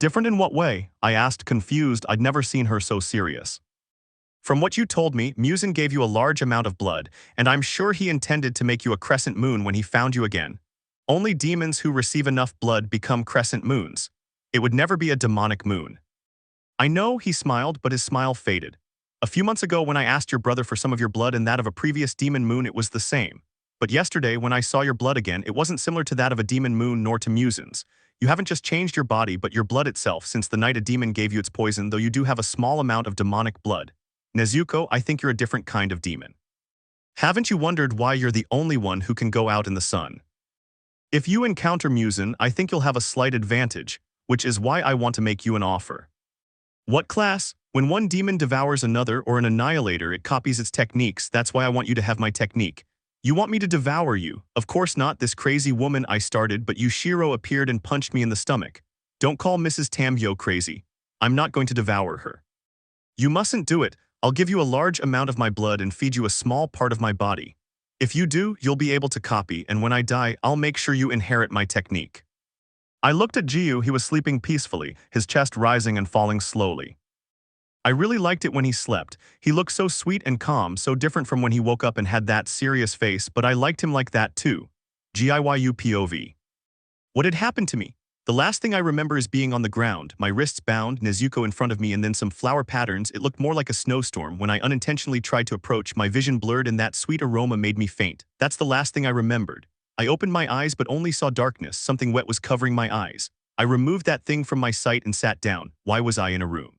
Different in what way? I asked, confused. I'd never seen her so serious. From what you told me, Muzan gave you a large amount of blood, and I'm sure he intended to make you a crescent moon when he found you again. Only demons who receive enough blood become crescent moons. It would never be a demonic moon. I know, he smiled, but his smile faded. A few months ago when I asked your brother for some of your blood and that of a previous demon moon, it was the same. But yesterday when I saw your blood again, it wasn't similar to that of a demon moon nor to Muzan's. You haven't just changed your body but your blood itself since the night a demon gave you its poison, though you do have a small amount of demonic blood. Nezuko, I think you're a different kind of demon. Haven't you wondered why you're the only one who can go out in the sun? If you encounter Muzan, I think you'll have a slight advantage, which is why I want to make you an offer. What class? When one demon devours another or an annihilator, it copies its techniques. That's why I want you to have my technique. You want me to devour you? Of course not, this crazy woman, I started, but Yushiro appeared and punched me in the stomach. Don't call Mrs. Tamyo crazy. I'm not going to devour her. You mustn't do it. I'll give you a large amount of my blood and feed you a small part of my body. If you do, you'll be able to copy, and when I die, I'll make sure you inherit my technique. I looked at Giyu. He was sleeping peacefully, his chest rising and falling slowly. I really liked it when he slept. He looked so sweet and calm, so different from when he woke up and had that serious face, but I liked him like that too. Giyu POV. What had happened to me? The last thing I remember is being on the ground, my wrists bound, Nezuko in front of me, and then some flower patterns. It looked more like a snowstorm. When I unintentionally tried to approach, my vision blurred and that sweet aroma made me faint. That's the last thing I remembered. I opened my eyes but only saw darkness. Something wet was covering my eyes. I removed that thing from my sight and sat down. Why was I in a room?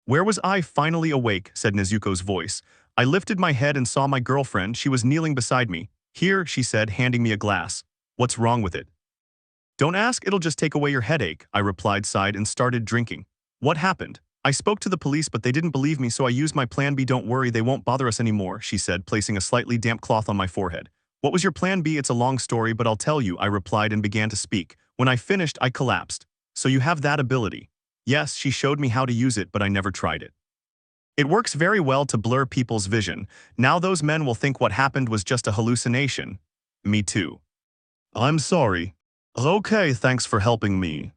Where was I? Finally awake, said Nezuko's voice. I lifted my head and saw my girlfriend. She was kneeling beside me. Here, she said, handing me a glass. What's wrong with it? Don't ask, it'll just take away your headache, I replied, sighed, and started drinking. What happened? I spoke to the police, but they didn't believe me, so I used my plan B. Don't worry, they won't bother us anymore, she said, placing a slightly damp cloth on my forehead. What was your plan B? It's a long story, but I'll tell you, I replied and began to speak. When I finished, I collapsed. So you have that ability? Yes, she showed me how to use it, but I never tried it. It works very well to blur people's vision. Now those men will think what happened was just a hallucination. Me too. I'm sorry. Okay, thanks for helping me.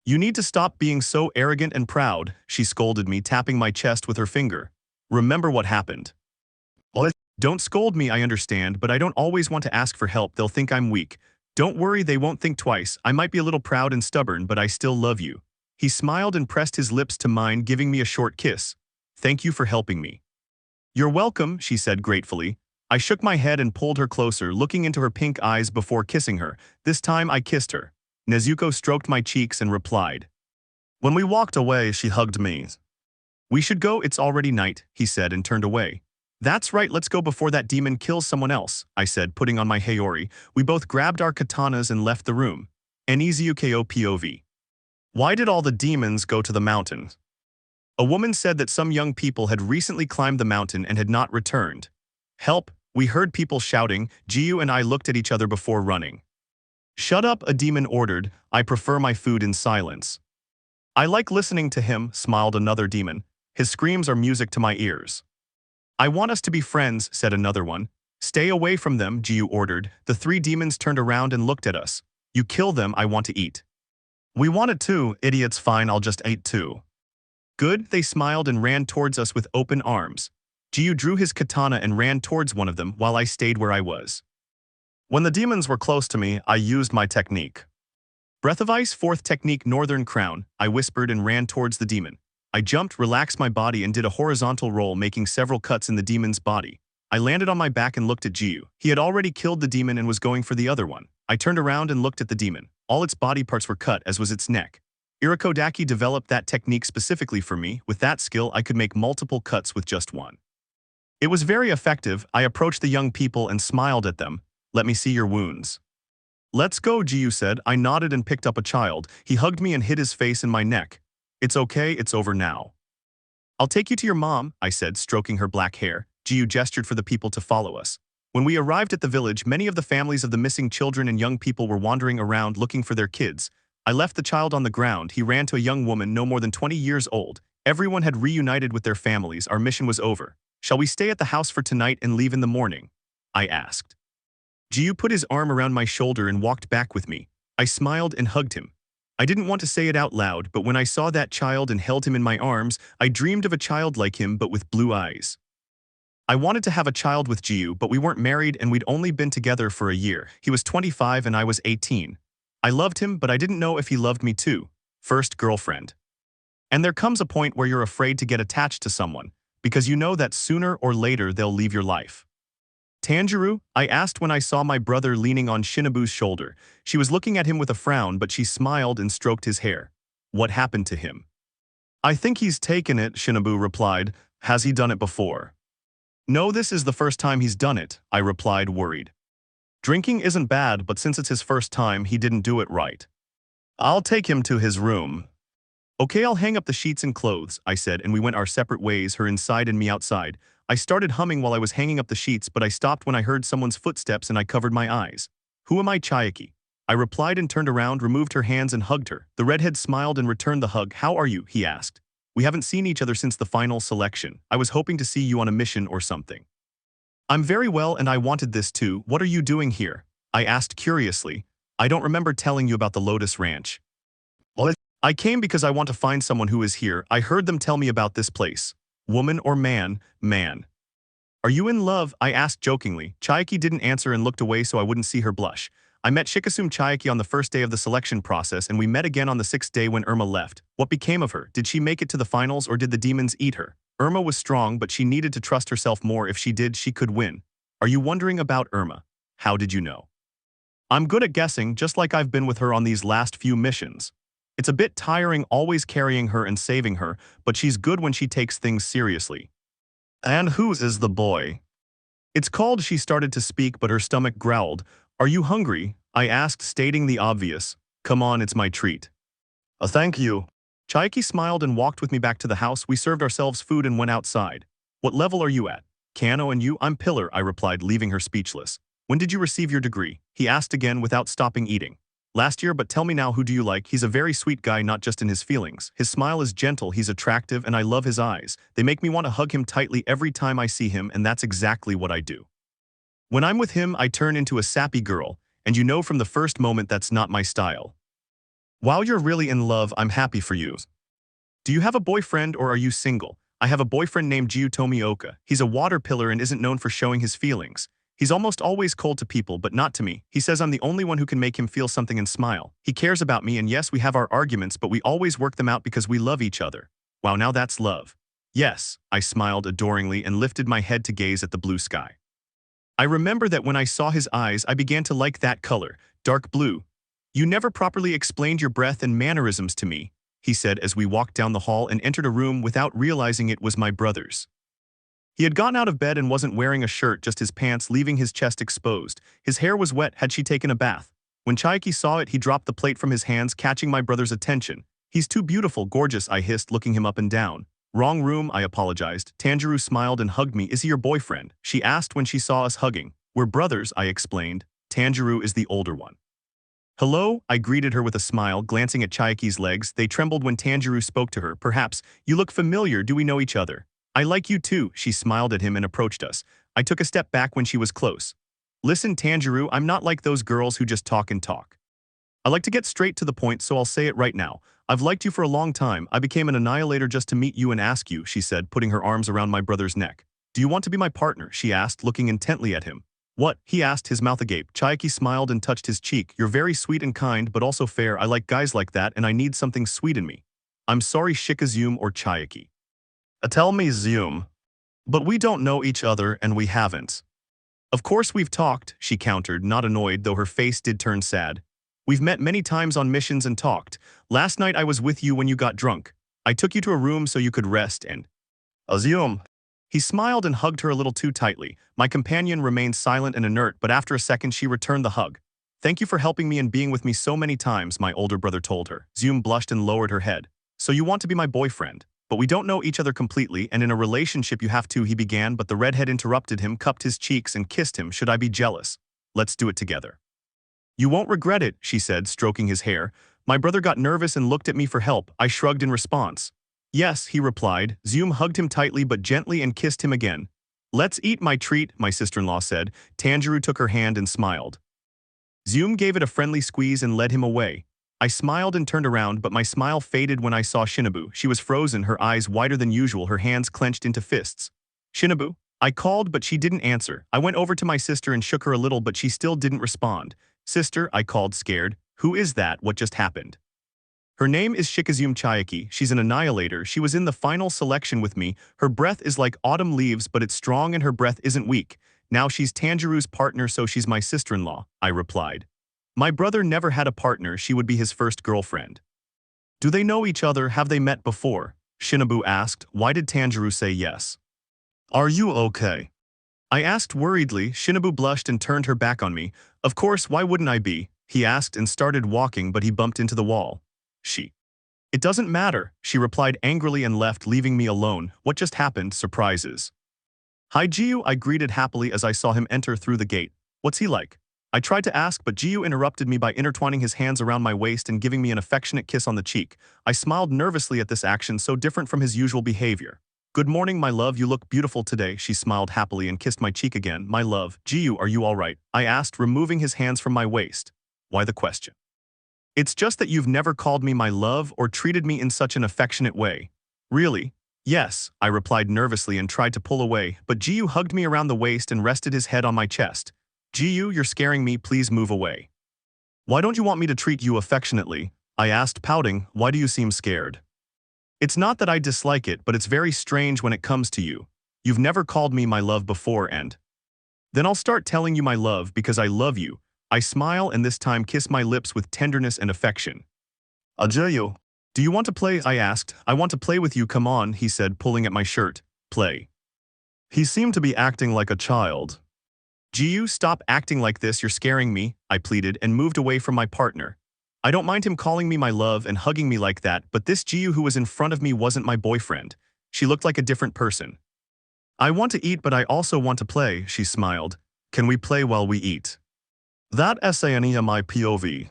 You need to stop being so arrogant and proud, she scolded me, tapping my chest with her finger. Remember what happened. Don't scold me, I understand, but I don't always want to ask for help. They'll think I'm weak. Don't worry, they won't think twice. I might be a little proud and stubborn, but I still love you. He smiled and pressed his lips to mine, giving me a short kiss. Thank you for helping me. You're welcome, she said gratefully. I shook my head and pulled her closer, looking into her pink eyes before kissing her. This time I kissed her. Nezuko stroked my cheeks and replied. When we walked away, she hugged me. We should go, it's already night, he said and turned away. That's right, let's go before that demon kills someone else, I said, putting on my Hayori. We both grabbed our katanas and left the room. Nezuko POV. Why did all the demons go to the mountain? A woman said that some young people had recently climbed the mountain and had not returned. Help, we heard people shouting. Giyu and I looked at each other before running. Shut up, a demon ordered. I prefer my food in silence. I like listening to him, smiled another demon. His screams are music to my ears. I want us to be friends, said another one. Stay away from them, Giyu ordered. The three demons turned around and looked at us. You kill them, I want to eat. We wanted to, idiots. Fine, I'll just eat too. Good, they smiled and ran towards us with open arms. Giyu drew his katana and ran towards one of them while I stayed where I was. When the demons were close to me, I used my technique. Breath of Ice, fourth technique, Northern Crown, I whispered and ran towards the demon. I jumped, relaxed my body and did a horizontal roll, making several cuts in the demon's body. I landed on my back and looked at Giyu. He had already killed the demon and was going for the other one. I turned around and looked at the demon. All its body parts were cut, as was its neck. Irakodaki developed that technique specifically for me. With that skill, I could make multiple cuts with just one. It was very effective. I approached the young people and smiled at them. Let me see your wounds. Let's go, Giyu said. I nodded and picked up a child. He hugged me and hid his face in my neck. It's okay, it's over now. I'll take you to your mom, I said, stroking her black hair. Giyu gestured for the people to follow us. When we arrived at the village, many of the families of the missing children and young people were wandering around looking for their kids. I left the child on the ground. He ran to a young woman no more than 20 years old. Everyone had reunited with their families. Our mission was over. Shall we stay at the house for tonight and leave in the morning? I asked. Giyu put his arm around my shoulder and walked back with me. I smiled and hugged him. I didn't want to say it out loud, but when I saw that child and held him in my arms, I dreamed of a child like him but with blue eyes. I wanted to have a child with Giyu, but we weren't married and we'd only been together for a year. He was 25 and I was 18. I loved him, but I didn't know if he loved me too. First girlfriend. And there comes a point where you're afraid to get attached to someone, because you know that sooner or later they'll leave your life. Tanjiro? I asked when I saw my brother leaning on Shinobu's shoulder. She was looking at him with a frown, but she smiled and stroked his hair. What happened to him? I think he's taken it, Shinobu replied. Has he done it before? No, this is the first time he's done it, I replied, worried. Drinking isn't bad, but since it's his first time, he didn't do it right. I'll take him to his room. Okay, I'll hang up the sheets and clothes, I said, and we went our separate ways, her inside and me outside. I started humming while I was hanging up the sheets, but I stopped when I heard someone's footsteps and I covered my eyes. Who am I, Chiaki? I replied and turned around, removed her hands and hugged her. The redhead smiled and returned the hug. How are you? He asked. We haven't seen each other since the final selection. I was hoping to see you on a mission or something. I'm very well and I wanted this too. What are you doing here? I asked curiously. I don't remember telling you about the Lotus Ranch. What? I came because I want to find someone who is here. I heard them tell me about this place. Woman or man? Man. Are you in love? I asked jokingly. Chiaki didn't answer and looked away so I wouldn't see her blush. I met Shikasume Chiaki on the first day of the selection process and we met again on the 6th day when Irma left. What became of her? Did she make it to the finals or did the demons eat her? Irma was strong, but she needed to trust herself more. If she did, she could win. Are you wondering about Irma? How did you know? I'm good at guessing, just like I've been with her on these last few missions. It's a bit tiring always carrying her and saving her, but she's good when she takes things seriously. And whose is the boy? It's called. She started to speak, but her stomach growled. Are you hungry? I asked, stating the obvious. Come on, it's my treat. Thank you. Chiaki smiled and walked with me back to the house. We served ourselves food and went outside. What level are you at? Kano and you? I'm Pillar, I replied, leaving her speechless. When did you receive your degree? He asked again without stopping eating. Last year, but tell me now, who do you like? He's a very sweet guy, not just in his feelings. His smile is gentle, he's attractive, and I love his eyes. They make me want to hug him tightly every time I see him, and that's exactly what I do. When I'm with him, I turn into a sappy girl, and you know from the first moment that's not my style. While you're really in love, I'm happy for you. Do you have a boyfriend or are you single? I have a boyfriend named Giyu Tomioka. He's a water pillar and isn't known for showing his feelings. He's almost always cold to people, but not to me. He says I'm the only one who can make him feel something and smile. He cares about me, and yes, we have our arguments, but we always work them out because we love each other. Wow, now that's love. Yes, I smiled adoringly and lifted my head to gaze at the blue sky. I remember that when I saw his eyes, I began to like that color, dark blue. You never properly explained your breath and mannerisms to me, he said as we walked down the hall and entered a room without realizing it was my brother's. He had gotten out of bed and wasn't wearing a shirt, just his pants, leaving his chest exposed. His hair was wet, had she taken a bath. When Chiaki saw it, he dropped the plate from his hands, catching my brother's attention. He's too beautiful, gorgeous, I hissed, looking him up and down. Wrong room, I apologized. Tanjiro smiled and hugged me. Is he your boyfriend? She asked when she saw us hugging. We're brothers, I explained. Tanjiro is the older one. Hello, I greeted her with a smile, glancing at Chiaki's legs. They trembled when Tanjiro spoke to her. Perhaps, you look familiar, do we know each other? I like you too, she smiled at him and approached us. I took a step back when she was close. Listen, Tanjiro, I'm not like those girls who just talk and talk. I like to get straight to the point, so I'll say it right now. I've liked you for a long time. I became an annihilator just to meet you and ask you, she said, putting her arms around my brother's neck. Do you want to be my partner? She asked, looking intently at him. What? He asked, his mouth agape. Chiaki smiled and touched his cheek. You're very sweet and kind, but also fair. I like guys like that, and I need something sweet in me. I'm sorry, Shikazume or Chiaki. Tell me, Zume. But we don't know each other, and we haven't. Of course we've talked, she countered, not annoyed, though her face did turn sad. We've met many times on missions and talked. Last night I was with you when you got drunk. I took you to a room so you could rest and… Zume. He smiled and hugged her a little too tightly. My companion remained silent and inert, but after a second she returned the hug. Thank you for helping me and being with me so many times, my older brother told her. Zume blushed and lowered her head. So you want to be my boyfriend? But we don't know each other completely, and in a relationship you have to, he began, but the redhead interrupted him, cupped his cheeks and kissed him. Should I be jealous? Let's do it together. You won't regret it, she said, stroking his hair. My brother got nervous and looked at me for help. I shrugged in response. Yes, he replied. Zume hugged him tightly but gently and kissed him again. Let's eat my treat, my sister-in-law said. Tanjiro took her hand and smiled. Zume gave it a friendly squeeze and led him away. I smiled and turned around, but my smile faded when I saw Shinobu. She was frozen, her eyes wider than usual, her hands clenched into fists. Shinobu? I called, but she didn't answer. I went over to my sister and shook her a little, but she still didn't respond. Sister, I called, scared. Who is that? What just happened? Her name is Shikazume Chiaki. She's an annihilator. She was in the final selection with me. Her breath is like autumn leaves, but it's strong and her breath isn't weak. Now she's Tanjiro's partner, so she's my sister-in-law, I replied. My brother never had a partner. She would be his first girlfriend. Do they know each other? Have they met before? Shinobu asked. Why did Tanjiro say yes? Are you okay? I asked worriedly. Shinobu blushed and turned her back on me. Of course, why wouldn't I be? He asked and started walking, but he bumped into the wall. It doesn't matter, she replied angrily and left, leaving me alone. What just happened? Surprises. Hi Giyu, I greeted happily as I saw him enter through the gate. What's he like? I tried to ask, but Giyu interrupted me by intertwining his hands around my waist and giving me an affectionate kiss on the cheek. I smiled nervously at this action, so different from his usual behavior. Good morning, my love, you look beautiful today, she smiled happily and kissed my cheek again. My love, Giyu, are you all right? I asked, removing his hands from my waist. Why the question? It's just that you've never called me my love or treated me in such an affectionate way. Really? Yes, I replied nervously and tried to pull away, but Giyu hugged me around the waist and rested his head on my chest. Giyu, you're scaring me, please move away. Why don't you want me to treat you affectionately? I asked, pouting. Why do you seem scared? It's not that I dislike it, but it's very strange when it comes to you. You've never called me my love before, and… Then I'll start telling you my love because I love you. I smile and this time kiss my lips with tenderness and affection. Giyu. Do you want to play? I asked. I want to play with you, come on, he said, pulling at my shirt. Play. He seemed to be acting like a child. Giyu, stop acting like this, you're scaring me, I pleaded and moved away from my partner. I don't mind him calling me my love and hugging me like that, but this Giyu who was in front of me wasn't my boyfriend. She looked like a different person. I want to eat, but I also want to play, she smiled. Can we play while we eat? That Sania my POV.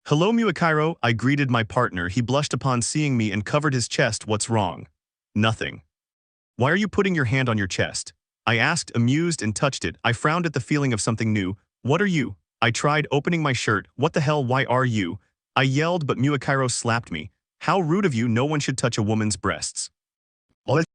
Hello Muakairo, I greeted my partner. He blushed upon seeing me and covered his chest. What's wrong? Nothing. Why are you putting your hand on your chest? I asked, amused, and touched it. I frowned at the feeling of something new. What are you? I tried opening my shirt. What the hell, why are you? I yelled, but Muakairo slapped me. How rude of you, no one should touch a woman's breasts. What?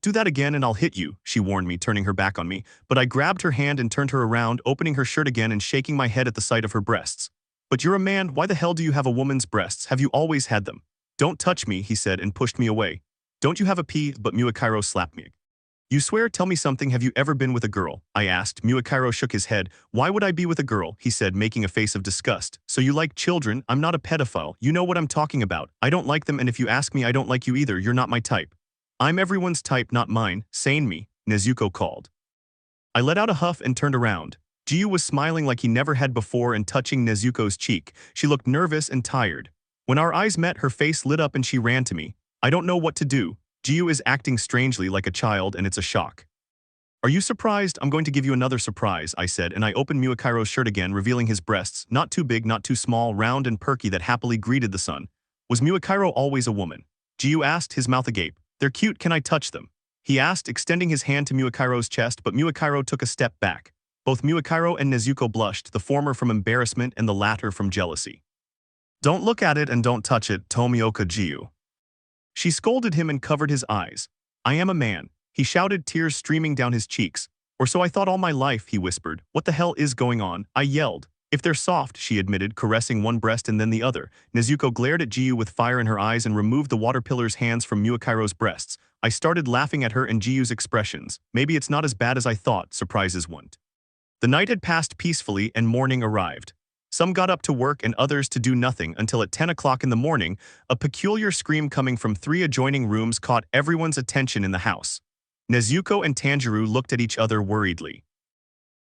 Do that again and I'll hit you, she warned me, turning her back on me, but I grabbed her hand and turned her around, opening her shirt again and shaking my head at the sight of her breasts. But you're a man, why the hell do you have a woman's breasts? Have you always had them? Don't touch me, he said and pushed me away. Don't you have a pee? But Muakairo slapped me. You swear, tell me something, have you ever been with a girl? I asked. Muakairo shook his head. Why would I be with a girl? He said, making a face of disgust. So you like children? I'm not a pedophile. You know what I'm talking about. I don't like them, and if you ask me, I don't like you either. You're not my type. I'm everyone's type, not mine. Sane me, Nezuko called. I let out a huff and turned around. Giyu was smiling like he never had before and touching Nezuko's cheek. She looked nervous and tired. When our eyes met, her face lit up and she ran to me. I don't know what to do. Giyu is acting strangely like a child and it's a shock. Are you surprised? I'm going to give you another surprise, I said, and I opened Muakairo's shirt again, revealing his breasts, not too big, not too small, round and perky, that happily greeted the sun. Was Muakairo always a woman? Giyu asked, his mouth agape. They're cute, can I touch them? He asked, extending his hand to Muakairo's chest, but Muakairo took a step back. Both Muakairo and Nezuko blushed, the former from embarrassment and the latter from jealousy. Don't look at it and don't touch it, Tomioka Giyuu. She scolded him and covered his eyes. I am a man, he shouted, tears streaming down his cheeks. Or so I thought all my life, he whispered. What the hell is going on? I yelled. If they're soft, she admitted, caressing one breast and then the other. Nezuko glared at Giyu with fire in her eyes and removed the water pillar's hands from Muakairo's breasts. I started laughing at her and Giyu's expressions. Maybe it's not as bad as I thought, surprises won't. The night had passed peacefully and morning arrived. Some got up to work and others to do nothing until at 10 o'clock in the morning, a peculiar scream coming from 3 adjoining rooms caught everyone's attention in the house. Nezuko and Tanjiro looked at each other worriedly.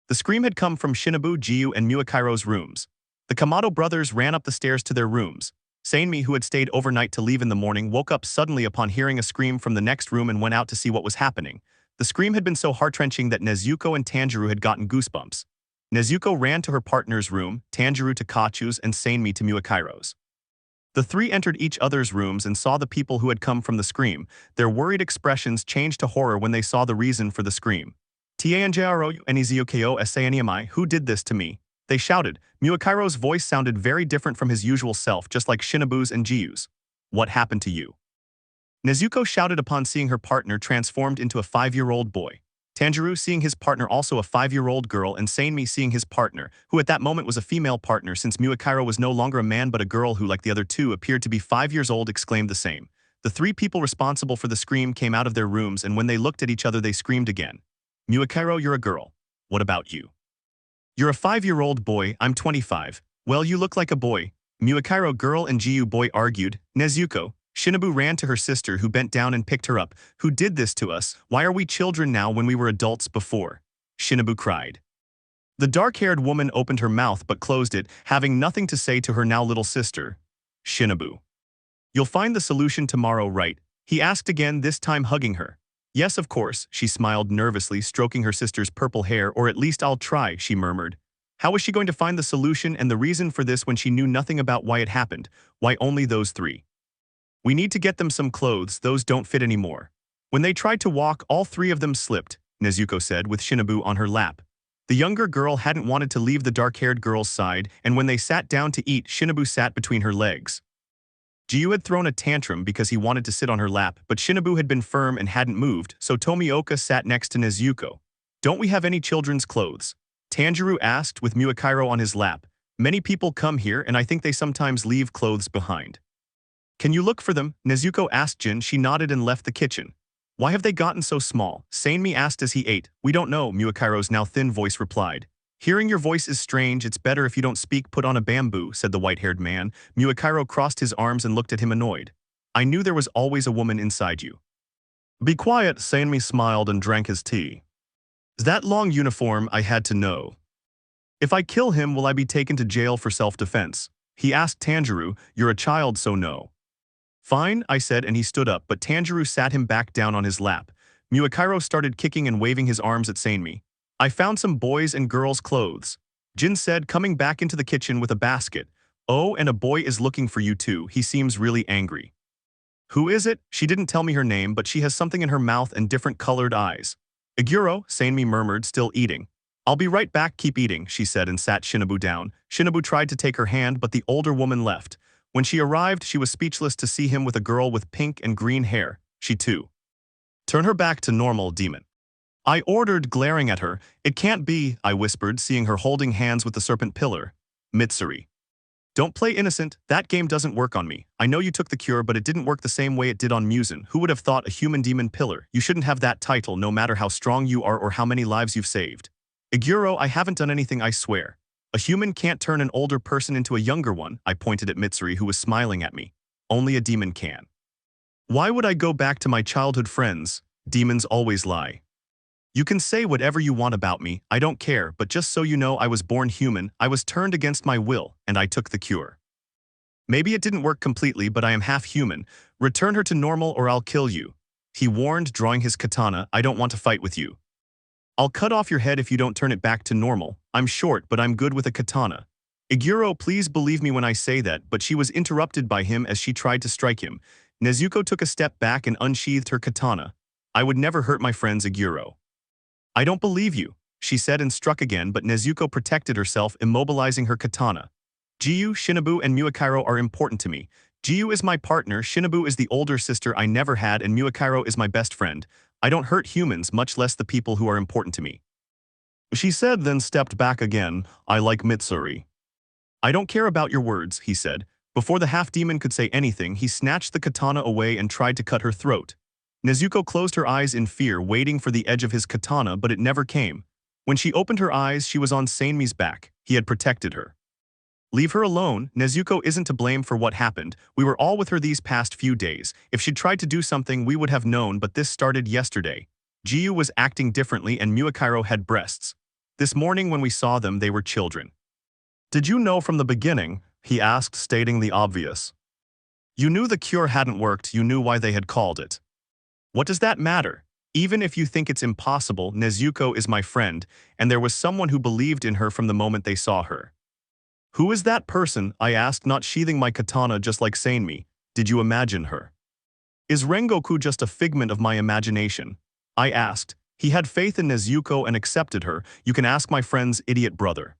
The scream had come from Shinobu, Giyu, and Muakairo's rooms. The Kamado brothers ran up the stairs to their rooms. Sanemi, who had stayed overnight to leave in the morning, woke up suddenly upon hearing a scream from the next room and went out to see what was happening. The scream had been so heart-wrenching that Nezuko and Tanjiro had gotten goosebumps. Nezuko ran to her partner's room, Tanjiro to Kachu's, and Sanemi to Muakairo's. The 3 entered each other's rooms and saw the people who had come from the scream. Their worried expressions changed to horror when they saw the reason for the scream. Tanjiro and Izukyo Sanemi, who did this to me? They shouted. Muakairo's voice sounded very different from his usual self, just like Shinobu's and Giyu's. What happened to you? Nezuko shouted upon seeing her partner transformed into a 5-year-old boy. Tanjiro seeing his partner also a 5-year-old girl, and Sanemi seeing his partner, who at that moment was a female partner since Muakairo was no longer a man but a girl who, like the other 2, appeared to be 5 years old, exclaimed the same. The 3 people responsible for the scream came out of their rooms, and when they looked at each other they screamed again. Muakairo, you're a girl. What about you? You're a 5-year-old boy, I'm 25. Well, you look like a boy. Muakairo girl and Giyu boy argued. Nezuko. Shinobu ran to her sister, who bent down and picked her up. Who did this to us? Why are we children now when we were adults before? Shinobu cried. The dark-haired woman opened her mouth but closed it, having nothing to say to her now little sister. Shinobu. You'll find the solution tomorrow, right? He asked again, this time hugging her. Yes, of course, she smiled nervously, stroking her sister's purple hair. Or at least I'll try, she murmured. How was she going to find the solution and the reason for this when she knew nothing about why it happened? Why only those 3? We need to get them some clothes, those don't fit anymore. When they tried to walk, all 3 of them slipped, Nezuko said, with Shinobu on her lap. The younger girl hadn't wanted to leave the dark-haired girl's side, and when they sat down to eat, Shinobu sat between her legs. Giyu had thrown a tantrum because he wanted to sit on her lap, but Shinobu had been firm and hadn't moved, so Tomioka sat next to Nezuko. Don't we have any children's clothes? Tanjiro asked, with Muakairo on his lap. Many people come here, and I think they sometimes leave clothes behind. Can you look for them? Nezuko asked Jin. She nodded and left the kitchen. Why have they gotten so small? Sanemi asked as he ate. We don't know, Muakairo's now thin voice replied. Hearing your voice is strange, it's better if you don't speak, put on a bamboo, said the white-haired man. Muakairo crossed his arms and looked at him annoyed. I knew there was always a woman inside you. Be quiet, Sanemi smiled and drank his tea. That long uniform, I had to know. If I kill him, will I be taken to jail for self-defense? He asked Tanjiro. You're a child, so no. Fine, I said, and he stood up, but Tanjiro sat him back down on his lap. Muakairo started kicking and waving his arms at Sanemi. I found some boys' and girls' clothes. Jin said, coming back into the kitchen with a basket. Oh, and a boy is looking for you too. He seems really angry. Who is it? She didn't tell me her name, but she has something in her mouth and different colored eyes. Aguro, Sanemi murmured, still eating. I'll be right back, keep eating, she said and sat Shinobu down. Shinobu tried to take her hand, but the older woman left. When she arrived, she was speechless to see him with a girl with pink and green hair. She too. Turn her back to normal, demon. I ordered, glaring at her. It can't be, I whispered, seeing her holding hands with the serpent pillar. Mitsuri. Don't play innocent, that game doesn't work on me. I know you took the cure, but it didn't work the same way it did on Muzan. Who would have thought a human demon pillar? You shouldn't have that title no matter how strong you are or how many lives you've saved. Giyuu, I haven't done anything, I swear. A human can't turn an older person into a younger one, I pointed at Mitsuri, who was smiling at me. Only a demon can. Why would I go back to my childhood friends? Demons always lie. You can say whatever you want about me, I don't care, but just so you know, I was born human, I was turned against my will, and I took the cure. Maybe it didn't work completely, but I am half human. Return her to normal or I'll kill you. He warned, drawing his katana. I don't want to fight with you. I'll cut off your head if you don't turn it back to normal. I'm short, but I'm good with a katana. Giyuu, please believe me when I say that, but she was interrupted by him as she tried to strike him. Nezuko took a step back and unsheathed her katana. I would never hurt my friends, Giyuu. I don't believe you, she said and struck again, but Nezuko protected herself, immobilizing her katana. Giyu, Shinobu, and Muakiro are important to me. Giyu is my partner, Shinobu is the older sister I never had, and Muakiro is my best friend. I don't hurt humans, much less the people who are important to me. She said, then stepped back again. I like Mitsuri. I don't care about your words, he said. Before the half-demon could say anything, he snatched the katana away and tried to cut her throat. Nezuko closed her eyes in fear, waiting for the edge of his katana, but it never came. When she opened her eyes, she was on Seinmi's back. He had protected her. Leave her alone. Nezuko isn't to blame for what happened. We were all with her these past few days. If she'd tried to do something, we would have known, but this started yesterday. Giyu was acting differently and Muakiro had breasts. This morning when we saw them, they were children. Did you know from the beginning? He asked, stating the obvious. You knew the cure hadn't worked, you knew why they had called it. What does that matter? Even if you think it's impossible, Nezuko is my friend, and there was someone who believed in her from the moment they saw her. Who is that person? I asked, not sheathing my katana just like Seinmi. Did you imagine her? Is Rengoku just a figment of my imagination? I asked. He had faith in Nezuko and accepted her. You can ask my friend's idiot brother.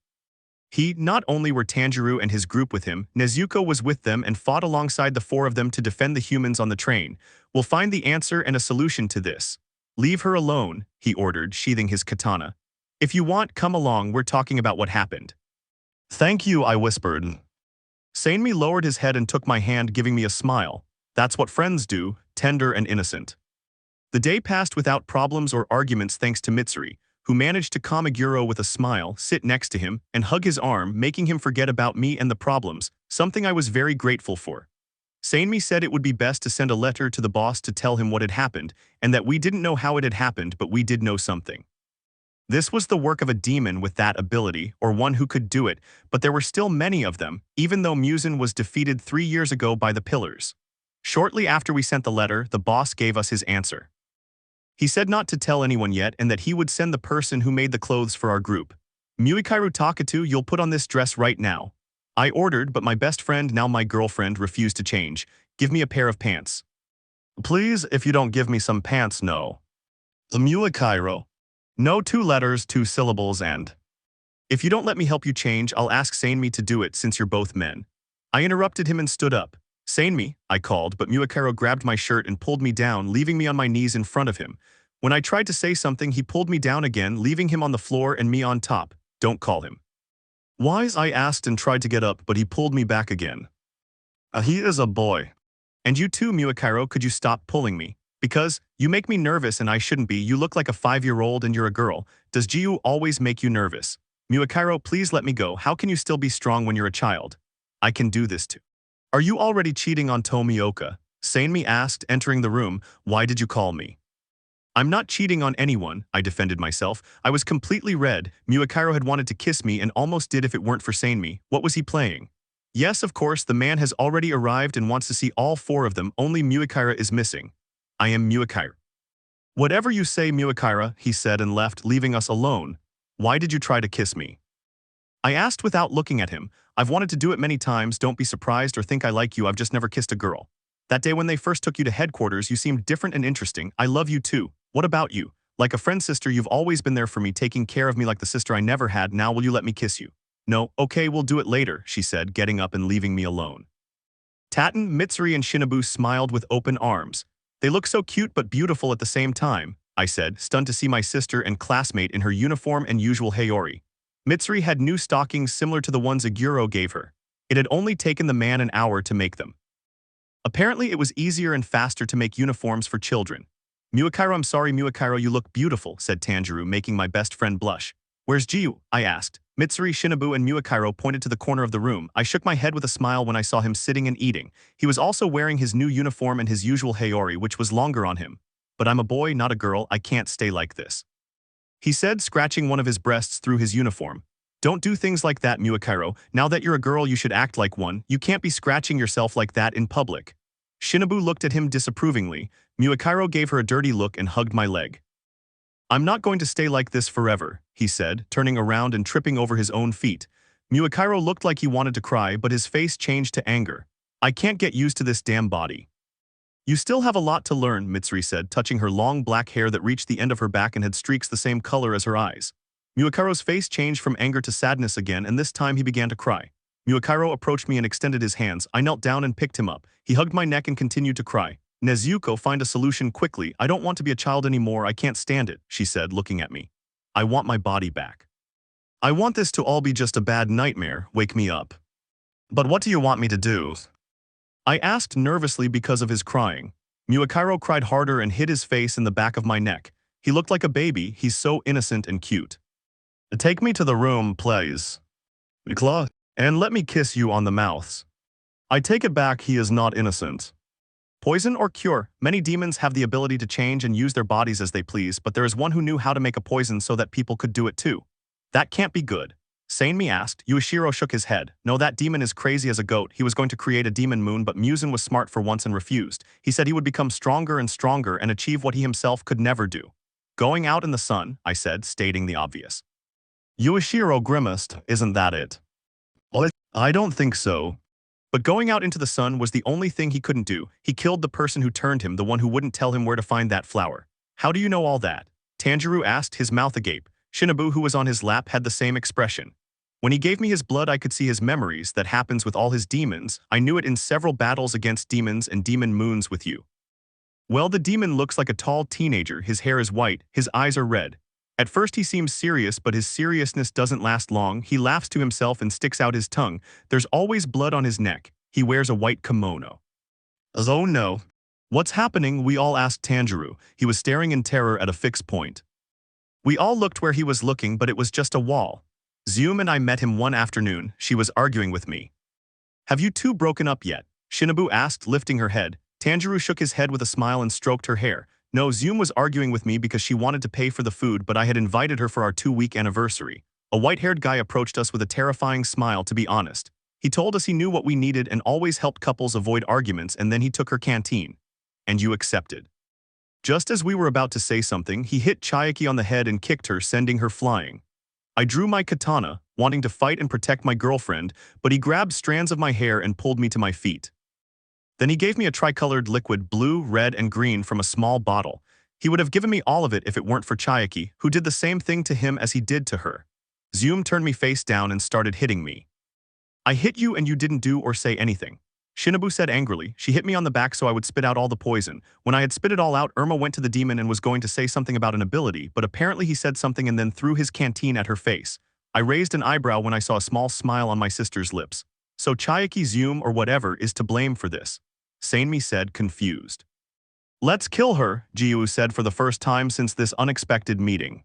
Not only were Tanjiro and his group with him, Nezuko was with them and fought alongside the four of them to defend the humans on the train. We'll find the answer and a solution to this. Leave her alone, he ordered, sheathing his katana. If you want, come along, we're talking about what happened. Thank you, I whispered. Seinmi lowered his head and took my hand, giving me a smile. That's what friends do, tender and innocent. The day passed without problems or arguments thanks to Mitsuri, who managed to calm Giyuu with a smile, sit next to him, and hug his arm, making him forget about me and the problems, something I was very grateful for. Seinmi said it would be best to send a letter to the boss to tell him what had happened, and that we didn't know how it had happened, but we did know something. This was the work of a demon with that ability, or one who could do it, but there were still many of them, even though Muzan was defeated 3 years ago by the Pillars. Shortly after we sent the letter, the boss gave us his answer. He said not to tell anyone yet and that he would send the person who made the clothes for our group. Muikairu Takatu, you'll put on this dress right now. I ordered, but my best friend, now my girlfriend, refused to change. Give me a pair of pants. Please, if you don't give me some pants, no. The Muikairu. No 2 letters, 2 syllables, and... If you don't let me help you change, I'll ask Seinmi to do it since you're both men. I interrupted him and stood up. Seinmi, I called, but Muakiro grabbed my shirt and pulled me down, leaving me on my knees in front of him. When I tried to say something, he pulled me down again, leaving him on the floor and me on top. Don't call him. Wise, I asked and tried to get up, but he pulled me back again. He is a boy. And you too, Muakiro, could you stop pulling me? Because you make me nervous and I shouldn't be. You look like a 5-year-old and you're a girl. Does Giyu always make you nervous? Muakiro, please let me go. How can you still be strong when you're a child? I can do this too. Are you already cheating on Tomioka? Seinmi asked, entering the room. Why did you call me? I'm not cheating on anyone, I defended myself. I was completely red. Muakiro had wanted to kiss me and almost did if it weren't for Seinmi. What was he playing? Yes, of course, the man has already arrived and wants to see all 4 of them. Only Muakiro is missing. I am Muakiro. Whatever you say, Muakiro, he said and left, leaving us alone. Why did you try to kiss me? I asked without looking at him. I've wanted to do it many times. Don't be surprised or think I like you. I've just never kissed a girl. That day when they first took you to headquarters, you seemed different and interesting. I love you too. What about you? Like a friend sister, you've always been there for me, taking care of me like the sister I never had. Now will you let me kiss you? No, okay, we'll do it later, she said, getting up and leaving me alone. Tatten, Mitsuri, and Shinobu smiled with open arms. They look so cute but beautiful at the same time, I said, stunned to see my sister and classmate in her uniform and usual Hayori. Mitsuri had new stockings similar to the ones Giyuu gave her. It had only taken the man an hour to make them. Apparently, it was easier and faster to make uniforms for children. "Muakairo, I'm sorry, Muakairo, you look beautiful," said Tanjiro, making my best friend blush. "Where's Giyu?" I asked. Mitsuri, Shinobu, and Muakairo pointed to the corner of the room. I shook my head with a smile when I saw him sitting and eating. He was also wearing his new uniform and his usual Hayori, which was longer on him. "But I'm a boy, not a girl, I can't stay like this," he said, scratching one of his breasts through his uniform. "Don't do things like that, Muakairo. Now that you're a girl, you should act like one. You can't be scratching yourself like that in public." Shinobu looked at him disapprovingly. Muakairo gave her a dirty look and hugged my leg. "I'm not going to stay like this forever," he said, turning around and tripping over his own feet. Muakairo looked like he wanted to cry, but his face changed to anger. "I can't get used to this damn body." "You still have a lot to learn," Mitsuri said, touching her long black hair that reached the end of her back and had streaks the same color as her eyes. Muakairo's face changed from anger to sadness again, and this time he began to cry. Muakairo approached me and extended his hands. I knelt down and picked him up. He hugged my neck and continued to cry. "Nezuko, find a solution quickly. I don't want to be a child anymore. I can't stand it," she said, looking at me. "I want my body back. I want this to all be just a bad nightmare. Wake me up." "But what do you want me to do?" I asked nervously because of his crying. Muakairo cried harder and hid his face in the back of my neck. He looked like a baby. He's so innocent and cute. "Take me to the room, please. Claw, and let me kiss you on the mouths." I take it back, he is not innocent. Poison or cure? Many demons have the ability to change and use their bodies as they please, but there is one who knew how to make a poison so that people could do it too. That can't be good. Sanemi asked. Yuichiro shook his head. "No, that demon is crazy as a goat. He was going to create a demon moon, but Muzan was smart for once and refused. He said he would become stronger and stronger and achieve what he himself could never do." "Going out in the sun," I said, stating the obvious. Yuichiro grimaced. "Isn't that it?" "Well, I don't think so." But going out into the sun was the only thing he couldn't do. He killed the person who turned him, the one who wouldn't tell him where to find that flower. "How do you know all that?" Tanjiro asked, his mouth agape. Shinobu, who was on his lap, had the same expression. "When he gave me his blood, I could see his memories. That happens with all his demons. I knew it in several battles against demons and demon moons with you." "Well, the demon looks like a tall teenager. His hair is white, his eyes are red. At first he seems serious, but his seriousness doesn't last long. He laughs to himself and sticks out his tongue. There's always blood on his neck. He wears a white kimono." "Oh no. What's happening?" we all asked Tanjiro. He was staring in terror at a fixed point. We all looked where he was looking, but it was just a wall. Zoom and I met him one afternoon. She was arguing with me. "Have you two broken up yet?" Shinobu asked, lifting her head. Tanjiro shook his head with a smile and stroked her hair. "No, Zoom was arguing with me because she wanted to pay for the food, but I had invited her for our 2-week anniversary." A white-haired guy approached us with a terrifying smile, to be honest. He told us he knew what we needed and always helped couples avoid arguments, and then he took her canteen. "And you accepted." Just as we were about to say something, he hit Chiaki on the head and kicked her, sending her flying. I drew my katana, wanting to fight and protect my girlfriend, but he grabbed strands of my hair and pulled me to my feet. Then he gave me a tricolored liquid, blue, red, and green, from a small bottle. He would have given me all of it if it weren't for Chiaki, who did the same thing to him as he did to her. Zoom turned me face down and started hitting me. "I hit you and you didn't do or say anything," Shinobu said angrily. "She hit me on the back so I would spit out all the poison. When I had spit it all out, Irma went to the demon and was going to say something about an ability, but apparently he said something and then threw his canteen at her face. I raised an eyebrow when I saw a small smile on my sister's lips. So Chiaki, Zoom, or whatever is to blame for this," Sanemi said, confused. "Let's kill her," Giyu said for the first time since this unexpected meeting.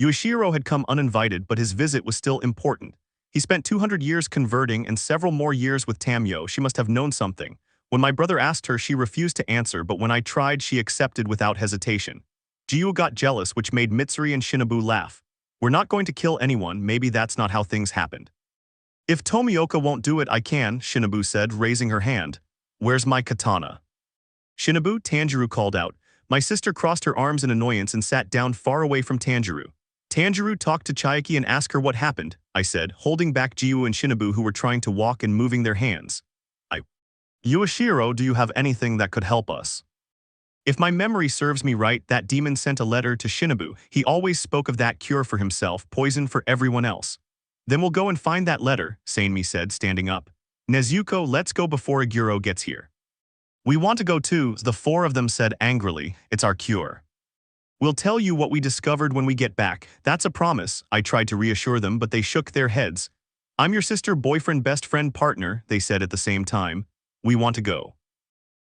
Yuichiro had come uninvited, but his visit was still important. He spent 200 years converting and several more years with Tamio. She must have known something. When my brother asked her, she refused to answer, but when I tried, she accepted without hesitation. Giyu got jealous, which made Mitsuri and Shinobu laugh. "We're not going to kill anyone. Maybe that's not how things happened." "If Tomioka won't do it, I can," Shinobu said, raising her hand. "Where's my katana?" "Shinobu," Tanjiro called out. My sister crossed her arms in annoyance and sat down far away from Tanjiro. "Tanjiro, talk to Chiaki and ask her what happened," I said, holding back Giyu and Shinobu, who were trying to walk and moving their hands. "Yuichiro, do you have anything that could help us?" If my memory serves me right, that demon sent a letter to Shinobu. He always spoke of that cure for himself, poison for everyone else. "Then we'll go and find that letter," Sanemi said, standing up. "Nezuko, let's go before Aguro gets here." "We want to go too," the four of them said angrily. "It's our cure. We'll tell you what we discovered when we get back. That's a promise," I tried to reassure them, but they shook their heads. I'm your sister, boyfriend, best friend, partner, they said at the same time. We want to go.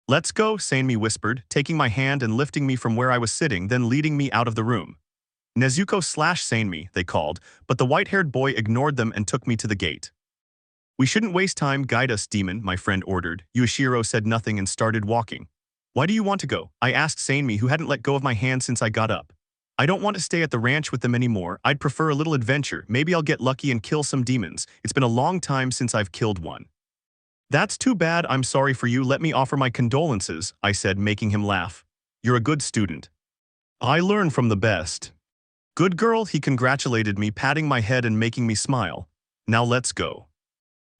Let's go, Sanmi whispered, taking my hand and lifting me from where I was sitting, then leading me out of the room. Nezuko/Sanmi, they called, but the white-haired boy ignored them and took me to the gate. We shouldn't waste time, guide us, demon, my friend ordered. Yuichiro said nothing and started walking. Why do you want to go? I asked Sanmi, who hadn't let go of my hand since I got up. I don't want to stay at the ranch with them anymore. I'd prefer a little adventure. Maybe I'll get lucky and kill some demons. It's been a long time since I've killed one. That's too bad. I'm sorry for you. Let me offer my condolences, I said, making him laugh. You're a good student. I learn from the best. Good girl, he congratulated me, patting my head and making me smile. Now let's go.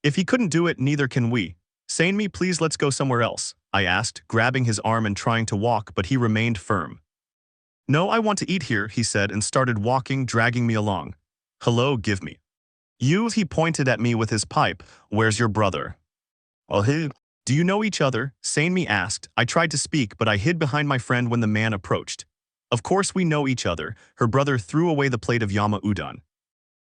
If he couldn't do it, neither can we. Sanmi, please let's go somewhere else, I asked, grabbing his arm and trying to walk, but he remained firm. No, I want to eat here, he said and started walking, dragging me along. Hello, give me. You, he pointed at me with his pipe. Where's your brother? Oh, hey. Do you know each other? Sanmi asked. I tried to speak, but I hid behind my friend when the man approached. Of course we know each other. Her brother threw away the plate of yama udon.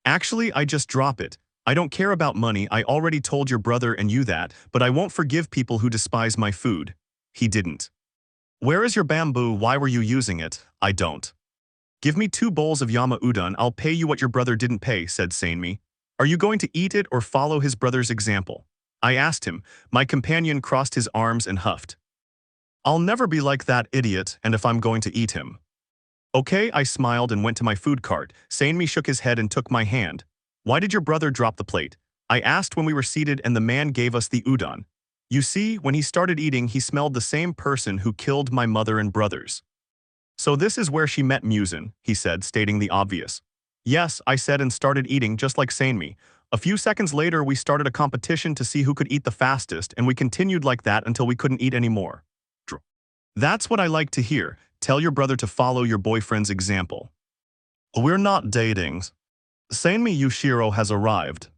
Actually, I just drop it. I don't care about money. I already told your brother and you that, but I won't forgive people who despise my food. He didn't. Where is your bamboo? Why were you using it? I don't. Give me 2 bowls of yama udon. I'll pay you what your brother didn't pay, said Sanmi. Are you going to eat it or follow his brother's example? I asked him. My companion crossed his arms and huffed. I'll never be like that idiot, and if I'm going to eat him. Okay, I smiled and went to my food cart. Sanmi shook his head and took my hand. Why did your brother drop the plate? I asked when we were seated and the man gave us the udon. You see, when he started eating, he smelled the same person who killed my mother and brothers. So this is where she met Muzan, he said, stating the obvious. Yes, I said and started eating just like Sanmi. A few seconds later, we started a competition to see who could eat the fastest, and we continued like that until we couldn't eat anymore. That's what I like to hear. Tell your brother to follow your boyfriend's example. We're not dating. Sanmi Yuichiro has arrived.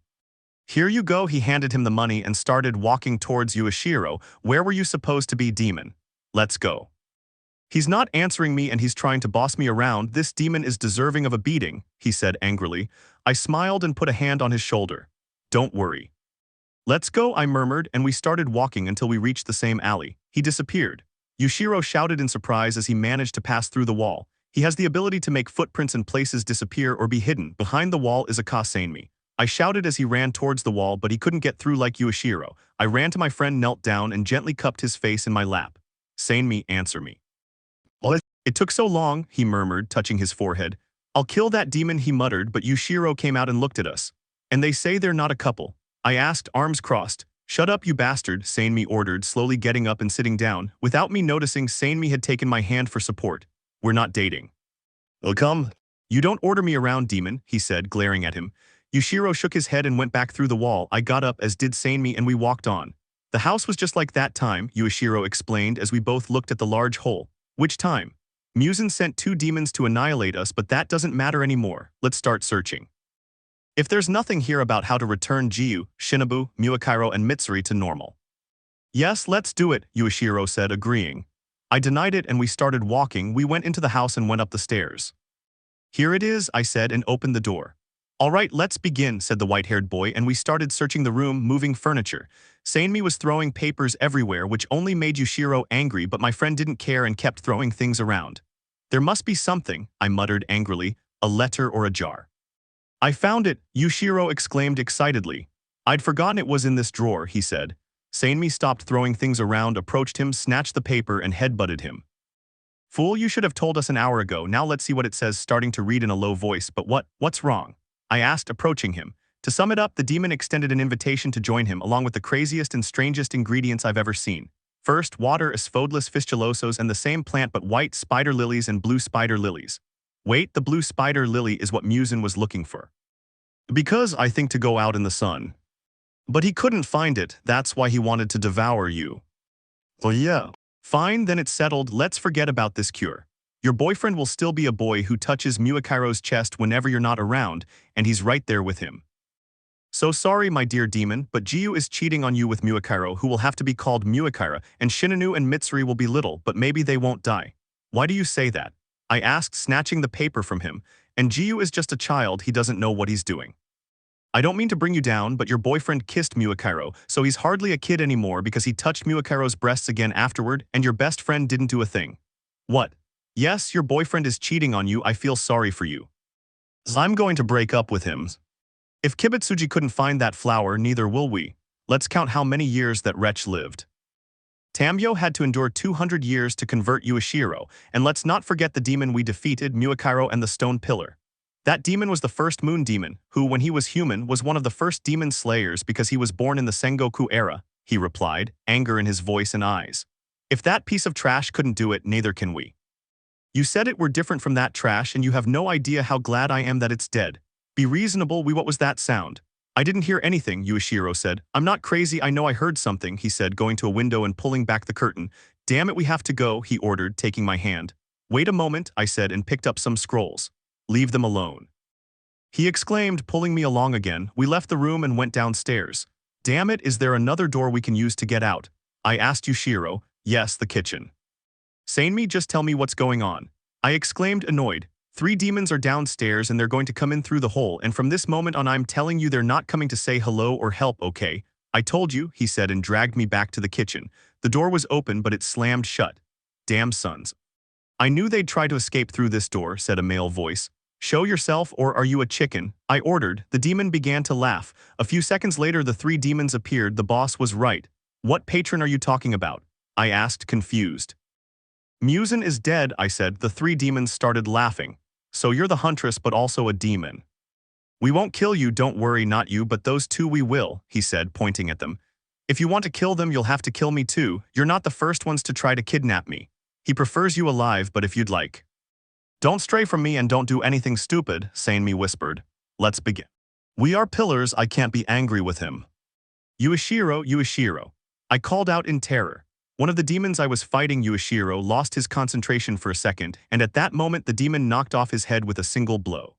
Here you go, he handed him the money and started walking towards Yuichiro. Where were you supposed to be, demon? Let's go. He's not answering me and he's trying to boss me around. This demon is deserving of a beating, he said angrily. I smiled and put a hand on his shoulder. Don't worry. Let's go, I murmured, and we started walking until we reached the same alley. He disappeared. Yuichiro shouted in surprise as he managed to pass through the wall. He has the ability to make footprints in places disappear or be hidden. Behind the wall is a Sanmi. I shouted as he ran towards the wall, but he couldn't get through like Yuichiro. I ran to my friend, knelt down, and gently cupped his face in my lap. Sanmi, answer me. What? It took so long, he murmured, touching his forehead. I'll kill that demon, he muttered, but Yuichiro came out and looked at us. And they say they're not a couple. I asked, arms crossed. Shut up, you bastard, Sanmi ordered, slowly getting up and sitting down. Without me noticing, Sanmi had taken my hand for support. We're not dating. Oh, come. You don't order me around, demon, he said, glaring at him. Yuichiro shook his head and went back through the wall. I got up, as did Sanmi, and we walked on. The house was just like that time, Yuichiro explained as we both looked at the large hole. Which time? Muzan sent 2 demons to annihilate us, but that doesn't matter anymore. Let's start searching. If there's nothing here about how to return Giyu, Shinobu, Muakairo, and Mitsuri to normal. Yes, let's do it, Yuichiro said, agreeing. I denied it and we started walking. We went into the house and went up the stairs. Here it is, I said and opened the door. All right, let's begin, said the white-haired boy, and we started searching the room, moving furniture. Sanmi was throwing papers everywhere, which only made Yuichiro angry, but my friend didn't care and kept throwing things around. There must be something, I muttered angrily, a letter or a jar. I found it, Yuichiro exclaimed excitedly. I'd forgotten it was in this drawer, he said. Sanmi stopped throwing things around, approached him, snatched the paper, and headbutted him. Fool, you should have told us an hour ago. Now let's see what it says, starting to read in a low voice. But what's wrong? I asked, approaching him. To sum it up, the demon extended an invitation to join him, along with the craziest and strangest ingredients I've ever seen. First, water, asphodylus fistulosos, and the same plant but white spider lilies and blue spider lilies. Wait, the blue spider lily is what Muzan was looking for. Because I think to go out in the sun. But he couldn't find it, that's why he wanted to devour you. Oh yeah. Fine, then it's settled, let's forget about this cure. Your boyfriend will still be a boy who touches Muakairo's chest whenever you're not around, and he's right there with him. So sorry, my dear demon, but Giyu is cheating on you with Muakairo, who will have to be called Muakaira, and Shinanu and Mitsuri will be little, but maybe they won't die. Why do you say that? I asked, snatching the paper from him, and Giyu is just a child, he doesn't know what he's doing. I don't mean to bring you down, but your boyfriend kissed Muakiro, so he's hardly a kid anymore because he touched Muakiro's breasts again afterward and your best friend didn't do a thing. What? Yes, your boyfriend is cheating on you. I feel sorry for you. I'm going to break up with him. If Kibitsuji couldn't find that flower, neither will we. Let's count how many years that wretch lived. Tamio had to endure 200 years to convert Yuashiro, and let's not forget the demon we defeated, Muakiro and the Stone Pillar. That demon was the first moon demon, who, when he was human, was one of the first demon slayers because he was born in the Sengoku era, he replied, anger in his voice and eyes. If that piece of trash couldn't do it, neither can we. You said it were different from that trash and you have no idea how glad I am that it's dead. Be reasonable, what was that sound? I didn't hear anything, Yuashiro said. I'm not crazy, I know I heard something, he said, going to a window and pulling back the curtain. Damn it, we have to go, he ordered, taking my hand. Wait a moment, I said, and picked up some scrolls. Leave them alone. He exclaimed, pulling me along again. We left the room and went downstairs. Damn it, is there another door we can use to get out? I asked Yuashiro. Yes, the kitchen. Sanemi, just tell me what's going on. I exclaimed, annoyed. 3 demons are downstairs and they're going to come in through the hole, and from this moment on I'm telling you they're not coming to say hello or help, okay? I told you, he said, and dragged me back to the kitchen. The door was open but it slammed shut. Damn sons. I knew they'd try to escape through this door, said a male voice. Show yourself, or are you a chicken? I ordered. The demon began to laugh. A few seconds later the 3 demons appeared. The boss was right. What patron are you talking about? I asked, confused. Muzan is dead, I said. The 3 demons started laughing. So you're the huntress but also a demon. We won't kill you, don't worry, not you, but those 2 we will, he said, pointing at them. If you want to kill them, you'll have to kill me too. You're not the first ones to try to kidnap me. He prefers you alive, but if you'd like. Don't stray from me and don't do anything stupid, Sanemi whispered. Let's begin. We are pillars, I can't be angry with him. Yuashiro, Yuashiro. I called out in terror. One of the demons I was fighting, Yuashiro, lost his concentration for a second, and at that moment the demon knocked off his head with a single blow.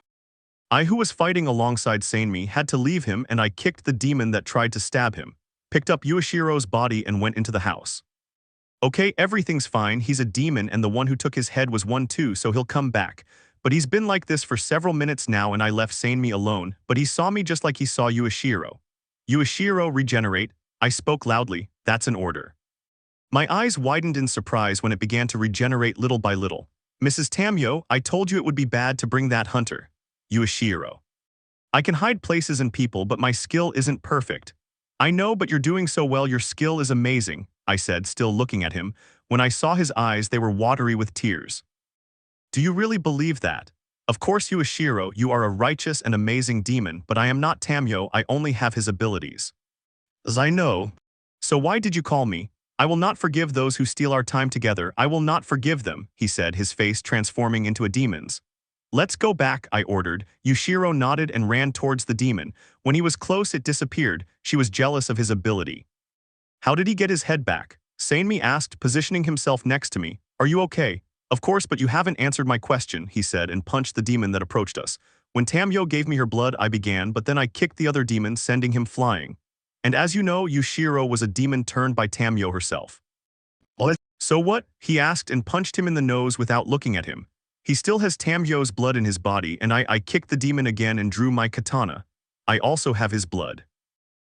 I, who was fighting alongside Sanemi, had to leave him, and I kicked the demon that tried to stab him, picked up Yuashiro's body and went into the house. Okay, everything's fine, he's a demon and the one who took his head was one too, so he'll come back. But he's been like this for several minutes now and I left Sanemi alone, but he saw me just like he saw Yuashiro. Yuashiro, regenerate. I spoke loudly. That's an order. My eyes widened in surprise when it began to regenerate little by little. Mrs. Tamio, I told you it would be bad to bring that hunter. Yuashiro. I can hide places and people, but my skill isn't perfect. I know, but you're doing so well, your skill is amazing, I said, still looking at him. When I saw his eyes, they were watery with tears. Do you really believe that? Of course, Yuashiro, you are a righteous and amazing demon, but I am not Tamio, I only have his abilities. As I know. So why did you call me? I will not forgive those who steal our time together. I will not forgive them, he said, his face transforming into a demon's. Let's go back, I ordered. Yuashiro nodded and ran towards the demon. When he was close, it disappeared. She was jealous of his ability. How did he get his head back? Sanemi asked, positioning himself next to me. Are you okay? Of course, but you haven't answered my question, he said, and punched the demon that approached us. When Tamio gave me her blood, I began, but then I kicked the other demon, sending him flying. And as you know, Yuashiro was a demon turned by Tamio herself. What? So what? He asked and punched him in the nose without looking at him. He still has Tamio's blood in his body, and I kicked the demon again and drew my katana. I also have his blood.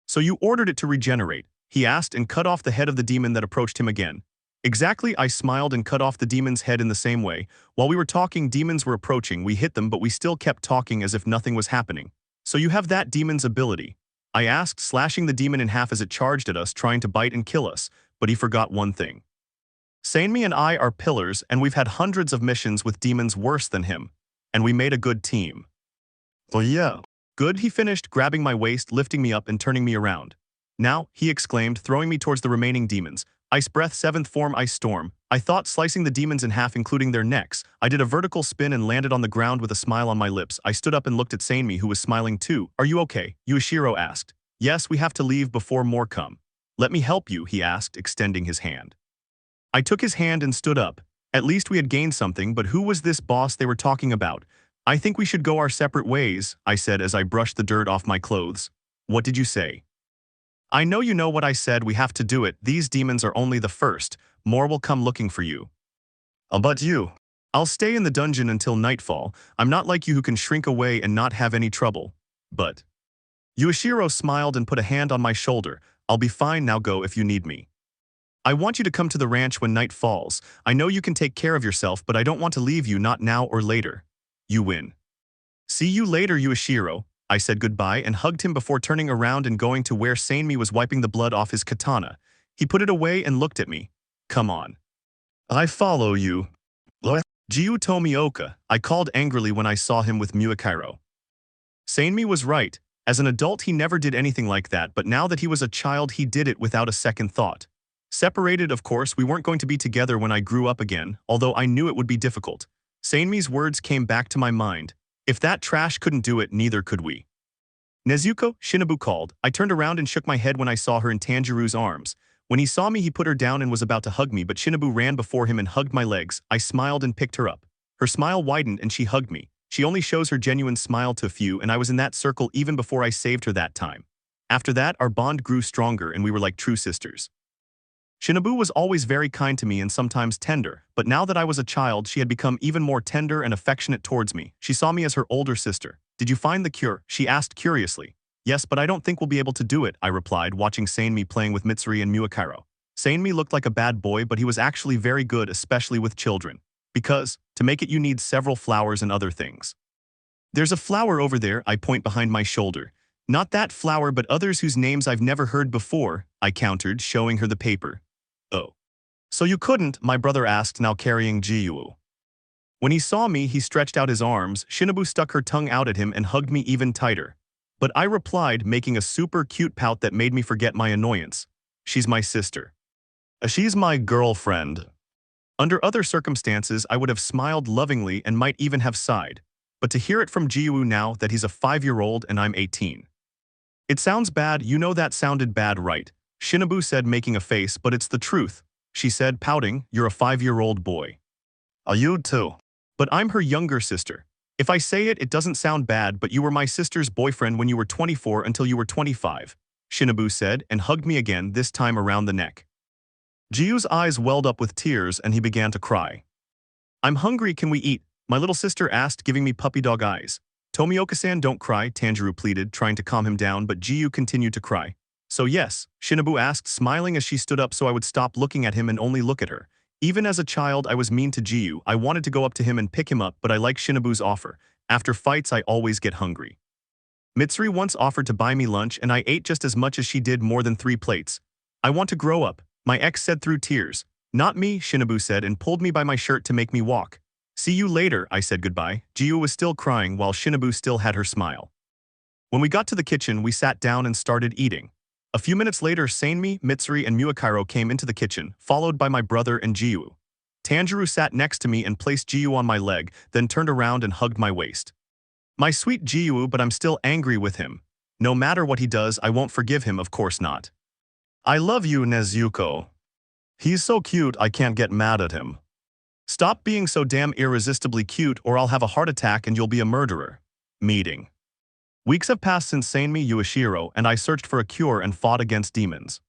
So you ordered it to regenerate, he asked, and cut off the head of the demon that approached him again. Exactly, I smiled and cut off the demon's head in the same way. While we were talking, demons were approaching. We hit them, but we still kept talking as if nothing was happening. So you have that demon's ability? I asked, slashing the demon in half as it charged at us, trying to bite and kill us, but he forgot one thing. Sanemi and I are pillars, and we've had hundreds of missions with demons worse than him, and we made a good team. Oh yeah. Good, he finished, grabbing my waist, lifting me up and turning me around. Now, he exclaimed, throwing me towards the remaining demons. Ice breath, 7th form, ice storm. I thought, slicing the demons in half, including their necks. I did a vertical spin and landed on the ground with a smile on my lips. I stood up and looked at Sanemi, who was smiling too. Are you okay? Yuashiro asked. Yes, we have to leave before more come. Let me help you, he asked, extending his hand. I took his hand and stood up. At least we had gained something, but who was this boss they were talking about? I think we should go our separate ways, I said as I brushed the dirt off my clothes. What did you say? I know you know what I said, we have to do it. These demons are only the first. More will come looking for you. But you? I'll stay in the dungeon until nightfall. I'm not like you who can shrink away and not have any trouble. But Yuichiro smiled and put a hand on my shoulder. I'll be fine, now go if you need me. I want you to come to the ranch when night falls. I know you can take care of yourself, but I don't want to leave you, not now or later. You win. See you later, Yuichiro. I said goodbye and hugged him before turning around and going to where Sanemi was wiping the blood off his katana. He put it away and looked at me. Come on. I follow you. Giyu Tomioka, I called angrily when I saw him with Muakiro. Sanemi was right. As an adult he never did anything like that, but now that he was a child he did it without a second thought. Separated, of course, we weren't going to be together when I grew up again, although I knew it would be difficult. Sanemi's words came back to my mind. If that trash couldn't do it, neither could we. Nezuko, Shinobu called. I turned around and shook my head when I saw her in Tanjiro's arms. When he saw me he put her down and was about to hug me, but Shinobu ran before him and hugged my legs. I smiled and picked her up. Her smile widened and she hugged me. She only shows her genuine smile to a few, and I was in that circle even before I saved her that time. After that, our bond grew stronger and we were like true sisters. Shinobu was always very kind to me and sometimes tender, but now that I was a child she had become even more tender and affectionate towards me. She saw me as her older sister. Did you find the cure? She asked curiously. Yes, but I don't think we'll be able to do it, I replied, watching Sanemi playing with Mitsuri and Muakiro. Sanemi looked like a bad boy, but he was actually very good, especially with children. Because, to make it you need several flowers and other things. There's a flower over there, I point behind my shoulder. Not that flower but others whose names I've never heard before, I countered, showing her the paper. Oh. So you couldn't, my brother asked, now carrying Giyu. When he saw me, he stretched out his arms. Shinobu stuck her tongue out at him and hugged me even tighter. But I replied, making a super cute pout that made me forget my annoyance. She's my sister. She's my girlfriend. Under other circumstances, I would have smiled lovingly and might even have sighed. But to hear it from Giyu now that he's a 5-year-old and I'm 18. It sounds bad, you know that sounded bad, right? Shinobu said, making a face, but it's the truth. She said, pouting, you're a 5-year-old boy. You too. But I'm her younger sister. If I say it, it doesn't sound bad, but you were my sister's boyfriend when you were 24 until you were 25, Shinobu said, and hugged me again, this time around the neck. Giyu's eyes welled up with tears and he began to cry. I'm hungry, can we eat? My little sister asked, giving me puppy dog eyes. Tomioka-san, don't cry, Tanjiro pleaded, trying to calm him down, but Giyu continued to cry. So yes, Shinobu asked, smiling as she stood up so I would stop looking at him and only look at her. Even as a child I was mean to Giyu. I wanted to go up to him and pick him up, but I like Shinobu's offer. After fights I always get hungry. Mitsuri once offered to buy me lunch and I ate just as much as she did, more than 3 plates. I want to grow up, my ex said through tears. Not me, Shinobu said and pulled me by my shirt to make me walk. See you later, I said goodbye. Giyu was still crying while Shinobu still had her smile. When we got to the kitchen we sat down and started eating. A few minutes later, Sanemi, Mitsuri, and Muakiro came into the kitchen, followed by my brother and Giyu. Tanjiro sat next to me and placed Giyu on my leg, then turned around and hugged my waist. My sweet Giyu, but I'm still angry with him. No matter what he does, I won't forgive him, of course not. I love you, Nezuko. He's so cute, I can't get mad at him. Stop being so damn irresistibly cute or I'll have a heart attack and you'll be a murderer. Meeting. Weeks have passed since Sanemi, Yuichiro, and I searched for a cure and fought against demons.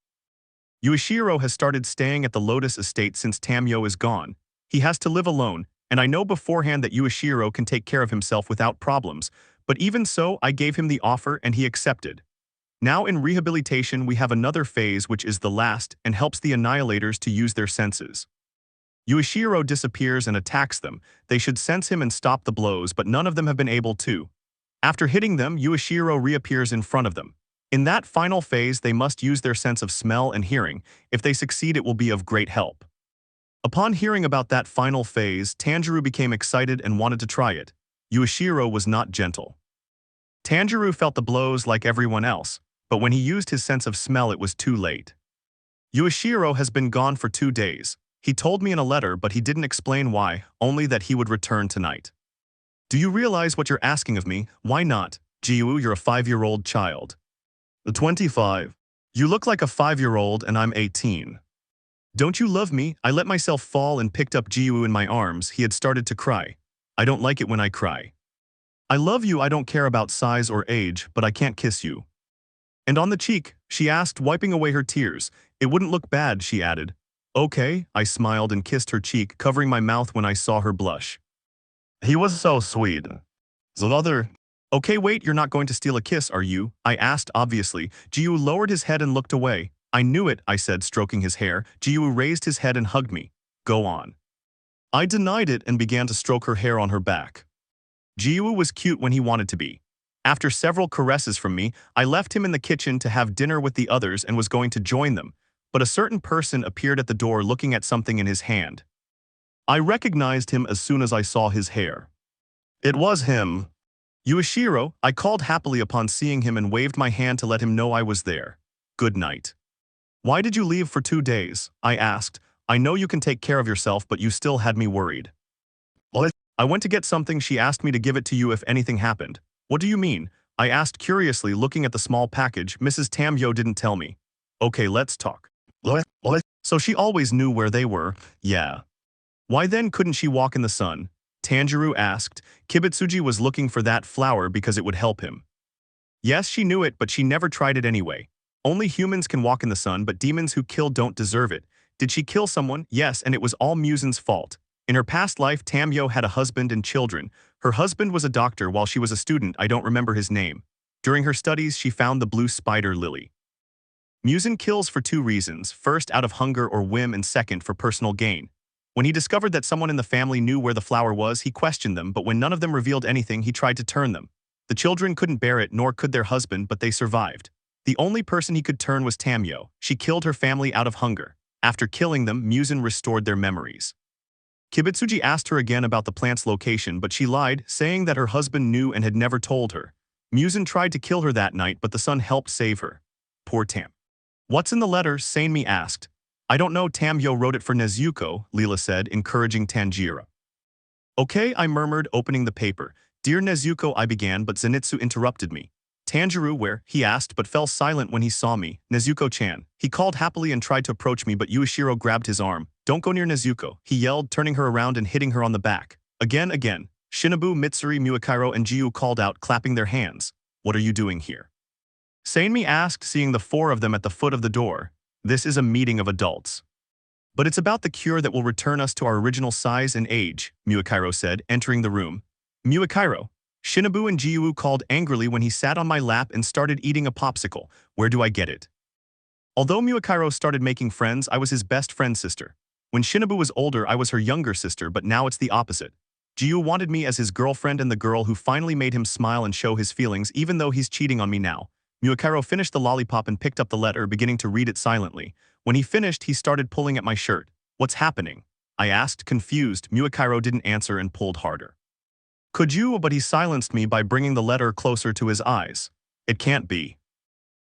Yuichiro has started staying at the Lotus Estate since Tamio is gone. He has to live alone, and I know beforehand that Yuichiro can take care of himself without problems, but even so, I gave him the offer and he accepted. Now in rehabilitation we have another phase which is the last and helps the Annihilators to use their senses. Yuichiro disappears and attacks them. They should sense him and stop the blows, but none of them have been able to. After hitting them, Yuichiro reappears in front of them. In that final phase, they must use their sense of smell and hearing. If they succeed, it will be of great help. Upon hearing about that final phase, Tanjiro became excited and wanted to try it. Yuichiro was not gentle. Tanjiro felt the blows like everyone else, but when he used his sense of smell, it was too late. Yuichiro has been gone for 2 days. He told me in a letter, but he didn't explain why, only that he would return tonight. Do you realize what you're asking of me? Why not? Giyu, you're a 5-year-old child. 25. You look like a 5-year-old and I'm 18. Don't you love me? I let myself fall and picked up Giyu in my arms. He had started to cry. I don't like it when I cry. I love you, I don't care about size or age, but I can't kiss you. And on the cheek, she asked, wiping away her tears. It wouldn't look bad, she added. Okay, I smiled and kissed her cheek, covering my mouth when I saw her blush. He was so sweet. The other, Okay, wait, you're not going to steal a kiss, are you? I asked, obviously. Giyu lowered his head and looked away. I knew it, I said, stroking his hair. Giyu raised his head and hugged me. Go on. I denied it and began to stroke her hair on her back. Giyu was cute when he wanted to be. After several caresses from me, I left him in the kitchen to have dinner with the others and was going to join them, but a certain person appeared at the door looking at something in his hand. I recognized him as soon as I saw his hair. It was him. Yuichiro, I called happily upon seeing him and waved my hand to let him know I was there. Good night. Why did you leave for 2 days? I asked. I know you can take care of yourself, but you still had me worried. What? I went to get something. She asked me to give it to you if anything happened. What do you mean? I asked curiously, looking at the small package. Mrs. Tamyo didn't tell me. Okay, let's talk. What? So she always knew where they were, yeah. Why then couldn't she walk in the sun? Tanjiro asked. Kibitsuji was looking for that flower because it would help him. Yes, she knew it, but she never tried it anyway. Only humans can walk in the sun, but demons who kill don't deserve it. Did she kill someone? Yes, and it was all Muzan's fault. In her past life, Tamyo had a husband and children. Her husband was a doctor while she was a student. I don't remember his name. During her studies, she found the blue spider lily. Muzan kills for 2 reasons. First, out of hunger or whim, and second, for personal gain. When he discovered that someone in the family knew where the flower was, he questioned them, but when none of them revealed anything, he tried to turn them. The children couldn't bear it, nor could their husband, but they survived. The only person he could turn was Tamyo. She killed her family out of hunger. After killing them, Muzan restored their memories. Kibitsuji asked her again about the plant's location, but she lied, saying that her husband knew and had never told her. Muzan tried to kill her that night, but the sun helped save her. Poor Tam. What's in the letter? Sanemi asked. I don't know, Tamyo wrote it for Nezuko, Leela said, encouraging Tanjiro. Okay, I murmured, opening the paper. Dear Nezuko, I began, but Zenitsu interrupted me. Tanjiro, where? He asked, but fell silent when he saw me. Nezuko-chan. He called happily and tried to approach me, but Yuichiro grabbed his arm. Don't go near Nezuko, he yelled, turning her around and hitting her on the back. Again. Shinobu, Mitsuri, Muakairo, and Giyu called out, clapping their hands. What are you doing here? Sanemi asked, seeing the 4 of them at the foot of the door. This is a meeting of adults. But it's about the cure that will return us to our original size and age, Muakairo said, entering the room. Muakairo. Shinobu and Giyu called angrily when he sat on my lap and started eating a popsicle. Where do I get it? Although Muakairo started making friends, I was his best friend's sister. When Shinobu was older, I was her younger sister, but now it's the opposite. Giyu wanted me as his girlfriend and the girl who finally made him smile and show his feelings, even though he's cheating on me now. Muakairo finished the lollipop and picked up the letter, beginning to read it silently. When he finished, he started pulling at my shirt. What's happening? I asked, confused. Muakairo didn't answer and pulled harder. Could you? But he silenced me by bringing the letter closer to his eyes. It can't be.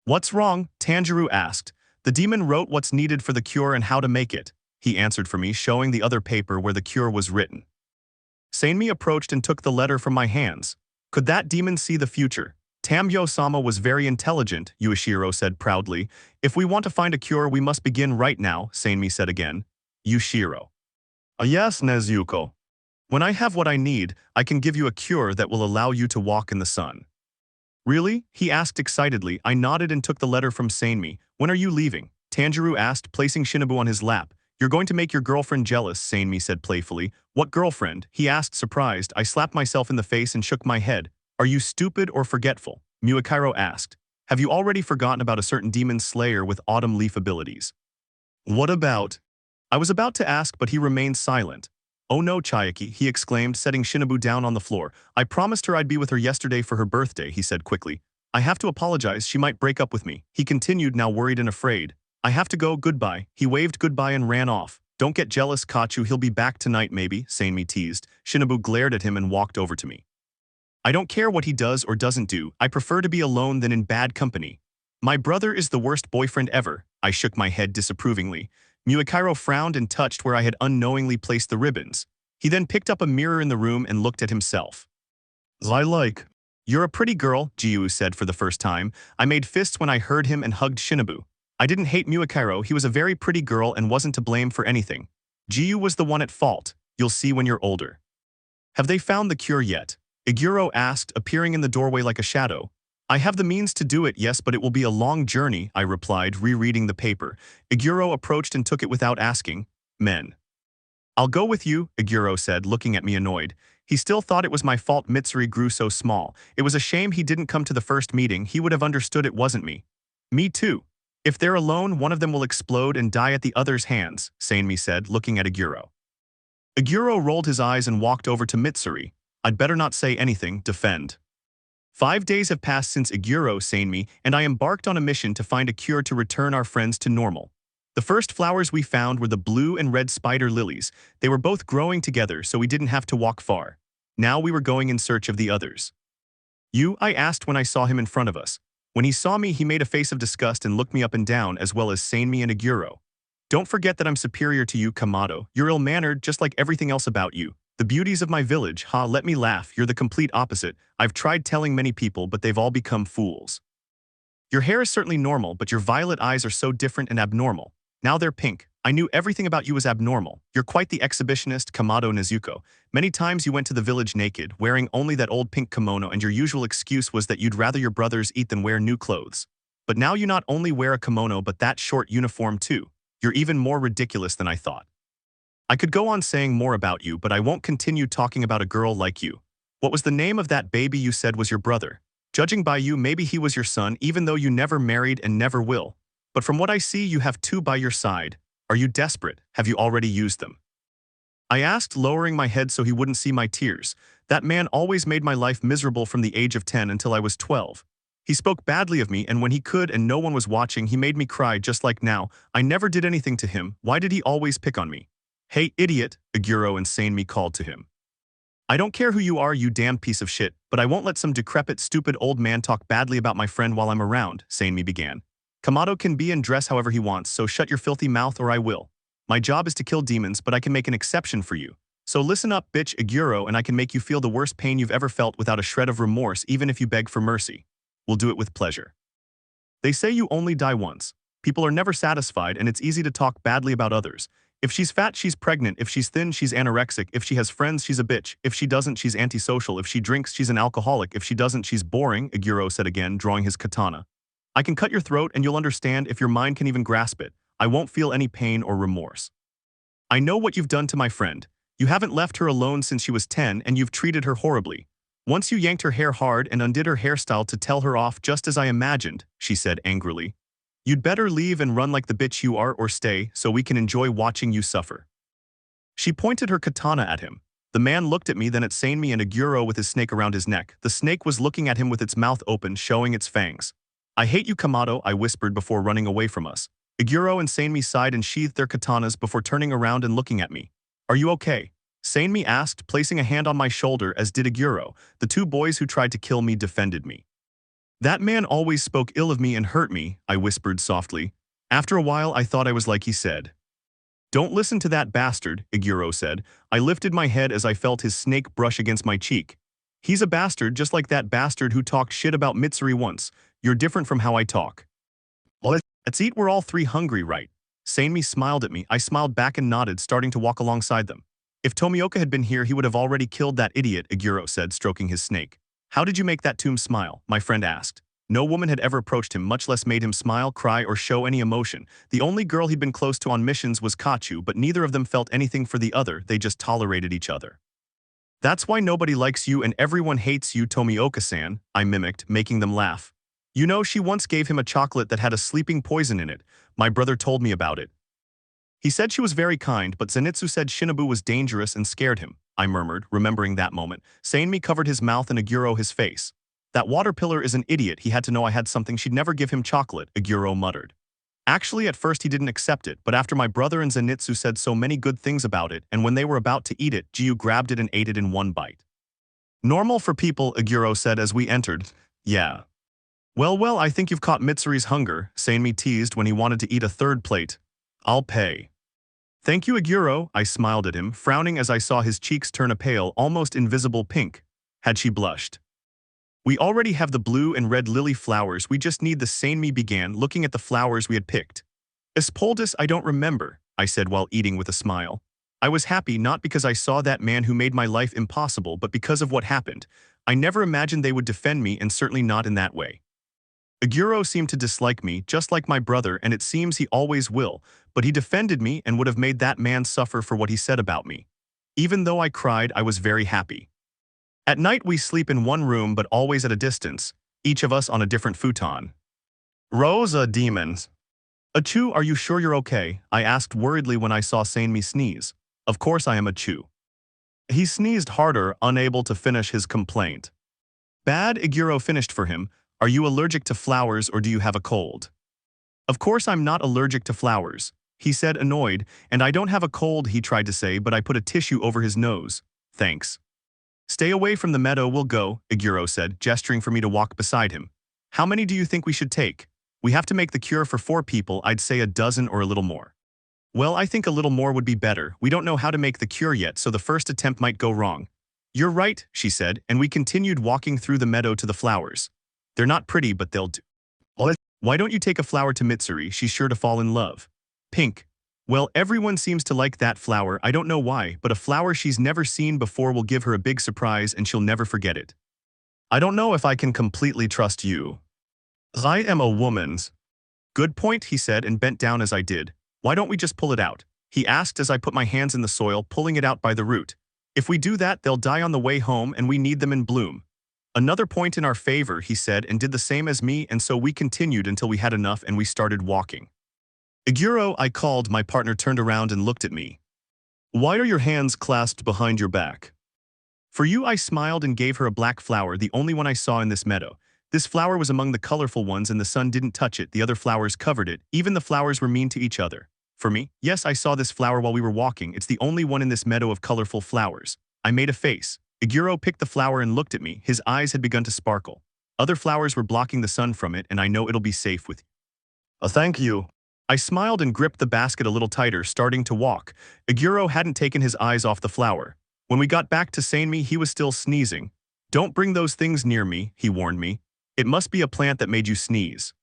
What's wrong? Tanjiro asked. The demon wrote what's needed for the cure and how to make it. He answered for me, showing the other paper where the cure was written. Sanemi approached and took the letter from my hands. Could that demon see the future? Tamyo-sama was very intelligent, Yuichiro said proudly. If we want to find a cure, we must begin right now, Sanemi said again. Yuichiro. Yes, Nezuko. When I have what I need, I can give you a cure that will allow you to walk in the sun. Really? He asked excitedly. I nodded and took the letter from Sanemi. When are you leaving? Tanjiro asked, placing Shinobu on his lap. You're going to make your girlfriend jealous, Sanemi said playfully. What girlfriend? He asked, surprised. I slapped myself in the face and shook my head. Are you stupid or forgetful? Muakairo asked. Have you already forgotten about a certain demon slayer with autumn leaf abilities? What about? I was about to ask, but he remained silent. Oh no, Chayaki, he exclaimed, setting Shinobu down on the floor. I promised her I'd be with her yesterday for her birthday, he said quickly. I have to apologize, she might break up with me. He continued, now worried and afraid. I have to go, goodbye. He waved goodbye and ran off. Don't get jealous, Kachu, he'll be back tonight maybe, Sanemi teased. Shinobu glared at him and walked over to me. I don't care what he does or doesn't do, I prefer to be alone than in bad company. My brother is the worst boyfriend ever. I shook my head disapprovingly. Muakairo frowned and touched where I had unknowingly placed the ribbons. He then picked up a mirror in the room and looked at himself. I like. You're a pretty girl, Giyu said for the first time. I made fists when I heard him and hugged Shinobu. I didn't hate Muakairo, he was a very pretty girl and wasn't to blame for anything. Giyu was the one at fault. You'll see when you're older. Have they found the cure yet? Iguro asked, appearing in the doorway like a shadow. I have the means to do it, yes, but it will be a long journey, I replied, rereading the paper. Iguro approached and took it without asking. Men. I'll go with you, Iguro said, looking at me annoyed. He still thought it was my fault Mitsuri grew so small. It was a shame he didn't come to the first meeting. He would have understood it wasn't me. Me too. If they're alone, one of them will explode and die at the other's hands, Sanemi said, looking at Aguro. Aguro rolled his eyes and walked over to Mitsuri. I'd better not say anything, defend. 5 days have passed since Aguro, Sanemi, and I embarked on a mission to find a cure to return our friends to normal. The first flowers we found were the blue and red spider lilies. They were both growing together, so we didn't have to walk far. Now we were going in search of the others. You? I asked when I saw him in front of us. When he saw me, he made a face of disgust and looked me up and down, as well as Sanemi and Aguro. Don't forget that I'm superior to you, Kamado. You're ill-mannered, just like everything else about you. The beauties of my village, let me laugh, you're the complete opposite. I've tried telling many people, but they've all become fools. Your hair is certainly normal, but your violet eyes are so different and abnormal. Now they're pink. I knew everything about you was abnormal. You're quite the exhibitionist, Kamado Nezuko. Many times you went to the village naked, wearing only that old pink kimono, and your usual excuse was that you'd rather your brothers eat than wear new clothes. But now you not only wear a kimono but that short uniform too. You're even more ridiculous than I thought. I could go on saying more about you, but I won't continue talking about a girl like you. What was the name of that baby you said was your brother? Judging by you, maybe he was your son, even though you never married and never will. But from what I see, you have 2 by your side. Are you desperate? Have you already used them? I asked, lowering my head so he wouldn't see my tears. That man always made my life miserable from the age of 10 until I was 12. He spoke badly of me, and when he could and no one was watching, he made me cry just like now. I never did anything to him. Why did he always pick on me? Hey, idiot, Aguro and Sanemi called to him. I don't care who you are, you damned piece of shit, but I won't let some decrepit, stupid old man talk badly about my friend while I'm around, Sanemi began. Kamado can be and dress however he wants, so shut your filthy mouth or I will. My job is to kill demons, but I can make an exception for you. So listen up, bitch, Aguro, and I can make you feel the worst pain you've ever felt without a shred of remorse, even if you beg for mercy. We'll do it with pleasure. They say you only die once. People are never satisfied, and it's easy to talk badly about others. If she's fat, she's pregnant. If she's thin, she's anorexic. If she has friends, she's a bitch. If she doesn't, she's antisocial. If she drinks, she's an alcoholic. If she doesn't, she's boring, Aguro said again, drawing his katana. I can cut your throat and you'll understand if your mind can even grasp it. I won't feel any pain or remorse. I know what you've done to my friend. You haven't left her alone since she was 10 and you've treated her horribly. Once you yanked her hair hard and undid her hairstyle to tell her off just as I imagined, she said angrily. You'd better leave and run like the bitch you are or stay so we can enjoy watching you suffer. She pointed her katana at him. The man looked at me, then at Sanemi and Aguro with his snake around his neck. The snake was looking at him with its mouth open, showing its fangs. I hate you, Kamado, I whispered before running away from us. Aguro and Sanemi sighed and sheathed their katanas before turning around and looking at me. Are you okay? Sanemi asked, placing a hand on my shoulder, as did Aguro. The 2 boys who tried to kill me defended me. That man always spoke ill of me and hurt me, I whispered softly. After a while, I thought I was like he said. Don't listen to that bastard, Aguro said. I lifted my head as I felt his snake brush against my cheek. He's a bastard just like that bastard who talked shit about Mitsuri once. You're different from how I talk. Let's eat, we're all 3 hungry, right? Sanemi smiled at me. I smiled back and nodded, starting to walk alongside them. If Tomioka had been here, he would have already killed that idiot, Aguro said, stroking his snake. How did you make that tomb smile? My friend asked. No woman had ever approached him, much less made him smile, cry, or show any emotion. The only girl he'd been close to on missions was Kachu, but neither of them felt anything for the other, they just tolerated each other. That's why nobody likes you and everyone hates you, Tomioka-san, I mimicked, making them laugh. You know, she once gave him a chocolate that had a sleeping poison in it. My brother told me about it. He said she was very kind, but Zenitsu said Shinobu was dangerous and scared him, I murmured, remembering that moment. Sanemi covered his mouth and Aguro his face. That water pillar is an idiot, he had to know I had something, she'd never give him chocolate, Aguro muttered. Actually, at first he didn't accept it, but after my brother and Zenitsu said so many good things about it, and when they were about to eat it, Giyu grabbed it and ate it in one bite. Normal for people, Aguro said as we entered. Yeah. Well, I think you've caught Mitsuri's hunger, Sanemi teased when he wanted to eat a 3rd plate. I'll pay. Thank you, Aguro, I smiled at him, frowning as I saw his cheeks turn a pale, almost invisible pink. Had she blushed? We already have the blue and red lily flowers, we just need the Sanemi began, looking at the flowers we had picked. Espoldis, I don't remember, I said while eating with a smile. I was happy not because I saw that man who made my life impossible, but because of what happened. I never imagined they would defend me, and certainly not in that way. Aguro seemed to dislike me, just like my brother, and it seems he always will, but he defended me and would have made that man suffer for what he said about me. Even though I cried, I was very happy. At night we sleep in one room but always at a distance, each of us on a different futon. Rosa demons. Achoo, are you sure you're okay? I asked worriedly when I saw Sanmi sneeze. Of course I am, Achoo. He sneezed harder, unable to finish his complaint. Bad, Iguro finished for him. Are you allergic to flowers or do you have a cold? Of course I'm not allergic to flowers, he said, annoyed, and I don't have a cold, he tried to say, but I put a tissue over his nose. Thanks. Stay away from the meadow, we'll go, Iguro said, gesturing for me to walk beside him. How many do you think we should take? We have to make the cure for 4 people, I'd say a dozen or a little more. Well, I think a little more would be better. We don't know how to make the cure yet, so the first attempt might go wrong. You're right, she said, and we continued walking through the meadow to the flowers. They're not pretty, but they'll do. Why don't you take a flower to Mitsuri? She's sure to fall in love. Pink. Well, everyone seems to like that flower, I don't know why, but a flower she's never seen before will give her a big surprise and she'll never forget it. I don't know if I can completely trust you. I am a woman's. Good point, he said and bent down as I did. Why don't we just pull it out? He asked as I put my hands in the soil, pulling it out by the root. If we do that, they'll die on the way home and we need them in bloom. Another point in our favor, he said, and did the same as me, and so we continued until we had enough and we started walking. Iguro, I called. My partner turned around and looked at me. Why are your hands clasped behind your back? For you, I smiled and gave her a black flower, the only one I saw in this meadow. This flower was among the colorful ones and the sun didn't touch it, the other flowers covered it, even the flowers were mean to each other. For me, yes, I saw this flower while we were walking, it's the only one in this meadow of colorful flowers. I made a face. Iguro picked the flower and looked at me, his eyes had begun to sparkle. Other flowers were blocking the sun from it, and I know it'll be safe with you. Thank you. I smiled and gripped the basket a little tighter, starting to walk. Iguro hadn't taken his eyes off the flower. When we got back to Sanmi, he was still sneezing. Don't bring those things near me, he warned me. It must be a plant that made you sneeze.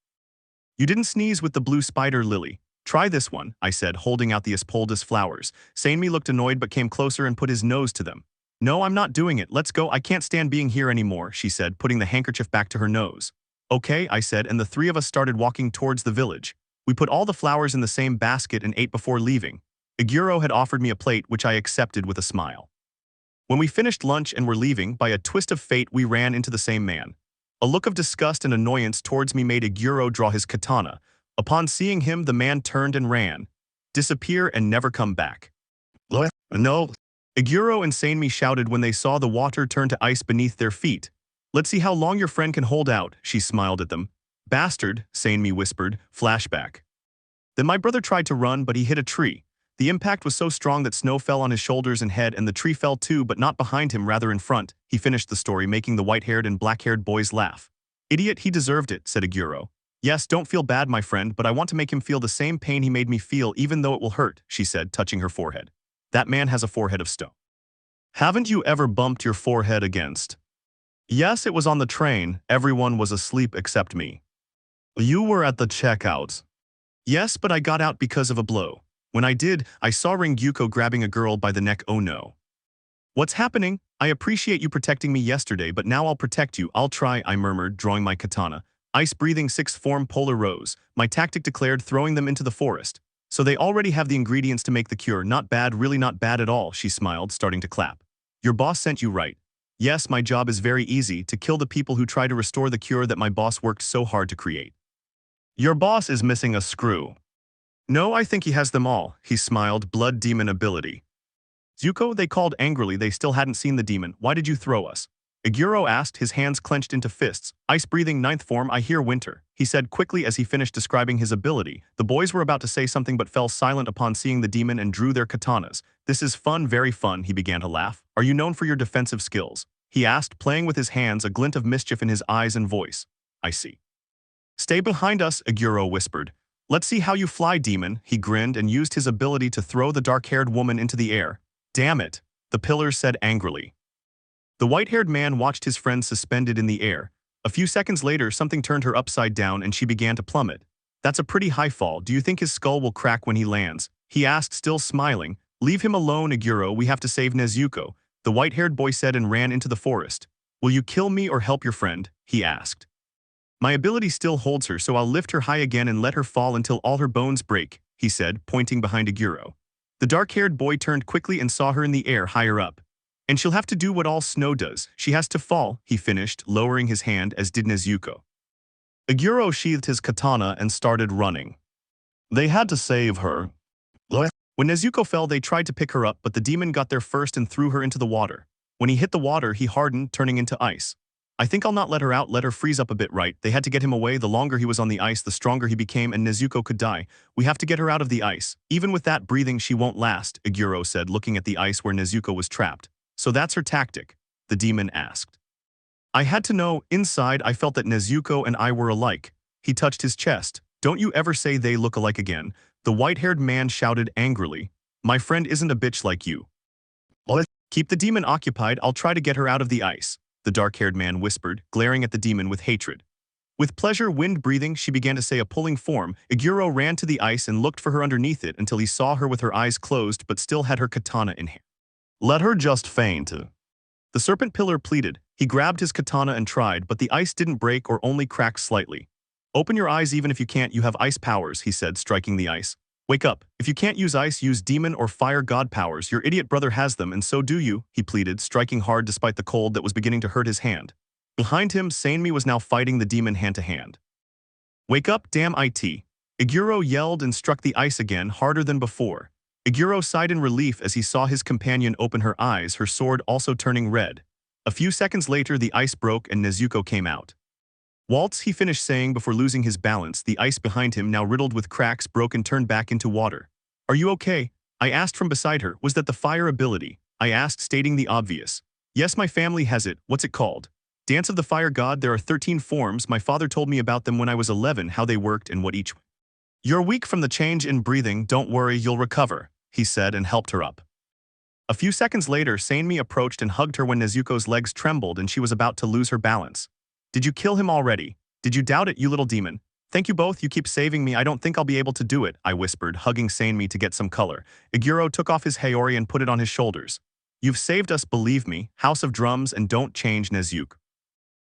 You didn't sneeze with the blue spider lily. Try this one, I said, holding out the Aspaldus flowers. Sanmi looked annoyed but came closer and put his nose to them. No, I'm not doing it. Let's go. I can't stand being here anymore, she said, putting the handkerchief back to her nose. Okay, I said, and the 3 of us started walking towards the village. We put all the flowers in the same basket and ate before leaving. Iguro had offered me a plate, which I accepted with a smile. When we finished lunch and were leaving, by a twist of fate, we ran into the same man. A look of disgust and annoyance towards me made Iguro draw his katana. Upon seeing him, the man turned and ran. Disappear and never come back. No. Iguro and Sanmi shouted when they saw the water turn to ice beneath their feet. Let's see how long your friend can hold out, she smiled at them. Bastard, Sanmi whispered, flashback. Then my brother tried to run, but he hit a tree. The impact was so strong that snow fell on his shoulders and head, and the tree fell too, but not behind him, rather in front. He finished the story, making the white-haired and black-haired boys laugh. Idiot, he deserved it, said Iguro. Yes, don't feel bad, my friend, but I want to make him feel the same pain he made me feel, even though it will hurt, she said, touching her forehead. That man has a forehead of stone. Haven't you ever bumped your forehead against? Yes, it was on the train. Everyone was asleep except me. You were at the checkout. Yes, but I got out because of a blow. When I did, I saw Ringyuko grabbing a girl by the neck. Oh no. What's happening? I appreciate you protecting me yesterday, but now I'll protect you. I'll try, I murmured, drawing my katana. Ice-breathing 6th-form polar rose. My tactic declared, throwing them into the forest. So they already have the ingredients to make the cure. Not bad, really not bad at all, she smiled, starting to clap. Your boss sent you right. Yes, my job is very easy, to kill the people who try to restore the cure that my boss worked so hard to create. Your boss is missing a screw. No, I think he has them all, he smiled, blood demon ability. Zuko, they called angrily. They still hadn't seen the demon. Why did you throw us? Iguro asked, his hands clenched into fists. Ice-breathing 9th form, I hear winter, he said quickly as he finished describing his ability. The boys were about to say something but fell silent upon seeing the demon and drew their katanas. This is fun, very fun, he began to laugh. Are you known for your defensive skills? He asked, playing with his hands, a glint of mischief in his eyes and voice. I see. Stay behind us, Iguro whispered. Let's see how you fly, demon, he grinned and used his ability to throw the dark-haired woman into the air. Damn it, the pillar said angrily. The white-haired man watched his friend suspended in the air. A few seconds later, something turned her upside down and she began to plummet. That's a pretty high fall. Do you think his skull will crack when he lands? He asked, still smiling. Leave him alone, Iguro. We have to save Nezuko, the white-haired boy said and ran into the forest. Will you kill me or help your friend? He asked. My ability still holds her, so I'll lift her high again and let her fall until all her bones break, he said, pointing behind Iguro. The dark-haired boy turned quickly and saw her in the air higher up. And she'll have to do what all snow does. She has to fall, he finished, lowering his hand, as did Nezuko. Giyuu sheathed his katana and started running. They had to save her. When Nezuko fell, they tried to pick her up, but the demon got there first and threw her into the water. When he hit the water, he hardened, turning into ice. I think I'll not let her out, let her freeze up a bit, right? They had to get him away. The longer he was on the ice, the stronger he became, and Nezuko could die. We have to get her out of the ice. Even with that breathing, she won't last, Giyuu said, looking at the ice where Nezuko was trapped. So that's her tactic? The demon asked. I had to know. Inside, I felt that Nezuko and I were alike. He touched his chest. Don't you ever say they look alike again. The white-haired man shouted angrily. My friend isn't a bitch like you. Keep the demon occupied, I'll try to get her out of the ice, the dark-haired man whispered, glaring at the demon with hatred. With pleasure wind-breathing, she began to say a pulling form. Giyuu ran to the ice and looked for her underneath it until he saw her with her eyes closed but still had her katana in hand. Let her just faint. The serpent pillar pleaded. He grabbed his katana and tried, but the ice didn't break or only cracked slightly. Open your eyes even if you can't, you have ice powers, he said, striking the ice. Wake up. If you can't use ice, use demon or fire god powers. Your idiot brother has them, and so do you, he pleaded, striking hard despite the cold that was beginning to hurt his hand. Behind him, Sanmi was now fighting the demon hand-to-hand. Wake up, damn it. Giyuu yelled and struck the ice again, harder than before. Giyuu sighed in relief as he saw his companion open her eyes, her sword also turning red. A few seconds later, the ice broke and Nezuko came out. Waltz, he finished saying before losing his balance, the ice behind him, now riddled with cracks, broke and turned back into water. Are you okay? I asked from beside her. Was that the fire ability? I asked, stating the obvious. Yes, my family has it. What's it called? Dance of the Fire God. There are 13 forms. My father told me about them when I was 11, how they worked and what each. You're weak from the change in breathing. Don't worry, you'll recover, he said and helped her up. A few seconds later, Sanmi approached and hugged her when Nezuko's legs trembled and she was about to lose her balance. Did you kill him already? Did you doubt it, you little demon? Thank you both, you keep saving me. I don't think I'll be able to do it, I whispered, hugging Sanmi to get some color. Giyuu took off his haori and put it on his shoulders. You've saved us, believe me, House of Drums, and don't change, Nezuko.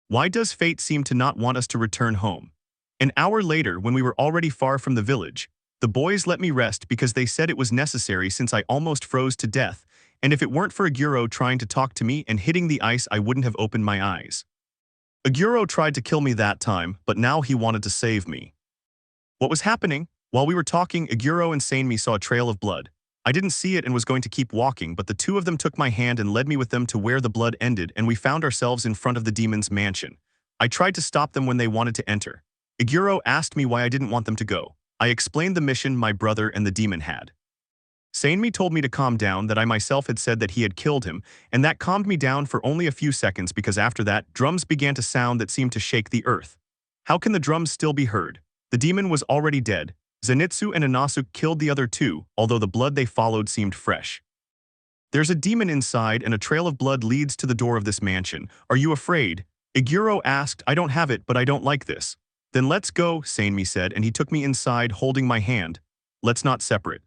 Why does fate seem to not want us to return home? An hour later, when we were already far from the village, the boys let me rest because they said it was necessary since I almost froze to death, and if it weren't for Giyuu trying to talk to me and hitting the ice, I wouldn't have opened my eyes. Giyuu tried to kill me that time, but now he wanted to save me. What was happening? While we were talking, Giyuu and Sanmi saw a trail of blood. I didn't see it and was going to keep walking, but the two of them took my hand and led me with them to where the blood ended, and we found ourselves in front of the demon's mansion. I tried to stop them when they wanted to enter. Giyuu asked me why I didn't want them to go. I explained the mission my brother and the demon had. Sanmi told me to calm down, that I myself had said that he had killed him, and that calmed me down for only a few seconds because after that, drums began to sound that seemed to shake the earth. How can the drums still be heard? The demon was already dead. Zenitsu and Inasu killed the other two, although the blood they followed seemed fresh. There's a demon inside and a trail of blood leads to the door of this mansion. Are you afraid? Giyuu asked. I don't have it, but I don't like this. Then let's go, Sanmi said, and he took me inside holding my hand. Let's not separate.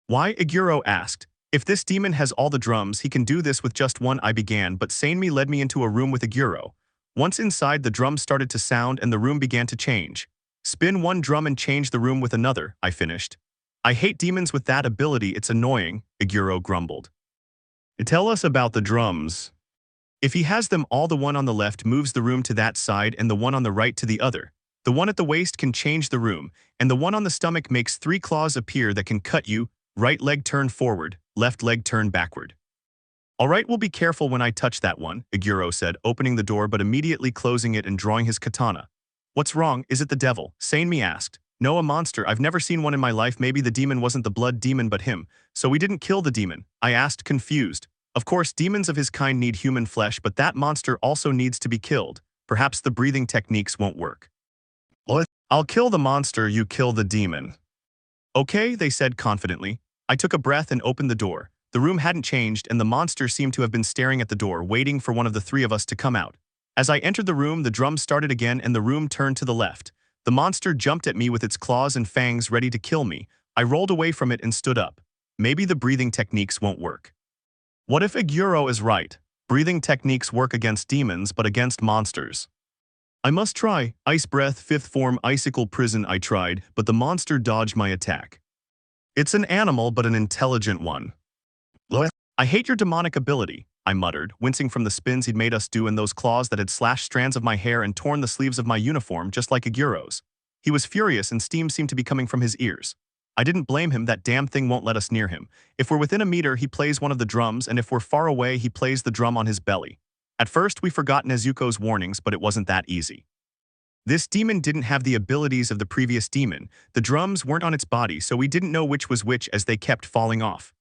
Why? Giyuu asked. If this demon has all the drums, he can do this with just one, I began, but Sanmi led me into a room with Giyuu. Once inside, the drums started to sound and the room began to change. Spin one drum and change the room with another, I finished. I hate demons with that ability, it's annoying, Giyuu grumbled. Tell us about the drums. If he has them all, the one on the left moves the room to that side and the one on the right to the other. The one at the waist can change the room, and the one on the stomach makes 3 claws appear that can cut you. Right leg turn forward, left leg turn backward. All right, we'll be careful when I touch that one, Giyuu said, opening the door but immediately closing it and drawing his katana. What's wrong? Is it the devil? Sanmi asked. No, a monster. I've never seen one in my life. Maybe the demon wasn't the blood demon but him. So we didn't kill the demon, I asked, confused. Of course, demons of his kind need human flesh, but that monster also needs to be killed. Perhaps the breathing techniques won't work. What? I'll kill the monster, you kill the demon. Okay, they said confidently. I took a breath and opened the door. The room hadn't changed, and the monster seemed to have been staring at the door, waiting for one of the 3 of us to come out. As I entered the room, the drums started again and the room turned to the left. The monster jumped at me with its claws and fangs ready to kill me. I rolled away from it and stood up. Maybe the breathing techniques won't work. What if Giyuu is right? Breathing techniques work against demons, but against monsters. I must try. Ice breath, 5th form, icicle prison. I tried, but the monster dodged my attack. It's an animal, but an intelligent one. What? I hate your demonic ability. I muttered, wincing from the spins he'd made us do and those claws that had slashed strands of my hair and torn the sleeves of my uniform just like a Giro's. He was furious and steam seemed to be coming from his ears. I didn't blame him, that damn thing won't let us near him. If we're within a meter, he plays one of the drums, and if we're far away, he plays the drum on his belly. At first, we forgot Nezuko's warnings, but it wasn't that easy. This demon didn't have the abilities of the previous demon. The drums weren't on its body, so we didn't know which was which as they kept falling off.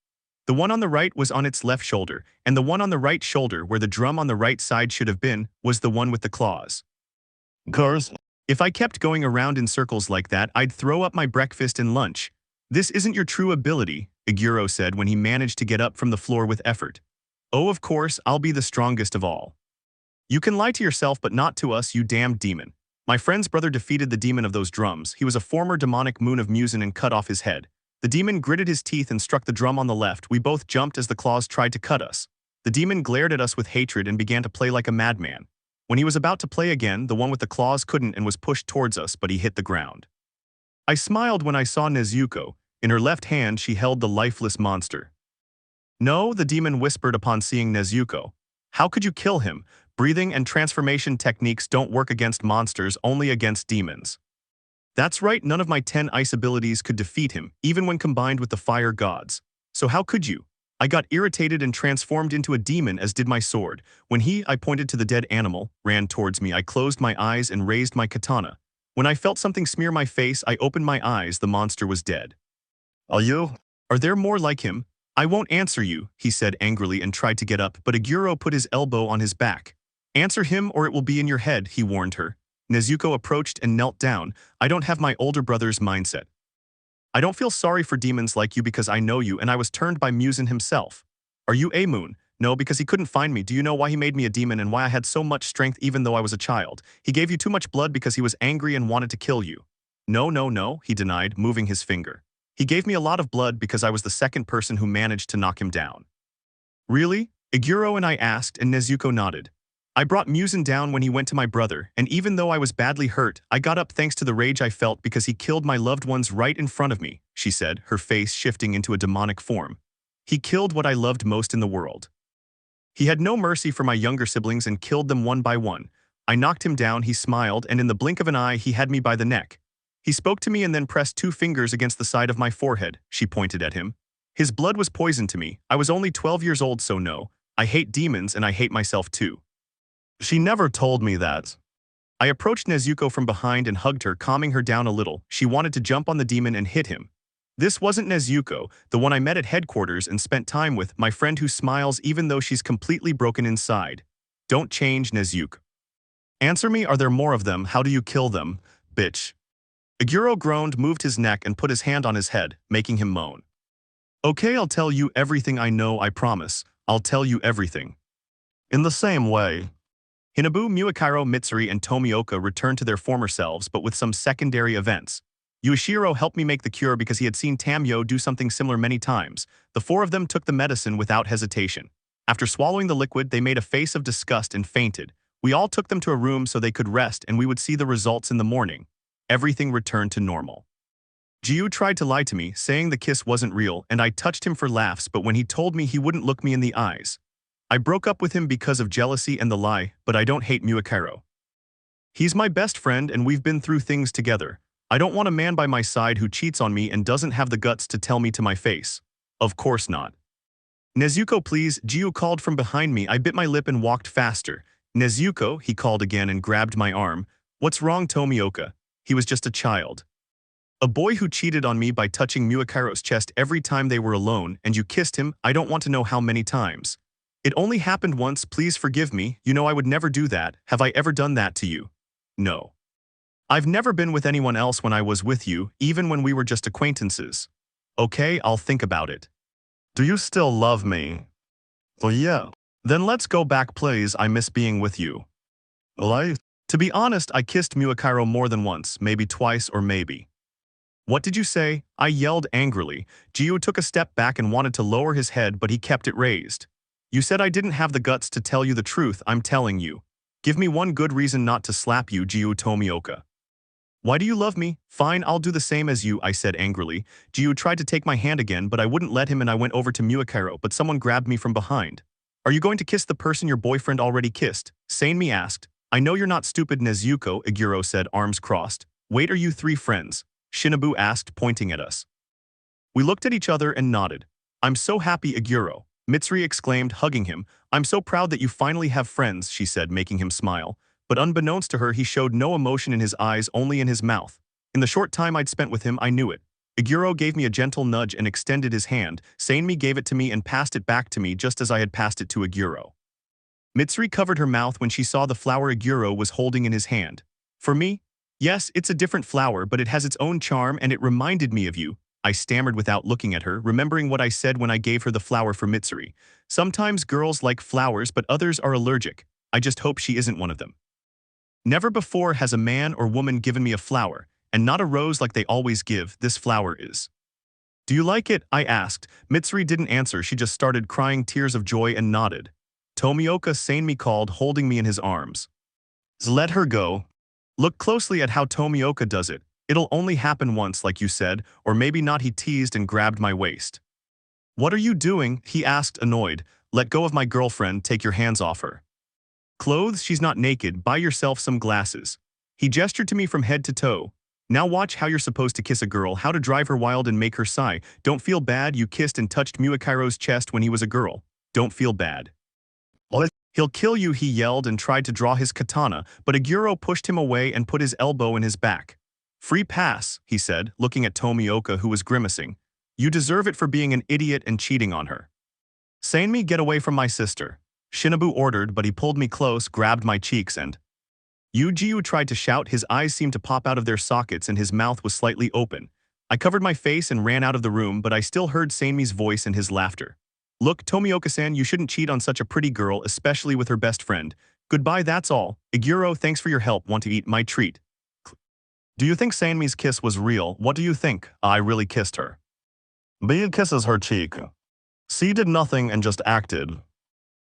The one on the right was on its left shoulder, and the one on the right shoulder, where the drum on the right side should have been, was the one with the claws. Girls, if I kept going around in circles like that, I'd throw up my breakfast and lunch. This isn't your true ability, Giyu said when he managed to get up from the floor with effort. Oh, of course, I'll be the strongest of all. You can lie to yourself, but not to us, you damned demon. My friend's brother defeated the demon of those drums. He was a former demonic moon of Muzan and cut off his head. The demon gritted his teeth and struck the drum on the left. We both jumped as the claws tried to cut us. The demon glared at us with hatred and began to play like a madman. When he was about to play again, the one with the claws couldn't and was pushed towards us, but he hit the ground. I smiled when I saw Nezuko. In her left hand, she held the lifeless monster. No, the demon whispered upon seeing Nezuko. How could you kill him? Breathing and transformation techniques don't work against monsters, only against demons. That's right, none of my 10 ice abilities could defeat him, even when combined with the fire gods. So how could you? I got irritated and transformed into a demon, as did my sword. When I pointed to the dead animal, ran towards me, I closed my eyes and raised my katana. When I felt something smear my face, I opened my eyes. The monster was dead. Are there more like him? I won't answer you, he said angrily and tried to get up, but Giyu put his elbow on his back. Answer him or it will be in your head, he warned her. Nezuko approached and knelt down. I don't have my older brother's mindset. I don't feel sorry for demons like you because I know you and I was turned by Muzan himself. Are you a moon? No, because he couldn't find me. Do you know why he made me a demon and why I had so much strength even though I was a child? He gave you too much blood because he was angry and wanted to kill you. No, he denied, moving his finger. He gave me a lot of blood because I was the second person who managed to knock him down. Really? Giyu and I asked, and Nezuko nodded. I brought Muzan down when he went to my brother, and even though I was badly hurt, I got up thanks to the rage I felt because he killed my loved ones right in front of me, she said, her face shifting into a demonic form. He killed what I loved most in the world. He had no mercy for my younger siblings and killed them one by one. I knocked him down, he smiled, and in the blink of an eye he had me by the neck. He spoke to me and then pressed 2 fingers against the side of my forehead, she pointed at him. His blood was poison to me. I was only 12 years old, so no. I hate demons and I hate myself too. She never told me that. I approached Nezuko from behind and hugged her, calming her down a little. She wanted to jump on the demon and hit him. This wasn't Nezuko, the one I met at headquarters and spent time with, my friend who smiles even though she's completely broken inside. Don't change, Nezuko. Answer me, are there more of them? How do you kill them? Bitch. Giyu groaned, moved his neck and put his hand on his head, making him moan. Okay, I'll tell you everything I know, I promise. I'll tell you everything. In the same way. Hinabu, Muakiro, Mitsuri, and Tomioka returned to their former selves, but with some secondary events. Yuichiro helped me make the cure because he had seen Tamyo do something similar many times. The 4 of them took the medicine without hesitation. After swallowing the liquid, they made a face of disgust and fainted. We all took them to a room so they could rest and we would see the results in the morning. Everything returned to normal. Giyu tried to lie to me, saying the kiss wasn't real, and I touched him for laughs, but when he told me he wouldn't look me in the eyes. I broke up with him because of jealousy and the lie, but I don't hate Muakiro. He's my best friend and we've been through things together. I don't want a man by my side who cheats on me and doesn't have the guts to tell me to my face. Of course not. Nezuko, please, Giyu called from behind me. I bit my lip and walked faster. Nezuko, he called again and grabbed my arm. What's wrong, Tomioka? He was just a child. A boy who cheated on me by touching Muakiro's chest every time they were alone, and you kissed him, I don't want to know how many times. It only happened once, please forgive me, you know I would never do that. Have I ever done that to you? No. I've never been with anyone else when I was with you, even when we were just acquaintances. Okay, I'll think about it. Do you still love me? Well, yeah. Then let's go back, please. I miss being with you. To be honest, I kissed Muakiro more than once, maybe twice or maybe. What did you say? I yelled angrily. Giyu took a step back and wanted to lower his head, but he kept it raised. You said I didn't have the guts to tell you the truth, I'm telling you. Give me one good reason not to slap you, Giyu Tomioka. Why do you love me? Fine, I'll do the same as you, I said angrily. Giyu tried to take my hand again, but I wouldn't let him and I went over to Muakiro, but someone grabbed me from behind. Are you going to kiss the person your boyfriend already kissed? Sanemi asked. I know you're not stupid, Nezuko, Giyuu said, arms crossed. Wait, are you three friends? Shinobu asked, pointing at us. We looked at each other and nodded. I'm so happy, Giyuu, Mitsuri exclaimed, hugging him. I'm so proud that you finally have friends, she said, making him smile. But unbeknownst to her, he showed no emotion in his eyes, only in his mouth. In the short time I'd spent with him, I knew it. Giyuu gave me a gentle nudge and extended his hand. Sanemi gave it to me and passed it back to me just as I had passed it to Giyuu. Mitsuri covered her mouth when she saw the flower Giyuu was holding in his hand. For me? Yes, it's a different flower, but it has its own charm and it reminded me of you. I stammered without looking at her, remembering what I said when I gave her the flower for Mitsuri. Sometimes girls like flowers, but others are allergic. I just hope she isn't one of them. Never before has a man or woman given me a flower, and not a rose like they always give. This flower is. Do you like it? I asked. Mitsuri didn't answer, she just started crying tears of joy and nodded. Tomioka Sanemi called, holding me in his arms. Let her go. Look closely at how Tomioka does it. It'll only happen once, like you said, or maybe not, he teased and grabbed my waist. What are you doing? He asked, annoyed. Let go of my girlfriend, take your hands off her. Clothes, she's not naked, buy yourself some glasses. He gestured to me from head to toe. Now watch how you're supposed to kiss a girl, how to drive her wild and make her sigh. Don't feel bad, you kissed and touched Muakairo's chest when he was a girl. Don't feel bad. What? He'll kill you, he yelled and tried to draw his katana, but Giyuu pushed him away and put his elbow in his back. Free pass, he said, looking at Tomioka, who was grimacing. You deserve it for being an idiot and cheating on her. Sanemi, get away from my sister. Shinobu ordered, but he pulled me close, grabbed my cheeks and... Giyu tried to shout, his eyes seemed to pop out of their sockets and his mouth was slightly open. I covered my face and ran out of the room, but I still heard Sanemi's voice and his laughter. Look, Tomioka-san, you shouldn't cheat on such a pretty girl, especially with her best friend. Goodbye, that's all. Giyuu, thanks for your help, want to eat my treat. Do you think Sanemi's kiss was real? What do you think? I really kissed her. B kisses her cheek. C did nothing and just acted.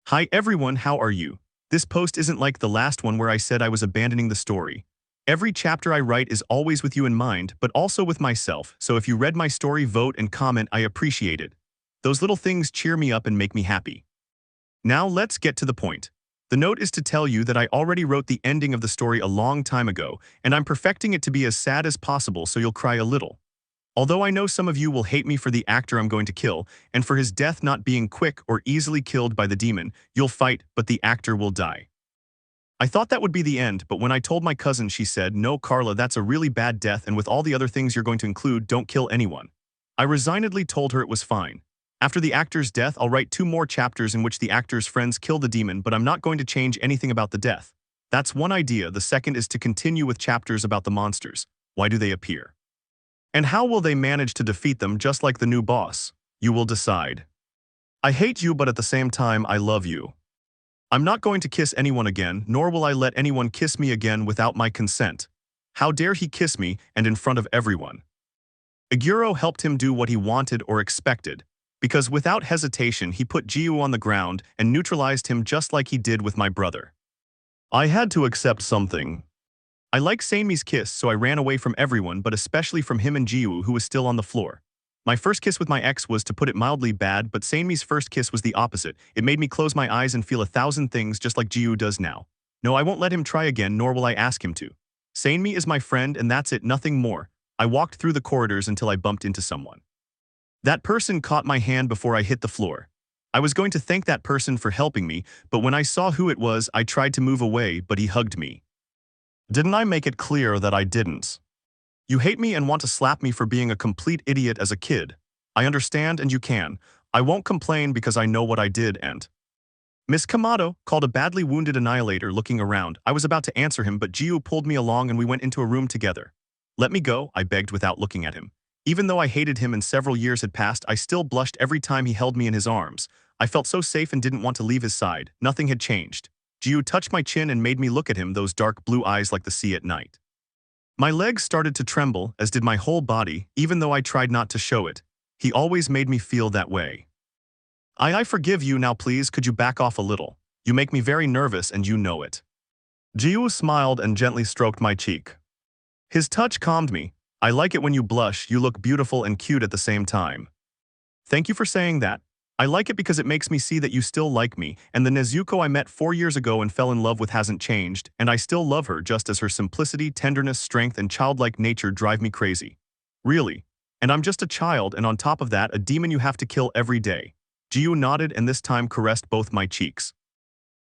Hi everyone, how are you? This post isn't like the last one where I said I was abandoning the story. Every chapter I write is always with you in mind, but also with myself, so if you read my story, vote and comment, I appreciate it. Those little things cheer me up and make me happy. Now let's get to the point. The note is to tell you that I already wrote the ending of the story a long time ago, and I'm perfecting it to be as sad as possible so you'll cry a little. Although I know some of you will hate me for the actor I'm going to kill, and for his death not being quick or easily killed by the demon, you'll fight, but the actor will die. I thought that would be the end, but when I told my cousin, she said, no, Carla, that's a really bad death, and with all the other things you're going to include, don't kill anyone. I resignedly told her it was fine. After the actor's death, I'll write 2 more chapters in which the actor's friends kill the demon, but I'm not going to change anything about the death. That's one idea. The second is to continue with chapters about the monsters. Why do they appear? And how will they manage to defeat them, just like the new boss? You will decide. I hate you, but at the same time, I love you. I'm not going to kiss anyone again, nor will I let anyone kiss me again without my consent. How dare he kiss me, and in front of everyone? Giyuu helped him do what he wanted or expected, because without hesitation he put Giyu on the ground and neutralized him just like he did with my brother. I had to accept something. I like Sanemi's kiss, so I ran away from everyone, but especially from him and Giyu, who was still on the floor. My first kiss with my ex was, to put it mildly, bad, but Sanemi's first kiss was the opposite. It made me close my eyes and feel 1,000 things just like Giyu does now. No, I won't let him try again, nor will I ask him to. Sanemi is my friend and that's it, nothing more. I walked through the corridors until I bumped into someone. That person caught my hand before I hit the floor. I was going to thank that person for helping me, but when I saw who it was, I tried to move away, but he hugged me. Didn't I make it clear that I didn't? You hate me and want to slap me for being a complete idiot as a kid. I understand and you can. I won't complain because I know what I did and... Miss Kamado called a badly wounded annihilator, looking around. I was about to answer him, but Giyu pulled me along and we went into a room together. Let me go, I begged without looking at him. Even though I hated him and several years had passed, I still blushed every time he held me in his arms. I felt so safe and didn't want to leave his side. Nothing had changed. Giyu touched my chin and made me look at him, those dark blue eyes like the sea at night. My legs started to tremble, as did my whole body, even though I tried not to show it. He always made me feel that way. I forgive you now, please, could you back off a little? You make me very nervous and you know it. Giyu smiled and gently stroked my cheek. His touch calmed me. I like it when you blush, you look beautiful and cute at the same time. Thank you for saying that. I like it because it makes me see that you still like me, and the Nezuko I met 4 years ago and fell in love with hasn't changed, and I still love her just as her simplicity, tenderness, strength, and childlike nature drive me crazy. Really. And I'm just a child, and on top of that, a demon you have to kill every day. Giyu nodded and this time caressed both my cheeks.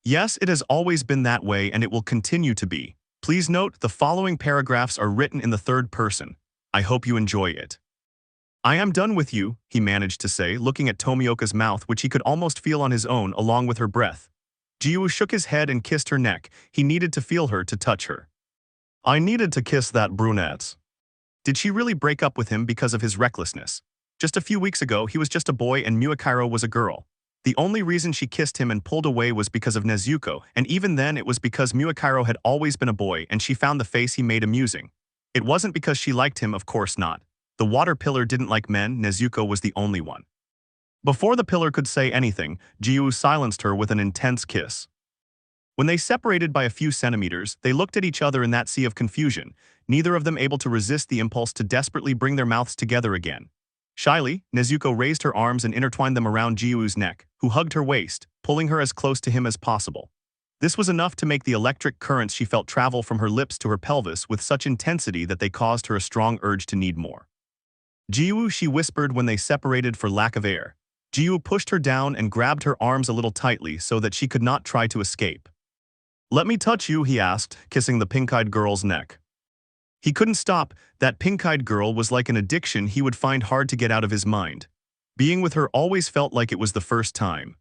Yes, it has always been that way and it will continue to be. Please note, the following paragraphs are written in the third person. I hope you enjoy it. I am done with you, he managed to say, looking at Tomioka's mouth which he could almost feel on his own along with her breath. Giyu shook his head and kissed her neck. He needed to feel her to touch her. I needed to kiss that brunette. Did she really break up with him because of his recklessness? Just a few weeks ago, he was just a boy and Muakiro was a girl. The only reason she kissed him and pulled away was because of Nezuko, and even then it was because Muakiro had always been a boy and she found the face he made amusing. It wasn't because she liked him, of course not. The water pillar didn't like men, Nezuko was the only one. Before the pillar could say anything, Giyu silenced her with an intense kiss. When they separated by a few centimeters, they looked at each other in that sea of confusion, neither of them able to resist the impulse to desperately bring their mouths together again. Shyly, Nezuko raised her arms and intertwined them around Giyu's neck, who hugged her waist, pulling her as close to him as possible. This was enough to make the electric currents she felt travel from her lips to her pelvis with such intensity that they caused her a strong urge to need more. Giyu, she whispered when they separated for lack of air. Giyu pushed her down and grabbed her arms a little tightly so that she could not try to escape. Let me touch you, he asked, kissing the pink-eyed girl's neck. He couldn't stop. That pink-eyed girl was like an addiction he would find hard to get out of his mind. Being with her always felt like it was the first time.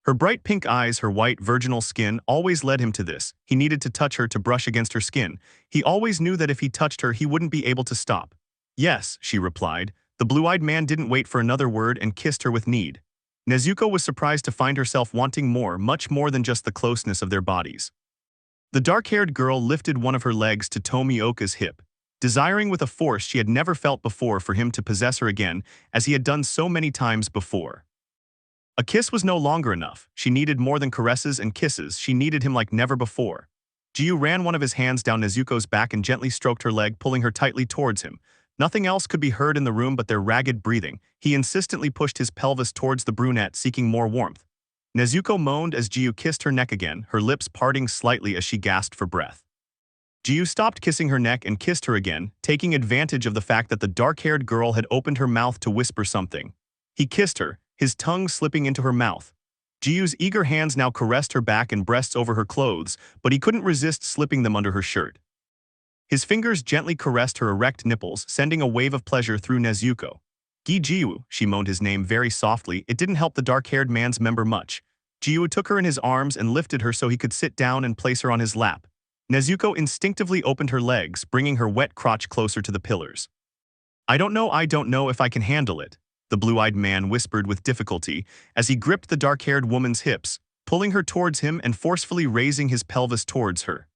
Her bright pink eyes, her white, virginal skin always led him to this. He needed to touch her to brush against her skin. He always knew that if he touched her, he wouldn't be able to stop. Yes, she replied. The blue-eyed man didn't wait for another word and kissed her with need. Nezuko was surprised to find herself wanting more, much more than just the closeness of their bodies. The dark-haired girl lifted one of her legs to Tomioka's hip, desiring with a force she had never felt before for him to possess her again, as he had done so many times before. A kiss was no longer enough. She needed more than caresses and kisses. She needed him like never before. Giyu ran one of his hands down Nezuko's back and gently stroked her leg, pulling her tightly towards him. Nothing else could be heard in the room but their ragged breathing. He insistently pushed his pelvis towards the brunette, seeking more warmth. Nezuko moaned as Giyu kissed her neck again, her lips parting slightly as she gasped for breath. Giyu stopped kissing her neck and kissed her again, taking advantage of the fact that the dark-haired girl had opened her mouth to whisper something. He kissed her, his tongue slipping into her mouth. Giyu's eager hands now caressed her back and breasts over her clothes, but he couldn't resist slipping them under her shirt. His fingers gently caressed her erect nipples, sending a wave of pleasure through Nezuko. Giyu, she moaned his name very softly. It didn't help the dark-haired man's member much. Giyu took her in his arms and lifted her so he could sit down and place her on his lap. Nezuko instinctively opened her legs, bringing her wet crotch closer to the pillars. I don't know if I can handle it, the blue-eyed man whispered with difficulty as he gripped the dark-haired woman's hips, pulling her towards him and forcefully raising his pelvis towards her.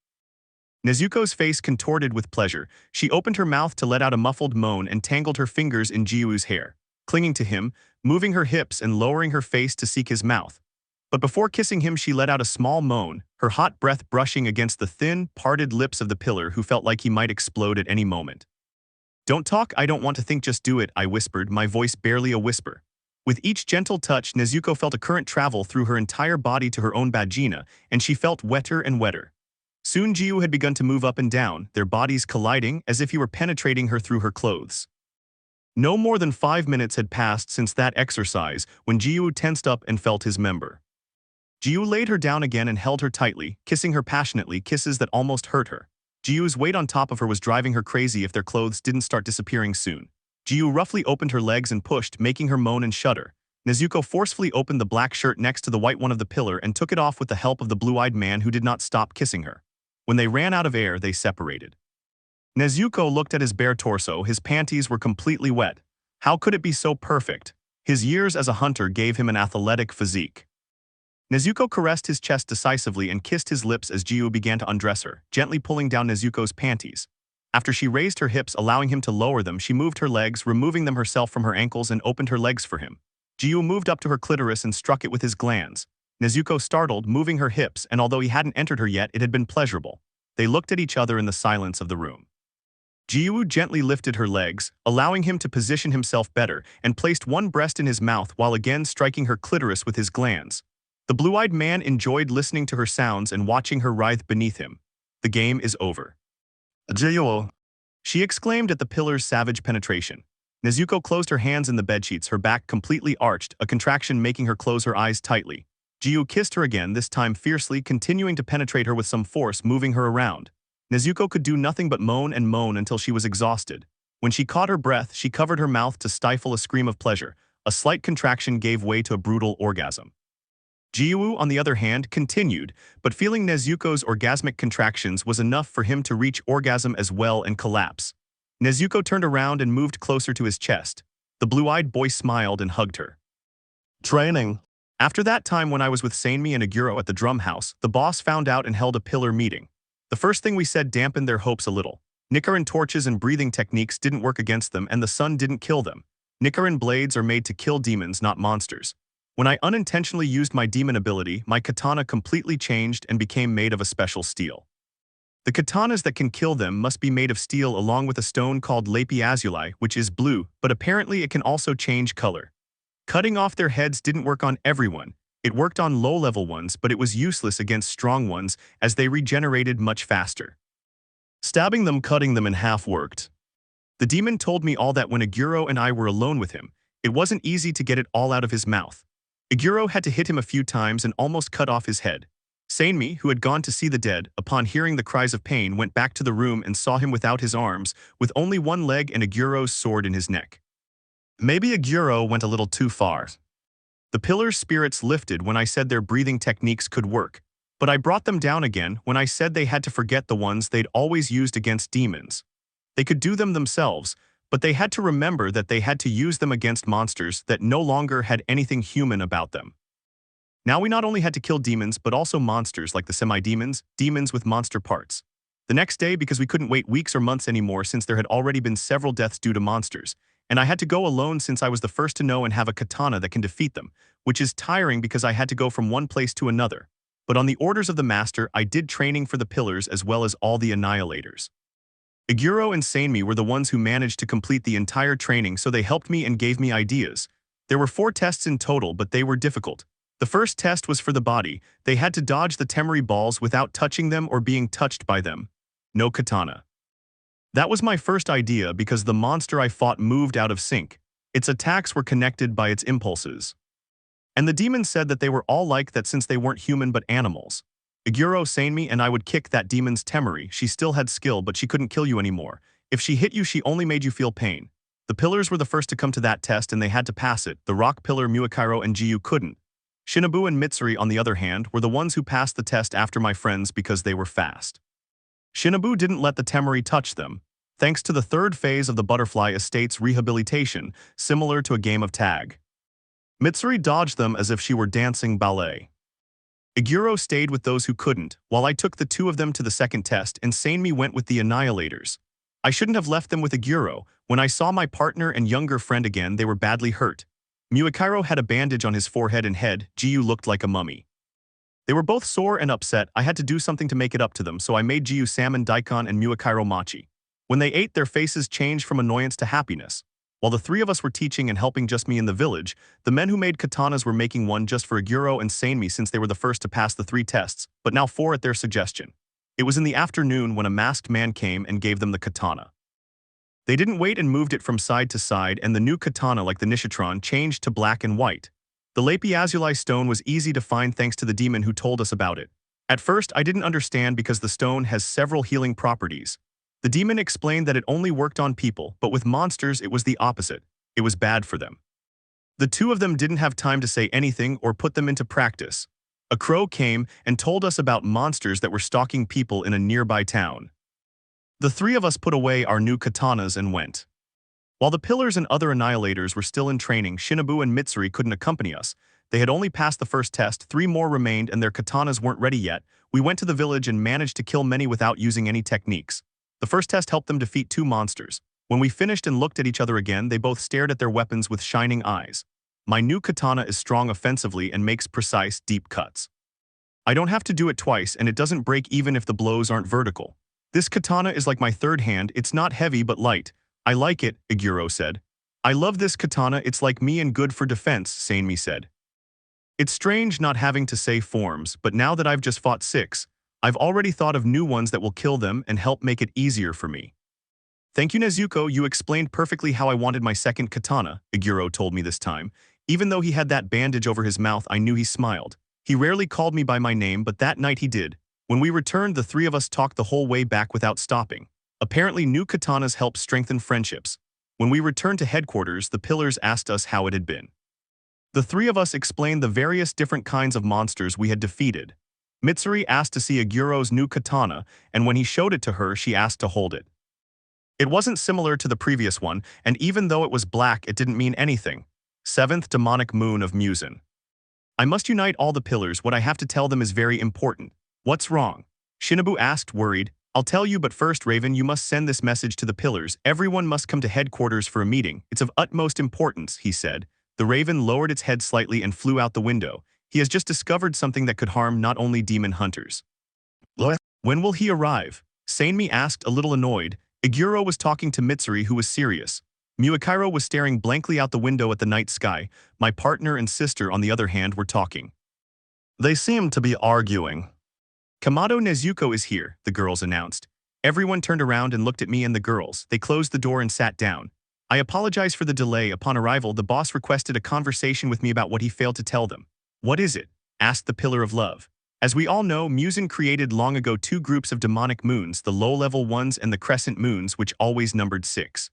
Nezuko's face contorted with pleasure. She opened her mouth to let out a muffled moan and tangled her fingers in Giyu's hair, clinging to him, moving her hips and lowering her face to seek his mouth. But before kissing him, she let out a small moan, her hot breath brushing against the thin, parted lips of the pillar who felt like he might explode at any moment. Don't talk, I don't want to think, just do it, I whispered, my voice barely a whisper. With each gentle touch, Nezuko felt a current travel through her entire body to her own vagina, and she felt wetter and wetter. Soon Giyu had begun to move up and down, their bodies colliding as if he were penetrating her through her clothes. No more than 5 minutes had passed since that exercise when Giyu tensed up and felt his member. Giyu laid her down again and held her tightly, kissing her passionately, kisses that almost hurt her. Giyu's weight on top of her was driving her crazy if their clothes didn't start disappearing soon. Giyu roughly opened her legs and pushed, making her moan and shudder. Nezuko forcefully opened the black shirt next to the white one of the pillar and took it off with the help of the blue-eyed man who did not stop kissing her. When they ran out of air, they separated. Nezuko looked at his bare torso. His panties were completely wet. How could it be so perfect? His years as a hunter gave him an athletic physique. Nezuko caressed his chest decisively and kissed his lips as Giyu began to undress her, gently pulling down Nezuko's panties. After she raised her hips, allowing him to lower them, she moved her legs, removing them herself from her ankles, and opened her legs for him. Giyu moved up to her clitoris and struck it with his glands. Nezuko startled, moving her hips, and although he hadn't entered her yet, it had been pleasurable. They looked at each other in the silence of the room. Giyu gently lifted her legs, allowing him to position himself better, and placed one breast in his mouth while again striking her clitoris with his glands. The blue-eyed man enjoyed listening to her sounds and watching her writhe beneath him. The game is over. Giyu, she exclaimed at the pillar's savage penetration. Nezuko closed her hands in the bedsheets, her back completely arched, a contraction making her close her eyes tightly. Giyu kissed her again, this time fiercely, continuing to penetrate her with some force, moving her around. Nezuko could do nothing but moan and moan until she was exhausted. When she caught her breath, she covered her mouth to stifle a scream of pleasure. A slight contraction gave way to a brutal orgasm. Giyu, on the other hand, continued, but feeling Nezuko's orgasmic contractions was enough for him to reach orgasm as well and collapse. Nezuko turned around and moved closer to his chest. The blue-eyed boy smiled and hugged her. Training. After that time when I was with Sanemi and Aguro at the drum house, the boss found out and held a pillar meeting. The first thing we said dampened their hopes a little. Nicaran torches and breathing techniques didn't work against them, and the sun didn't kill them. Nicaran blades are made to kill demons, not monsters. When I unintentionally used my demon ability, my katana completely changed and became made of a special steel. The katanas that can kill them must be made of steel along with a stone called lapis lazuli, which is blue, but apparently it can also change color. Cutting off their heads didn't work on everyone. It worked on low-level ones, but it was useless against strong ones as they regenerated much faster. Stabbing them, cutting them in half worked. The demon told me all that when Aguro and I were alone with him. It wasn't easy to get it all out of his mouth. Aguro had to hit him a few times and almost cut off his head. Sanemi, who had gone to see the dead, upon hearing the cries of pain, went back to the room and saw him without his arms, with only one leg and Aguro's sword in his neck. Maybe Aguro went a little too far. The pillar's spirits lifted when I said their breathing techniques could work, but I brought them down again when I said they had to forget the ones they'd always used against demons. They could do them themselves, but they had to remember that they had to use them against monsters that no longer had anything human about them. Now we not only had to kill demons, but also monsters like the semi-demons, demons with monster parts. The next day, because we couldn't wait weeks or months anymore since there had already been several deaths due to monsters, and I had to go alone since I was the first to know and have a katana that can defeat them, which is tiring because I had to go from one place to another. But on the orders of the master, I did training for the pillars as well as all the annihilators. Aguro and Sanemi were the ones who managed to complete the entire training, so they helped me and gave me ideas. There were 4 tests in total, but they were difficult. The first test was for the body. They had to dodge the temeri balls without touching them or being touched by them. No katana. That was my first idea because the monster I fought moved out of sync. Its attacks were connected by its impulses. And the demon said that they were all like that since they weren't human but animals. Aguro, Sanemi, and I would kick that demon's temeri. She still had skill, but she couldn't kill you anymore. If she hit you, she only made you feel pain. The pillars were the first to come to that test and they had to pass it. The rock pillar Muakairo and Giyu couldn't. Shinobu and Mitsuri, on the other hand, were the ones who passed the test after my friends because they were fast. Shinobu didn't let the temeri touch them, thanks to the third phase of the Butterfly Estate's rehabilitation, similar to a game of tag. Mitsuri dodged them as if she were dancing ballet. Aguro stayed with those who couldn't, while I took the 2 of them to the second test and Sanemi went with the annihilators. I shouldn't have left them with Aguro. When I saw my partner and younger friend again, they were badly hurt. Muakairo had a bandage on his forehead and head. Giyu looked like a mummy. They were both sore and upset. I had to do something to make it up to them, so I made Giyu salmon daikon and Muakairo mochi. When they ate, their faces changed from annoyance to happiness. While the 3 of us were teaching and helping just me in the village, the men who made katanas were making one just for Aguro and Sanemi since they were the first to pass the 3 tests, but now 4 at their suggestion. It was in the afternoon when a masked man came and gave them the katana. They didn't wait and moved it from side to side, and the new katana, like the Nishitron, changed to black and white. The lapis lazuli stone was easy to find thanks to the demon who told us about it. At first, I didn't understand because the stone has several healing properties. The demon explained that it only worked on people, but with monsters it was the opposite. It was bad for them. The 2 of them didn't have time to say anything or put them into practice. A crow came and told us about monsters that were stalking people in a nearby town. The 3 of us put away our new katanas and went. While the pillars and other annihilators were still in training, Shinobu and Mitsuri couldn't accompany us. They had only passed the first test, 3 more remained and their katanas weren't ready yet. We went to the village and managed to kill many without using any techniques. The first test helped them defeat 2 monsters. When we finished and looked at each other again, they both stared at their weapons with shining eyes. My new katana is strong offensively and makes precise, deep cuts. I don't have to do it twice and it doesn't break even if the blows aren't vertical. This katana is like my third hand, it's not heavy but light. I like it, Iguro said. I love this katana, it's like me and good for defense, Sanemi said. It's strange not having to say forms, but now that I've just fought 6, I've already thought of new ones that will kill them and help make it easier for me. Thank you, Nezuko, you explained perfectly how I wanted my second katana, Iguro told me this time. Even though he had that bandage over his mouth, I knew he smiled. He rarely called me by my name, but that night he did. When we returned, the three of us talked the whole way back without stopping. Apparently, new katanas help strengthen friendships. When we returned to headquarters, the pillars asked us how it had been. The three of us explained the various different kinds of monsters we had defeated. Mitsuri asked to see Aguro's new katana, and when he showed it to her, she asked to hold it. It wasn't similar to the previous one, and even though it was black, it didn't mean anything. 7th demonic moon of Muzan. I must unite all the pillars. What I have to tell them is very important. What's wrong? Shinobu asked, worried. I'll tell you, but first, Raven, you must send this message to the pillars. Everyone must come to headquarters for a meeting. It's of utmost importance, he said. The raven lowered its head slightly and flew out the window. He has just discovered something that could harm not only demon hunters. When will he arrive? Sanemi asked, a little annoyed. Iguro was talking to Mitsuri, who was serious. Muakiro was staring blankly out the window at the night sky. My partner and sister, on the other hand, were talking. They seemed to be arguing. Kamado Nezuko is here, the girls announced. Everyone turned around and looked at me and the girls. They closed the door and sat down. I apologize for the delay. Upon arrival, the boss requested a conversation with me about what he failed to tell them. What is it? Asked the Pillar of Love. As we all know, Muzan created long ago 2 groups of demonic moons, the low-level ones and the crescent moons, which always numbered 6.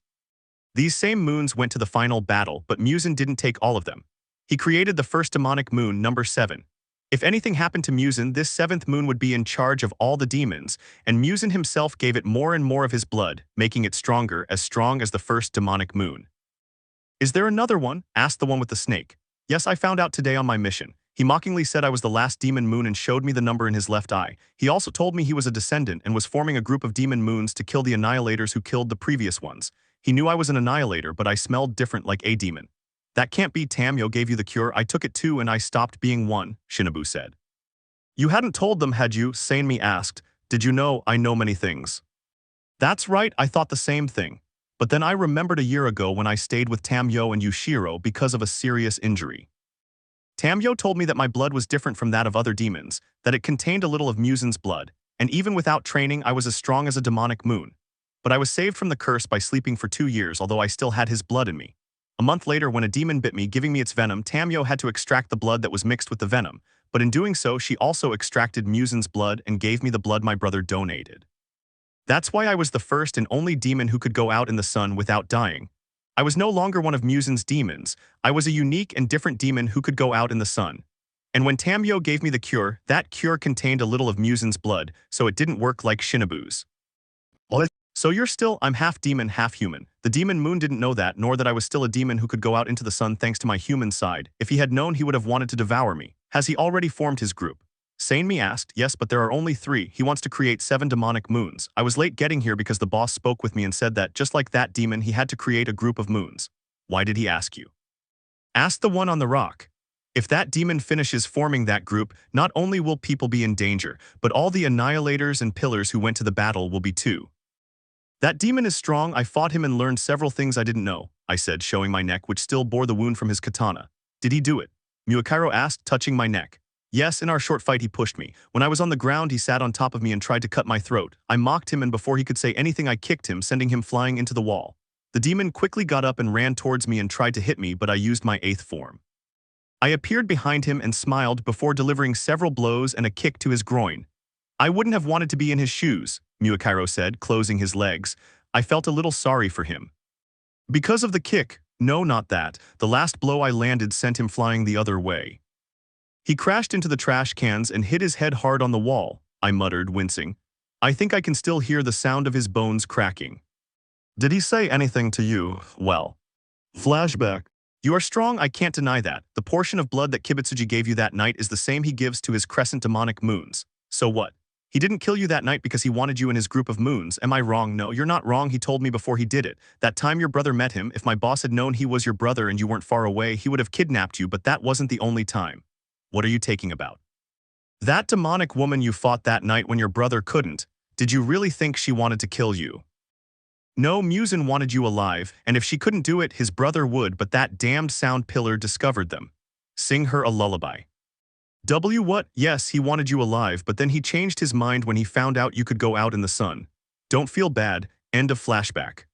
These same moons went to the final battle, but Muzan didn't take all of them. He created the first demonic moon, number 7. If anything happened to Muzan, this 7th moon would be in charge of all the demons, and Muzan himself gave it more and more of his blood, making it stronger as the first demonic moon. Is there another one? Asked the one with the snake. Yes, I found out today on my mission. He mockingly said I was the last demon moon and showed me the number in his left eye. He also told me he was a descendant and was forming a group of demon moons to kill the annihilators who killed the previous ones. He knew I was an annihilator, but I smelled different like a demon. That can't be. Tamio gave you the cure. I took it too and I stopped being one, Shinobu said. You hadn't told them, had you? Sanemi asked. Did you know? I know many things. That's right, I thought the same thing. But then I remembered a year ago when I stayed with Tamio and Yushiro because of a serious injury. Tamio told me that my blood was different from that of other demons, that it contained a little of Muzan's blood, and even without training I was as strong as a demonic moon. But I was saved from the curse by sleeping for 2 years, although I still had his blood in me. A month later, when a demon bit me, giving me its venom, Tamio had to extract the blood that was mixed with the venom, but in doing so, she also extracted Muzan's blood and gave me the blood my brother donated. That's why I was the first and only demon who could go out in the sun without dying. I was no longer one of Muzan's demons. I was a unique and different demon who could go out in the sun. And when Tamio gave me the cure, that cure contained a little of Muzan's blood, so it didn't work like Shinobu's. What? So you're still, I'm half demon, half human. The demon moon didn't know that, nor that I was still a demon who could go out into the sun thanks to my human side. If he had known, he would have wanted to devour me. Has he already formed his group? Sanemi asked. Yes, but there are only 3. He wants to create 7 demonic moons. I was late getting here because the boss spoke with me and said that, just like that demon, he had to create a group of moons. Why did he ask you? Asked the one on the rock. If that demon finishes forming that group, not only will people be in danger, but all the annihilators and pillars who went to the battle will be too. That demon is strong. I fought him and learned several things I didn't know, I said, showing my neck, which still bore the wound from his katana. Did he do it? Muakiro asked, touching my neck. Yes, in our short fight he pushed me. When I was on the ground, he sat on top of me and tried to cut my throat. I mocked him, and before he could say anything, I kicked him, sending him flying into the wall. The demon quickly got up and ran towards me and tried to hit me, but I used my 8th form. I appeared behind him and smiled before delivering several blows and a kick to his groin. I wouldn't have wanted to be in his shoes, Muakiro said, closing his legs. I felt a little sorry for him. Because of the kick? No, not that. The last blow I landed sent him flying the other way. He crashed into the trash cans and hit his head hard on the wall, I muttered, wincing. I think I can still hear the sound of his bones cracking. Did he say anything to you? Well. Flashback. You are strong, I can't deny that. The portion of blood that Kibutsuji gave you that night is the same he gives to his crescent demonic moons. So what? He didn't kill you that night because he wanted you in his group of moons. Am I wrong? No, you're not wrong. He told me before he did it. That time your brother met him, if my boss had known he was your brother and you weren't far away, he would have kidnapped you, but that wasn't the only time. What are you taking about? That demonic woman you fought that night when your brother couldn't. Did you really think she wanted to kill you? No, Muzan wanted you alive, and if she couldn't do it, his brother would, but that damned sound pillar discovered them. Sing her a lullaby. What? Yes, he wanted you alive, but then he changed his mind when he found out you could go out in the sun. Don't feel bad. End of flashback.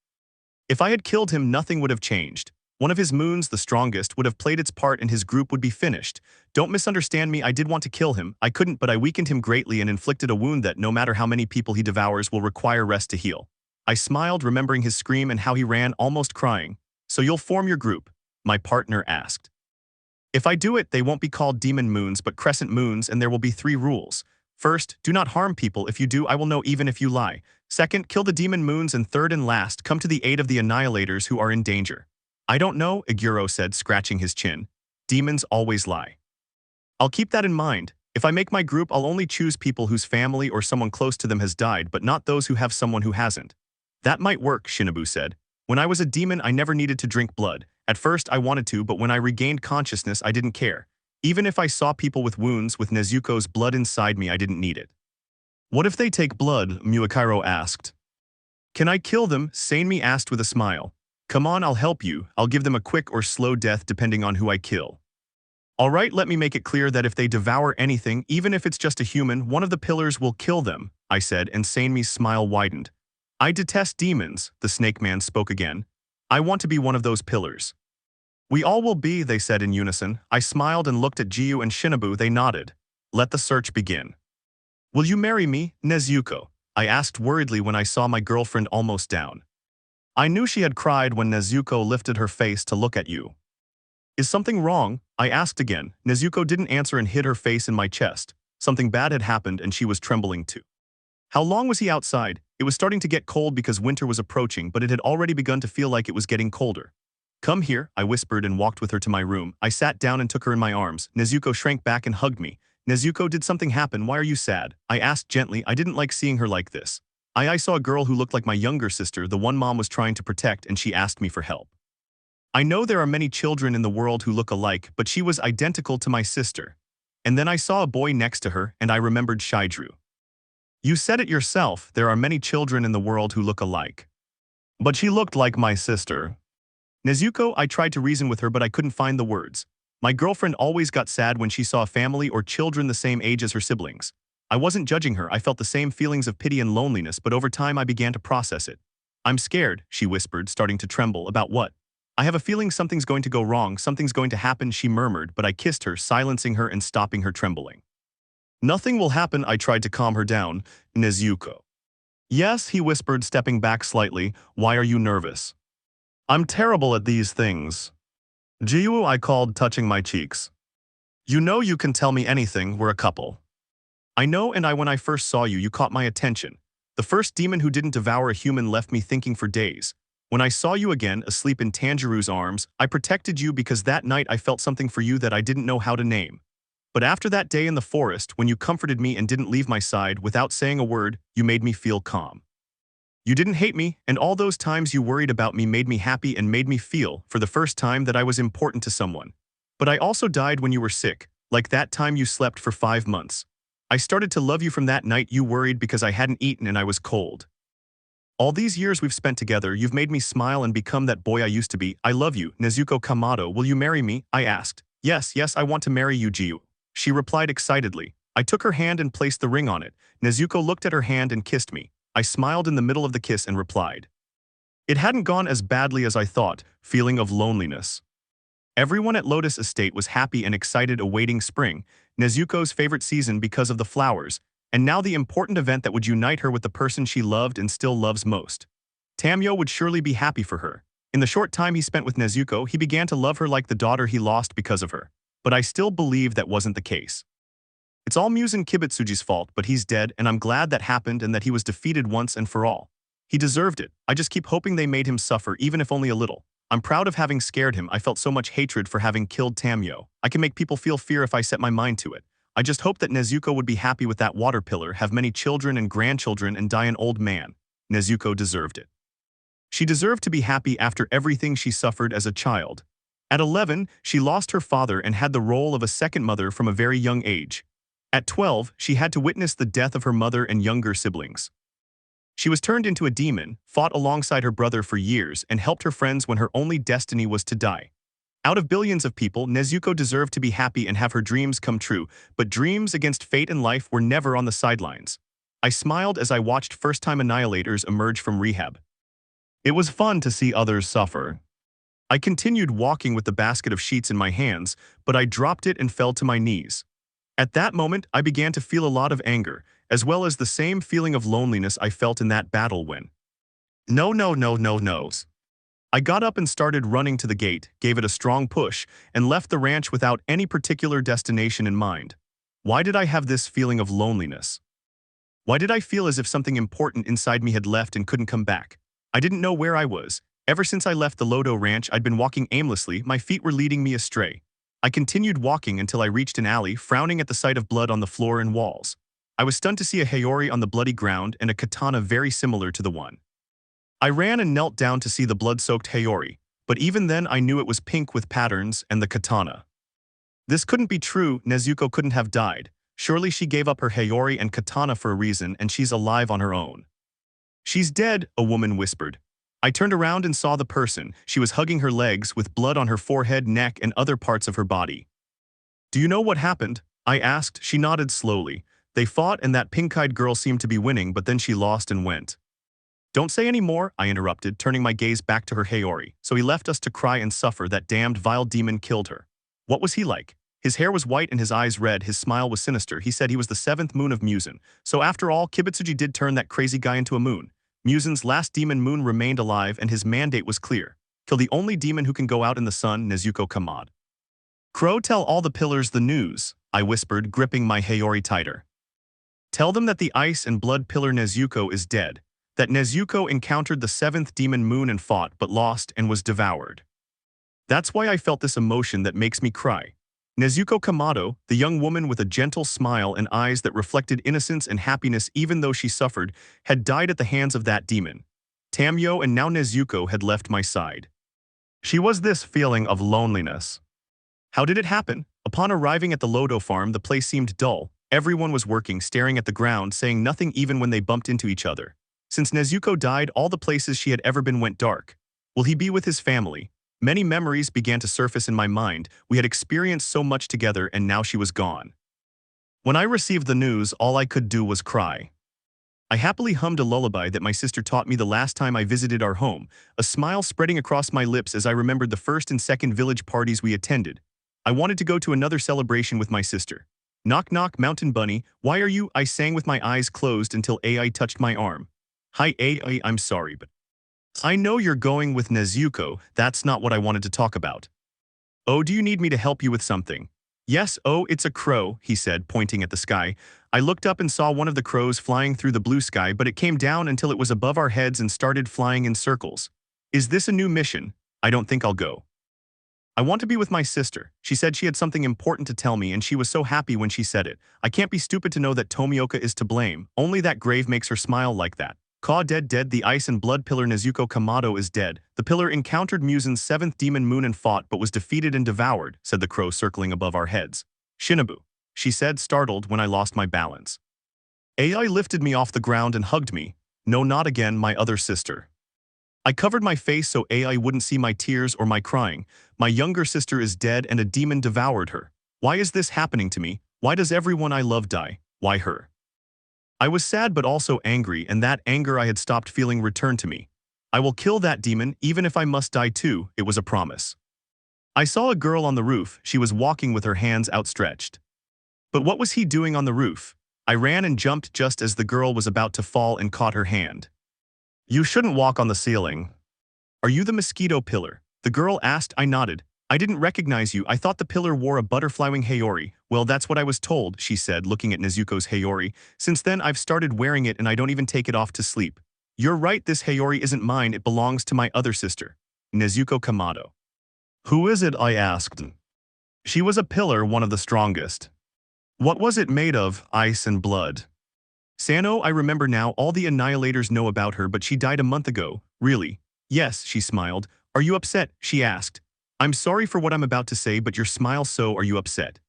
If I had killed him, nothing would have changed. One of his moons, the strongest, would have played its part and his group would be finished. Don't misunderstand me, I did want to kill him. I couldn't, but I weakened him greatly and inflicted a wound that, no matter how many people he devours, will require rest to heal. I smiled, remembering his scream and how he ran, almost crying. So you'll form your group? My partner asked. If I do it, they won't be called demon moons but crescent moons, and there will be 3 rules. First, do not harm people. If you do, I will know even if you lie. Second, kill the demon moons, and third and last, come to the aid of the annihilators who are in danger. I don't know, Giyu said, scratching his chin. Demons always lie. I'll keep that in mind. If I make my group, I'll only choose people whose family or someone close to them has died, but not those who have someone who hasn't. That might work, Shinobu said. When I was a demon, I never needed to drink blood. At first, I wanted to, but when I regained consciousness, I didn't care. Even if I saw people with wounds with Nezuko's blood inside me, I didn't need it. What if they take blood? Muakiro asked. Can I kill them? Sanemi asked with a smile. Come on, I'll help you. I'll give them a quick or slow death depending on who I kill. All right, let me make it clear that if they devour anything, even if it's just a human, one of the pillars will kill them, I said, and Sanemi's smile widened. I detest demons, the snake man spoke again. I want to be one of those pillars. We all will be, they said in unison. I smiled and looked at Giyu and Shinobu. They nodded. Let the search begin. Will you marry me, Nezuko? I asked worriedly when I saw my girlfriend almost down. I knew she had cried when Nezuko lifted her face to look at you. Is something wrong? I asked again. Nezuko didn't answer and hid her face in my chest. Something bad had happened and she was trembling too. How long was he outside? It was starting to get cold because winter was approaching, but it had already begun to feel like it was getting colder. Come here, I whispered and walked with her to my room. I sat down and took her in my arms. Nezuko shrank back and hugged me. Nezuko, did something happen? Why are you sad? I asked gently. I didn't like seeing her like this. I saw a girl who looked like my younger sister, the one Mom was trying to protect, and she asked me for help. I know there are many children in the world who look alike, but she was identical to my sister. And then I saw a boy next to her, and I remembered Shidru. You said it yourself, there are many children in the world who look alike. But she looked like my sister. Nezuko, I tried to reason with her, but I couldn't find the words. My girlfriend always got sad when she saw a family or children the same age as her siblings. I wasn't judging her, I felt the same feelings of pity and loneliness, but over time I began to process it. I'm scared, she whispered, starting to tremble. About what? I have a feeling something's going to go wrong, something's going to happen, she murmured, but I kissed her, silencing her and stopping her trembling. Nothing will happen, I tried to calm her down. Nezuko. Yes, he whispered, stepping back slightly. Why are you nervous? I'm terrible at these things. Giyu, I called, touching my cheeks. You know you can tell me anything, we're a couple. I know, and when I first saw you, you caught my attention. The first demon who didn't devour a human left me thinking for days. When I saw you again, asleep in Tanjiro's arms, I protected you because that night I felt something for you that I didn't know how to name. But after that day in the forest, when you comforted me and didn't leave my side without saying a word, you made me feel calm. You didn't hate me, and all those times you worried about me made me happy and made me feel, for the first time, that I was important to someone. But I also died when you were sick, like that time you slept for 5 months. I started to love you from that night. You worried because I hadn't eaten and I was cold. All these years we've spent together, you've made me smile and become that boy I used to be. I love you, Nezuko Kamado. Will you marry me? I asked. Yes, I want to marry you, Giyu. She replied excitedly. I took her hand and placed the ring on it. Nezuko looked at her hand and kissed me. I smiled in the middle of the kiss and replied. It hadn't gone as badly as I thought, feeling of loneliness. Everyone at Lotus Estate was happy and excited, awaiting spring, Nezuko's favorite season, because of the flowers, and now the important event that would unite her with the person she loved and still loves most. Tamio would surely be happy for her. In the short time he spent with Nezuko, he began to love her like the daughter he lost because of her. But I still believe that wasn't the case. It's all Muzan Kibutsuji's fault, but he's dead, and I'm glad that happened and that he was defeated once and for all. He deserved it. I just keep hoping they made him suffer, even if only a little. I'm proud of having scared him. I felt so much hatred for having killed Tamio. I can make people feel fear if I set my mind to it. I just hope that Nezuko would be happy with that water pillar, have many children and grandchildren, and die an old man. Nezuko deserved it. She deserved to be happy after everything she suffered as a child. At 11, she lost her father and had the role of a second mother from a very young age. At 12, she had to witness the death of her mother and younger siblings. She was turned into a demon, fought alongside her brother for years, and helped her friends when her only destiny was to die. Out of billions of people, Nezuko deserved to be happy and have her dreams come true, but dreams against fate and life were never on the sidelines. I smiled as I watched first-time annihilators emerge from rehab. It was fun to see others suffer. I continued walking with the basket of sheets in my hands, but I dropped it and fell to my knees. At that moment, I began to feel a lot of anger, as well as the same feeling of loneliness I felt in that battle when. No, no, no, no, no. I got up and started running to the gate, gave it a strong push, and left the ranch without any particular destination in mind. Why did I have this feeling of loneliness? Why did I feel as if something important inside me had left and couldn't come back? I didn't know where I was. Ever since I left the Lodo Ranch, I'd been walking aimlessly, my feet were leading me astray. I continued walking until I reached an alley, frowning at the sight of blood on the floor and walls. I was stunned to see a Hayori on the bloody ground and a katana very similar to the one. I ran and knelt down to see the blood-soaked Hayori, but even then I knew it was pink with patterns and the katana. This couldn't be true, Nezuko couldn't have died. Surely she gave up her Hayori and katana for a reason and she's alive on her own. She's dead, a woman whispered. I turned around and saw the person. She was hugging her legs with blood on her forehead, neck, and other parts of her body. Do you know what happened? I asked. She nodded slowly. They fought and that pink-eyed girl seemed to be winning, but then she lost and went. Don't say any more, I interrupted, turning my gaze back to her Hayori. So he left us to cry and suffer. That damned vile demon killed her. What was he like? His hair was white and his eyes red, his smile was sinister. He said he was the 7th moon of Muzan. So after all, Kibutsuji did turn that crazy guy into a moon. Muzan's last demon moon remained alive and his mandate was clear. Kill the only demon who can go out in the sun, Nezuko Kamado. Crow, tell all the pillars the news, I whispered, gripping my Hayori tighter. Tell them that the ice and blood pillar Nezuko is dead. That Nezuko encountered the 7th demon moon and fought but lost and was devoured. That's why I felt this emotion that makes me cry. Nezuko Kamado, the young woman with a gentle smile and eyes that reflected innocence and happiness even though she suffered, had died at the hands of that demon. Tamio and now Nezuko had left my side. She was this feeling of loneliness. How did it happen? Upon arriving at the Lodo farm, the place seemed dull. Everyone was working, staring at the ground, saying nothing even when they bumped into each other. Since Nezuko died, all the places she had ever been went dark. Will he be with his family? Many memories began to surface in my mind. We had experienced so much together and now she was gone. When I received the news, all I could do was cry. I happily hummed a lullaby that my sister taught me the last time I visited our home, a smile spreading across my lips as I remembered the first and second village parties we attended. I wanted to go to another celebration with my sister. Knock knock, Mountain Bunny, why are you? I sang with my eyes closed until AI touched my arm. Hi AI, I'm sorry, but I know you're going with Nezuko. That's not what I wanted to talk about. Oh, do you need me to help you with something? Yes, oh, it's a crow, he said, pointing at the sky. I looked up and saw one of the crows flying through the blue sky, but it came down until it was above our heads and started flying in circles. Is this a new mission? I don't think I'll go. I want to be with my sister. She said she had something important to tell me and she was so happy when she said it. I can't be stupid to know that Tomioka is to blame. Only that grave makes her smile like that. Ka dead, the ice and blood pillar Nezuko Kamado is dead. The pillar encountered Muzan's 7th demon moon and fought but was defeated and devoured, said the crow circling above our heads. Shinobu, she said, startled when I lost my balance. AI lifted me off the ground and hugged me. No, not again, my other sister. I covered my face so AI wouldn't see my tears or my crying. My younger sister is dead and a demon devoured her. Why is this happening to me? Why does everyone I love die? Why her? I was sad but also angry, and that anger I had stopped feeling returned to me. I will kill that demon, even if I must die too, it was a promise. I saw a girl on the roof. She was walking with her hands outstretched. But what was he doing on the roof? I ran and jumped just as the girl was about to fall and caught her hand. You shouldn't walk on the ceiling. Are you the mosquito pillar? The girl asked. I nodded. I didn't recognize you. I thought the pillar wore a butterfly-wing Hayori. Well, that's what I was told, she said, looking at Nezuko's Hayori. Since then, I've started wearing it and I don't even take it off to sleep. You're right, this Hayori isn't mine, it belongs to my other sister, Nezuko Kamado. Who is it? I asked. She was a pillar, one of the strongest. What was it made of? Ice and blood. Sano, I remember now, all the annihilators know about her, but she died a month ago. Really? Yes, she smiled. Are you upset? She asked. I'm sorry for what I'm about to say, but your smile, so are you upset?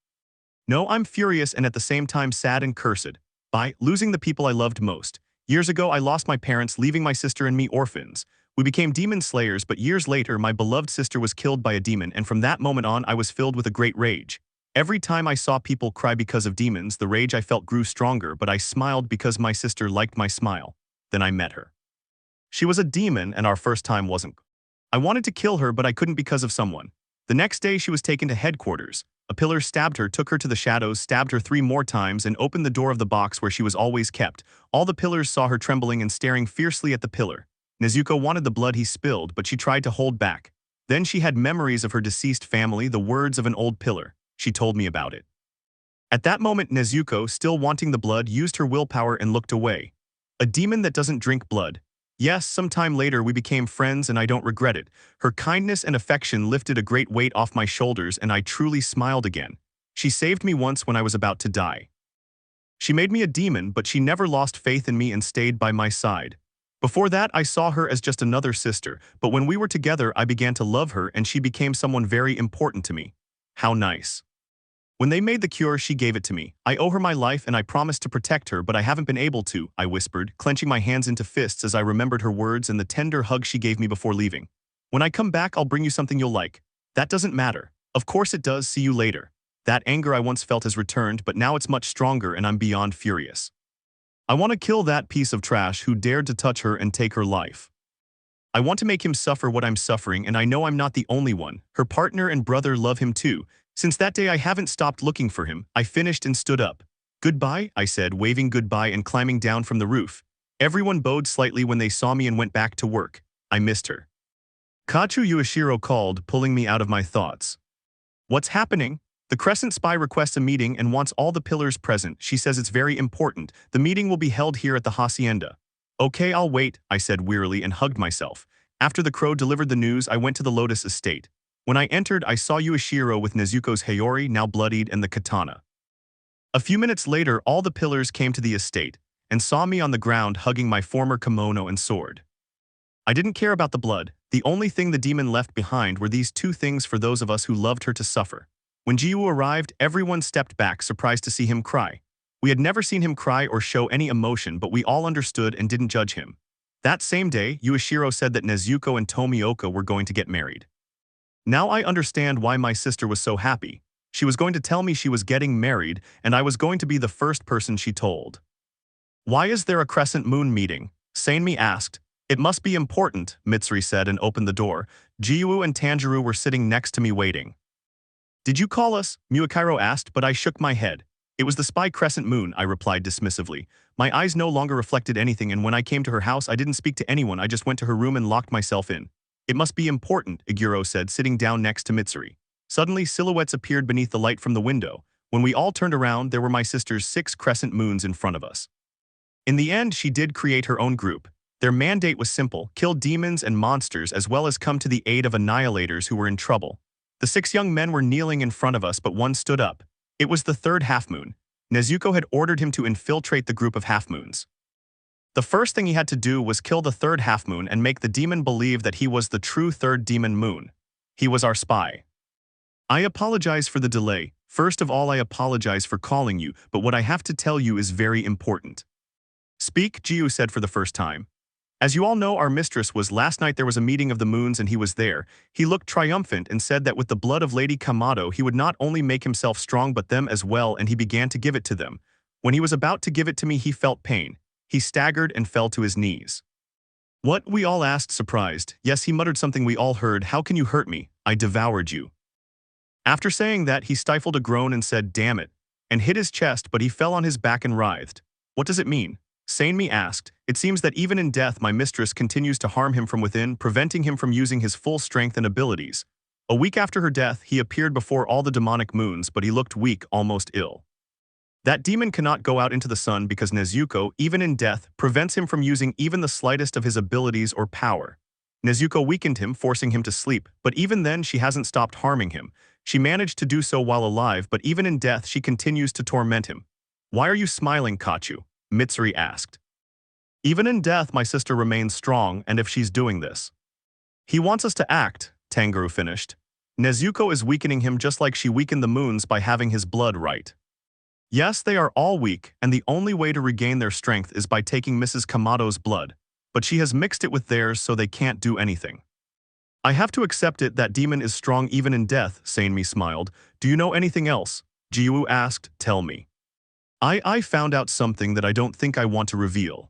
No, I'm furious and at the same time sad and cursed. By losing the people I loved most. Years ago, I lost my parents, leaving my sister and me orphans. We became demon slayers, but years later, my beloved sister was killed by a demon, and from that moment on, I was filled with a great rage. Every time I saw people cry because of demons, the rage I felt grew stronger, but I smiled because my sister liked my smile. Then I met her. She was a demon, and our first time wasn't. I wanted to kill her, but I couldn't because of someone. The next day, she was taken to headquarters. A pillar stabbed her, took her to the shadows, stabbed her 3 more times, and opened the door of the box where she was always kept. All the pillars saw her trembling and staring fiercely at the pillar. Nezuko wanted the blood he spilled, but she tried to hold back. Then she had memories of her deceased family, the words of an old pillar. She told me about it. At that moment, Nezuko, still wanting the blood, used her willpower and looked away. A demon that doesn't drink blood. Yes, sometime later we became friends and I don't regret it. Her kindness and affection lifted a great weight off my shoulders and I truly smiled again. She saved me once when I was about to die. She made me a demon, but she never lost faith in me and stayed by my side. Before that, I saw her as just another sister, but when we were together, I began to love her and she became someone very important to me. How nice. When they made the cure, she gave it to me. I owe her my life and I promised to protect her, but I haven't been able to, I whispered, clenching my hands into fists as I remembered her words and the tender hug she gave me before leaving. When I come back, I'll bring you something you'll like. That doesn't matter. Of course it does, see you later. That anger I once felt has returned, but now it's much stronger and I'm beyond furious. I want to kill that piece of trash who dared to touch her and take her life. I want to make him suffer what I'm suffering, and I know I'm not the only one. Her partner and brother love him too. Since that day I haven't stopped looking for him. I finished and stood up. Goodbye, I said, waving goodbye and climbing down from the roof. Everyone bowed slightly when they saw me and went back to work. I missed her. Kachu Yuashiro called, pulling me out of my thoughts. What's happening? The Crescent Spy requests a meeting and wants all the pillars present. She says it's very important. The meeting will be held here at the hacienda. Okay, I'll wait, I said wearily and hugged myself. After the crow delivered the news, I went to the Lotus Estate. When I entered, I saw Yuashiro with Nezuko's Hayori, now bloodied, and the katana. A few minutes later, all the pillars came to the estate and saw me on the ground hugging my former kimono and sword. I didn't care about the blood. The only thing the demon left behind were these 2 things for those of us who loved her to suffer. When Giyu arrived, everyone stepped back, surprised to see him cry. We had never seen him cry or show any emotion, but we all understood and didn't judge him. That same day, Yuashiro said that Nezuko and Tomioka were going to get married. Now I understand why my sister was so happy. She was going to tell me she was getting married, and I was going to be the first person she told. Why is there a crescent moon meeting? Sanemi asked. It must be important, Mitsuri said and opened the door. Giyu and Tanjiro were sitting next to me waiting. Did you call us? Muakiro asked, but I shook my head. It was the spy crescent moon, I replied dismissively. My eyes no longer reflected anything, and when I came to her house, I didn't speak to anyone. I just went to her room and locked myself in. It must be important, Iguro said, sitting down next to Mitsuri. Suddenly, silhouettes appeared beneath the light from the window. When we all turned around, there were my sister's 6 crescent moons in front of us. In the end, she did create her own group. Their mandate was simple: kill demons and monsters as well as come to the aid of annihilators who were in trouble. The 6 young men were kneeling in front of us, but one stood up. It was the 3rd half-moon. Nezuko had ordered him to infiltrate the group of half-moons. The first thing he had to do was kill the 3rd half-moon and make the demon believe that he was the true 3rd demon moon. He was our spy. I apologize for the delay. First of all, I apologize for calling you, but what I have to tell you is very important. Speak, Giyu said for the first time. As you all know, our mistress was last night. There was a meeting of the moons and he was there. He looked triumphant and said that with the blood of Lady Kamado, he would not only make himself strong but them as well, and he began to give it to them. When he was about to give it to me, he felt pain. He staggered and fell to his knees. What? We all asked, surprised. Yes, he muttered something we all heard. How can you hurt me? I devoured you. After saying that, he stifled a groan and said, damn it, and hit his chest, but he fell on his back and writhed. What does it mean? Sanemi asked. It seems that even in death, my mistress continues to harm him from within, preventing him from using his full strength and abilities. A week after her death, he appeared before all the demonic moons, but he looked weak, almost ill. That demon cannot go out into the sun because Nezuko, even in death, prevents him from using even the slightest of his abilities or power. Nezuko weakened him, forcing him to sleep, but even then she hasn't stopped harming him. She managed to do so while alive, but even in death she continues to torment him. Why are you smiling, Kachu? Mitsuri asked. Even in death, my sister remains strong, and if she's doing this. He wants us to act, Tanjiro finished. Nezuko is weakening him just like she weakened the moons by having his blood right. Yes, they are all weak, and the only way to regain their strength is by taking Mrs. Kamado's blood, but she has mixed it with theirs so they can't do anything. I have to accept it that demon is strong even in death, Sanemi smiled. Do you know anything else? Giyu asked, tell me. I found out something that I don't think I want to reveal.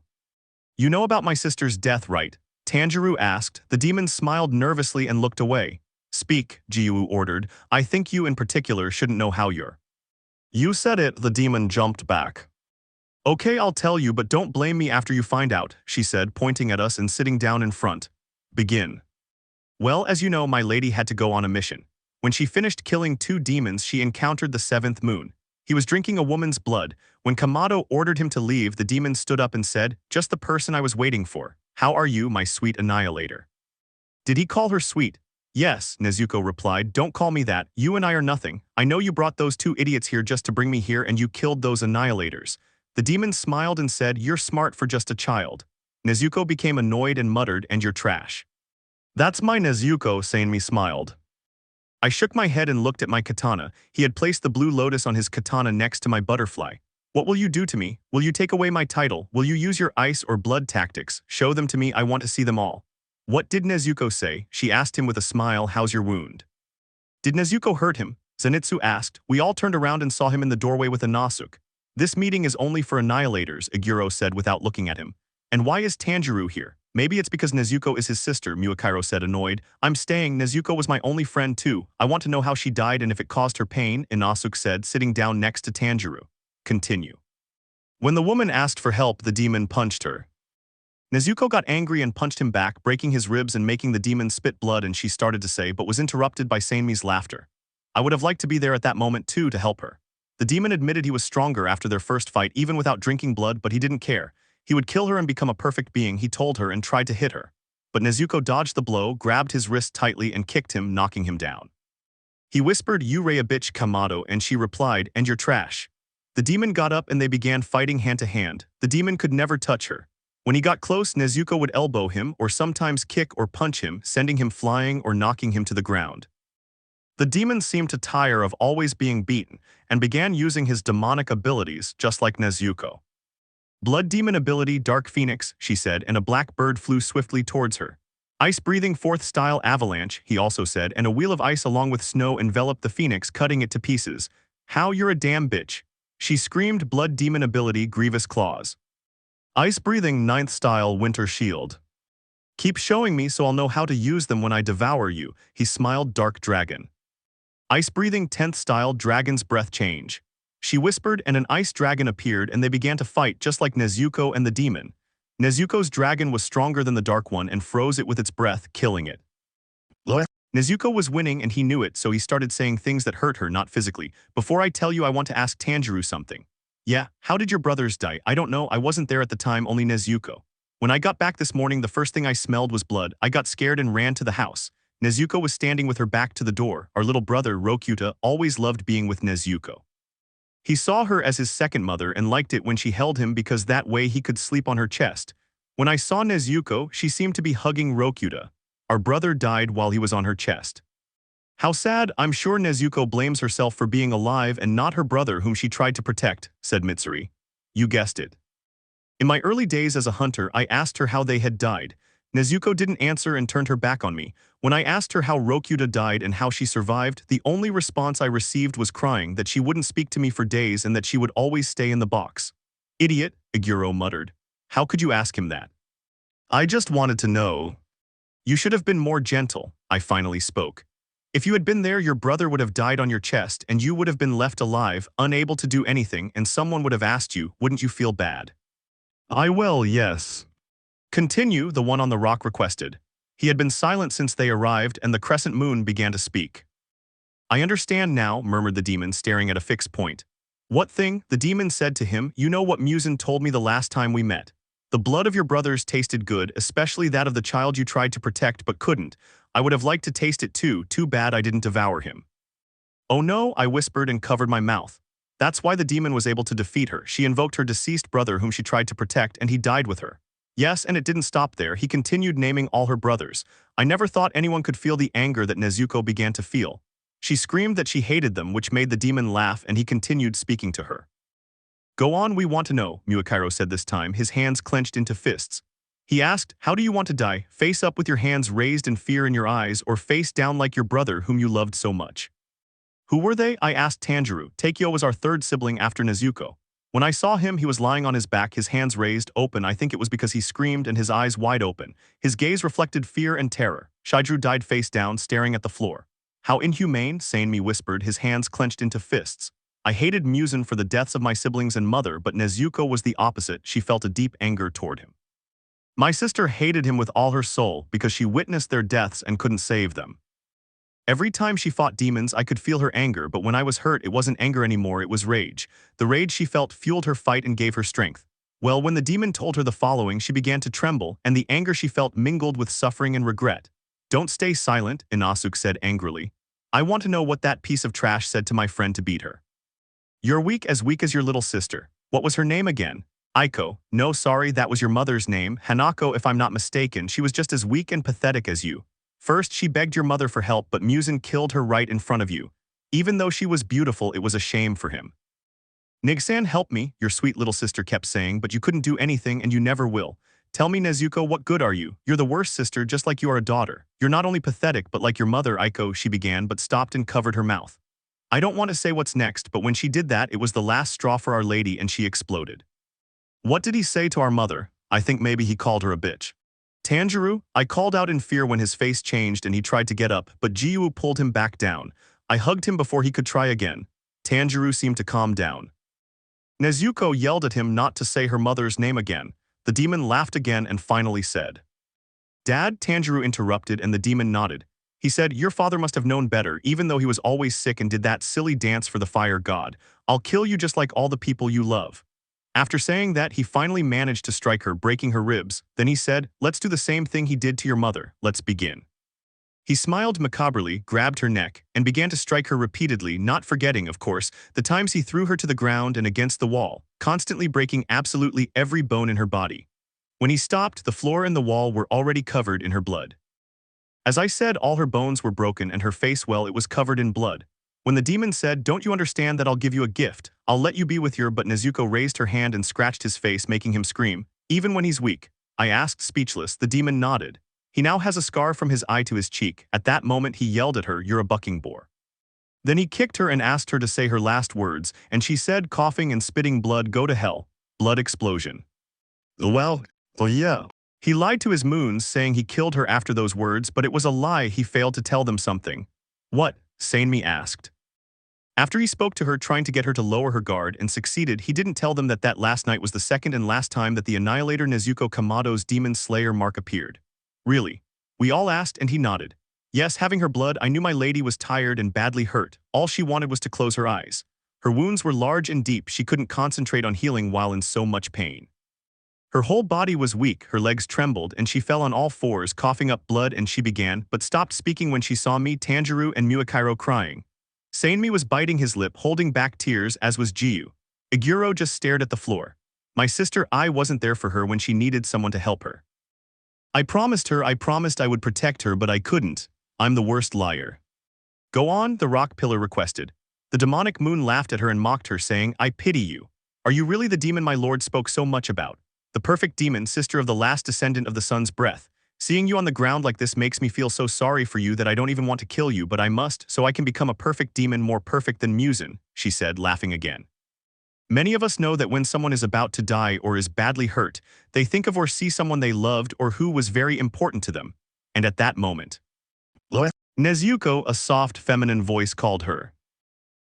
You know about my sister's death, right? Tanjiro asked. The demon smiled nervously and looked away. Speak, Giyu ordered. I think you in particular shouldn't know how you're. You said it, the demon jumped back. Okay, I'll tell you, but don't blame me after you find out, she said, pointing at us and sitting down in front. Begin. Well, as you know, my lady had to go on a mission. When she finished killing 2 demons, she encountered the 7th moon. He was drinking a woman's blood. When Kamado ordered him to leave, the demon stood up and said, just the person I was waiting for. How are you, my sweet annihilator? Did he call her sweet? Yes, Nezuko replied. Don't call me that. You and I are nothing. I know you brought those 2 idiots here just to bring me here and you killed those annihilators. The demon smiled and said, you're smart for just a child. Nezuko became annoyed and muttered, and you're trash. That's my Nezuko, Sanemi smiled. I shook my head and looked at my katana. He had placed the blue lotus on his katana next to my butterfly. What will you do to me? Will you take away my title? Will you use your ice or blood tactics? Show them to me, I want to see them all. What did Nezuko say? She asked him with a smile. How's your wound? Did Nezuko hurt him? Zenitsu asked. We all turned around and saw him in the doorway with a Nasuke. This meeting is only for annihilators, Aguro said without looking at him. And why is Tanjiro here? Maybe it's because Nezuko is his sister, Muakairo said annoyed. I'm staying, Nezuko was my only friend too. I want to know how she died and if it caused her pain, Inosuke said, sitting down next to Tanjiro. Continue. When the woman asked for help, the demon punched her. Nezuko got angry and punched him back, breaking his ribs and making the demon spit blood, and she started to say, but was interrupted by Sanemi's laughter. I would have liked to be there at that moment too to help her. The demon admitted he was stronger after their first fight even without drinking blood, but he didn't care. He would kill her and become a perfect being, he told her, and tried to hit her. But Nezuko dodged the blow, grabbed his wrist tightly and kicked him, knocking him down. He whispered, you Ray a bitch, Kamado, and she replied, and you're trash. The demon got up and they began fighting hand to hand. The demon could never touch her. When he got close, Nezuko would elbow him or sometimes kick or punch him, sending him flying or knocking him to the ground. The demon seemed to tire of always being beaten and began using his demonic abilities just like Nezuko. Blood demon ability Dark Phoenix, she said, and a black bird flew swiftly towards her. Ice-breathing 4th style avalanche, he also said, and a wheel of ice along with snow enveloped the phoenix, cutting it to pieces. How you're a damn bitch. She screamed. Blood demon ability Grievous Claws. Ice-breathing 9th style Winter Shield. Keep showing me so I'll know how to use them when I devour you, he smiled. Dark Dragon. Ice-breathing 10th style Dragon's Breath Change. She whispered and an ice dragon appeared and they began to fight just like Nezuko and the demon. Nezuko's dragon was stronger than the dark one and froze it with its breath, killing it. Nezuko was winning and he knew it, so he started saying things that hurt her, not physically. Before I tell you, I want to ask Tanjiro something. Yeah, how did your brothers die? I don't know, I wasn't there at the time, only Nezuko. When I got back this morning, the first thing I smelled was blood. I got scared and ran to the house. Nezuko was standing with her back to the door. Our little brother, Rokuta, always loved being with Nezuko. He saw her as his second mother and liked it when she held him because that way he could sleep on her chest. When I saw Nezuko, she seemed to be hugging Rokuta. Our brother died while he was on her chest. How sad. I'm sure Nezuko blames herself for being alive and not her brother whom she tried to protect, said Mitsuri. You guessed it. In my early days as a hunter, I asked her how they had died. Nezuko didn't answer and turned her back on me. When I asked her how Rokuta died and how she survived, the only response I received was crying, that she wouldn't speak to me for days and that she would always stay in the box. Idiot, Aguro muttered. How could you ask him that? I just wanted to know. You should have been more gentle, I finally spoke. If you had been there, your brother would have died on your chest and you would have been left alive, unable to do anything, and someone would have asked you, wouldn't you feel bad? Yes. Continue, the one on the rock requested. He had been silent since they arrived and the crescent moon began to speak. I understand now, murmured the demon, staring at a fixed point. What thing? The demon said to him. You know what Muzan told me the last time we met. The blood of your brothers tasted good, especially that of the child you tried to protect but couldn't. I would have liked to taste it too bad I didn't devour him. Oh no, I whispered and covered my mouth. That's why the demon was able to defeat her. She invoked her deceased brother whom she tried to protect and he died with her. Yes, and it didn't stop there. He continued naming all her brothers. I never thought anyone could feel the anger that Nezuko began to feel. She screamed that she hated them, which made the demon laugh, and he continued speaking to her. Go on, we want to know, Muakiro said this time, his hands clenched into fists. He asked, how do you want to die, face up with your hands raised and fear in your eyes, or face down like your brother whom you loved so much? Who were they? I asked Tanjiro. Takeo was our third sibling after Nezuko. When I saw him, he was lying on his back, his hands raised, open. I think it was because he screamed and his eyes wide open. His gaze reflected fear and terror. Shidru died face down, staring at the floor. How inhumane, Sanemi whispered, his hands clenched into fists. I hated Muzan for the deaths of my siblings and mother, but Nezuko was the opposite. She felt a deep anger toward him. My sister hated him with all her soul because she witnessed their deaths and couldn't save them. Every time she fought demons, I could feel her anger, but when I was hurt, it wasn't anger anymore, it was rage. The rage she felt fueled her fight and gave her strength. Well, when the demon told her the following, she began to tremble, and the anger she felt mingled with suffering and regret. Don't stay silent, Inosuke said angrily. I want to know what that piece of trash said to my friend to beat her. You're weak as your little sister. What was her name again? Aiko. No, sorry, that was your mother's name. Hanako, if I'm not mistaken, she was just as weak and pathetic as you. First, she begged your mother for help, but Muzan killed her right in front of you. Even though she was beautiful, it was a shame for him. Nigsan, help me, your sweet little sister kept saying, but you couldn't do anything and you never will. Tell me, Nezuko, what good are you? You're the worst sister, just like you are a daughter. You're not only pathetic, but like your mother, Aiko, she began, but stopped and covered her mouth. I don't want to say what's next, but when she did that, it was the last straw for Our Lady and she exploded. What did he say to our mother? I think maybe he called her a bitch. Tanjiro, I called out in fear when his face changed and he tried to get up, but Giyu pulled him back down. I hugged him before he could try again. Tanjiro seemed to calm down. Nezuko yelled at him not to say her mother's name again. The demon laughed again and finally said, Dad, Tanjiro interrupted and the demon nodded. He said, your father must have known better, even though he was always sick and did that silly dance for the fire god. I'll kill you just like all the people you love. After saying that, he finally managed to strike her, breaking her ribs. Then he said, let's do the same thing he did to your mother. Let's begin. He smiled macabrely, grabbed her neck, and began to strike her repeatedly, not forgetting, of course, the times he threw her to the ground and against the wall, constantly breaking absolutely every bone in her body. When he stopped, the floor and the wall were already covered in her blood. As I said, all her bones were broken and her face, well, it was covered in blood. When the demon said, don't you understand that I'll give you a gift? I'll let you be with your, but Nezuko raised her hand and scratched his face, making him scream, even when he's weak. I asked, speechless. The demon nodded. He now has a scar from his eye to his cheek. At that moment he yelled at her, you're a bucking boar. Then he kicked her and asked her to say her last words, and she said, coughing and spitting blood, go to hell. Blood explosion. Well, yeah. He lied to his moons, saying he killed her after those words, but it was a lie. He failed to tell them something. What? Sanemi asked. After he spoke to her, trying to get her to lower her guard, and succeeded, he didn't tell them that last night was the second and last time that the Annihilator Nezuko Kamado's Demon Slayer mark appeared. Really? We all asked, and he nodded. Yes, having her blood, I knew my lady was tired and badly hurt. All she wanted was to close her eyes. Her wounds were large and deep. She couldn't concentrate on healing while in so much pain. Her whole body was weak, her legs trembled, and she fell on all fours, coughing up blood, and she began, but stopped speaking when she saw me, Tanjiro, and Muakiro crying. Sanemi was biting his lip, holding back tears, as was Giyu. Iguro just stared at the floor. My sister, I wasn't there for her when she needed someone to help her. I promised I would protect her, but I couldn't. I'm the worst liar. Go on, the rock pillar requested. The demonic moon laughed at her and mocked her, saying, I pity you. Are you really the demon my lord spoke so much about? The perfect demon, sister of the last descendant of the sun's breath. Seeing you on the ground like this makes me feel so sorry for you that I don't even want to kill you, but I must, so I can become a perfect demon, more perfect than Muzan, she said, laughing again. Many of us know that when someone is about to die or is badly hurt, they think of or see someone they loved or who was very important to them. And at that moment, Nezuko, a soft feminine voice, called her.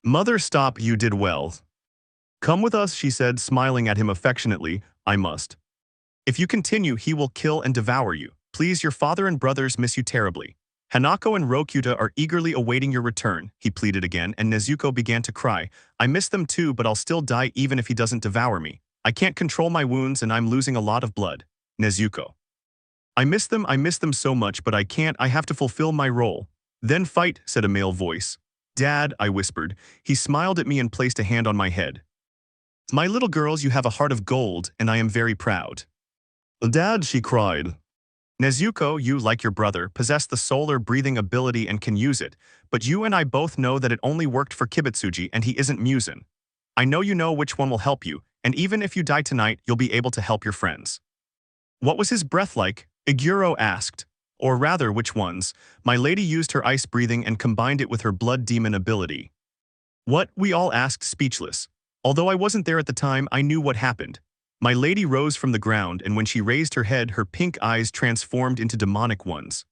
Mother, stop, you did well. Come with us, she said, smiling at him affectionately. I must. If you continue, he will kill and devour you. Please, your father and brothers miss you terribly. Hanako and Rokuta are eagerly awaiting your return, he pleaded again, and Nezuko began to cry. I miss them too, but I'll still die even if he doesn't devour me. I can't control my wounds and I'm losing a lot of blood. Nezuko. I miss them so much, but I can't, I have to fulfill my role. Then fight, said a male voice. Dad, I whispered. He smiled at me and placed a hand on my head. My little girls, you have a heart of gold, and I am very proud. Dad, she cried. Nezuko, you, like your brother, possess the solar breathing ability and can use it, but you and I both know that it only worked for Kibutsuji and he isn't Muzan. I know you know which one will help you. and even if you die tonight, you'll be able to help your friends." "What was his breath like?" Iguro asked. "Or rather, which ones?" My lady used her ice breathing and combined it with her blood demon ability. "What?" we all asked, speechless. Although I wasn't there at the time, I knew what happened. My lady rose from the ground, and when she raised her head, her pink eyes transformed into demonic ones.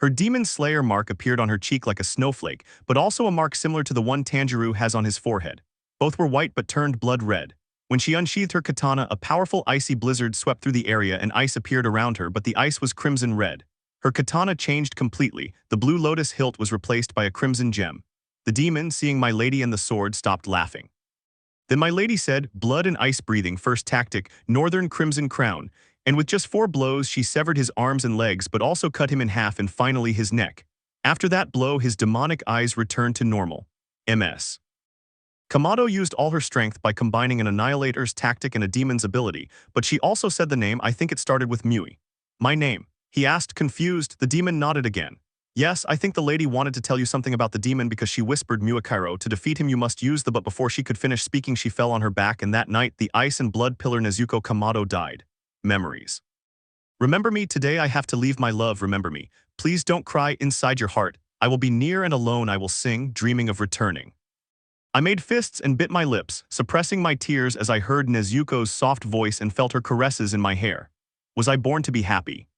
Her demon slayer mark appeared on her cheek like a snowflake, but also a mark similar to the one Tanjiro has on his forehead. Both were white but turned blood red. When she unsheathed her katana, a powerful icy blizzard swept through the area and ice appeared around her, but the ice was crimson red. Her katana changed completely. The blue lotus hilt was replaced by a crimson gem. The demon, seeing my lady and the sword, stopped laughing. Then my lady said, "Blood and ice breathing, first tactic, Northern Crimson Crown," and with just 4 blows she severed his arms and legs but also cut him in half and finally his neck. After that blow, his demonic eyes returned to normal. MS. Kamado used all her strength by combining an annihilator's tactic and a demon's ability, but she also said the name. I think it started with Mui. "My name?" he asked, confused. The demon nodded again. "Yes, I think the lady wanted to tell you something about the demon because she whispered, Muakairo, to defeat him you must use the," but before she could finish speaking she fell on her back, and that night the ice and blood pillar Nezuko Kamado died. Memories. "Remember me, today I have to leave my love, remember me. Please don't cry inside your heart. I will be near and alone I will sing, dreaming of returning." I made fists and bit my lips, suppressing my tears as I heard Nezuko's soft voice and felt her caresses in my hair. Was I born to be happy?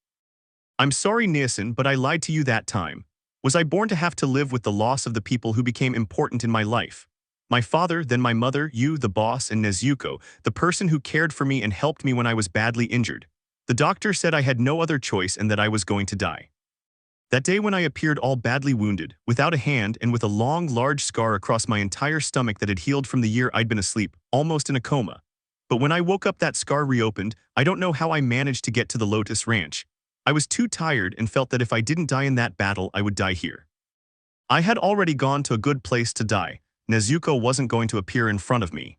"I'm sorry, Niasen, but I lied to you that time. Was I born to have to live with the loss of the people who became important in my life? My father, then my mother, you, the boss, and Nezuko, the person who cared for me and helped me when I was badly injured. The doctor said I had no other choice and that I was going to die. That day when I appeared all badly wounded, without a hand and with a long, large scar across my entire stomach that had healed from the year I'd been asleep, almost in a coma. But when I woke up that scar reopened. I don't know how I managed to get to the Lotus Ranch. I was too tired and felt that if I didn't die in that battle, I would die here. I had already gone to a good place to die. Nezuko wasn't going to appear in front of me.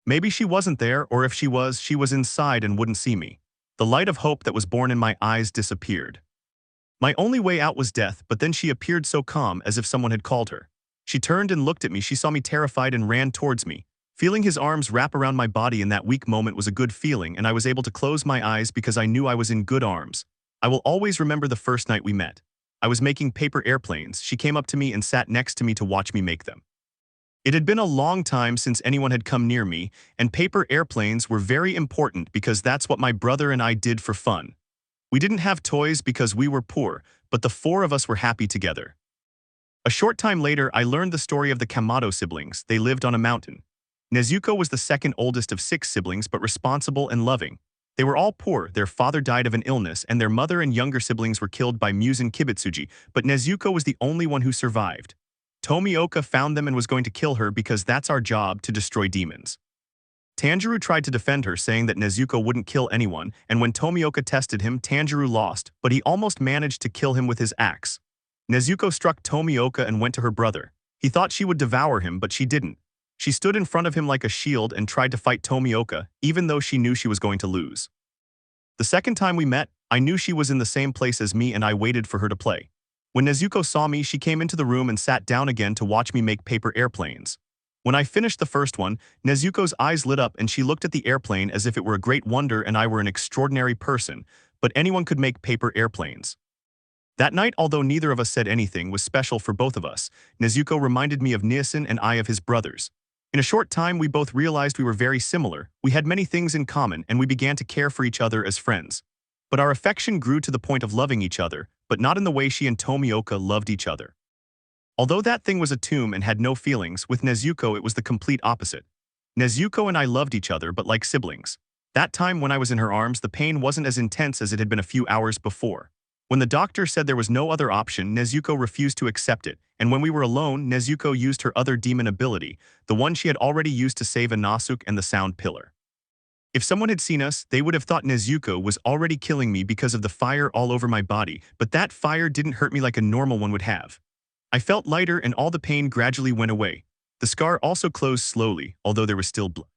Maybe she wasn't there, or if she was inside and wouldn't see me. The light of hope that was born in my eyes disappeared. My only way out was death, but then she appeared so calm as if someone had called her. She turned and looked at me. She saw me terrified and ran towards me. Feeling his arms wrap around my body in that weak moment was a good feeling, and I was able to close my eyes because I knew I was in good arms. I will always remember the first night we met. I was making paper airplanes. She came up to me and sat next to me to watch me make them. It had been a long time since anyone had come near me, and paper airplanes were very important because that's what my brother and I did for fun. We didn't have toys because we were poor, but the 4 of us were happy together. A short time later, I learned the story of the Kamado siblings. They lived on a mountain. Nezuko was the second oldest of 6 siblings, but responsible and loving. They were all poor. Their father died of an illness, and their mother and younger siblings were killed by Muzan Kibitsuji, but Nezuko was the only one who survived. Tomioka found them and was going to kill her because that's our job, to destroy demons. Tanjiro tried to defend her, saying that Nezuko wouldn't kill anyone, and when Tomioka tested him, Tanjiro lost, but he almost managed to kill him with his axe. Nezuko struck Tomioka and went to her brother. He thought she would devour him, but she didn't. She stood in front of him like a shield and tried to fight Tomioka, even though she knew she was going to lose. The second time we met, I knew she was in the same place as me and I waited for her to play. When Nezuko saw me, she came into the room and sat down again to watch me make paper airplanes. When I finished the first one, Nezuko's eyes lit up and she looked at the airplane as if it were a great wonder and I were an extraordinary person, but anyone could make paper airplanes. That night, although neither of us said anything, was special for both of us. Nezuko reminded me of Niasen and I of his brothers. In a short time, we both realized we were very similar. We had many things in common, and we began to care for each other as friends. But our affection grew to the point of loving each other, but not in the way she and Tomioka loved each other. Although that thing was a tomb and had no feelings, with Nezuko it was the complete opposite. Nezuko and I loved each other, but like siblings. That time when I was in her arms, the pain wasn't as intense as it had been a few hours before. When the doctor said there was no other option, Nezuko refused to accept it, and when we were alone, Nezuko used her other demon ability, the one she had already used to save Inazuk and the Sound Pillar. If someone had seen us, they would have thought Nezuko was already killing me because of the fire all over my body, but that fire didn't hurt me like a normal one would have. I felt lighter and all the pain gradually went away. The scar also closed slowly, although there was still blood.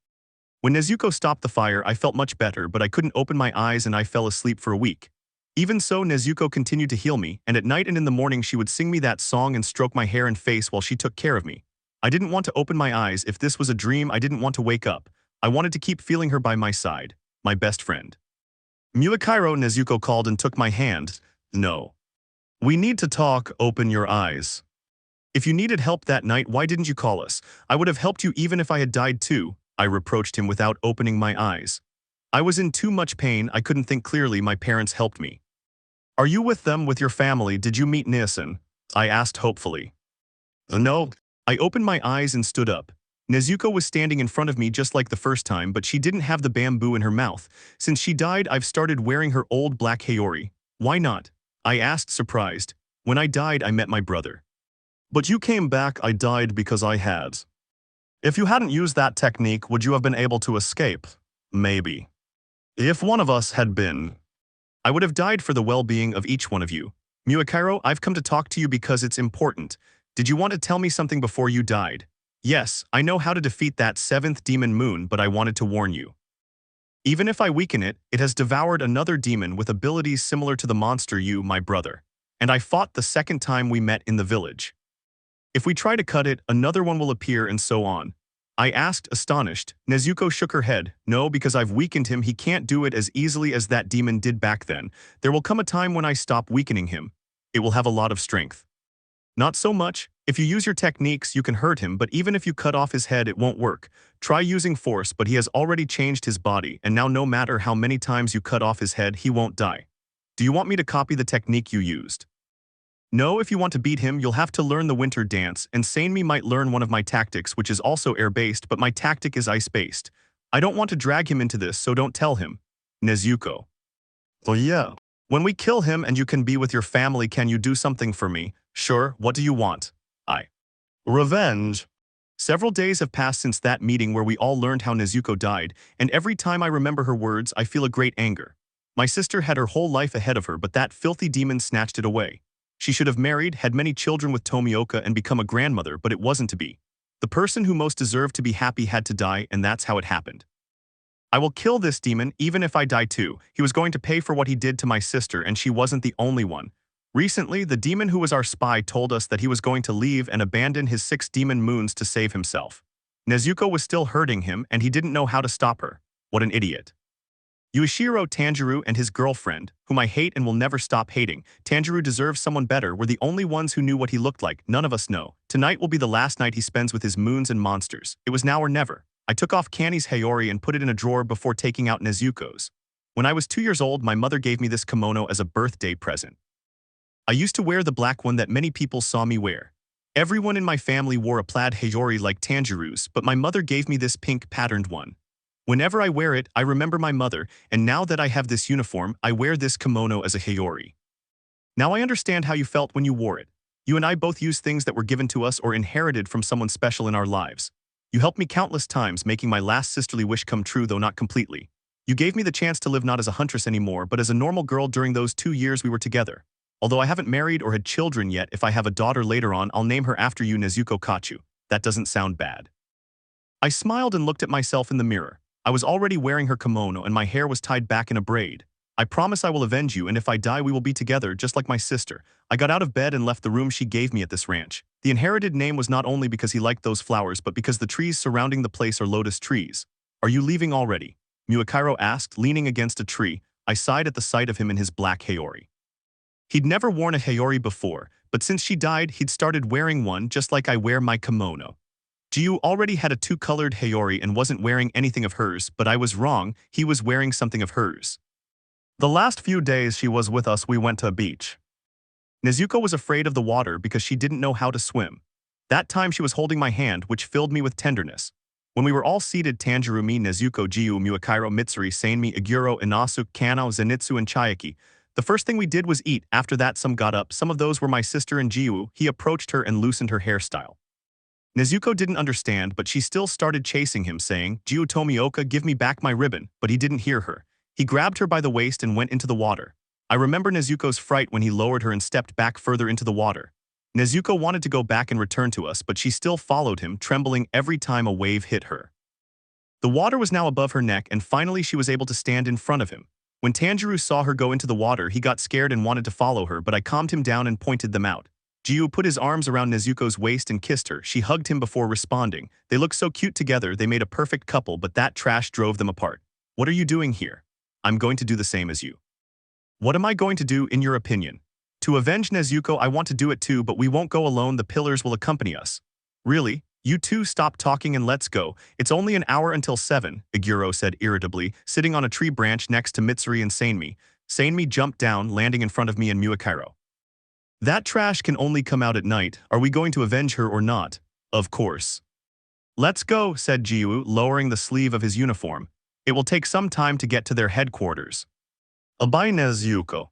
When Nezuko stopped the fire, I felt much better, but I couldn't open my eyes and I fell asleep for a week. Even so, Nezuko continued to heal me, and at night and in the morning she would sing me that song and stroke my hair and face while she took care of me. I didn't want to open my eyes. If this was a dream, I didn't want to wake up. I wanted to keep feeling her by my side, my best friend. Muakairo, Nezuko called and took my hand. No. We need to talk, open your eyes. If you needed help that night, why didn't you call us? I would have helped you even if I had died too, I reproached him without opening my eyes. I was in too much pain, I couldn't think clearly. My parents helped me. Are you with them, with your family? Did you meet Nissen? I asked hopefully. No. I opened my eyes and stood up. Nezuko was standing in front of me just like the first time, but she didn't have the bamboo in her mouth. Since she died, I've started wearing her old black Hayori. Why not? I asked, surprised. When I died, I met my brother. But you came back. I died because I had. If you hadn't used that technique, would you have been able to escape? Maybe. If one of us had been. I would have died for the well-being of each one of you. Muakairo, I've come to talk to you because it's important. Did you want to tell me something before you died? Yes, I know how to defeat that 7th demon moon, but I wanted to warn you. Even if I weaken it, it has devoured another demon with abilities similar to the monster you, my brother. And I fought the second time we met in the village. If we try to cut it, another one will appear and so on. I asked, astonished. Nezuko shook her head. No, because I've weakened him, he can't do it as easily as that demon did back then. There will come a time when I stop weakening him. It will have a lot of strength. Not so much. If you use your techniques, you can hurt him, but even if you cut off his head, it won't work. Try using force, but he has already changed his body, and now no matter how many times you cut off his head, he won't die. Do you want me to copy the technique you used? No, if you want to beat him, you'll have to learn the winter dance, and Sanemi might learn one of my tactics, which is also air-based, but my tactic is ice-based. I don't want to drag him into this, so don't tell him. Nezuko. Oh yeah. When we kill him and you can be with your family, can you do something for me? Sure, what do you want? Revenge. Several days have passed since that meeting where we all learned how Nezuko died, and every time I remember her words, I feel a great anger. My sister had her whole life ahead of her, but that filthy demon snatched it away. She should have married, had many children with Tomioka, and become a grandmother, but it wasn't to be. The person who most deserved to be happy had to die, and that's how it happened. I will kill this demon, even if I die too. He was going to pay for what he did to my sister, and she wasn't the only one. Recently, the demon who was our spy told us that he was going to leave and abandon his 6 demon moons to save himself. Nezuko was still hurting him, and he didn't know how to stop her. What an idiot. Yuichiro Tanjiro and his girlfriend, whom I hate and will never stop hating. Tanjiro deserves someone better. We're the only ones who knew what he looked like. None of us know. Tonight will be the last night he spends with his moons and monsters. It was now or never. I took off Kanni's Hayori and put it in a drawer before taking out Nezuko's. When I was 2 years old, my mother gave me this kimono as a birthday present. I used to wear the black one that many people saw me wear. Everyone in my family wore a plaid Hayori like Tanjiro's, but my mother gave me this pink patterned one. Whenever I wear it, I remember my mother, and now that I have this uniform, I wear this kimono as a Hayori. Now I understand how you felt when you wore it. You and I both use things that were given to us or inherited from someone special in our lives. You helped me countless times, making my last sisterly wish come true, though not completely. You gave me the chance to live not as a huntress anymore, but as a normal girl during those 2 years we were together. Although I haven't married or had children yet, if I have a daughter later on, I'll name her after you, Nezuko Kachu. That doesn't sound bad. I smiled and looked at myself in the mirror. I was already wearing her kimono and my hair was tied back in a braid. I promise I will avenge you, and if I die we will be together just like my sister. I got out of bed and left the room she gave me at this ranch. The inherited name was not only because he liked those flowers, but because the trees surrounding the place are lotus trees. Are you leaving already? Muakairo asked, leaning against a tree. I sighed at the sight of him in his black Hayori. He'd never worn a Hayori before, but since she died, he'd started wearing one just like I wear my kimono. Giyu already had a 2-colored Hayori and wasn't wearing anything of hers, but I was wrong, he was wearing something of hers. The last few days she was with us, we went to a beach. Nezuko was afraid of the water because she didn't know how to swim. That time she was holding my hand, which filled me with tenderness. When we were all seated, Tanjiro, me, Nezuko, Giyu, Muakairo, Mitsuri, Sanemi, Aguro, Inasu, Kano, Zenitsu, and Chayaki. The first thing we did was eat. After that some got up. Some of those were my sister and Giyu. He approached her and loosened her hairstyle. Nezuko didn't understand, but she still started chasing him, saying, Giyu, Tomioka, give me back my ribbon, but he didn't hear her. He grabbed her by the waist and went into the water. I remember Nezuko's fright when he lowered her and stepped back further into the water. Nezuko wanted to go back and return to us, but she still followed him, trembling every time a wave hit her. The water was now above her neck, and finally she was able to stand in front of him. When Tanjiro saw her go into the water, he got scared and wanted to follow her, but I calmed him down and pointed them out. Giyu put his arms around Nezuko's waist and kissed her. She hugged him before responding. They looked so cute together, they made a perfect couple, but that trash drove them apart. What are you doing here? I'm going to do the same as you. What am I going to do, in your opinion? To avenge Nezuko, I want to do it too, but we won't go alone, the pillars will accompany us. Really? You two stop talking and let's go. It's only an hour until 7, Giyuu said irritably, sitting on a tree branch next to Mitsuri and Sanemi. Sanemi jumped down, landing in front of me and Muakiro. That trash can only come out at night. Are we going to avenge her or not? Of course. Let's go, said Giyu, lowering the sleeve of his uniform. It will take some time to get to their headquarters. Bye, Nezuko.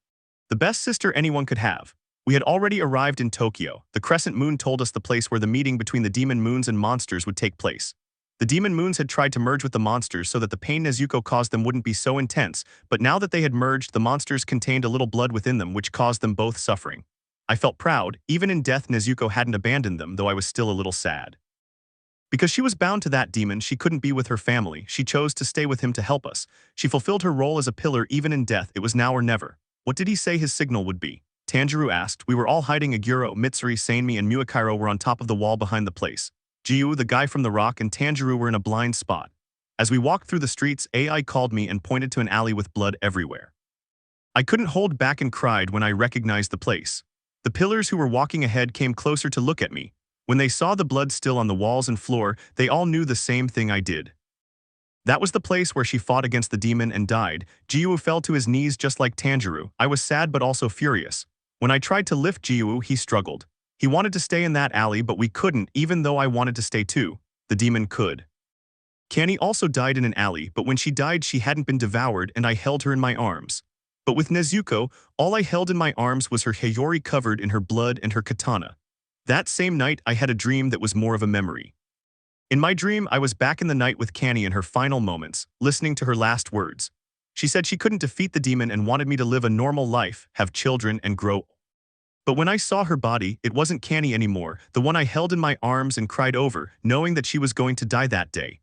The best sister anyone could have. We had already arrived in Tokyo. The crescent moon told us the place where the meeting between the demon moons and monsters would take place. The demon moons had tried to merge with the monsters so that the pain Nezuko caused them wouldn't be so intense, but now that they had merged, the monsters contained a little blood within them which caused them both suffering. I felt proud. Even in death, Nezuko hadn't abandoned them, though I was still a little sad. Because she was bound to that demon, she couldn't be with her family. She chose to stay with him to help us. She fulfilled her role as a pillar even in death. It was now or never. What did he say his signal would be? Tanjiro asked. We were all hiding. Aguro, Mitsuri, Sanemi, and Muakiro were on top of the wall behind the place. Giyu, the guy from the rock, and Tanjiro were in a blind spot. As we walked through the streets, AI called me and pointed to an alley with blood everywhere. I couldn't hold back and cried when I recognized the place. The pillars who were walking ahead came closer to look at me. When they saw the blood still on the walls and floor, they all knew the same thing I did. That was the place where she fought against the demon and died. Giyu fell to his knees just like Tanjiro. I was sad but also furious. When I tried to lift Giyu, he struggled. He wanted to stay in that alley, but we couldn't, even though I wanted to stay too. The demon could. Kanny also died in an alley, but when she died she hadn't been devoured and I held her in my arms. But with Nezuko, all I held in my arms was her Hiyori covered in her blood and her katana. That same night I had a dream that was more of a memory. In my dream, I was back in the night with Kanny in her final moments, listening to her last words. She said she couldn't defeat the demon and wanted me to live a normal life, have children, and grow. But when I saw her body, it wasn't Kanny anymore, the one I held in my arms and cried over, knowing that she was going to die that day.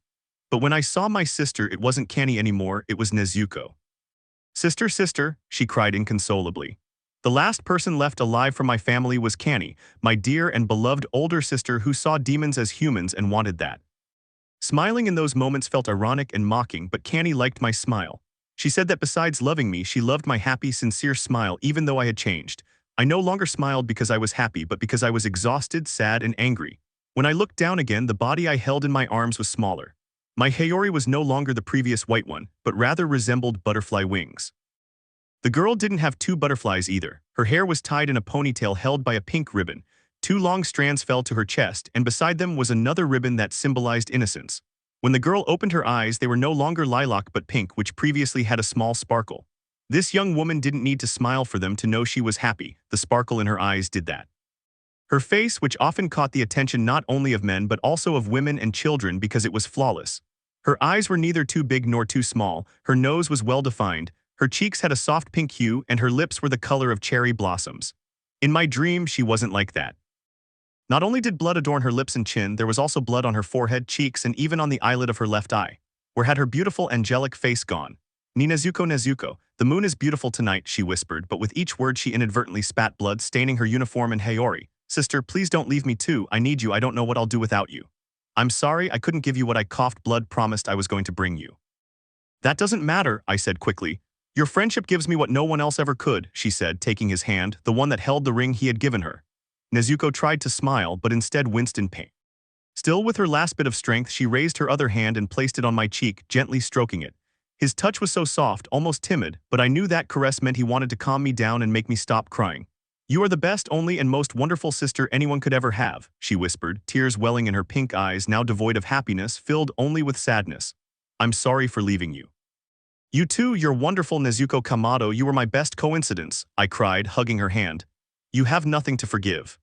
But when I saw my sister, it wasn't Kanny anymore, it was Nezuko. Sister, sister, she cried inconsolably. The last person left alive from my family was Kanny, my dear and beloved older sister who saw demons as humans and wanted that. Smiling in those moments felt ironic and mocking, but Kanny liked my smile. She said that besides loving me, she loved my happy, sincere smile even though I had changed. I no longer smiled because I was happy, but because I was exhausted, sad, and angry. When I looked down again, the body I held in my arms was smaller. My Hiyori was no longer the previous white one, but rather resembled butterfly wings. The girl didn't have two butterflies either. Her hair was tied in a ponytail held by a pink ribbon. Two long strands fell to her chest, and beside them was another ribbon that symbolized innocence. When the girl opened her eyes, they were no longer lilac but pink, which previously had a small sparkle. This young woman didn't need to smile for them to know she was happy. The sparkle in her eyes did that. Her face, which often caught the attention not only of men but also of women and children because it was flawless. Her eyes were neither too big nor too small, her nose was well-defined, her cheeks had a soft pink hue, and her lips were the color of cherry blossoms. In my dream, she wasn't like that. Not only did blood adorn her lips and chin, there was also blood on her forehead, cheeks, and even on the eyelid of her left eye. Where had her beautiful angelic face gone? Ni Nezuko, Nezuko, the moon is beautiful tonight, she whispered, but with each word she inadvertently spat blood, staining her uniform and Hiyori. Sister, please don't leave me too, I need you, I don't know what I'll do without you. I'm sorry, I couldn't give you what I coughed blood promised I was going to bring you. That doesn't matter, I said quickly. Your friendship gives me what no one else ever could, she said, taking his hand, the one that held the ring he had given her. Nezuko tried to smile, but instead winced in pain. Still with her last bit of strength, she raised her other hand and placed it on my cheek, gently stroking it. His touch was so soft, almost timid, but I knew that caress meant he wanted to calm me down and make me stop crying. You are the best, only, and most wonderful sister anyone could ever have, she whispered, tears welling in her pink eyes, now devoid of happiness, filled only with sadness. I'm sorry for leaving you. You too, you're wonderful, Nezuko Kamado, you were my best coincidence, I cried, hugging her hand. You have nothing to forgive.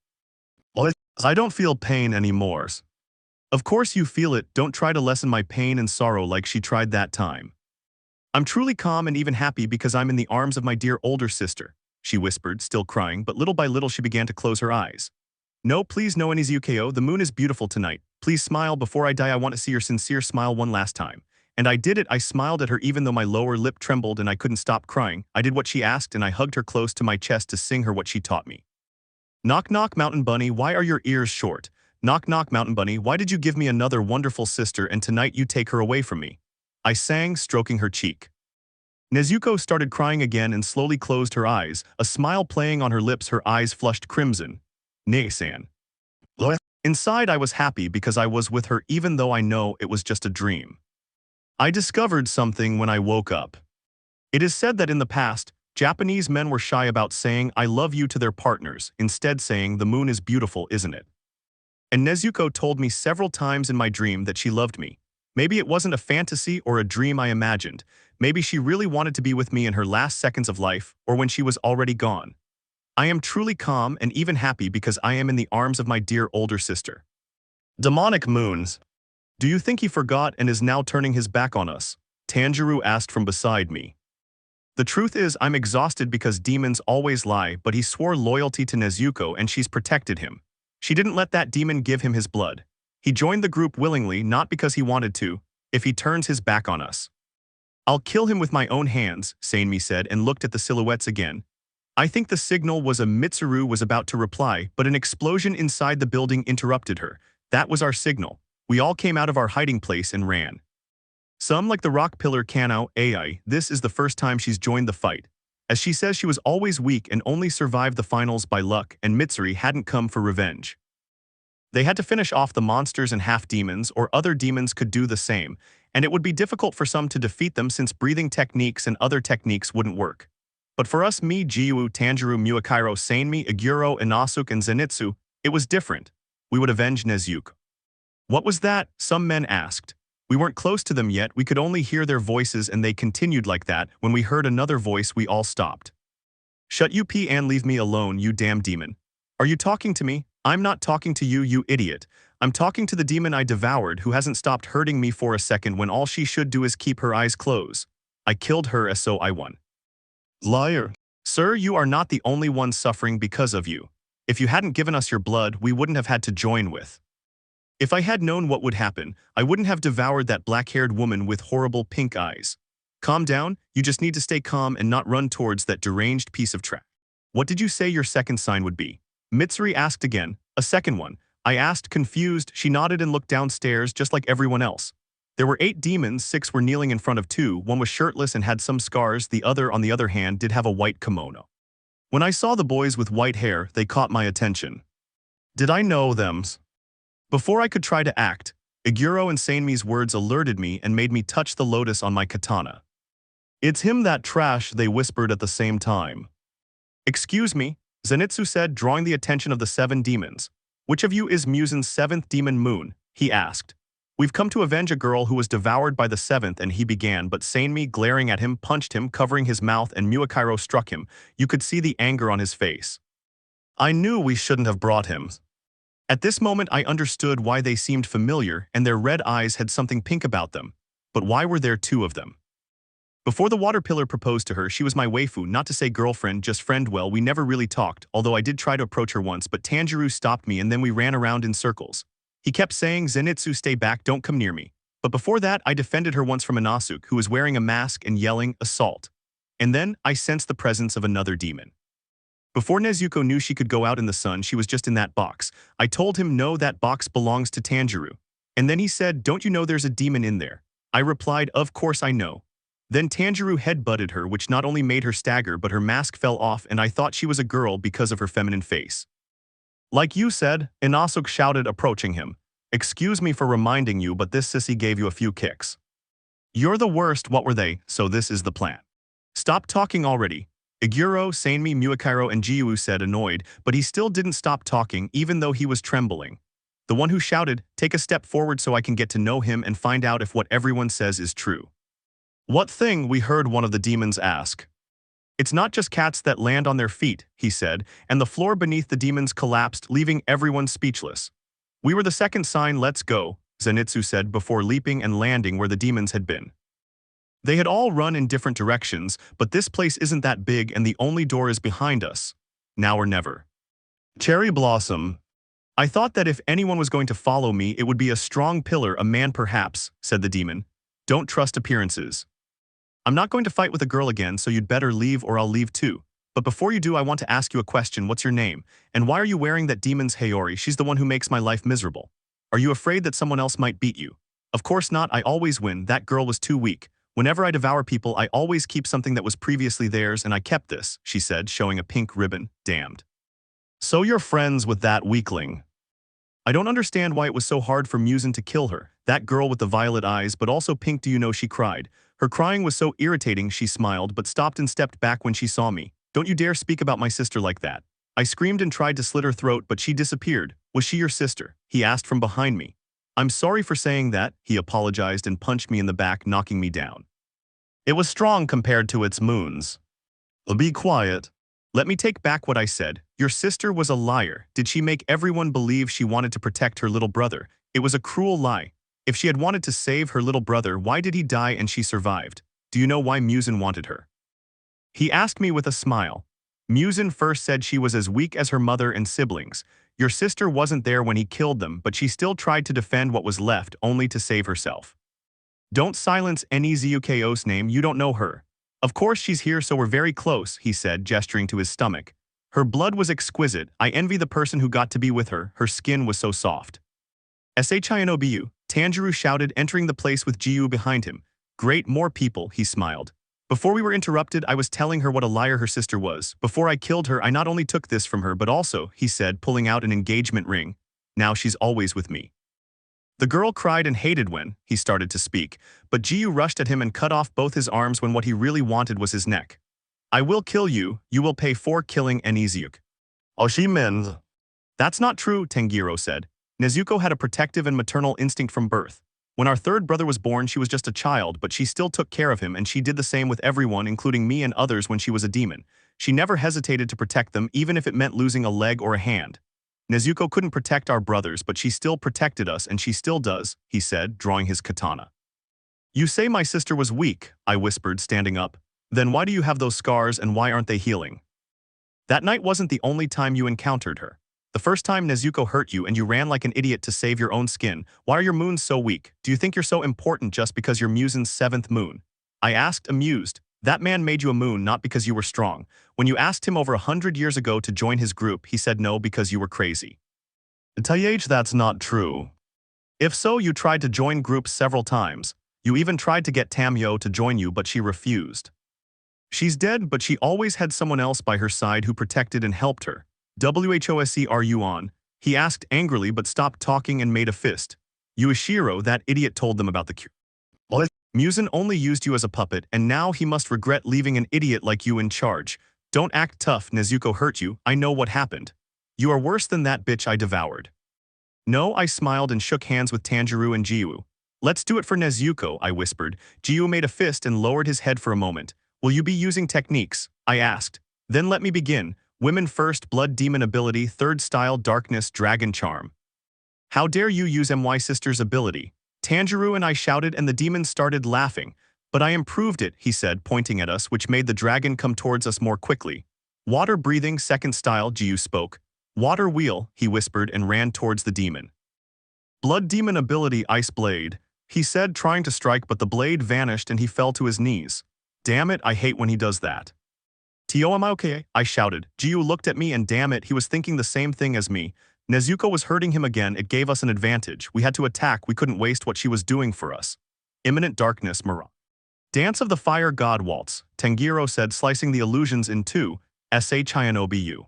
I don't feel pain anymore. Of course you feel it, don't try to lessen my pain and sorrow like she tried that time. I'm truly calm and even happy because I'm in the arms of my dear older sister, she whispered, still crying, but little by little she began to close her eyes. No, please no, Nezuko, the moon is beautiful tonight. Please smile before I die, I want to see your sincere smile one last time. And I did it, I smiled at her even though my lower lip trembled and I couldn't stop crying. I did what she asked and I hugged her close to my chest to sing her what she taught me. Knock knock Mountain Bunny, why are your ears short? Knock knock Mountain Bunny, why did you give me another wonderful sister and tonight you take her away from me? I sang, stroking her cheek. Nezuko started crying again and slowly closed her eyes, a smile playing on her lips, her eyes flushed crimson. Nay-san. Inside I was happy because I was with her even though I know it was just a dream. I discovered something when I woke up. It is said that in the past, Japanese men were shy about saying I love you to their partners, instead saying the moon is beautiful, isn't it? And Nezuko told me several times in my dream that she loved me. Maybe it wasn't a fantasy or a dream I imagined. Maybe she really wanted to be with me in her last seconds of life or when she was already gone. I am truly calm and even happy because I am in the arms of my dear older sister. Demonic moons. Do you think he forgot and is now turning his back on us? Tanjiro asked from beside me. The truth is I'm exhausted because demons always lie, but he swore loyalty to Nezuko and she's protected him. She didn't let that demon give him his blood. He joined the group willingly, not because he wanted to, if he turns his back on us. I'll kill him with my own hands, Sanemi said and looked at the silhouettes again. I think the signal was a Mitsuru was about to reply, but an explosion inside the building interrupted her. That was our signal. We all came out of our hiding place and ran. Some, like the rock pillar Kanao, Ai, this is the first time she's joined the fight. As she says she was always weak and only survived the finals by luck, and Mitsuri hadn't come for revenge. They had to finish off the monsters and half-demons, or other demons could do the same, and it would be difficult for some to defeat them since breathing techniques and other techniques wouldn't work. But for us, me, Giyu, Tanjiro, Muakairo, Sanemi, Aguro, Inosuke, and Zenitsu, it was different. We would avenge Nezuko. What was that? Some men asked. We weren't close to them yet, we could only hear their voices and they continued like that. When we heard another voice, we all stopped. Shut up and leave me alone, you damn demon. Are you talking to me? I'm not talking to you, you idiot. I'm talking to the demon I devoured who hasn't stopped hurting me for a second when all she should do is keep her eyes closed. I killed her as so I won. Liar. Sir, you are not the only one suffering because of you. If you hadn't given us your blood, we wouldn't have had to join with. If I had known what would happen, I wouldn't have devoured that black-haired woman with horrible pink eyes. Calm down, you just need to stay calm and not run towards that deranged piece of trash. What did you say your second sign would be? Mitsuri asked again. A second one. I asked, confused. She nodded and looked downstairs just like everyone else. There were 8 demons, 6 were kneeling in front of 2, one was shirtless and had some scars, the other, on the other hand, did have a white kimono. When I saw the boys with white hair, they caught my attention. Did I know them? Before I could try to act, Aguro and Sanemi's words alerted me and made me touch the lotus on my katana. It's him, that trash, they whispered at the same time. Excuse me, Zenitsu said, drawing the attention of the 7 demons. Which of you is Muzan's 7th demon moon? He asked. We've come to avenge a girl who was devoured by the 7th, and he began, but Sanemi, glaring at him, punched him, covering his mouth, and Muakairo struck him. You could see the anger on his face. I knew we shouldn't have brought him. At this moment I understood why they seemed familiar and their red eyes had something pink about them. But why were there 2 of them? Before the water pillar proposed to her, she was my waifu, not to say girlfriend, just friend. Well, we never really talked, although I did try to approach her once, but Tanjiro stopped me and then we ran around in circles. He kept saying, Zenitsu, stay back, don't come near me. But before that, I defended her once from Inosuke, who was wearing a mask and yelling, assault. And then, I sensed the presence of another demon. Before Nezuko knew she could go out in the sun, she was just in that box. I told him no, that box belongs to Tanjiro. And then he said, don't you know there's a demon in there? I replied, of course I know. Then Tanjiro headbutted her, which not only made her stagger but her mask fell off and I thought she was a girl because of her feminine face. Like you said, Inosuke shouted, approaching him. Excuse me for reminding you, but this sissy gave you a few kicks. You're the worst, what were they? So this is the plan. Stop talking already. Aguro, Sanemi, Muakairo, and Giyu said, annoyed, but he still didn't stop talking even though he was trembling. The one who shouted, take a step forward so I can get to know him and find out if what everyone says is true. What thing? We heard one of the demons ask. It's not just cats that land on their feet, he said, and the floor beneath the demons collapsed, leaving everyone speechless. We were the second sign, let's go, Zenitsu said before leaping and landing where the demons had been. They had all run in different directions, but this place isn't that big and the only door is behind us. Now or never. Cherry Blossom. I thought that if anyone was going to follow me, it would be a strong pillar, a man perhaps, said the demon. Don't trust appearances. I'm not going to fight with a girl again, so you'd better leave or I'll leave too. But before you do, I want to ask you a question. What's your name? And why are you wearing that demon's Hayori? She's the one who makes my life miserable. Are you afraid that someone else might beat you? Of course not, I always win. That girl was too weak. Whenever I devour people, I always keep something that was previously theirs, and I kept this, she said, showing a pink ribbon. Damned. So you're friends with that weakling. I don't understand why it was so hard for Muzan to kill her, that girl with the violet eyes, but also pink. Do you know she cried? Her crying was so irritating. She smiled, but stopped and stepped back when she saw me. Don't you dare speak about my sister like that. I screamed and tried to slit her throat, but she disappeared. Was she your sister? He asked from behind me. I'm sorry for saying that, he apologized and punched me in the back, knocking me down. It was strong compared to its moons. Be quiet. Let me take back what I said. Your sister was a liar. Did she make everyone believe she wanted to protect her little brother? It was a cruel lie. If she had wanted to save her little brother, why did he die and she survived? Do you know why Muzan wanted her? He asked me with a smile. Muzan first said she was as weak as her mother and siblings. Your sister wasn't there when he killed them, but she still tried to defend what was left, only to save herself. Don't silence Nezuko's name, you don't know her. Of course she's here, so we're very close, he said, gesturing to his stomach. Her blood was exquisite. I envy the person who got to be with her. Her skin was so soft. Shinobu, Tanjiro shouted, entering the place with Giyu behind him. Great, more people, he smiled. Before we were interrupted, I was telling her what a liar her sister was. Before I killed her, I not only took this from her, but also, he said, pulling out an engagement ring. Now she's always with me. The girl cried and hated when he started to speak, but Giyu rushed at him and cut off both his arms when what he really wanted was his neck. I will kill you. You will pay for killing Nezuko. Oh, she means. That's not true, Tanjiro said. Nezuko had a protective and maternal instinct from birth. When our third brother was born, she was just a child, but she still took care of him, and she did the same with everyone, including me and others when she was a demon. She never hesitated to protect them, even if it meant losing a leg or a hand. Nezuko couldn't protect our brothers, but she still protected us, and she still does, he said, drawing his katana. You say my sister was weak, I whispered, standing up. Then why do you have those scars and why aren't they healing? That night wasn't the only time you encountered her. The first time Nezuko hurt you and you ran like an idiot to save your own skin. Why are your moons so weak? Do you think you're so important just because you're Muzan's 7th moon? I asked, amused. That man made you a moon not because you were strong. When you asked him over 100 years ago to join his group, he said no because you were crazy. Taiyage, that's not true. If so, you tried to join groups several times. You even tried to get Tamio to join you, but she refused. She's dead, but she always had someone else by her side who protected and helped her. Whose are you on? He asked angrily but stopped talking and made a fist. Yuichiro, that idiot, told them about the cure. What? Muzan only used you as a puppet, and now he must regret leaving an idiot like you in charge. Don't act tough, Nezuko hurt you. I know what happened. You are worse than that bitch I devoured. No, I smiled and shook hands with Tanjiro and Giyu. Let's do it for Nezuko, I whispered. Giyu made a fist and lowered his head for a moment. Will you be using techniques? I asked. Then let me begin. Women first, blood demon ability, third style, darkness, dragon charm. How dare you use my sister's ability? Tanjiro and I shouted and the demon started laughing. But I improved it, he said, pointing at us, which made the dragon come towards us more quickly. Water breathing, second style, Giyu spoke. Water wheel, he whispered and ran towards the demon. Blood demon ability, ice blade, he said, trying to strike, but the blade vanished and he fell to his knees. Damn it, I hate when he does that. Tio, am I okay? I shouted. Giyu looked at me and damn it, he was thinking the same thing as me. Nezuko was hurting him again. It gave us an advantage. We had to attack. We couldn't waste what she was doing for us. Imminent darkness, Mara. Dance of the Fire God Waltz, Tanjiro said, slicing the illusions in two. Shinobu.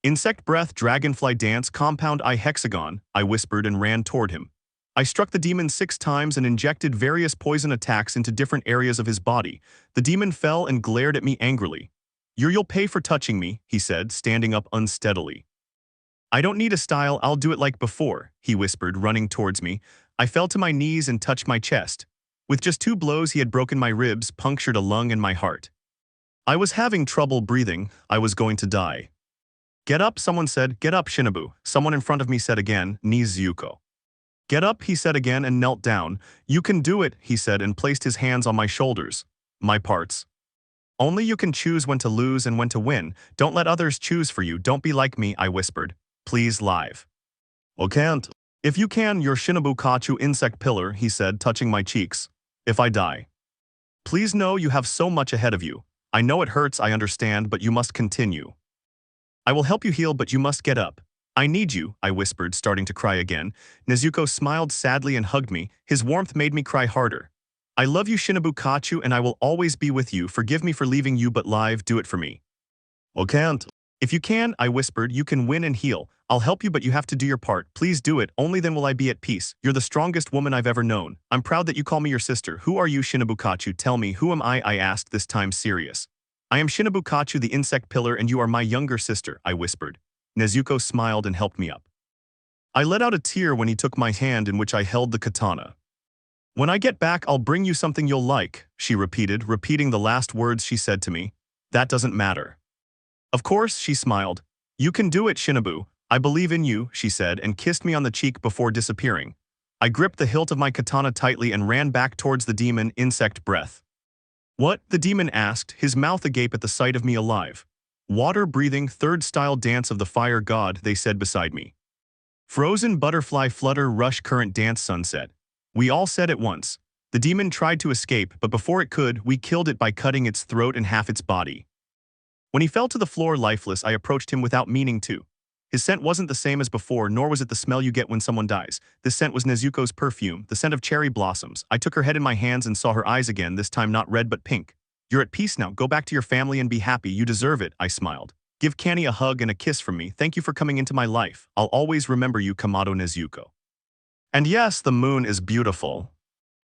Insect breath, dragonfly dance, compound eye hexagon, I whispered and ran toward him. I struck the demon 6 times and injected various poison attacks into different areas of his body. The demon fell and glared at me angrily. You'll pay for touching me, he said, standing up unsteadily. I don't need a style, I'll do it like before, he whispered, running towards me. I fell to my knees and touched my chest. With just 2 blows, he had broken my ribs, punctured a lung and my heart. I was having trouble breathing. I was going to die. Get up, someone said. Get up, Shinobu. Someone in front of me said again, Nezuko. Get up, he said again and knelt down. You can do it, he said and placed his hands on my shoulders. My parts. Only you can choose when to lose and when to win. Don't let others choose for you. Don't be like me, I whispered. Please live. Oh, can't. If you can, you're Shinobu Kachu insect pillar, he said, touching my cheeks. If I die. Please know you have so much ahead of you. I know it hurts, I understand, but you must continue. I will help you heal, but you must get up. I need you, I whispered, starting to cry again. Nezuko smiled sadly and hugged me. His warmth made me cry harder. I love you, Shinobu Kachu, and I will always be with you. Forgive me for leaving you, but live, do it for me. Oh, can't. If you can, I whispered, you can win and heal. I'll help you, but you have to do your part. Please do it, only then will I be at peace. You're the strongest woman I've ever known. I'm proud that you call me your sister. Who are you, Shinobu Kachu? Tell me, who am I asked, this time serious. I am Shinobu Kachu, the insect pillar, and you are my younger sister, I whispered. Nezuko smiled and helped me up. I let out a tear when he took my hand in which I held the katana. When I get back, I'll bring you something you'll like, she repeated, repeating the last words she said to me. That doesn't matter. Of course, she smiled. You can do it, Shinobu. I believe in you, she said, and kissed me on the cheek before disappearing. I gripped the hilt of my katana tightly and ran back towards the demon, insect breath. What? The demon asked, his mouth agape at the sight of me alive. Water-breathing, third-style dance of the fire god, they said beside me. Frozen butterfly flutter rush current dance sunset. We all said at once. The demon tried to escape, but before it could, we killed it by cutting its throat and half its body. When he fell to the floor lifeless, I approached him without meaning to. His scent wasn't the same as before, nor was it the smell you get when someone dies. This scent was Nezuko's perfume, the scent of cherry blossoms. I took her head in my hands and saw her eyes again, this time not red but pink. You're at peace now, go back to your family and be happy, you deserve it, I smiled. Give Kanny a hug and a kiss from me, thank you for coming into my life. I'll always remember you, Kamado Nezuko. And yes, the moon is beautiful.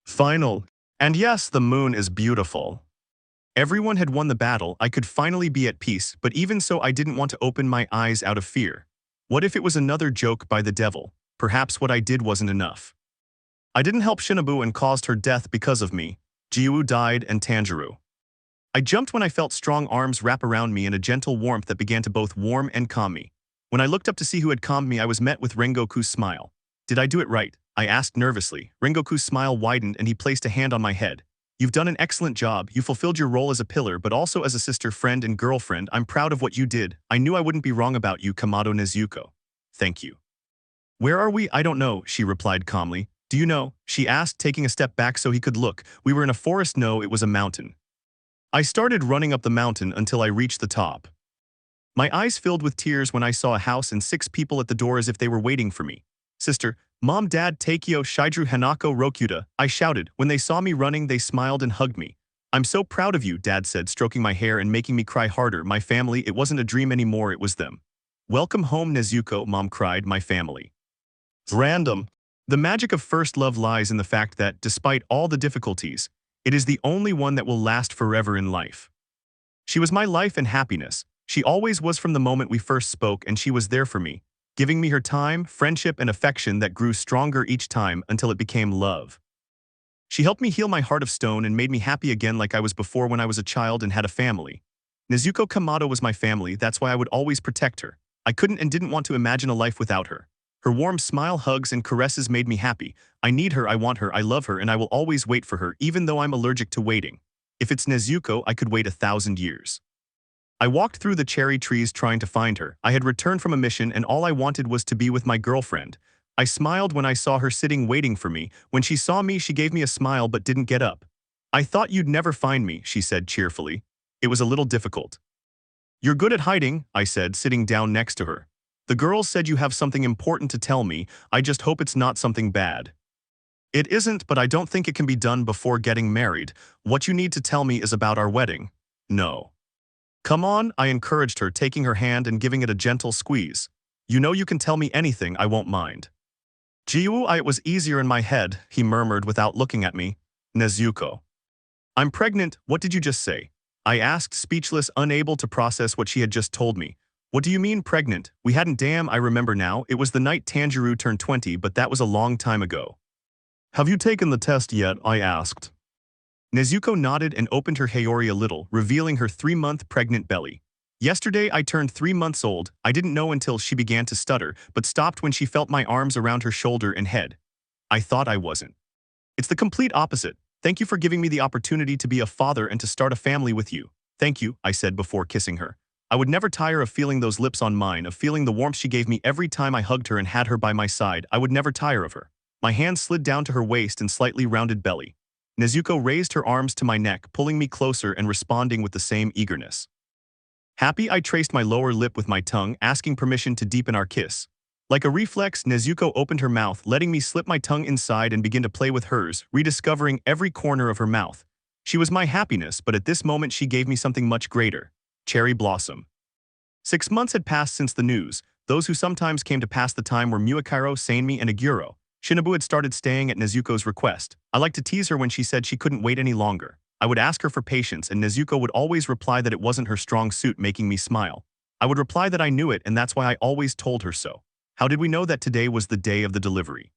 Final. And yes, the moon is beautiful. Everyone had won the battle, I could finally be at peace, but even so I didn't want to open my eyes out of fear. What if it was another joke by the devil? Perhaps what I did wasn't enough. I didn't help Shinobu and caused her death because of me. Giyu died and Tanjiro. I jumped when I felt strong arms wrap around me and a gentle warmth that began to both warm and calm me. When I looked up to see who had calmed me, I was met with Rengoku's smile. Did I do it right? I asked nervously. Rengoku's smile widened and he placed a hand on my head. You've done an excellent job, you fulfilled your role as a pillar but also as a sister, friend, and girlfriend. I'm proud of what you did. I knew I wouldn't be wrong about you, Kamado Nezuko. Thank you. Where are we? I don't know, she replied calmly. Do you know? She asked, taking a step back so he could look. We were in a forest. No, it was a mountain. I started running up the mountain until I reached the top. My eyes filled with tears when I saw a house and 6 people at the door as if they were waiting for me. Sister, Mom, Dad, Takeo, Shidru, Hanako, Rokuta, I shouted. When they saw me running, they smiled and hugged me. I'm so proud of you, Dad said, stroking my hair and making me cry harder. My family, it wasn't a dream anymore, it was them. Welcome home, Nezuko, Mom cried, my family. Random. The magic of first love lies in the fact that, despite all the difficulties, it is the only one that will last forever in life. She was my life and happiness. She always was from the moment we first spoke, and she was there for me, giving me her time, friendship, and affection that grew stronger each time until it became love. She helped me heal my heart of stone and made me happy again like I was before when I was a child and had a family. Nezuko Kamado was my family, that's why I would always protect her. I couldn't and didn't want to imagine a life without her. Her warm smile, hugs, and caresses made me happy. I need her, I want her, I love her, and I will always wait for her, even though I'm allergic to waiting. If it's Nezuko, I could wait 1,000 years. I walked through the cherry trees trying to find her. I had returned from a mission and all I wanted was to be with my girlfriend. I smiled when I saw her sitting waiting for me. When she saw me, she gave me a smile but didn't get up. I thought you'd never find me, she said cheerfully. It was a little difficult. You're good at hiding, I said, sitting down next to her. The girls said you have something important to tell me. I just hope it's not something bad. It isn't, but I don't think it can be done before getting married. What you need to tell me is about our wedding. No. Come on, I encouraged her, taking her hand and giving it a gentle squeeze. You know you can tell me anything, I won't mind. Giyu, it was easier in my head, he murmured without looking at me. Nezuko. I'm pregnant, what did you just say? I asked, speechless, unable to process what she had just told me. What do you mean pregnant? We hadn't. Damn, I remember now. It was the night Tanjiro turned 20, but that was a long time ago. Have you taken the test yet? I asked. Nezuko nodded and opened her Hayori a little, revealing her 3-month pregnant belly. Yesterday I turned 3 months old. I didn't know until she began to stutter, but stopped when she felt my arms around her shoulder and head. I thought I wasn't. It's the complete opposite. Thank you for giving me the opportunity to be a father and to start a family with you. Thank you, I said before kissing her. I would never tire of feeling those lips on mine, of feeling the warmth she gave me every time I hugged her and had her by my side. I would never tire of her. My hand slid down to her waist and slightly rounded belly. Nezuko raised her arms to my neck, pulling me closer and responding with the same eagerness. Happy, I traced my lower lip with my tongue, asking permission to deepen our kiss. Like a reflex, Nezuko opened her mouth, letting me slip my tongue inside and begin to play with hers, rediscovering every corner of her mouth. She was my happiness, but at this moment she gave me something much greater. Cherry blossom. 6 months had passed since the news. Those who sometimes came to pass the time were Muakiro, Sanemi, and Aguro. Shinobu had started staying at Nezuko's request. I liked to tease her when she said she couldn't wait any longer. I would ask her for patience, and Nezuko would always reply that it wasn't her strong suit, making me smile. I would reply that I knew it, and that's why I always told her so. How did we know that today was the day of the delivery?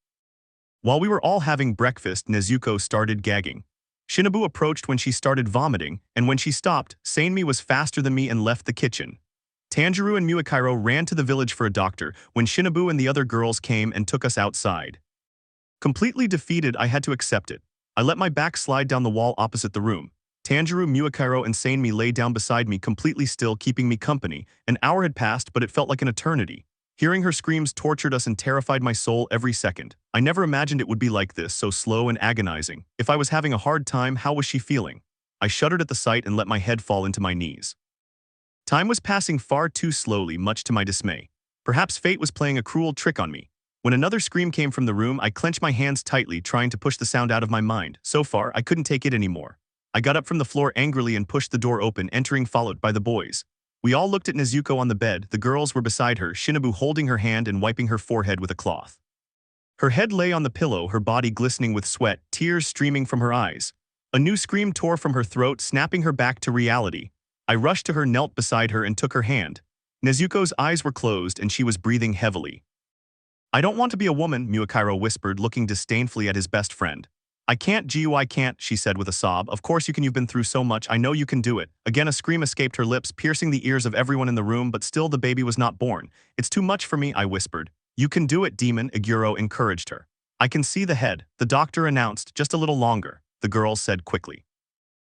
While we were all having breakfast, Nezuko started gagging. Shinobu approached when she started vomiting, and when she stopped, Sanemi was faster than me and left the kitchen. Tanjiro and Muakiro ran to the village for a doctor when Shinobu and the other girls came and took us outside. Completely defeated, I had to accept it. I let my back slide down the wall opposite the room. Tanjiro, Muakiro, and Sanemi lay down beside me, completely still, keeping me company. An hour had passed, but it felt like an eternity. Hearing her screams tortured us and terrified my soul every second. I never imagined it would be like this, so slow and agonizing. If I was having a hard time, how was she feeling? I shuddered at the sight and let my head fall into my knees. Time was passing far too slowly, much to my dismay. Perhaps fate was playing a cruel trick on me. When another scream came from the room, I clenched my hands tightly, trying to push the sound out of my mind. So far, I couldn't take it anymore. I got up from the floor angrily and pushed the door open, entering followed by the boys. We all looked at Nezuko on the bed. The girls were beside her, Shinobu holding her hand and wiping her forehead with a cloth. Her head lay on the pillow, her body glistening with sweat, tears streaming from her eyes. A new scream tore from her throat, snapping her back to reality. I rushed to her, knelt beside her, and took her hand. Nezuko's eyes were closed and she was breathing heavily. I don't want to be a woman, Muakiro whispered, looking disdainfully at his best friend. I can't, Giyu, I can't, she said with a sob. Of course you can, you've been through so much, I know you can do it. Again a scream escaped her lips, piercing the ears of everyone in the room, but still the baby was not born. It's too much for me, I whispered. You can do it, demon, Aguro encouraged her. I can see the head, the doctor announced, just a little longer, the girl said quickly.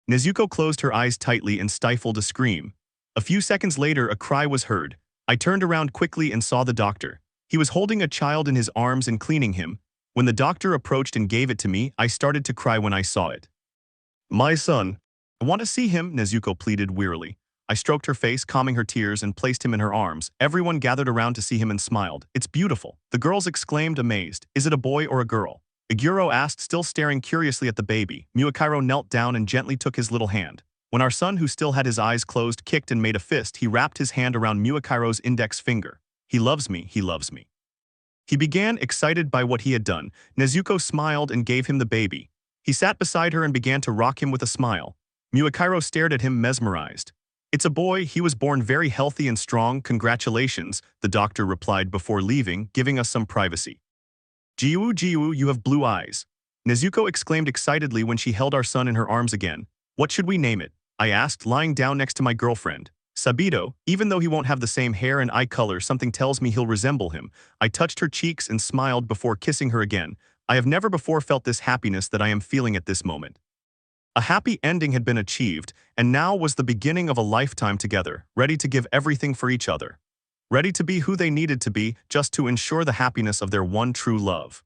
Nezuko closed her eyes tightly and stifled a scream. A few seconds later a cry was heard. I turned around quickly and saw the doctor. He was holding a child in his arms and cleaning him. When the doctor approached and gave it to me, I started to cry when I saw it. My son. I want to see him, Nezuko pleaded wearily. I stroked her face, calming her tears, and placed him in her arms. Everyone gathered around to see him and smiled. It's beautiful, the girls exclaimed, amazed. Is it a boy or a girl? Aguro asked, still staring curiously at the baby. Muakiro knelt down and gently took his little hand. When our son, who still had his eyes closed, kicked and made a fist, he wrapped his hand around Muakiro's index finger. He loves me, he loves me. He began, excited by what he had done. Nezuko smiled and gave him the baby. He sat beside her and began to rock him with a smile. Muakiro stared at him, mesmerized. It's a boy, he was born very healthy and strong, congratulations, the doctor replied before leaving, giving us some privacy. Giyu, Giyu, you have blue eyes. Nezuko exclaimed excitedly when she held our son in her arms again. What should we name it? I asked, lying down next to my girlfriend. Sabito, even though he won't have the same hair and eye color, something tells me he'll resemble him. I touched her cheeks and smiled before kissing her again. I have never before felt this happiness that I am feeling at this moment. A happy ending had been achieved, and now was the beginning of a lifetime together, ready to give everything for each other. Ready to be who they needed to be, just to ensure the happiness of their one true love.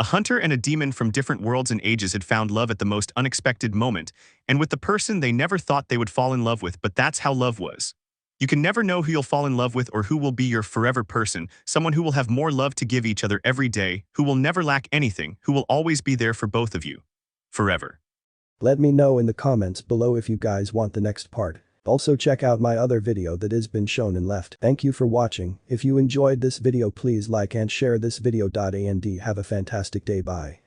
A hunter and a demon from different worlds and ages had found love at the most unexpected moment, and with the person they never thought they would fall in love with, but that's how love was. You can never know who you'll fall in love with or who will be your forever person, someone who will have more love to give each other every day, who will never lack anything, who will always be there for both of you. Forever. Let me know in the comments below if you guys want the next part. Also check out my other video that has been shown and left. Thank you for watching. If you enjoyed this video, please like and share this video. And have a fantastic day. Bye.